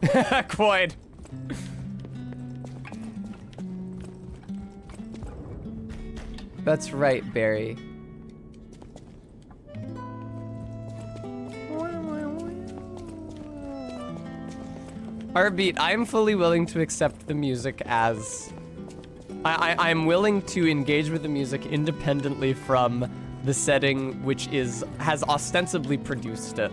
Quoid. That's right, Barry. Heartbeat, I am fully willing to accept the music as... I'm willing to engage with the music independently from the setting which has ostensibly produced it.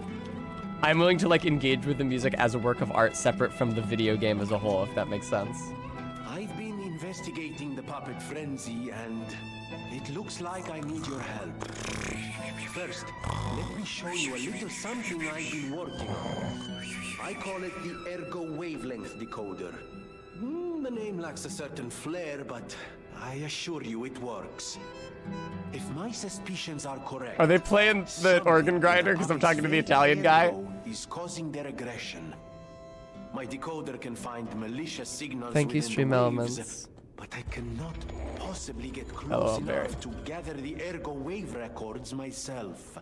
I'm willing to like engage with the music as a work of art separate from the video game as a whole, if that makes sense. I've been investigating the puppet frenzy and it looks like I need your help. First, let me show you a little something I've been working on. I call it the Ergo Wavelength Decoder. The name lacks a certain flair, but I assure you it works. If my suspicions are correct... Are they playing the organ grinder because I'm talking to the Italian guy? ...is causing their aggression. My decoder can find malicious signals Thank you, within Stream the waves, Elements. but I cannot possibly get Hello, close Barry. enough to gather the Ergo wave records myself.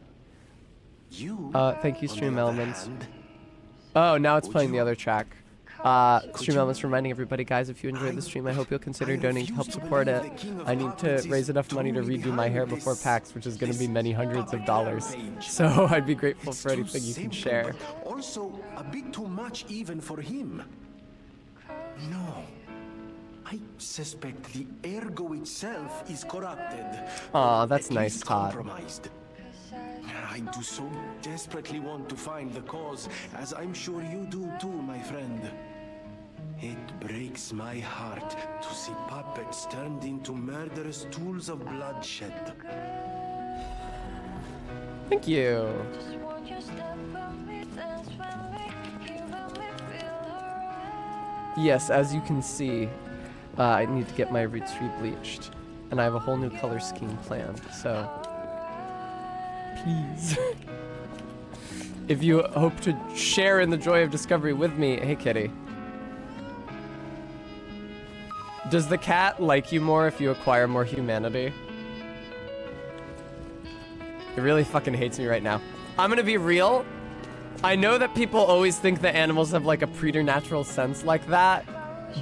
You, thank you, on Stream the other Elements. hand, Oh, now it's playing the other track. Stream Elements reminding everybody, guys, if you enjoyed the stream, I hope you'll consider donating to help support it. I need to raise enough money to redo my hair before PAX, which is going to be many hundreds of dollars. So I'd be grateful for anything you can share. Also, a bit too much even for him. No. I suspect the Ergo itself is corrupted. Aw, that's At nice, least Todd. compromised. I do so desperately want to find the cause, as I'm sure you do too, my friend. It breaks my heart to see puppets turned into murderous tools of bloodshed. Thank you. Yes, as you can see, I need to get my roots rebleached. And I have a whole new color scheme planned, so... Please. If you hope to share in the joy of discovery with me... Hey, kitty. Does the cat like you more if you acquire more humanity? It really fucking hates me right now. I'm gonna be real. I know that people always think that animals have like a preternatural sense like that,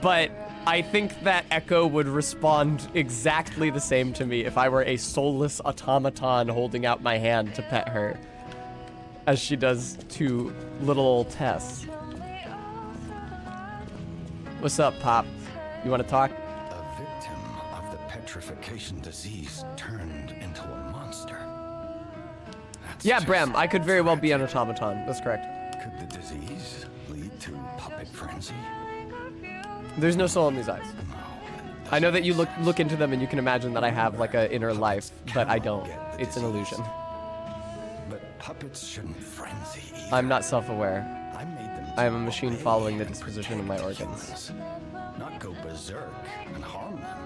but I think that Echo would respond exactly the same to me if I were a soulless automaton holding out my hand to pet her, as she does to little old Tess. What's up, Pop? You want to talk? A victim of the petrification disease turned into a monster. Yeah, Brem, I could very well be an automaton. That's correct. Could the disease lead to puppet frenzy? There's no soul in these eyes. I know that you look into them and you can imagine that I have like an inner life, but I don't. It's an illusion. But puppets shouldn't frenzy either. I'm not self-aware. I made them I am a machine following the disposition of my organs. not go berserk and harm them.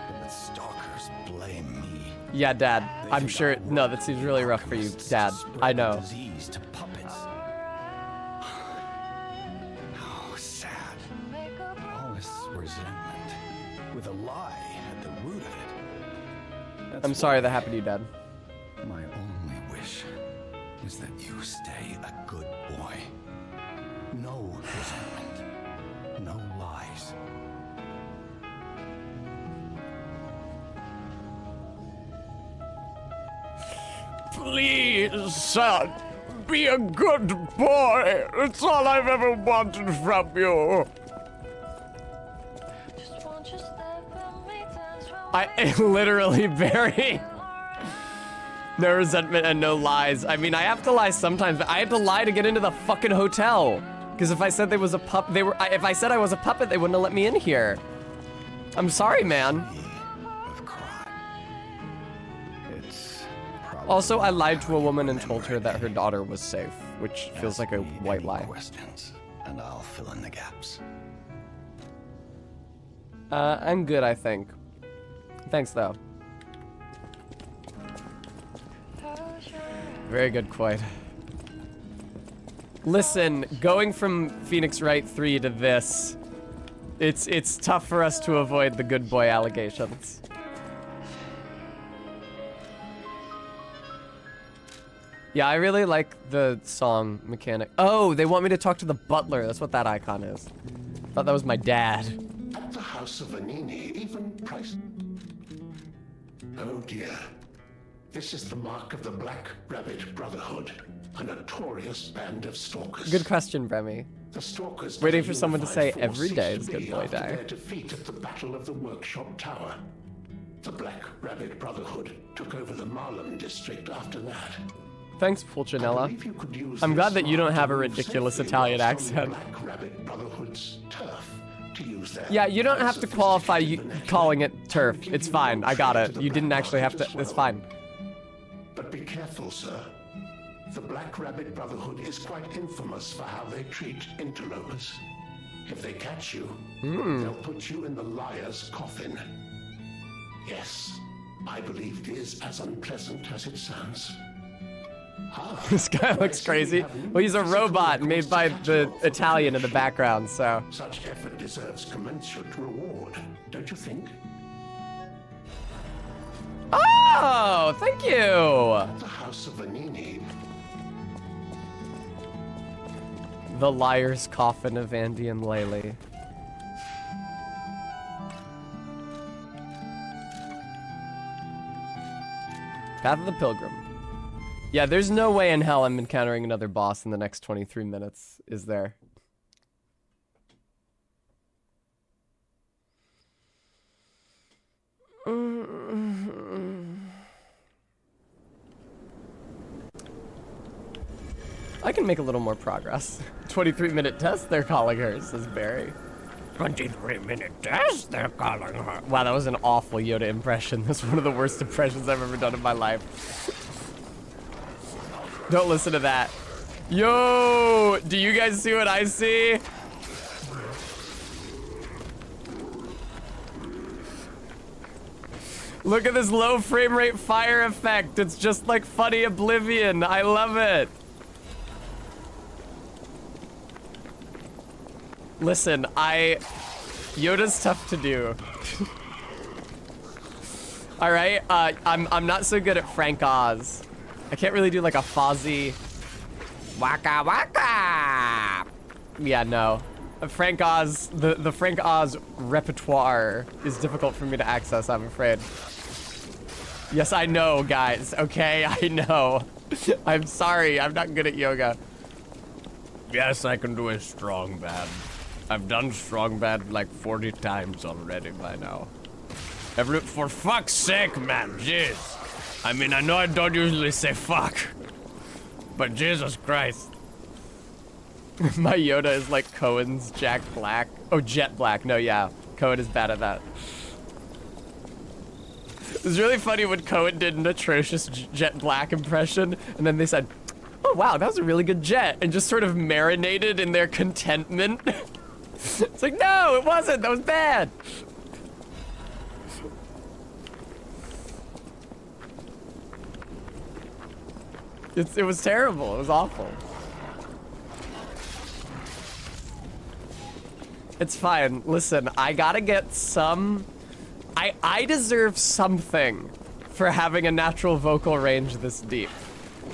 But the stalkers blame me. Yeah, Dad. I'm sure. No, that seems really rough for you, Dad. I know. Disease to puppets. Oh, sad. All this resentment, with a lie at the root of it. That's I'm sorry why that happened to you, Dad. my only wish is that you stay a good boy. No resentment. No lies. Please, son, be a good boy. It's all I've ever wanted from you. I literally very no resentment and no lies. I mean, I have to lie sometimes, but I had to lie to get into the fucking hotel. Because if I said there was a if I said I was a puppet, they wouldn't have let me in here. I'm sorry, man. Also, I lied to a woman and told her that her daughter was safe, which feels like a white lie. Questions, and I'll fill in the gaps. I'm good, I think. Thanks, though. Very good, Quaid. Listen, going from Phoenix Wright 3 to this, it's tough for us to avoid the good boy allegations. Yeah, I really like the song mechanic. Oh, they want me to talk to the butler. That's what that icon is. Thought that was my dad. At the House of Vanini, even Price. Oh dear. This is the mark of the Black Rabbit Brotherhood, a notorious band of stalkers. Good question, Remy. The stalkers Waiting for someone to say every day is ceased to good be boy after day. their defeat at the Battle of the Workshop Tower. The Black Rabbit Brotherhood took over the Marlem district after that. Thanks, Pulcinella. I'm glad that you don't have a ridiculous Italian accent. Black Rabbit Brotherhood's turf to use their Yeah, you don't have to qualify you calling it turf. It's fine. I got it. You didn't actually have to. It's fine. But be careful, sir. The Black Rabbit Brotherhood is quite infamous for how they treat interlopers. If they catch you, they'll put you in the liar's coffin. Yes, I believe it is as unpleasant as it sounds. This guy looks crazy. Well, he's a robot made by the Italian in the background, so. Such effort deserves commensurate reward, don't you think? Oh, thank you. The House of Vanini. The liar's coffin of Andy and Laylee. Path of the Pilgrim. Yeah, there's no way in hell I'm encountering another boss in the next 23 minutes, is there? I can make a little more progress. 23-minute test, they're calling her, says Barry. 23-minute test, they're calling her. Wow, that was an awful Yoda impression. That's one of the worst impressions I've ever done in my life. Don't listen to that. Yo, do you guys see what I see? Look at this low frame rate fire effect. It's just like funny Oblivion. I love it. Listen, Yoda's tough to do. All right, I'm not so good at Frank Oz. I can't really do like a Fozzie. Waka waka. Yeah, no. Frank Oz, the Frank Oz repertoire is difficult for me to access, I'm afraid. Yes, I know, guys. Okay, I know. I'm sorry, I'm not good at yoga. Yes, I can do a strong bad. I've done strong bad like 40 times already by now. For fuck's sake, man, jeez. I mean, I know I don't usually say fuck, but Jesus Christ. My Yoda is like Cohen's Jack Black. Oh, Jet Black. No, yeah. Cohen is bad at that. It was really funny when Cohen did an atrocious Jet Black impression, and then they said, oh, wow, that was a really good Jet, and just sort of marinated in their contentment. It's like, no, it wasn't. That was bad. It was terrible. It was awful. It's fine. Listen, I gotta get some... I deserve something for having a natural vocal range this deep.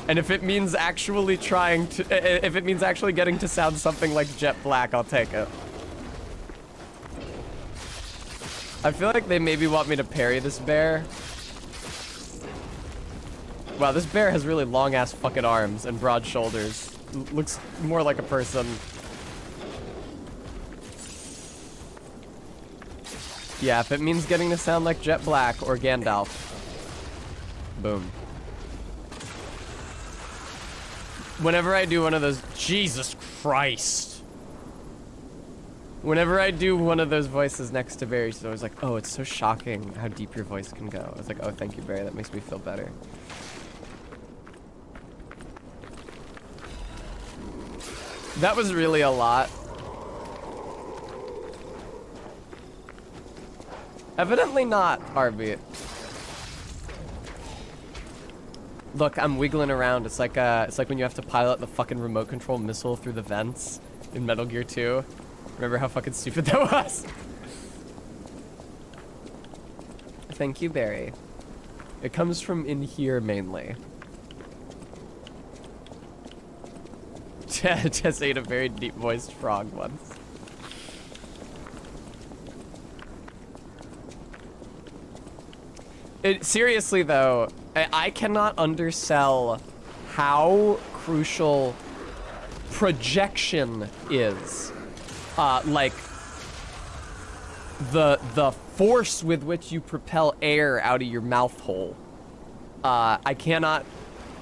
And if it means actually trying to... If it means actually getting to sound something like Jet Black, I'll take it. I feel like they maybe want me to parry this bear. Wow, this bear has really long-ass fucking arms and broad shoulders. Looks more like a person. Yeah, if it means getting to sound like Jet Black or Gandalf. Boom. Whenever I do one of those... Jesus Christ. Whenever I do one of those voices next to Barry, she's always like, oh, it's so shocking how deep your voice can go. I was like, oh, thank you, Barry. That makes me feel better. That was really a lot. Evidently not, Arby. Look, I'm wiggling around. It's like when you have to pilot the fucking remote control missile through the vents in Metal Gear 2. Remember how fucking stupid that was? Thank you, Barry. It comes from in here mainly. Jess ate a very deep-voiced frog once. Seriously though, I cannot undersell how crucial projection is. Like the force with which you propel air out of your mouth hole. I cannot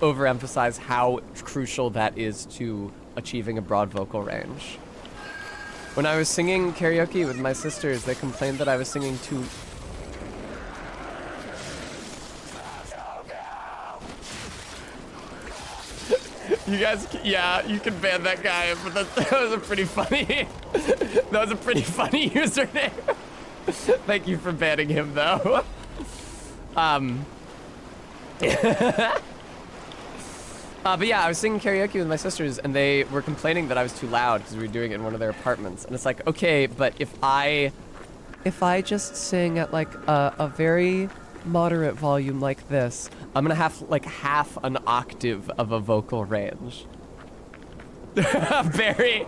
overemphasize how crucial that is to achieving a broad vocal range. When I was singing karaoke with my sisters, they complained that I was singing too... You guys, yeah, you can ban that guy, but that was a pretty funny, that was a pretty funny username. Thank you for banning him, though. But yeah, I was singing karaoke with my sisters, and they were complaining that I was too loud because we were doing it in one of their apartments. And it's like, okay, but if I just sing at like a very moderate volume like this, I'm gonna have like half an octave of a vocal range. Very.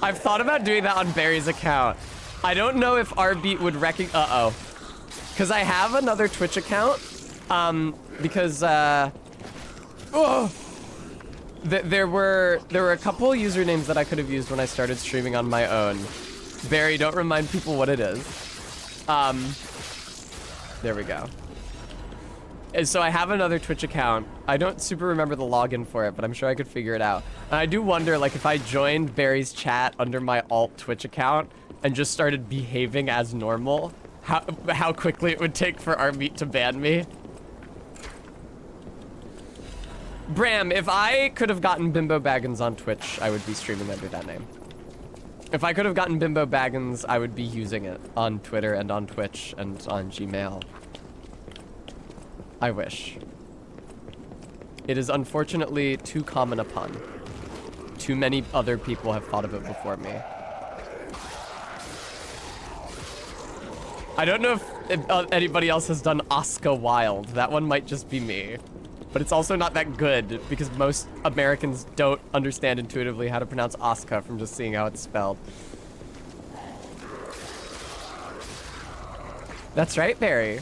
I've thought about doing that on Barry's account. I don't know if Rbeat would recognize. Uh-oh. Because I have another Twitch account. Because there were a couple usernames that I could have used when I started streaming on my own. Barry, don't remind people what it is. There we go. And so I have another Twitch account. I don't super remember the login for it, but I'm sure I could figure it out. And I do wonder, like, if I joined Barry's chat under my alt Twitch account and just started behaving as normal, how quickly it would take for Rbeat to ban me. Bram, if I could have gotten Bimbo Baggins on Twitch, I would be streaming under that name. If I could have gotten Bimbo Baggins, I would be using it on Twitter and on Twitch and on Gmail. I wish. It is unfortunately too common a pun. Too many other people have thought of it before me. I don't know if anybody else has done Oscar Wilde. That one might just be me. But it's also not that good because most Americans don't understand intuitively how to pronounce Oscar from just seeing how it's spelled. That's right, Barry.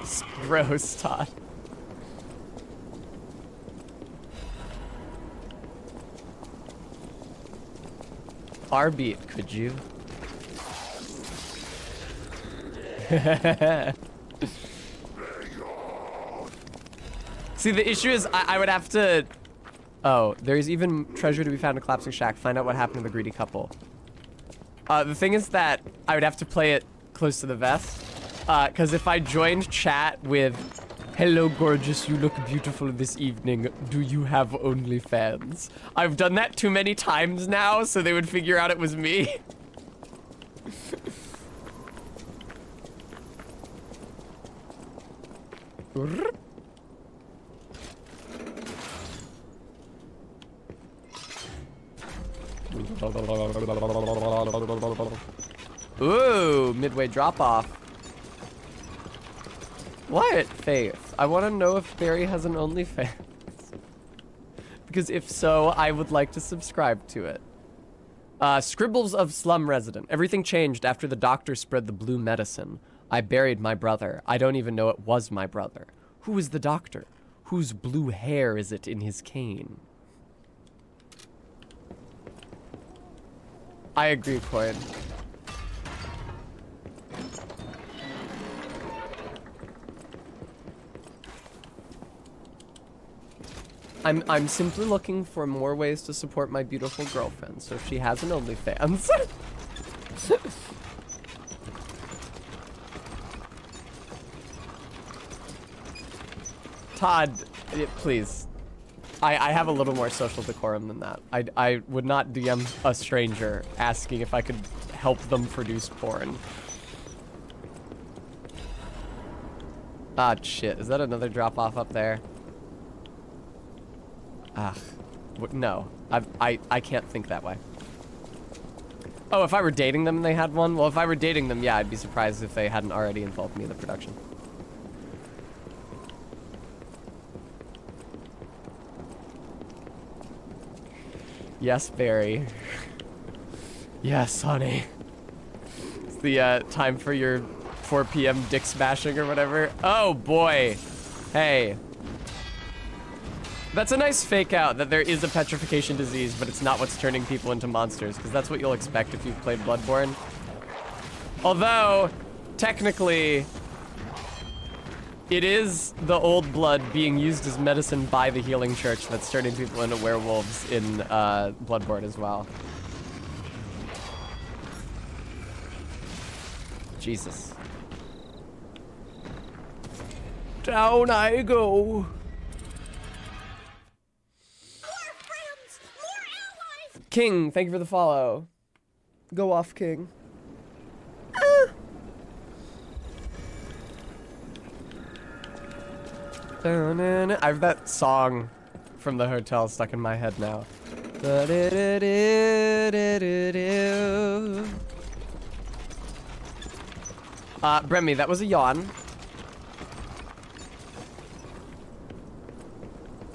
It's gross, Todd. Rbeat, could you? See, the issue is I would have to... Oh, there's even treasure to be found in a collapsing shack. Find out what happened to the greedy couple. The thing is that I would have to play it close to the vest. Because if I joined chat with, "Hello, gorgeous, you look beautiful this evening. Do you have OnlyFans?" I've done that too many times now, so they would figure out it was me. Ooh, midway drop-off. What? Faith. I want to know if Barry has an OnlyFans. Because if so, I would like to subscribe to it. Scribbles of Slum Resident. Everything changed after the doctor spread the blue medicine. I buried my brother. I don't even know it was my brother. Who is the doctor? Whose blue hair is it in his cane? I agree, Coin. I'm simply looking for more ways to support my beautiful girlfriend, so if she has an OnlyFans. Todd, please. I have a little more social decorum than that. I would not DM a stranger asking if I could help them produce porn. Ah, shit. Is that another drop-off up there? Ah, no. I can't think that way. Oh, if I were dating them and they had one? Well, if I were dating them, yeah, I'd be surprised if they hadn't already involved me in the production. Yes, Barry. Yes, honey. It's the time for your 4 p.m. dick smashing or whatever. Oh, boy. Hey. That's a nice fake out that there is a petrification disease, but it's not what's turning people into monsters, because that's what you'll expect if you've played Bloodborne. Although, technically, it is the old blood being used as medicine by the healing church that's turning people into werewolves in Bloodborne as well. Jesus. Down I go. King, thank you for the follow. Go off, King. I have that song from the hotel stuck in my head now. Bremy, that was a yawn.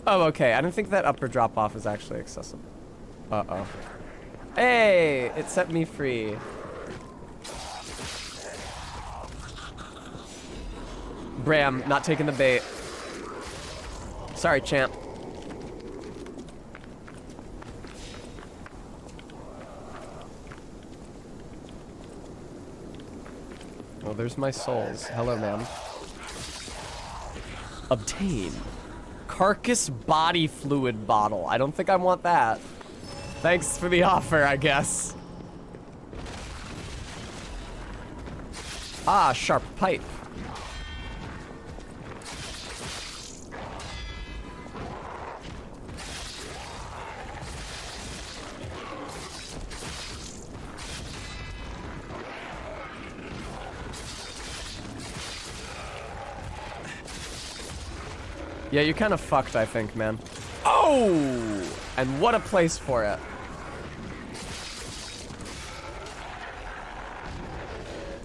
Oh, okay. I don't think that upper drop-off is actually accessible. Uh-oh. Hey! It set me free. Bram, not taking the bait. Sorry, champ. Oh, there's my souls. Hello, ma'am. Obtain. Carcass body fluid bottle. I don't think I want that. Thanks for the offer, I guess. Ah, sharp pipe. Yeah, you're kind of fucked, I think, man. Oh! And what a place for it.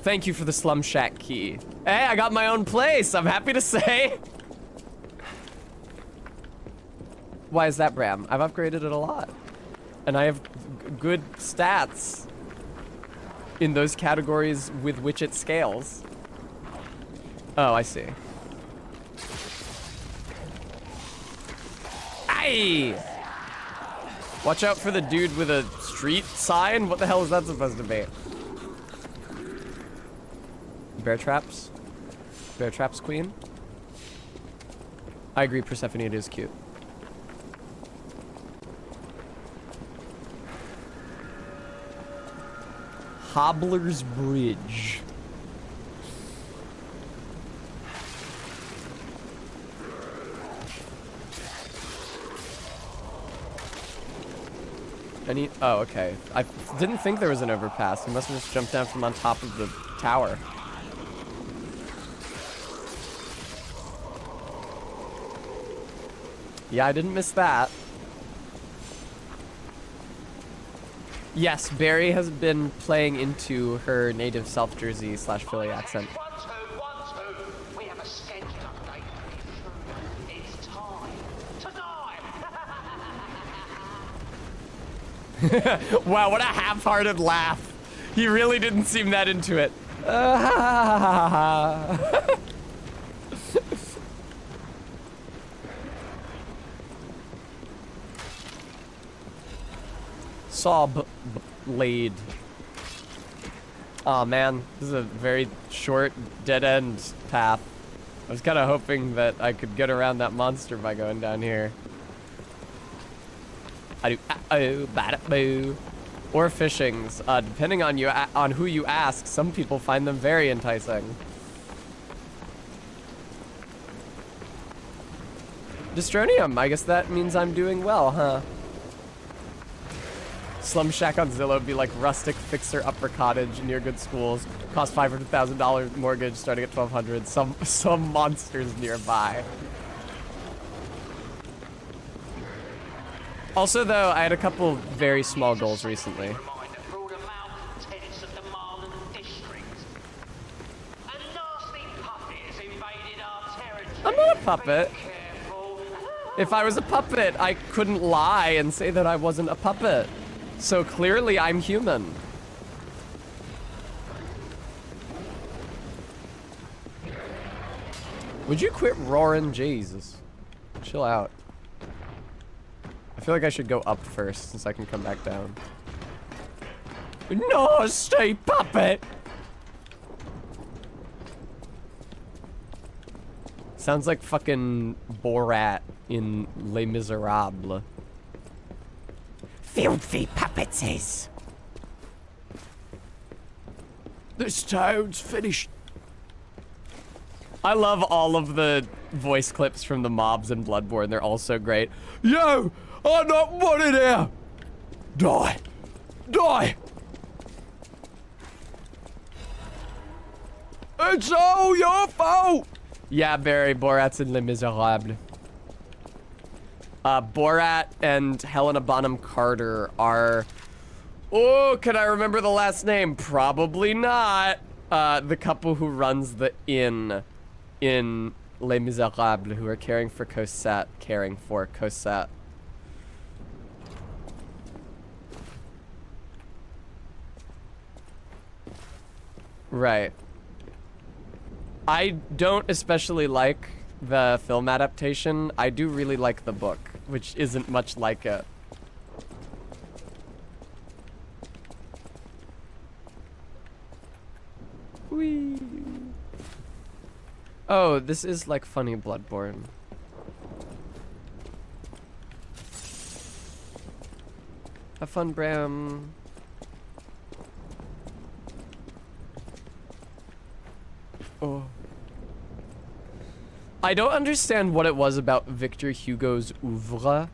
Thank you for the Slum Shack key. Hey, I got my own place, I'm happy to say. Why is that, Bram? I've upgraded it a lot. And I have good stats in those categories with which it scales. Oh, I see. Aye! Watch out for the dude with a street sign. What the hell is that supposed to be? Bear traps? Bear traps, queen? I agree, Persephone, it is cute. Hobbler's Bridge. Oh, okay. I didn't think there was an overpass. He must have just jumped down from on top of the tower. Yeah, I didn't miss that. Yes, Barry has been playing into her native South Jersey / Philly accent. Wow, what a half-hearted laugh. He really didn't seem that into it. Saw blade. Aw, man, this is a very short dead-end path. I was kind of hoping that I could get around that monster by going down here. Or fishings. Depending on who you ask, some people find them very enticing. Destronium, I guess that means I'm doing well, huh? Slum shack on Zillow would be like rustic fixer-upper cottage near good schools. Cost $500,000 mortgage starting at $1,200. Some monsters nearby. Also, though, I had a couple very small goals recently. I'm not a puppet. If I was a puppet, I couldn't lie and say that I wasn't a puppet. So clearly I'm human. Would you quit roaring? Jesus. Chill out. I feel like I should go up first since I can come back down. No, stay puppet! Sounds like fucking Borat in Les Miserables. Filthy puppetses. This town's finished. I love all of the voice clips from the mobs in Bloodborne. They're all so great. Yo, I'm not wanted here. Die. Die. It's all your fault. Yeah, Barry, Borat's in Les Miserables. Borat and Helena Bonham Carter are... Oh, can I remember the last name? Probably not. The couple who runs the inn in Les Miserables, who are caring for Cosette. Right. I don't especially like the film adaptation. I do really like the book, which isn't much like it. Whee. Oh, this is like funny Bloodborne. Have fun, Bram. Oh. I don't understand what it was about Victor Hugo's oeuvre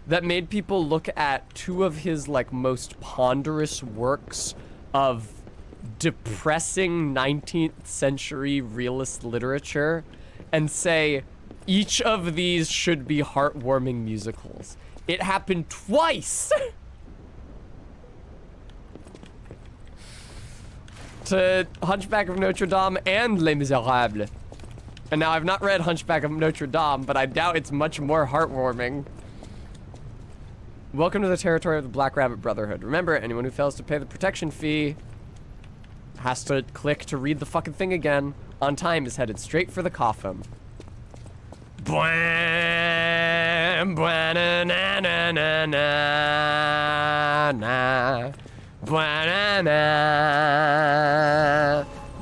that made people look at two of his like most ponderous works of depressing 19th century realist literature and say each of these should be heartwarming musicals. It happened twice. To Hunchback of Notre Dame and Les Miserables. And now I've not read Hunchback of Notre Dame, but I doubt it's much more heartwarming. Welcome to the territory of the Black Rabbit Brotherhood. Remember, anyone who fails to pay the protection fee has to click to read the fucking thing again. On Time is headed straight for the coffin. Bwam, bwa na na na na na na. Bwa na na.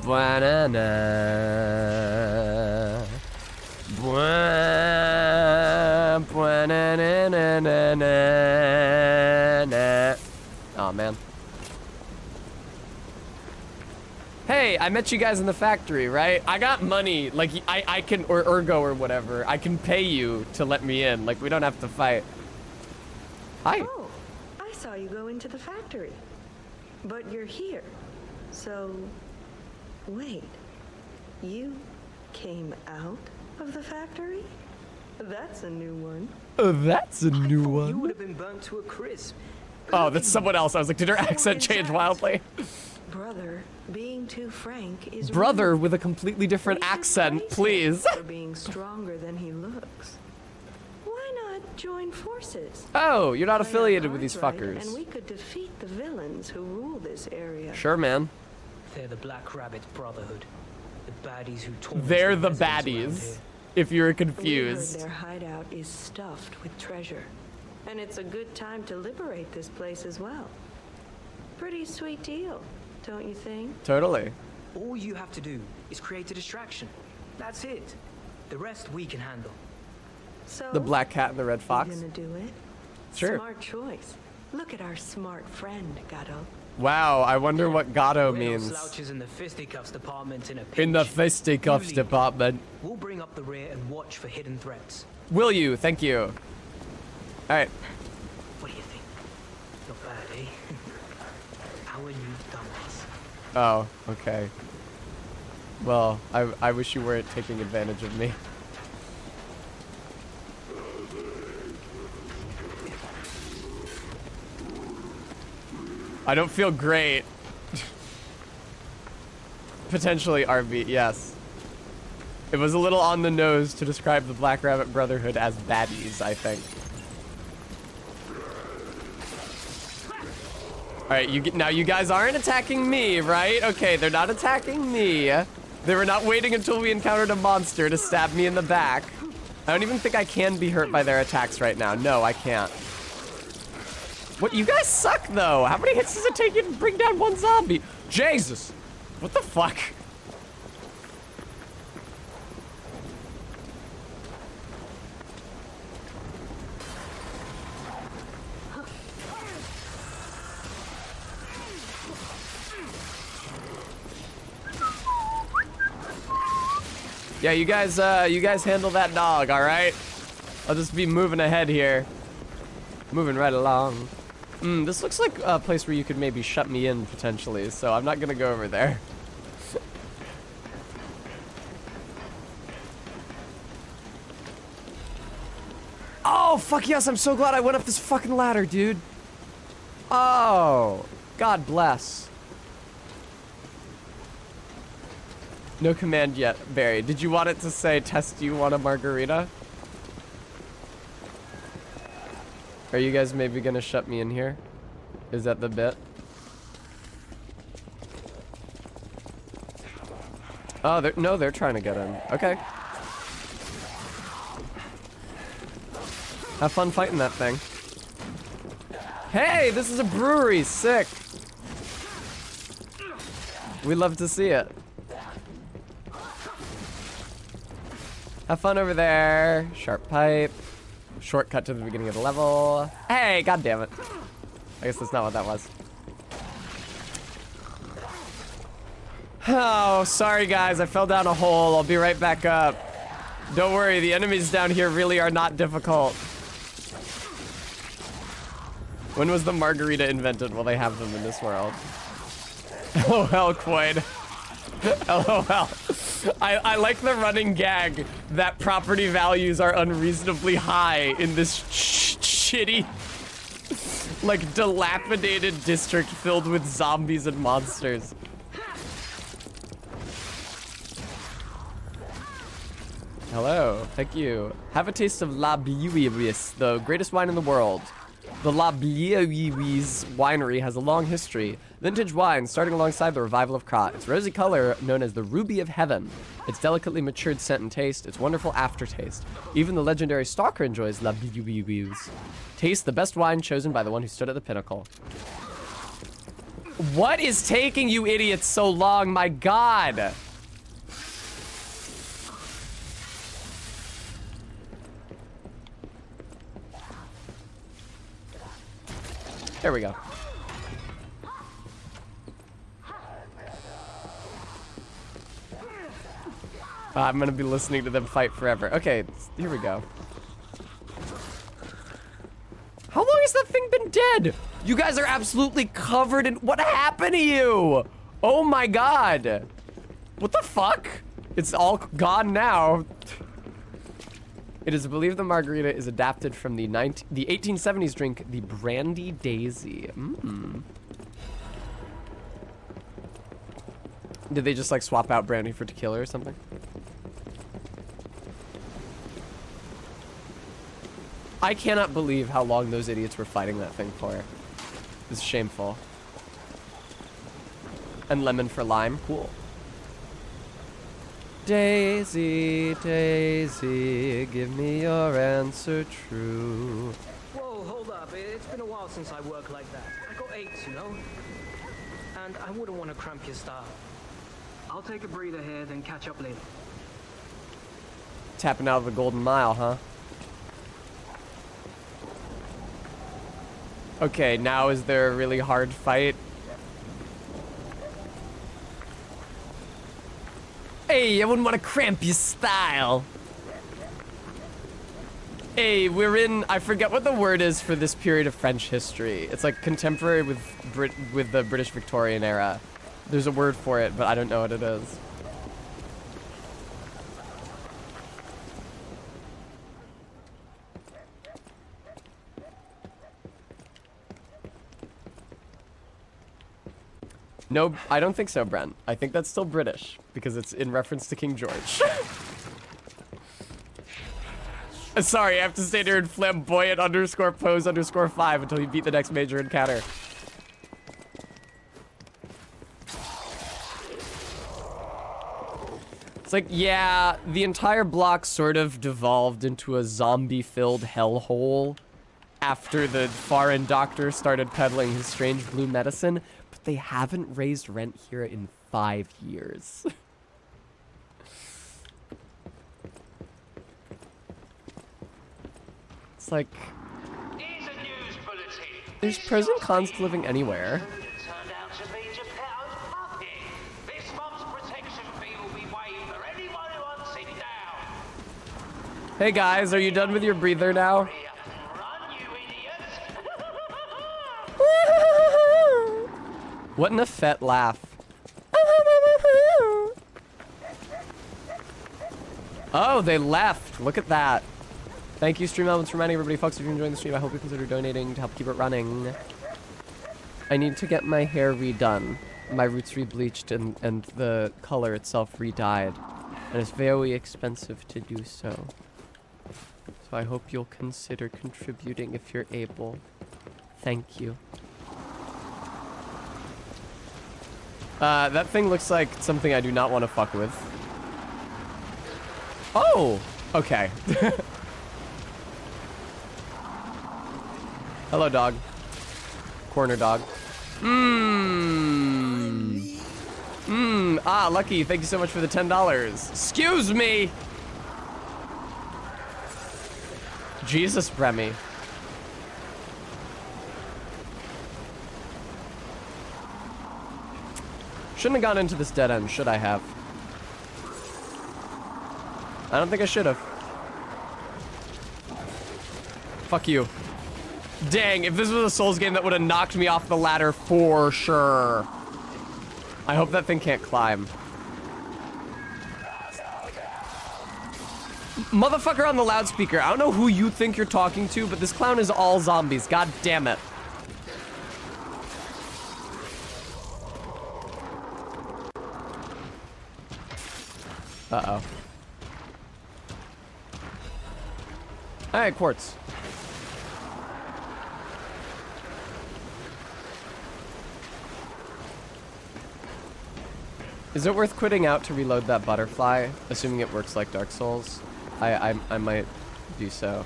Bwa na na. Bwa bwa na na na na na na. Oh man. Hey, I met you guys in the factory, right? I got money. Like, I can, or Ergo or whatever. I can pay you to let me in. Like, we don't have to fight. Hi. Oh, I saw you go into the factory. But you're here. So, wait. You came out of the factory? That's a new one. That's a new one. You would have been burnt to a crisp. Oh, that's someone else. I was like, did her accent change wildly? Brother, being too frank is Brother rude. with a completely different accent, please. For being stronger than he looks. Why not join forces? Oh, you're not Play our affiliated with these cards right, fuckers. And we could defeat the villains who rule this area. Sure, man. They're the Black Rabbit Brotherhood. The baddies who torment They're the residents around baddies. here. If you're We heard confused. their hideout is stuffed with treasure. And it's a good time to liberate this place as well. Pretty sweet deal, don't you think? Totally. All you have to do is create a distraction. That's it. The rest we can handle. So, The black cat and the red fox. you gonna do it? Sure. Smart choice. Look at our smart friend, Gato. Wow, I wonder what Gato We're no means. slouches in the fisticuffs department in a pinch. In the fisticuffs You lead. department. We'll bring up the rear and watch for hidden threats. Will you? Thank you. All right. What do you think? Not bad, eh? How are you, dumbass? Oh, okay. Well, I wish you weren't taking advantage of me. I don't feel great. Potentially RB, yes. It was a little on the nose to describe the Black Rabbit Brotherhood as baddies, I think. Alright, now you guys aren't attacking me, right? Okay, they're not attacking me. They were not waiting until we encountered a monster to stab me in the back. I don't even think I can be hurt by their attacks right now. No, I can't. What? You guys suck, though. How many hits does it take you to bring down one zombie? Jesus. What the fuck? Yeah, you guys handle that dog, all right? I'll just be moving ahead here. Moving right along. This looks like a place where you could maybe shut me in potentially, so I'm not gonna go over there. Oh, fuck yes, I'm so glad I went up this fucking ladder, dude. Oh, God bless. No command yet, Barry. Did you want it to say, test you want a margarita? Are you guys maybe gonna shut me in here? Is that the bit? Oh, no, they're trying to get in. Okay. Have fun fighting that thing. Hey, this is a brewery. Sick. We love to see it. Have fun over there. Sharp pipe. Shortcut to the beginning of the level. Hey, god damn it. I guess that's not what that was. Oh, sorry guys, I fell down a hole. I'll be right back up. Don't worry, the enemies down here really are not difficult. When was the margarita invented? Well, they have them in this world. LOL, Quaid. LOL. I like the running gag that property values are unreasonably high in this shitty, like, dilapidated district filled with zombies and monsters. Hello, thank you. Have a taste of La Bleuiris, the greatest wine in the world. The La Bleuiris winery has a long history. Vintage wine starting alongside the revival of Krat. Its rosy color, known as the Ruby of Heaven. Its delicately matured scent and taste. Its wonderful aftertaste. Even the legendary Stalker enjoys La Bleuiris. Taste the best wine chosen by the one who stood at the pinnacle. What is taking you idiots so long? My God. There we go. I'm gonna be listening to them fight forever. Okay, here we go. How long has that thing been dead? You guys are absolutely covered in... What happened to you? Oh my God. What the fuck? It's all gone now. It is believed the margarita is adapted from the 1870s drink, the Brandy Daisy. Did they just like swap out brandy for tequila or something? I cannot believe how long those idiots were fighting that thing for. It's shameful. And lemon for lime, cool. Daisy, Daisy, give me your answer true. Whoa, hold up. It's been a while since I worked like that. I got aches, you know? And I wouldn't want to cramp your style. I'll take a breather here, then catch up later. Tapping out of the Golden Mile, huh? Okay, now is there a really hard fight? Hey, I wouldn't want to cramp your style. Hey, we're in, I forget what the word is for this period of French history. It's like contemporary with the British Victorian era. There's a word for it, but I don't know what it is. No, I don't think so, Brent. I think that's still British, because it's in reference to King George. Sorry, I have to stay there in flamboyant _pose_5 until you beat the next major encounter. It's like, yeah, the entire block sort of devolved into a zombie-filled hellhole after the foreign doctor started peddling his strange blue medicine, but they haven't raised rent here in 5 years. It's like, there's pros and cons to living anywhere. Hey guys, are you done with your breather now? What an effete laugh. Oh, they left. Look at that. Thank you, Stream Elements, for reminding everybody, folks, if you're enjoying the stream, I hope you consider donating to help keep it running. I need to get my hair redone. My roots rebleached and the color itself re-dyed. And it's very expensive to do so. So I hope you'll consider contributing if you're able. Thank you. That thing looks like something I do not want to fuck with. Oh! Okay. Hello, dog. Corner dog. Ah, Lucky, thank you so much for the $10. Excuse me! Jesus, Bremy. Shouldn't have gone into this dead end, should I have? I don't think I should have. Fuck you. Dang, if this was a Souls game, that would have knocked me off the ladder for sure. I hope that thing can't climb. Motherfucker on the loudspeaker, I don't know who you think you're talking to, but this clown is all zombies. God damn it. Uh-oh. Alright, quartz. Is it worth quitting out to reload that butterfly, assuming it works like Dark Souls? I might do so.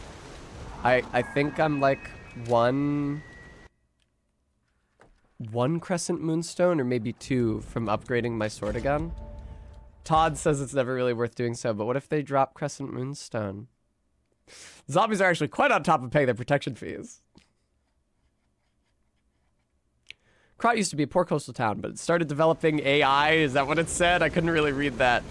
I think I'm like one Crescent Moonstone, or maybe 2 from upgrading my sword again. Todd says it's never really worth doing so, but what if they drop Crescent Moonstone? Zombies are actually quite on top of paying their protection fees. Krat used to be a poor coastal town, but it started developing AI. Is that what it said? I couldn't really read that.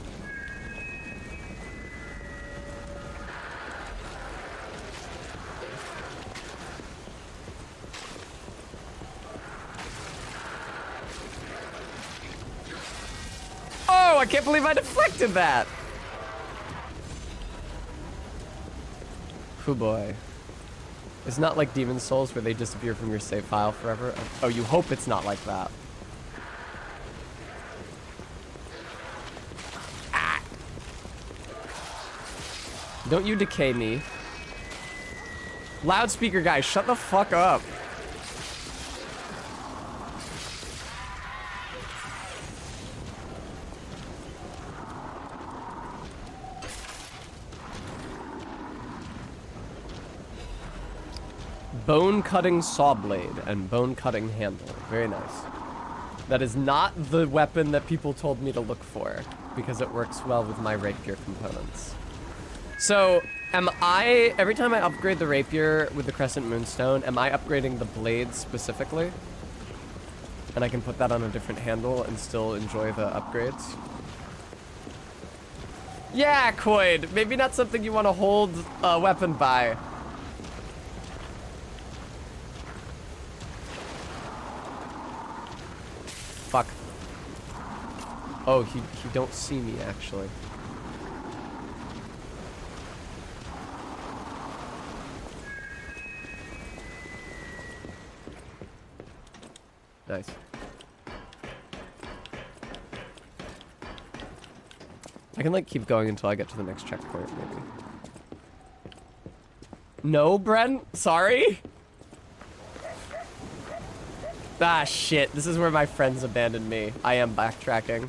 Oh, I can't believe I deflected that. Oh boy. It's not like Demon's Souls where they disappear from your save file forever. Oh, you hope it's not like that. Ah. Don't you decay me. Loudspeaker guy, shut the fuck up. Bone-cutting saw blade and bone-cutting handle. Very nice. That is not the weapon that people told me to look for, because it works well with my rapier components. So, am I, every time I upgrade the rapier with the Crescent Moonstone, am I upgrading the blade specifically? And I can put that on a different handle and still enjoy the upgrades? Yeah, Coid. Maybe not something you want to hold a weapon by. Oh, he don't see me, actually. Nice. I can, like, keep going until I get to the next checkpoint, maybe. No, Brent? Sorry? Ah, shit. This is where my friends abandoned me. I am backtracking.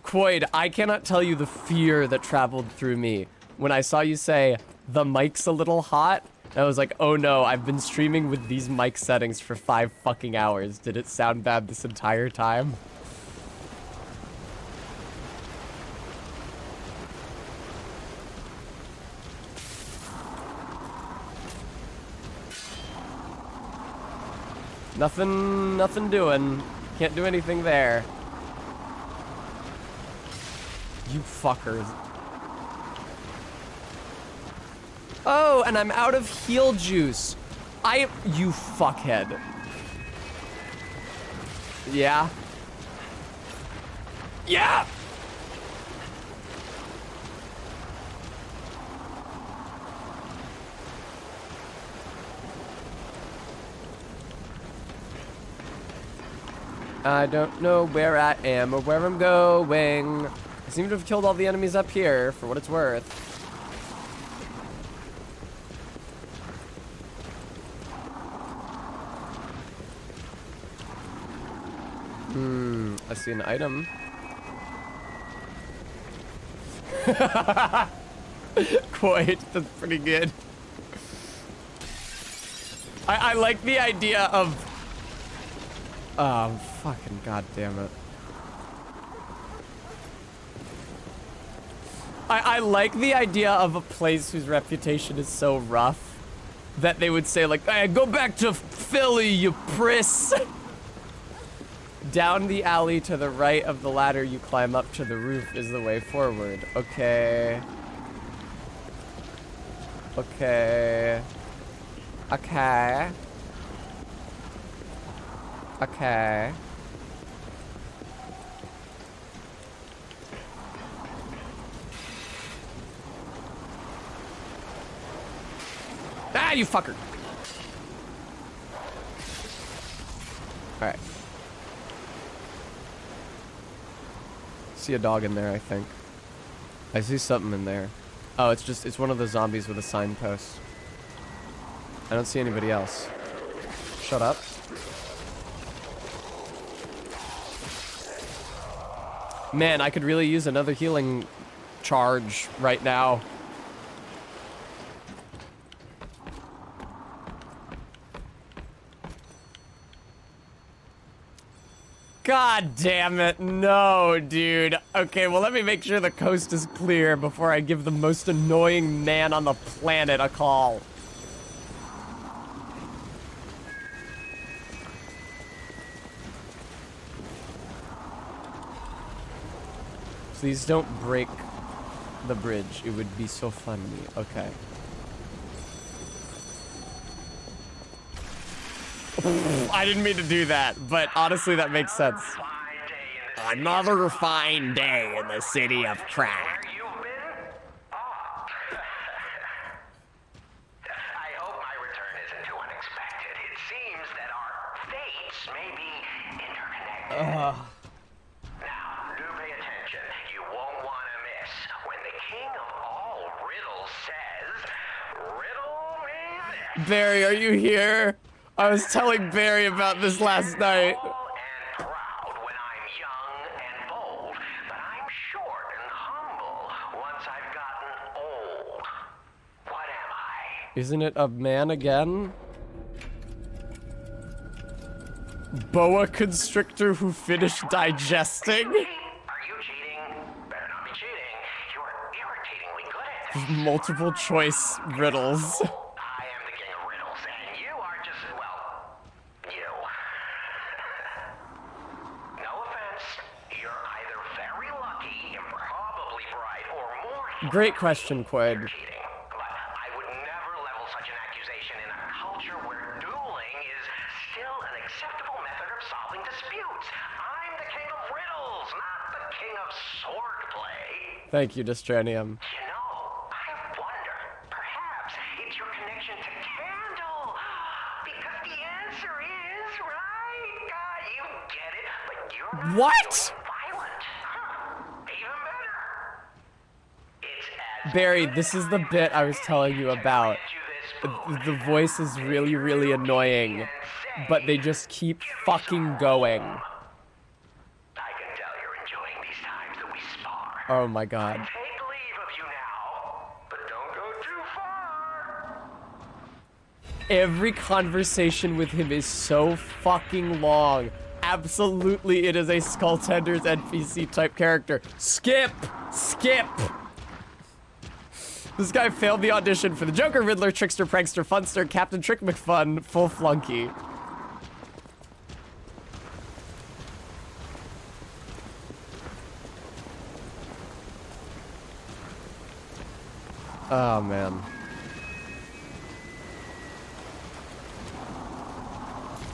Quoid, I cannot tell you the fear that traveled through me when I saw you say, the mic's a little hot. I was like, oh no, I've been streaming with these mic settings for 5 fucking hours. Did it sound bad this entire time? Nothing doing. Can't do anything there. You fuckers. Oh, and I'm out of heal juice. You fuckhead. Yeah. Yeah! I don't know where I am or where I'm going. I seem to have killed all the enemies up here, for what it's worth. I see an item. Quite, that's pretty good. I like the idea of... Oh, fucking goddamn it. I like the idea of a place whose reputation is so rough that they would say, like, hey, go back to Philly, you priss. Down the alley to the right of the ladder you climb up to the roof is the way forward. Okay. Okay. Okay. Okay. Ah, you fucker! Alright. See a dog in there, I think. I see something in there. Oh, it's one of the zombies with a signpost. I don't see anybody else. Shut up. Man, I could really use another healing charge right now. God damn it, no, dude. Okay, well, let me make sure the coast is clear before I give the most annoying man on the planet a call. Please don't break the bridge. It would be so funny. Okay. I didn't mean to do that, but honestly, that makes sense. Another fine day in the city of crack. I hope my return isn't too unexpected. It seems that our fates may be interconnected. Now, do pay attention. You won't want to miss when the king of all riddles says, "Riddle me this." Barry, are you here? I was telling Barry about this last night. Isn't it a man again? Boa constrictor who finished digesting? Are you cheating? Better not be cheating. You're irritatingly good at this. There's multiple choice riddles. I am the king of riddles, and you are just, well, you. No offense. You're either very lucky, improbably bright, or more... Great question, Quaid. Such an accusation in a culture where dueling is still an acceptable method of solving disputes. I'm the king of riddles, not the king of swordplay. Thank you, Distranium. You know, I wonder, perhaps it's your connection to Candle. Because the answer is, right? You get it, but you're not What? violent. Even better. It's as Barry, this is the bit I was telling you about. The voice is really, really annoying, but they just keep fucking going. I can tell you're enjoying these times that we spar. Oh my god. Take leave of you now, but don't go too far. Every conversation with him is so fucking long. Absolutely, it is a Skull Tenders NPC type character. Skip! Skip! This guy failed the audition for the Joker, Riddler, Trickster, Prankster, Funster, Captain Trick McFun, full flunky. Oh, man.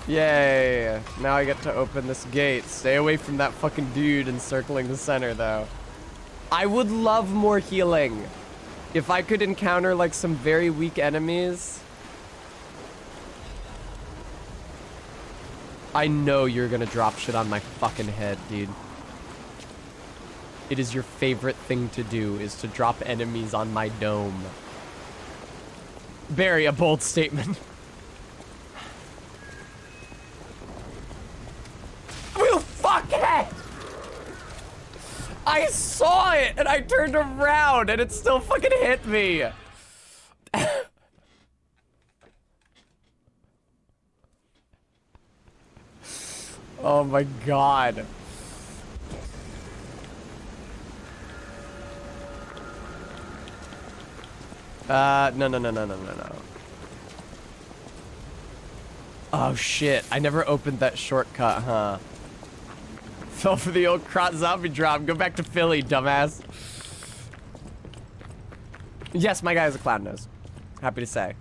Yay! Now I get to open this gate. Stay away from that fucking dude encircling the center, though. I would love more healing. If I could encounter, like, some very weak enemies. I know you're gonna drop shit on my fucking head, dude. It is your favorite thing to do, is to drop enemies on my dome. Barry, a bold statement. Well, fuck it! I saw it, and I turned around, and it still fucking hit me. Oh my god. No. Oh shit, I never opened that shortcut, huh? Fell for the old Krot zombie drop. Go back to Philly, dumbass. Yes, my guy has a clown nose. Happy to say.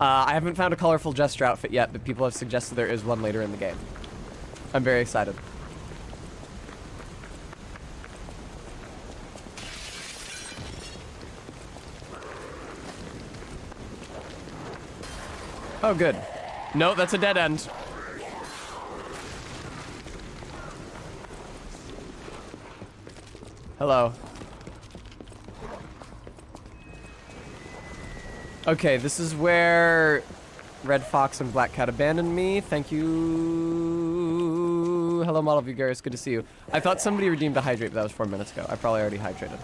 I haven't found a colorful Jester outfit yet, but people have suggested there is one later in the game. I'm very excited. Oh, good. No, that's a dead end. Hello. Okay, this is where Red Fox and Black Cat abandoned me. Thank you. Hello, Model Vulgaris. Good to see you. I thought somebody redeemed a hydrate, but that was 4 minutes ago. I probably already hydrated.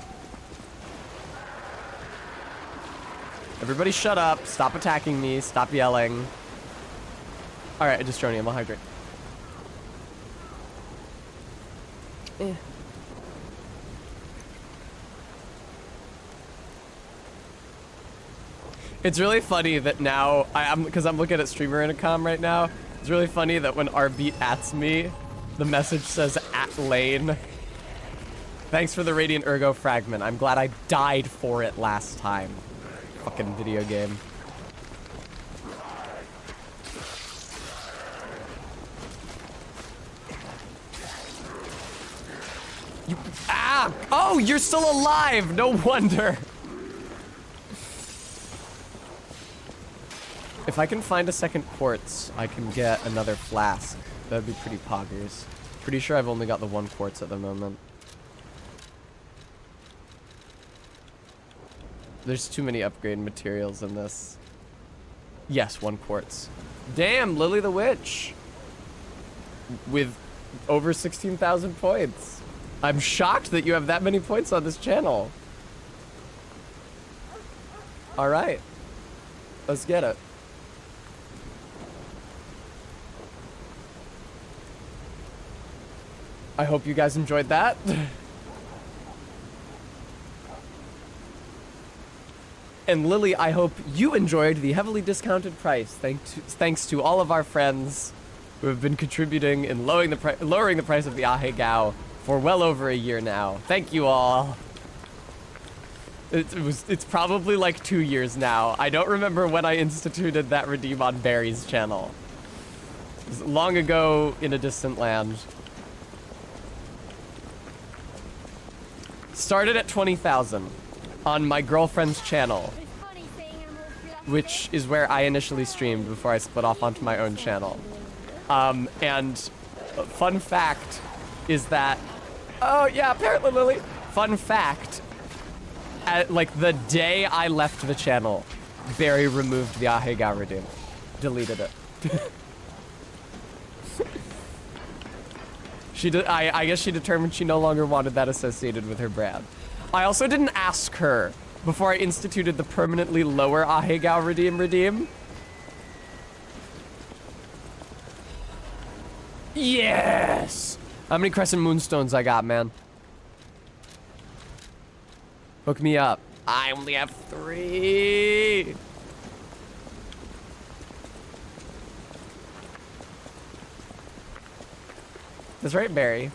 Everybody shut up. Stop attacking me. Stop yelling. Alright, Distronium, I'll hydrate. It's really funny that now, because I'm looking at Streamer Intercom right now, it's really funny that when Rbeat ats me, the message says @lane. Thanks for the Radiant Ergo Fragment. I'm glad I died for it last time. Fucking video game. Oh, you're still alive! No wonder! If I can find a second quartz, I can get another flask. That'd be pretty poggers. Pretty sure I've only got the 1 quartz at the moment. There's too many upgrade materials in this. Yes, 1 quartz. Damn, Lily the Witch! With over 16,000 points. I'm shocked that you have that many points on this channel. Alright. Let's get it. I hope you guys enjoyed that. And Lily, I hope you enjoyed the heavily discounted price. Thanks to all of our friends who have been contributing in lowering the price of the Ahegao for well over a year now. Thank you all. It's probably like 2 years now. I don't remember when I instituted that redeem on Barry's channel. Long ago in a distant land. Started at 20,000 on my girlfriend's channel, which is where I initially streamed before I split off onto my own channel. And fun fact is that, oh yeah, apparently Lily. Fun fact, like the day I left the channel, Barry removed the Ahegao redeem, deleted it. I guess she determined she no longer wanted that associated with her brand. I also didn't ask her before I instituted the permanently lower Ahegao redeem. Yes! How many Crescent Moonstones I got, man? Hook me up. I only have 3. That's right, Barry.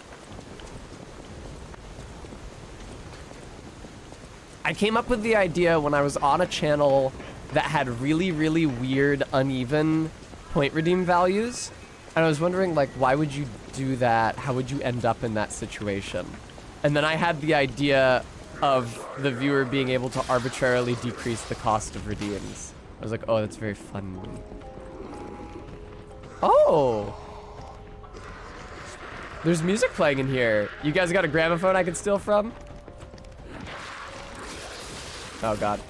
I came up with the idea when I was on a channel that had really, really weird, uneven point redeem values. And I was wondering, like, why would you do that? How would you end up in that situation? And then I had the idea of the viewer being able to arbitrarily decrease the cost of redeems. I was like, oh, that's very fun. Oh! There's music playing in here. You guys got a gramophone I can steal from? Oh, God.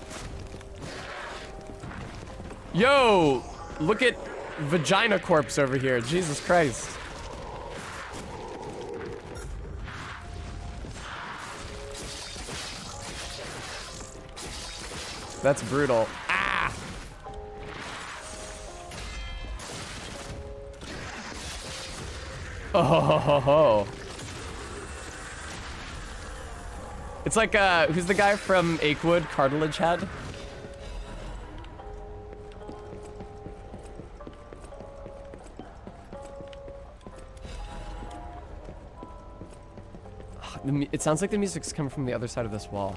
Yo! Look at Vagina Corpse over here. Jesus Christ. That's brutal. Ah! Oh, ho, ho, ho. It's like, who's the guy from Achewood? Cartilage Head? It sounds like the music's coming from the other side of this wall.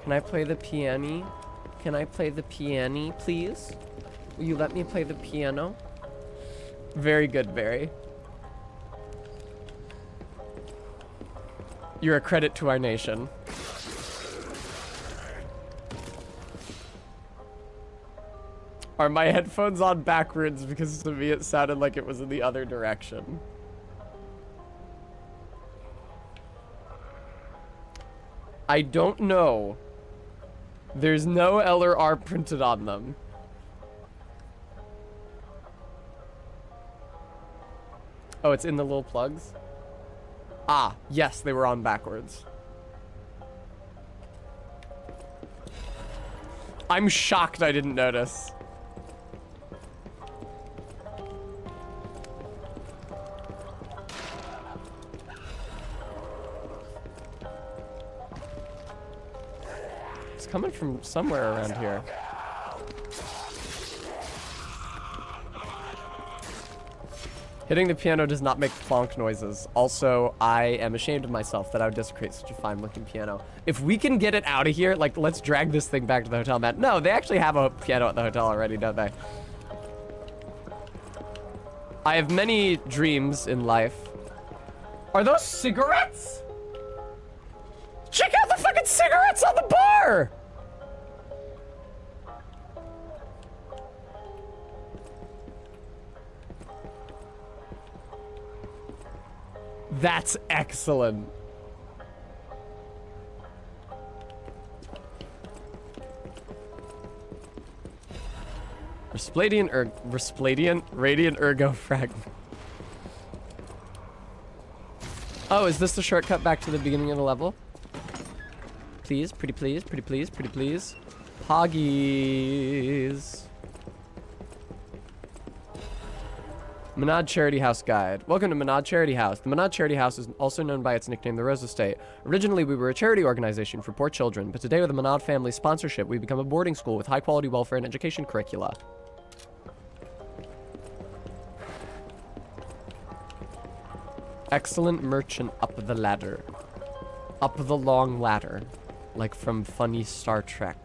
Can I play the piano? Can I play the piano, please? Will you let me play the piano? Very good, Barry. You're a credit to our nation. Are my headphones on backwards? Because to me it sounded like it was in the other direction. I don't know. There's no L or R printed on them. Oh, it's in the little plugs? Ah, yes, they were on backwards. I'm shocked I didn't notice. It's coming from somewhere around here. Hitting the piano does not make plonk noises. Also, I am ashamed of myself that I would desecrate such a fine-looking piano. If we can get it out of here, like, let's drag this thing back to the hotel, Matt. No, they actually have a piano at the hotel already, don't they? I have many dreams in life. Are those cigarettes? Check out the fucking cigarettes on the bar! That's excellent. Radiant Ergo Fragment. Oh, is this the shortcut back to the beginning of the level? Please, pretty please, pretty please, pretty please. Poggies. Menad Charity House Guide. Welcome to Menad Charity House. The Menad Charity House is also known by its nickname, the Rose Estate. Originally, we were a charity organization for poor children, but today with the Menad family sponsorship, we've become a boarding school with high-quality welfare and education curricula. Excellent merchant up the ladder. Up the long ladder. Like from funny Star Trek.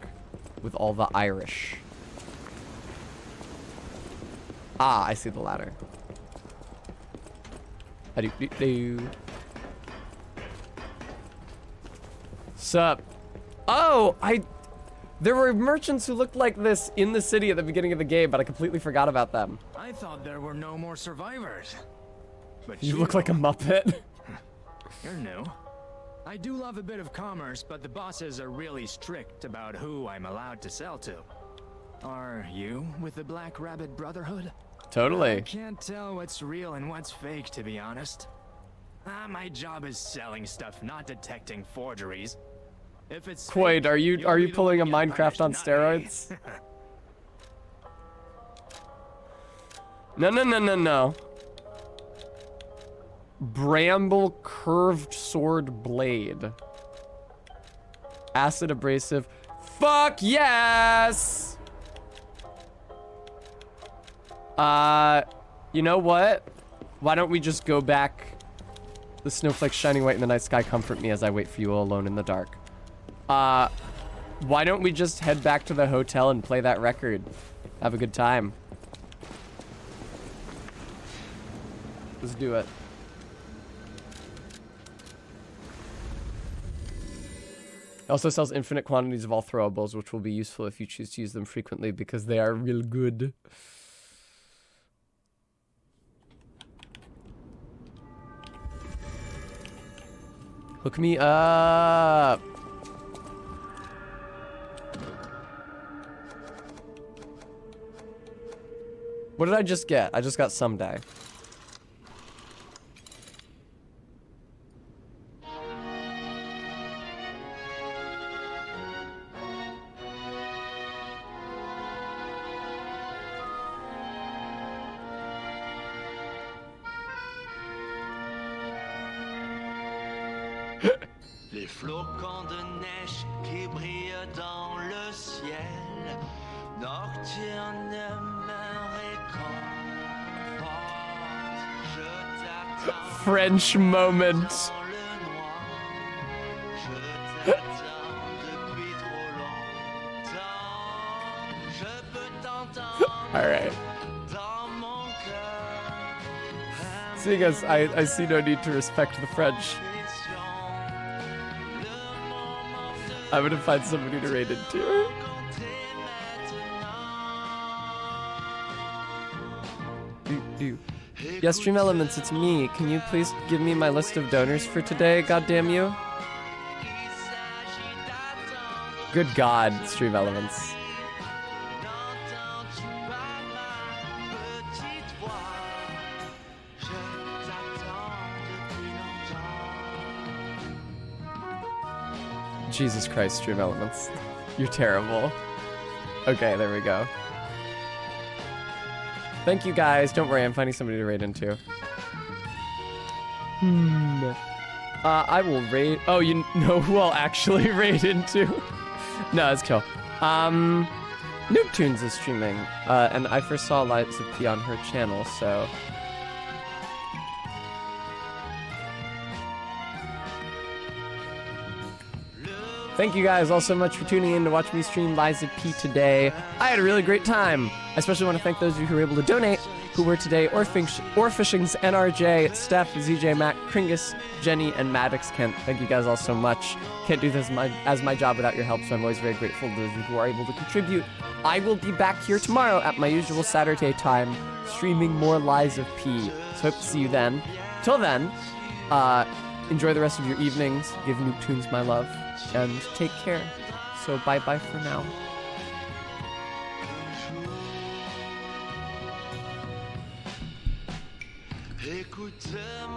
with all the Irish. Ah, I see the ladder. Do. Sup? Oh, there were merchants who looked like this in the city at the beginning of the game, but I completely forgot about them. I thought there were no more survivors. But You look like a Muppet. You're new. I do love a bit of commerce, but the bosses are really strict about who I'm allowed to sell to. Are you with the Black Rabbit Brotherhood? Totally. I can't tell what's real and what's fake, to be honest. My job is selling stuff, not detecting forgeries. If it's Quaid, fake, are you you'll be the pulling a one to get Minecraft on punished, not me. steroids? No. Bramble curved sword blade. Acid abrasive. Fuck yes! You know what? Why don't we just go back? The snowflakes shining white in the night sky comfort me as I wait for you all alone in the dark. Why don't we just head back to the hotel and play that record? Have a good time. Let's do it. It also sells infinite quantities of all throwables, which will be useful if you choose to use them frequently because they are real good. Hook me up. What did I just get? I just got someday. Les flocons de neige qui brillent dans le ciel, nocturnement réconforte. Je t'attends. French moment. Je t'attends depuis trop longtemps. Je peux t'entendre. All right. Dans mon cœur. Seeing as I see no need to respect the French, I'm gonna find somebody to raid into. Yes, Stream Elements, it's me. Can you please give me my list of donors for today, goddamn you? Good God, Stream Elements. Jesus Christ, Stream Elements. You're terrible. Okay, there we go. Thank you guys. Don't worry, I'm finding somebody to raid into. I will raid. Oh, you know who I'll actually raid into? No, it's chill. Noobtunes is streaming, and I first saw Liza P on her channel, so. Thank you guys all so much for tuning in to watch me stream Liza P today. I had a really great time. I especially want to thank those of you who were able to donate, who were today Orfishings, NRJ, Steph, ZJ, Matt, Kringus, Jenny, and Maddox Kent. Thank you guys all so much. Can't do this as my job without your help, so I'm always very grateful to those of you who are able to contribute. I will be back here tomorrow at my usual Saturday time, streaming more Liza P. So hope to see you then. Till then, enjoy the rest of your evenings. Give Noobtunes my love. And take care. So bye-bye for now.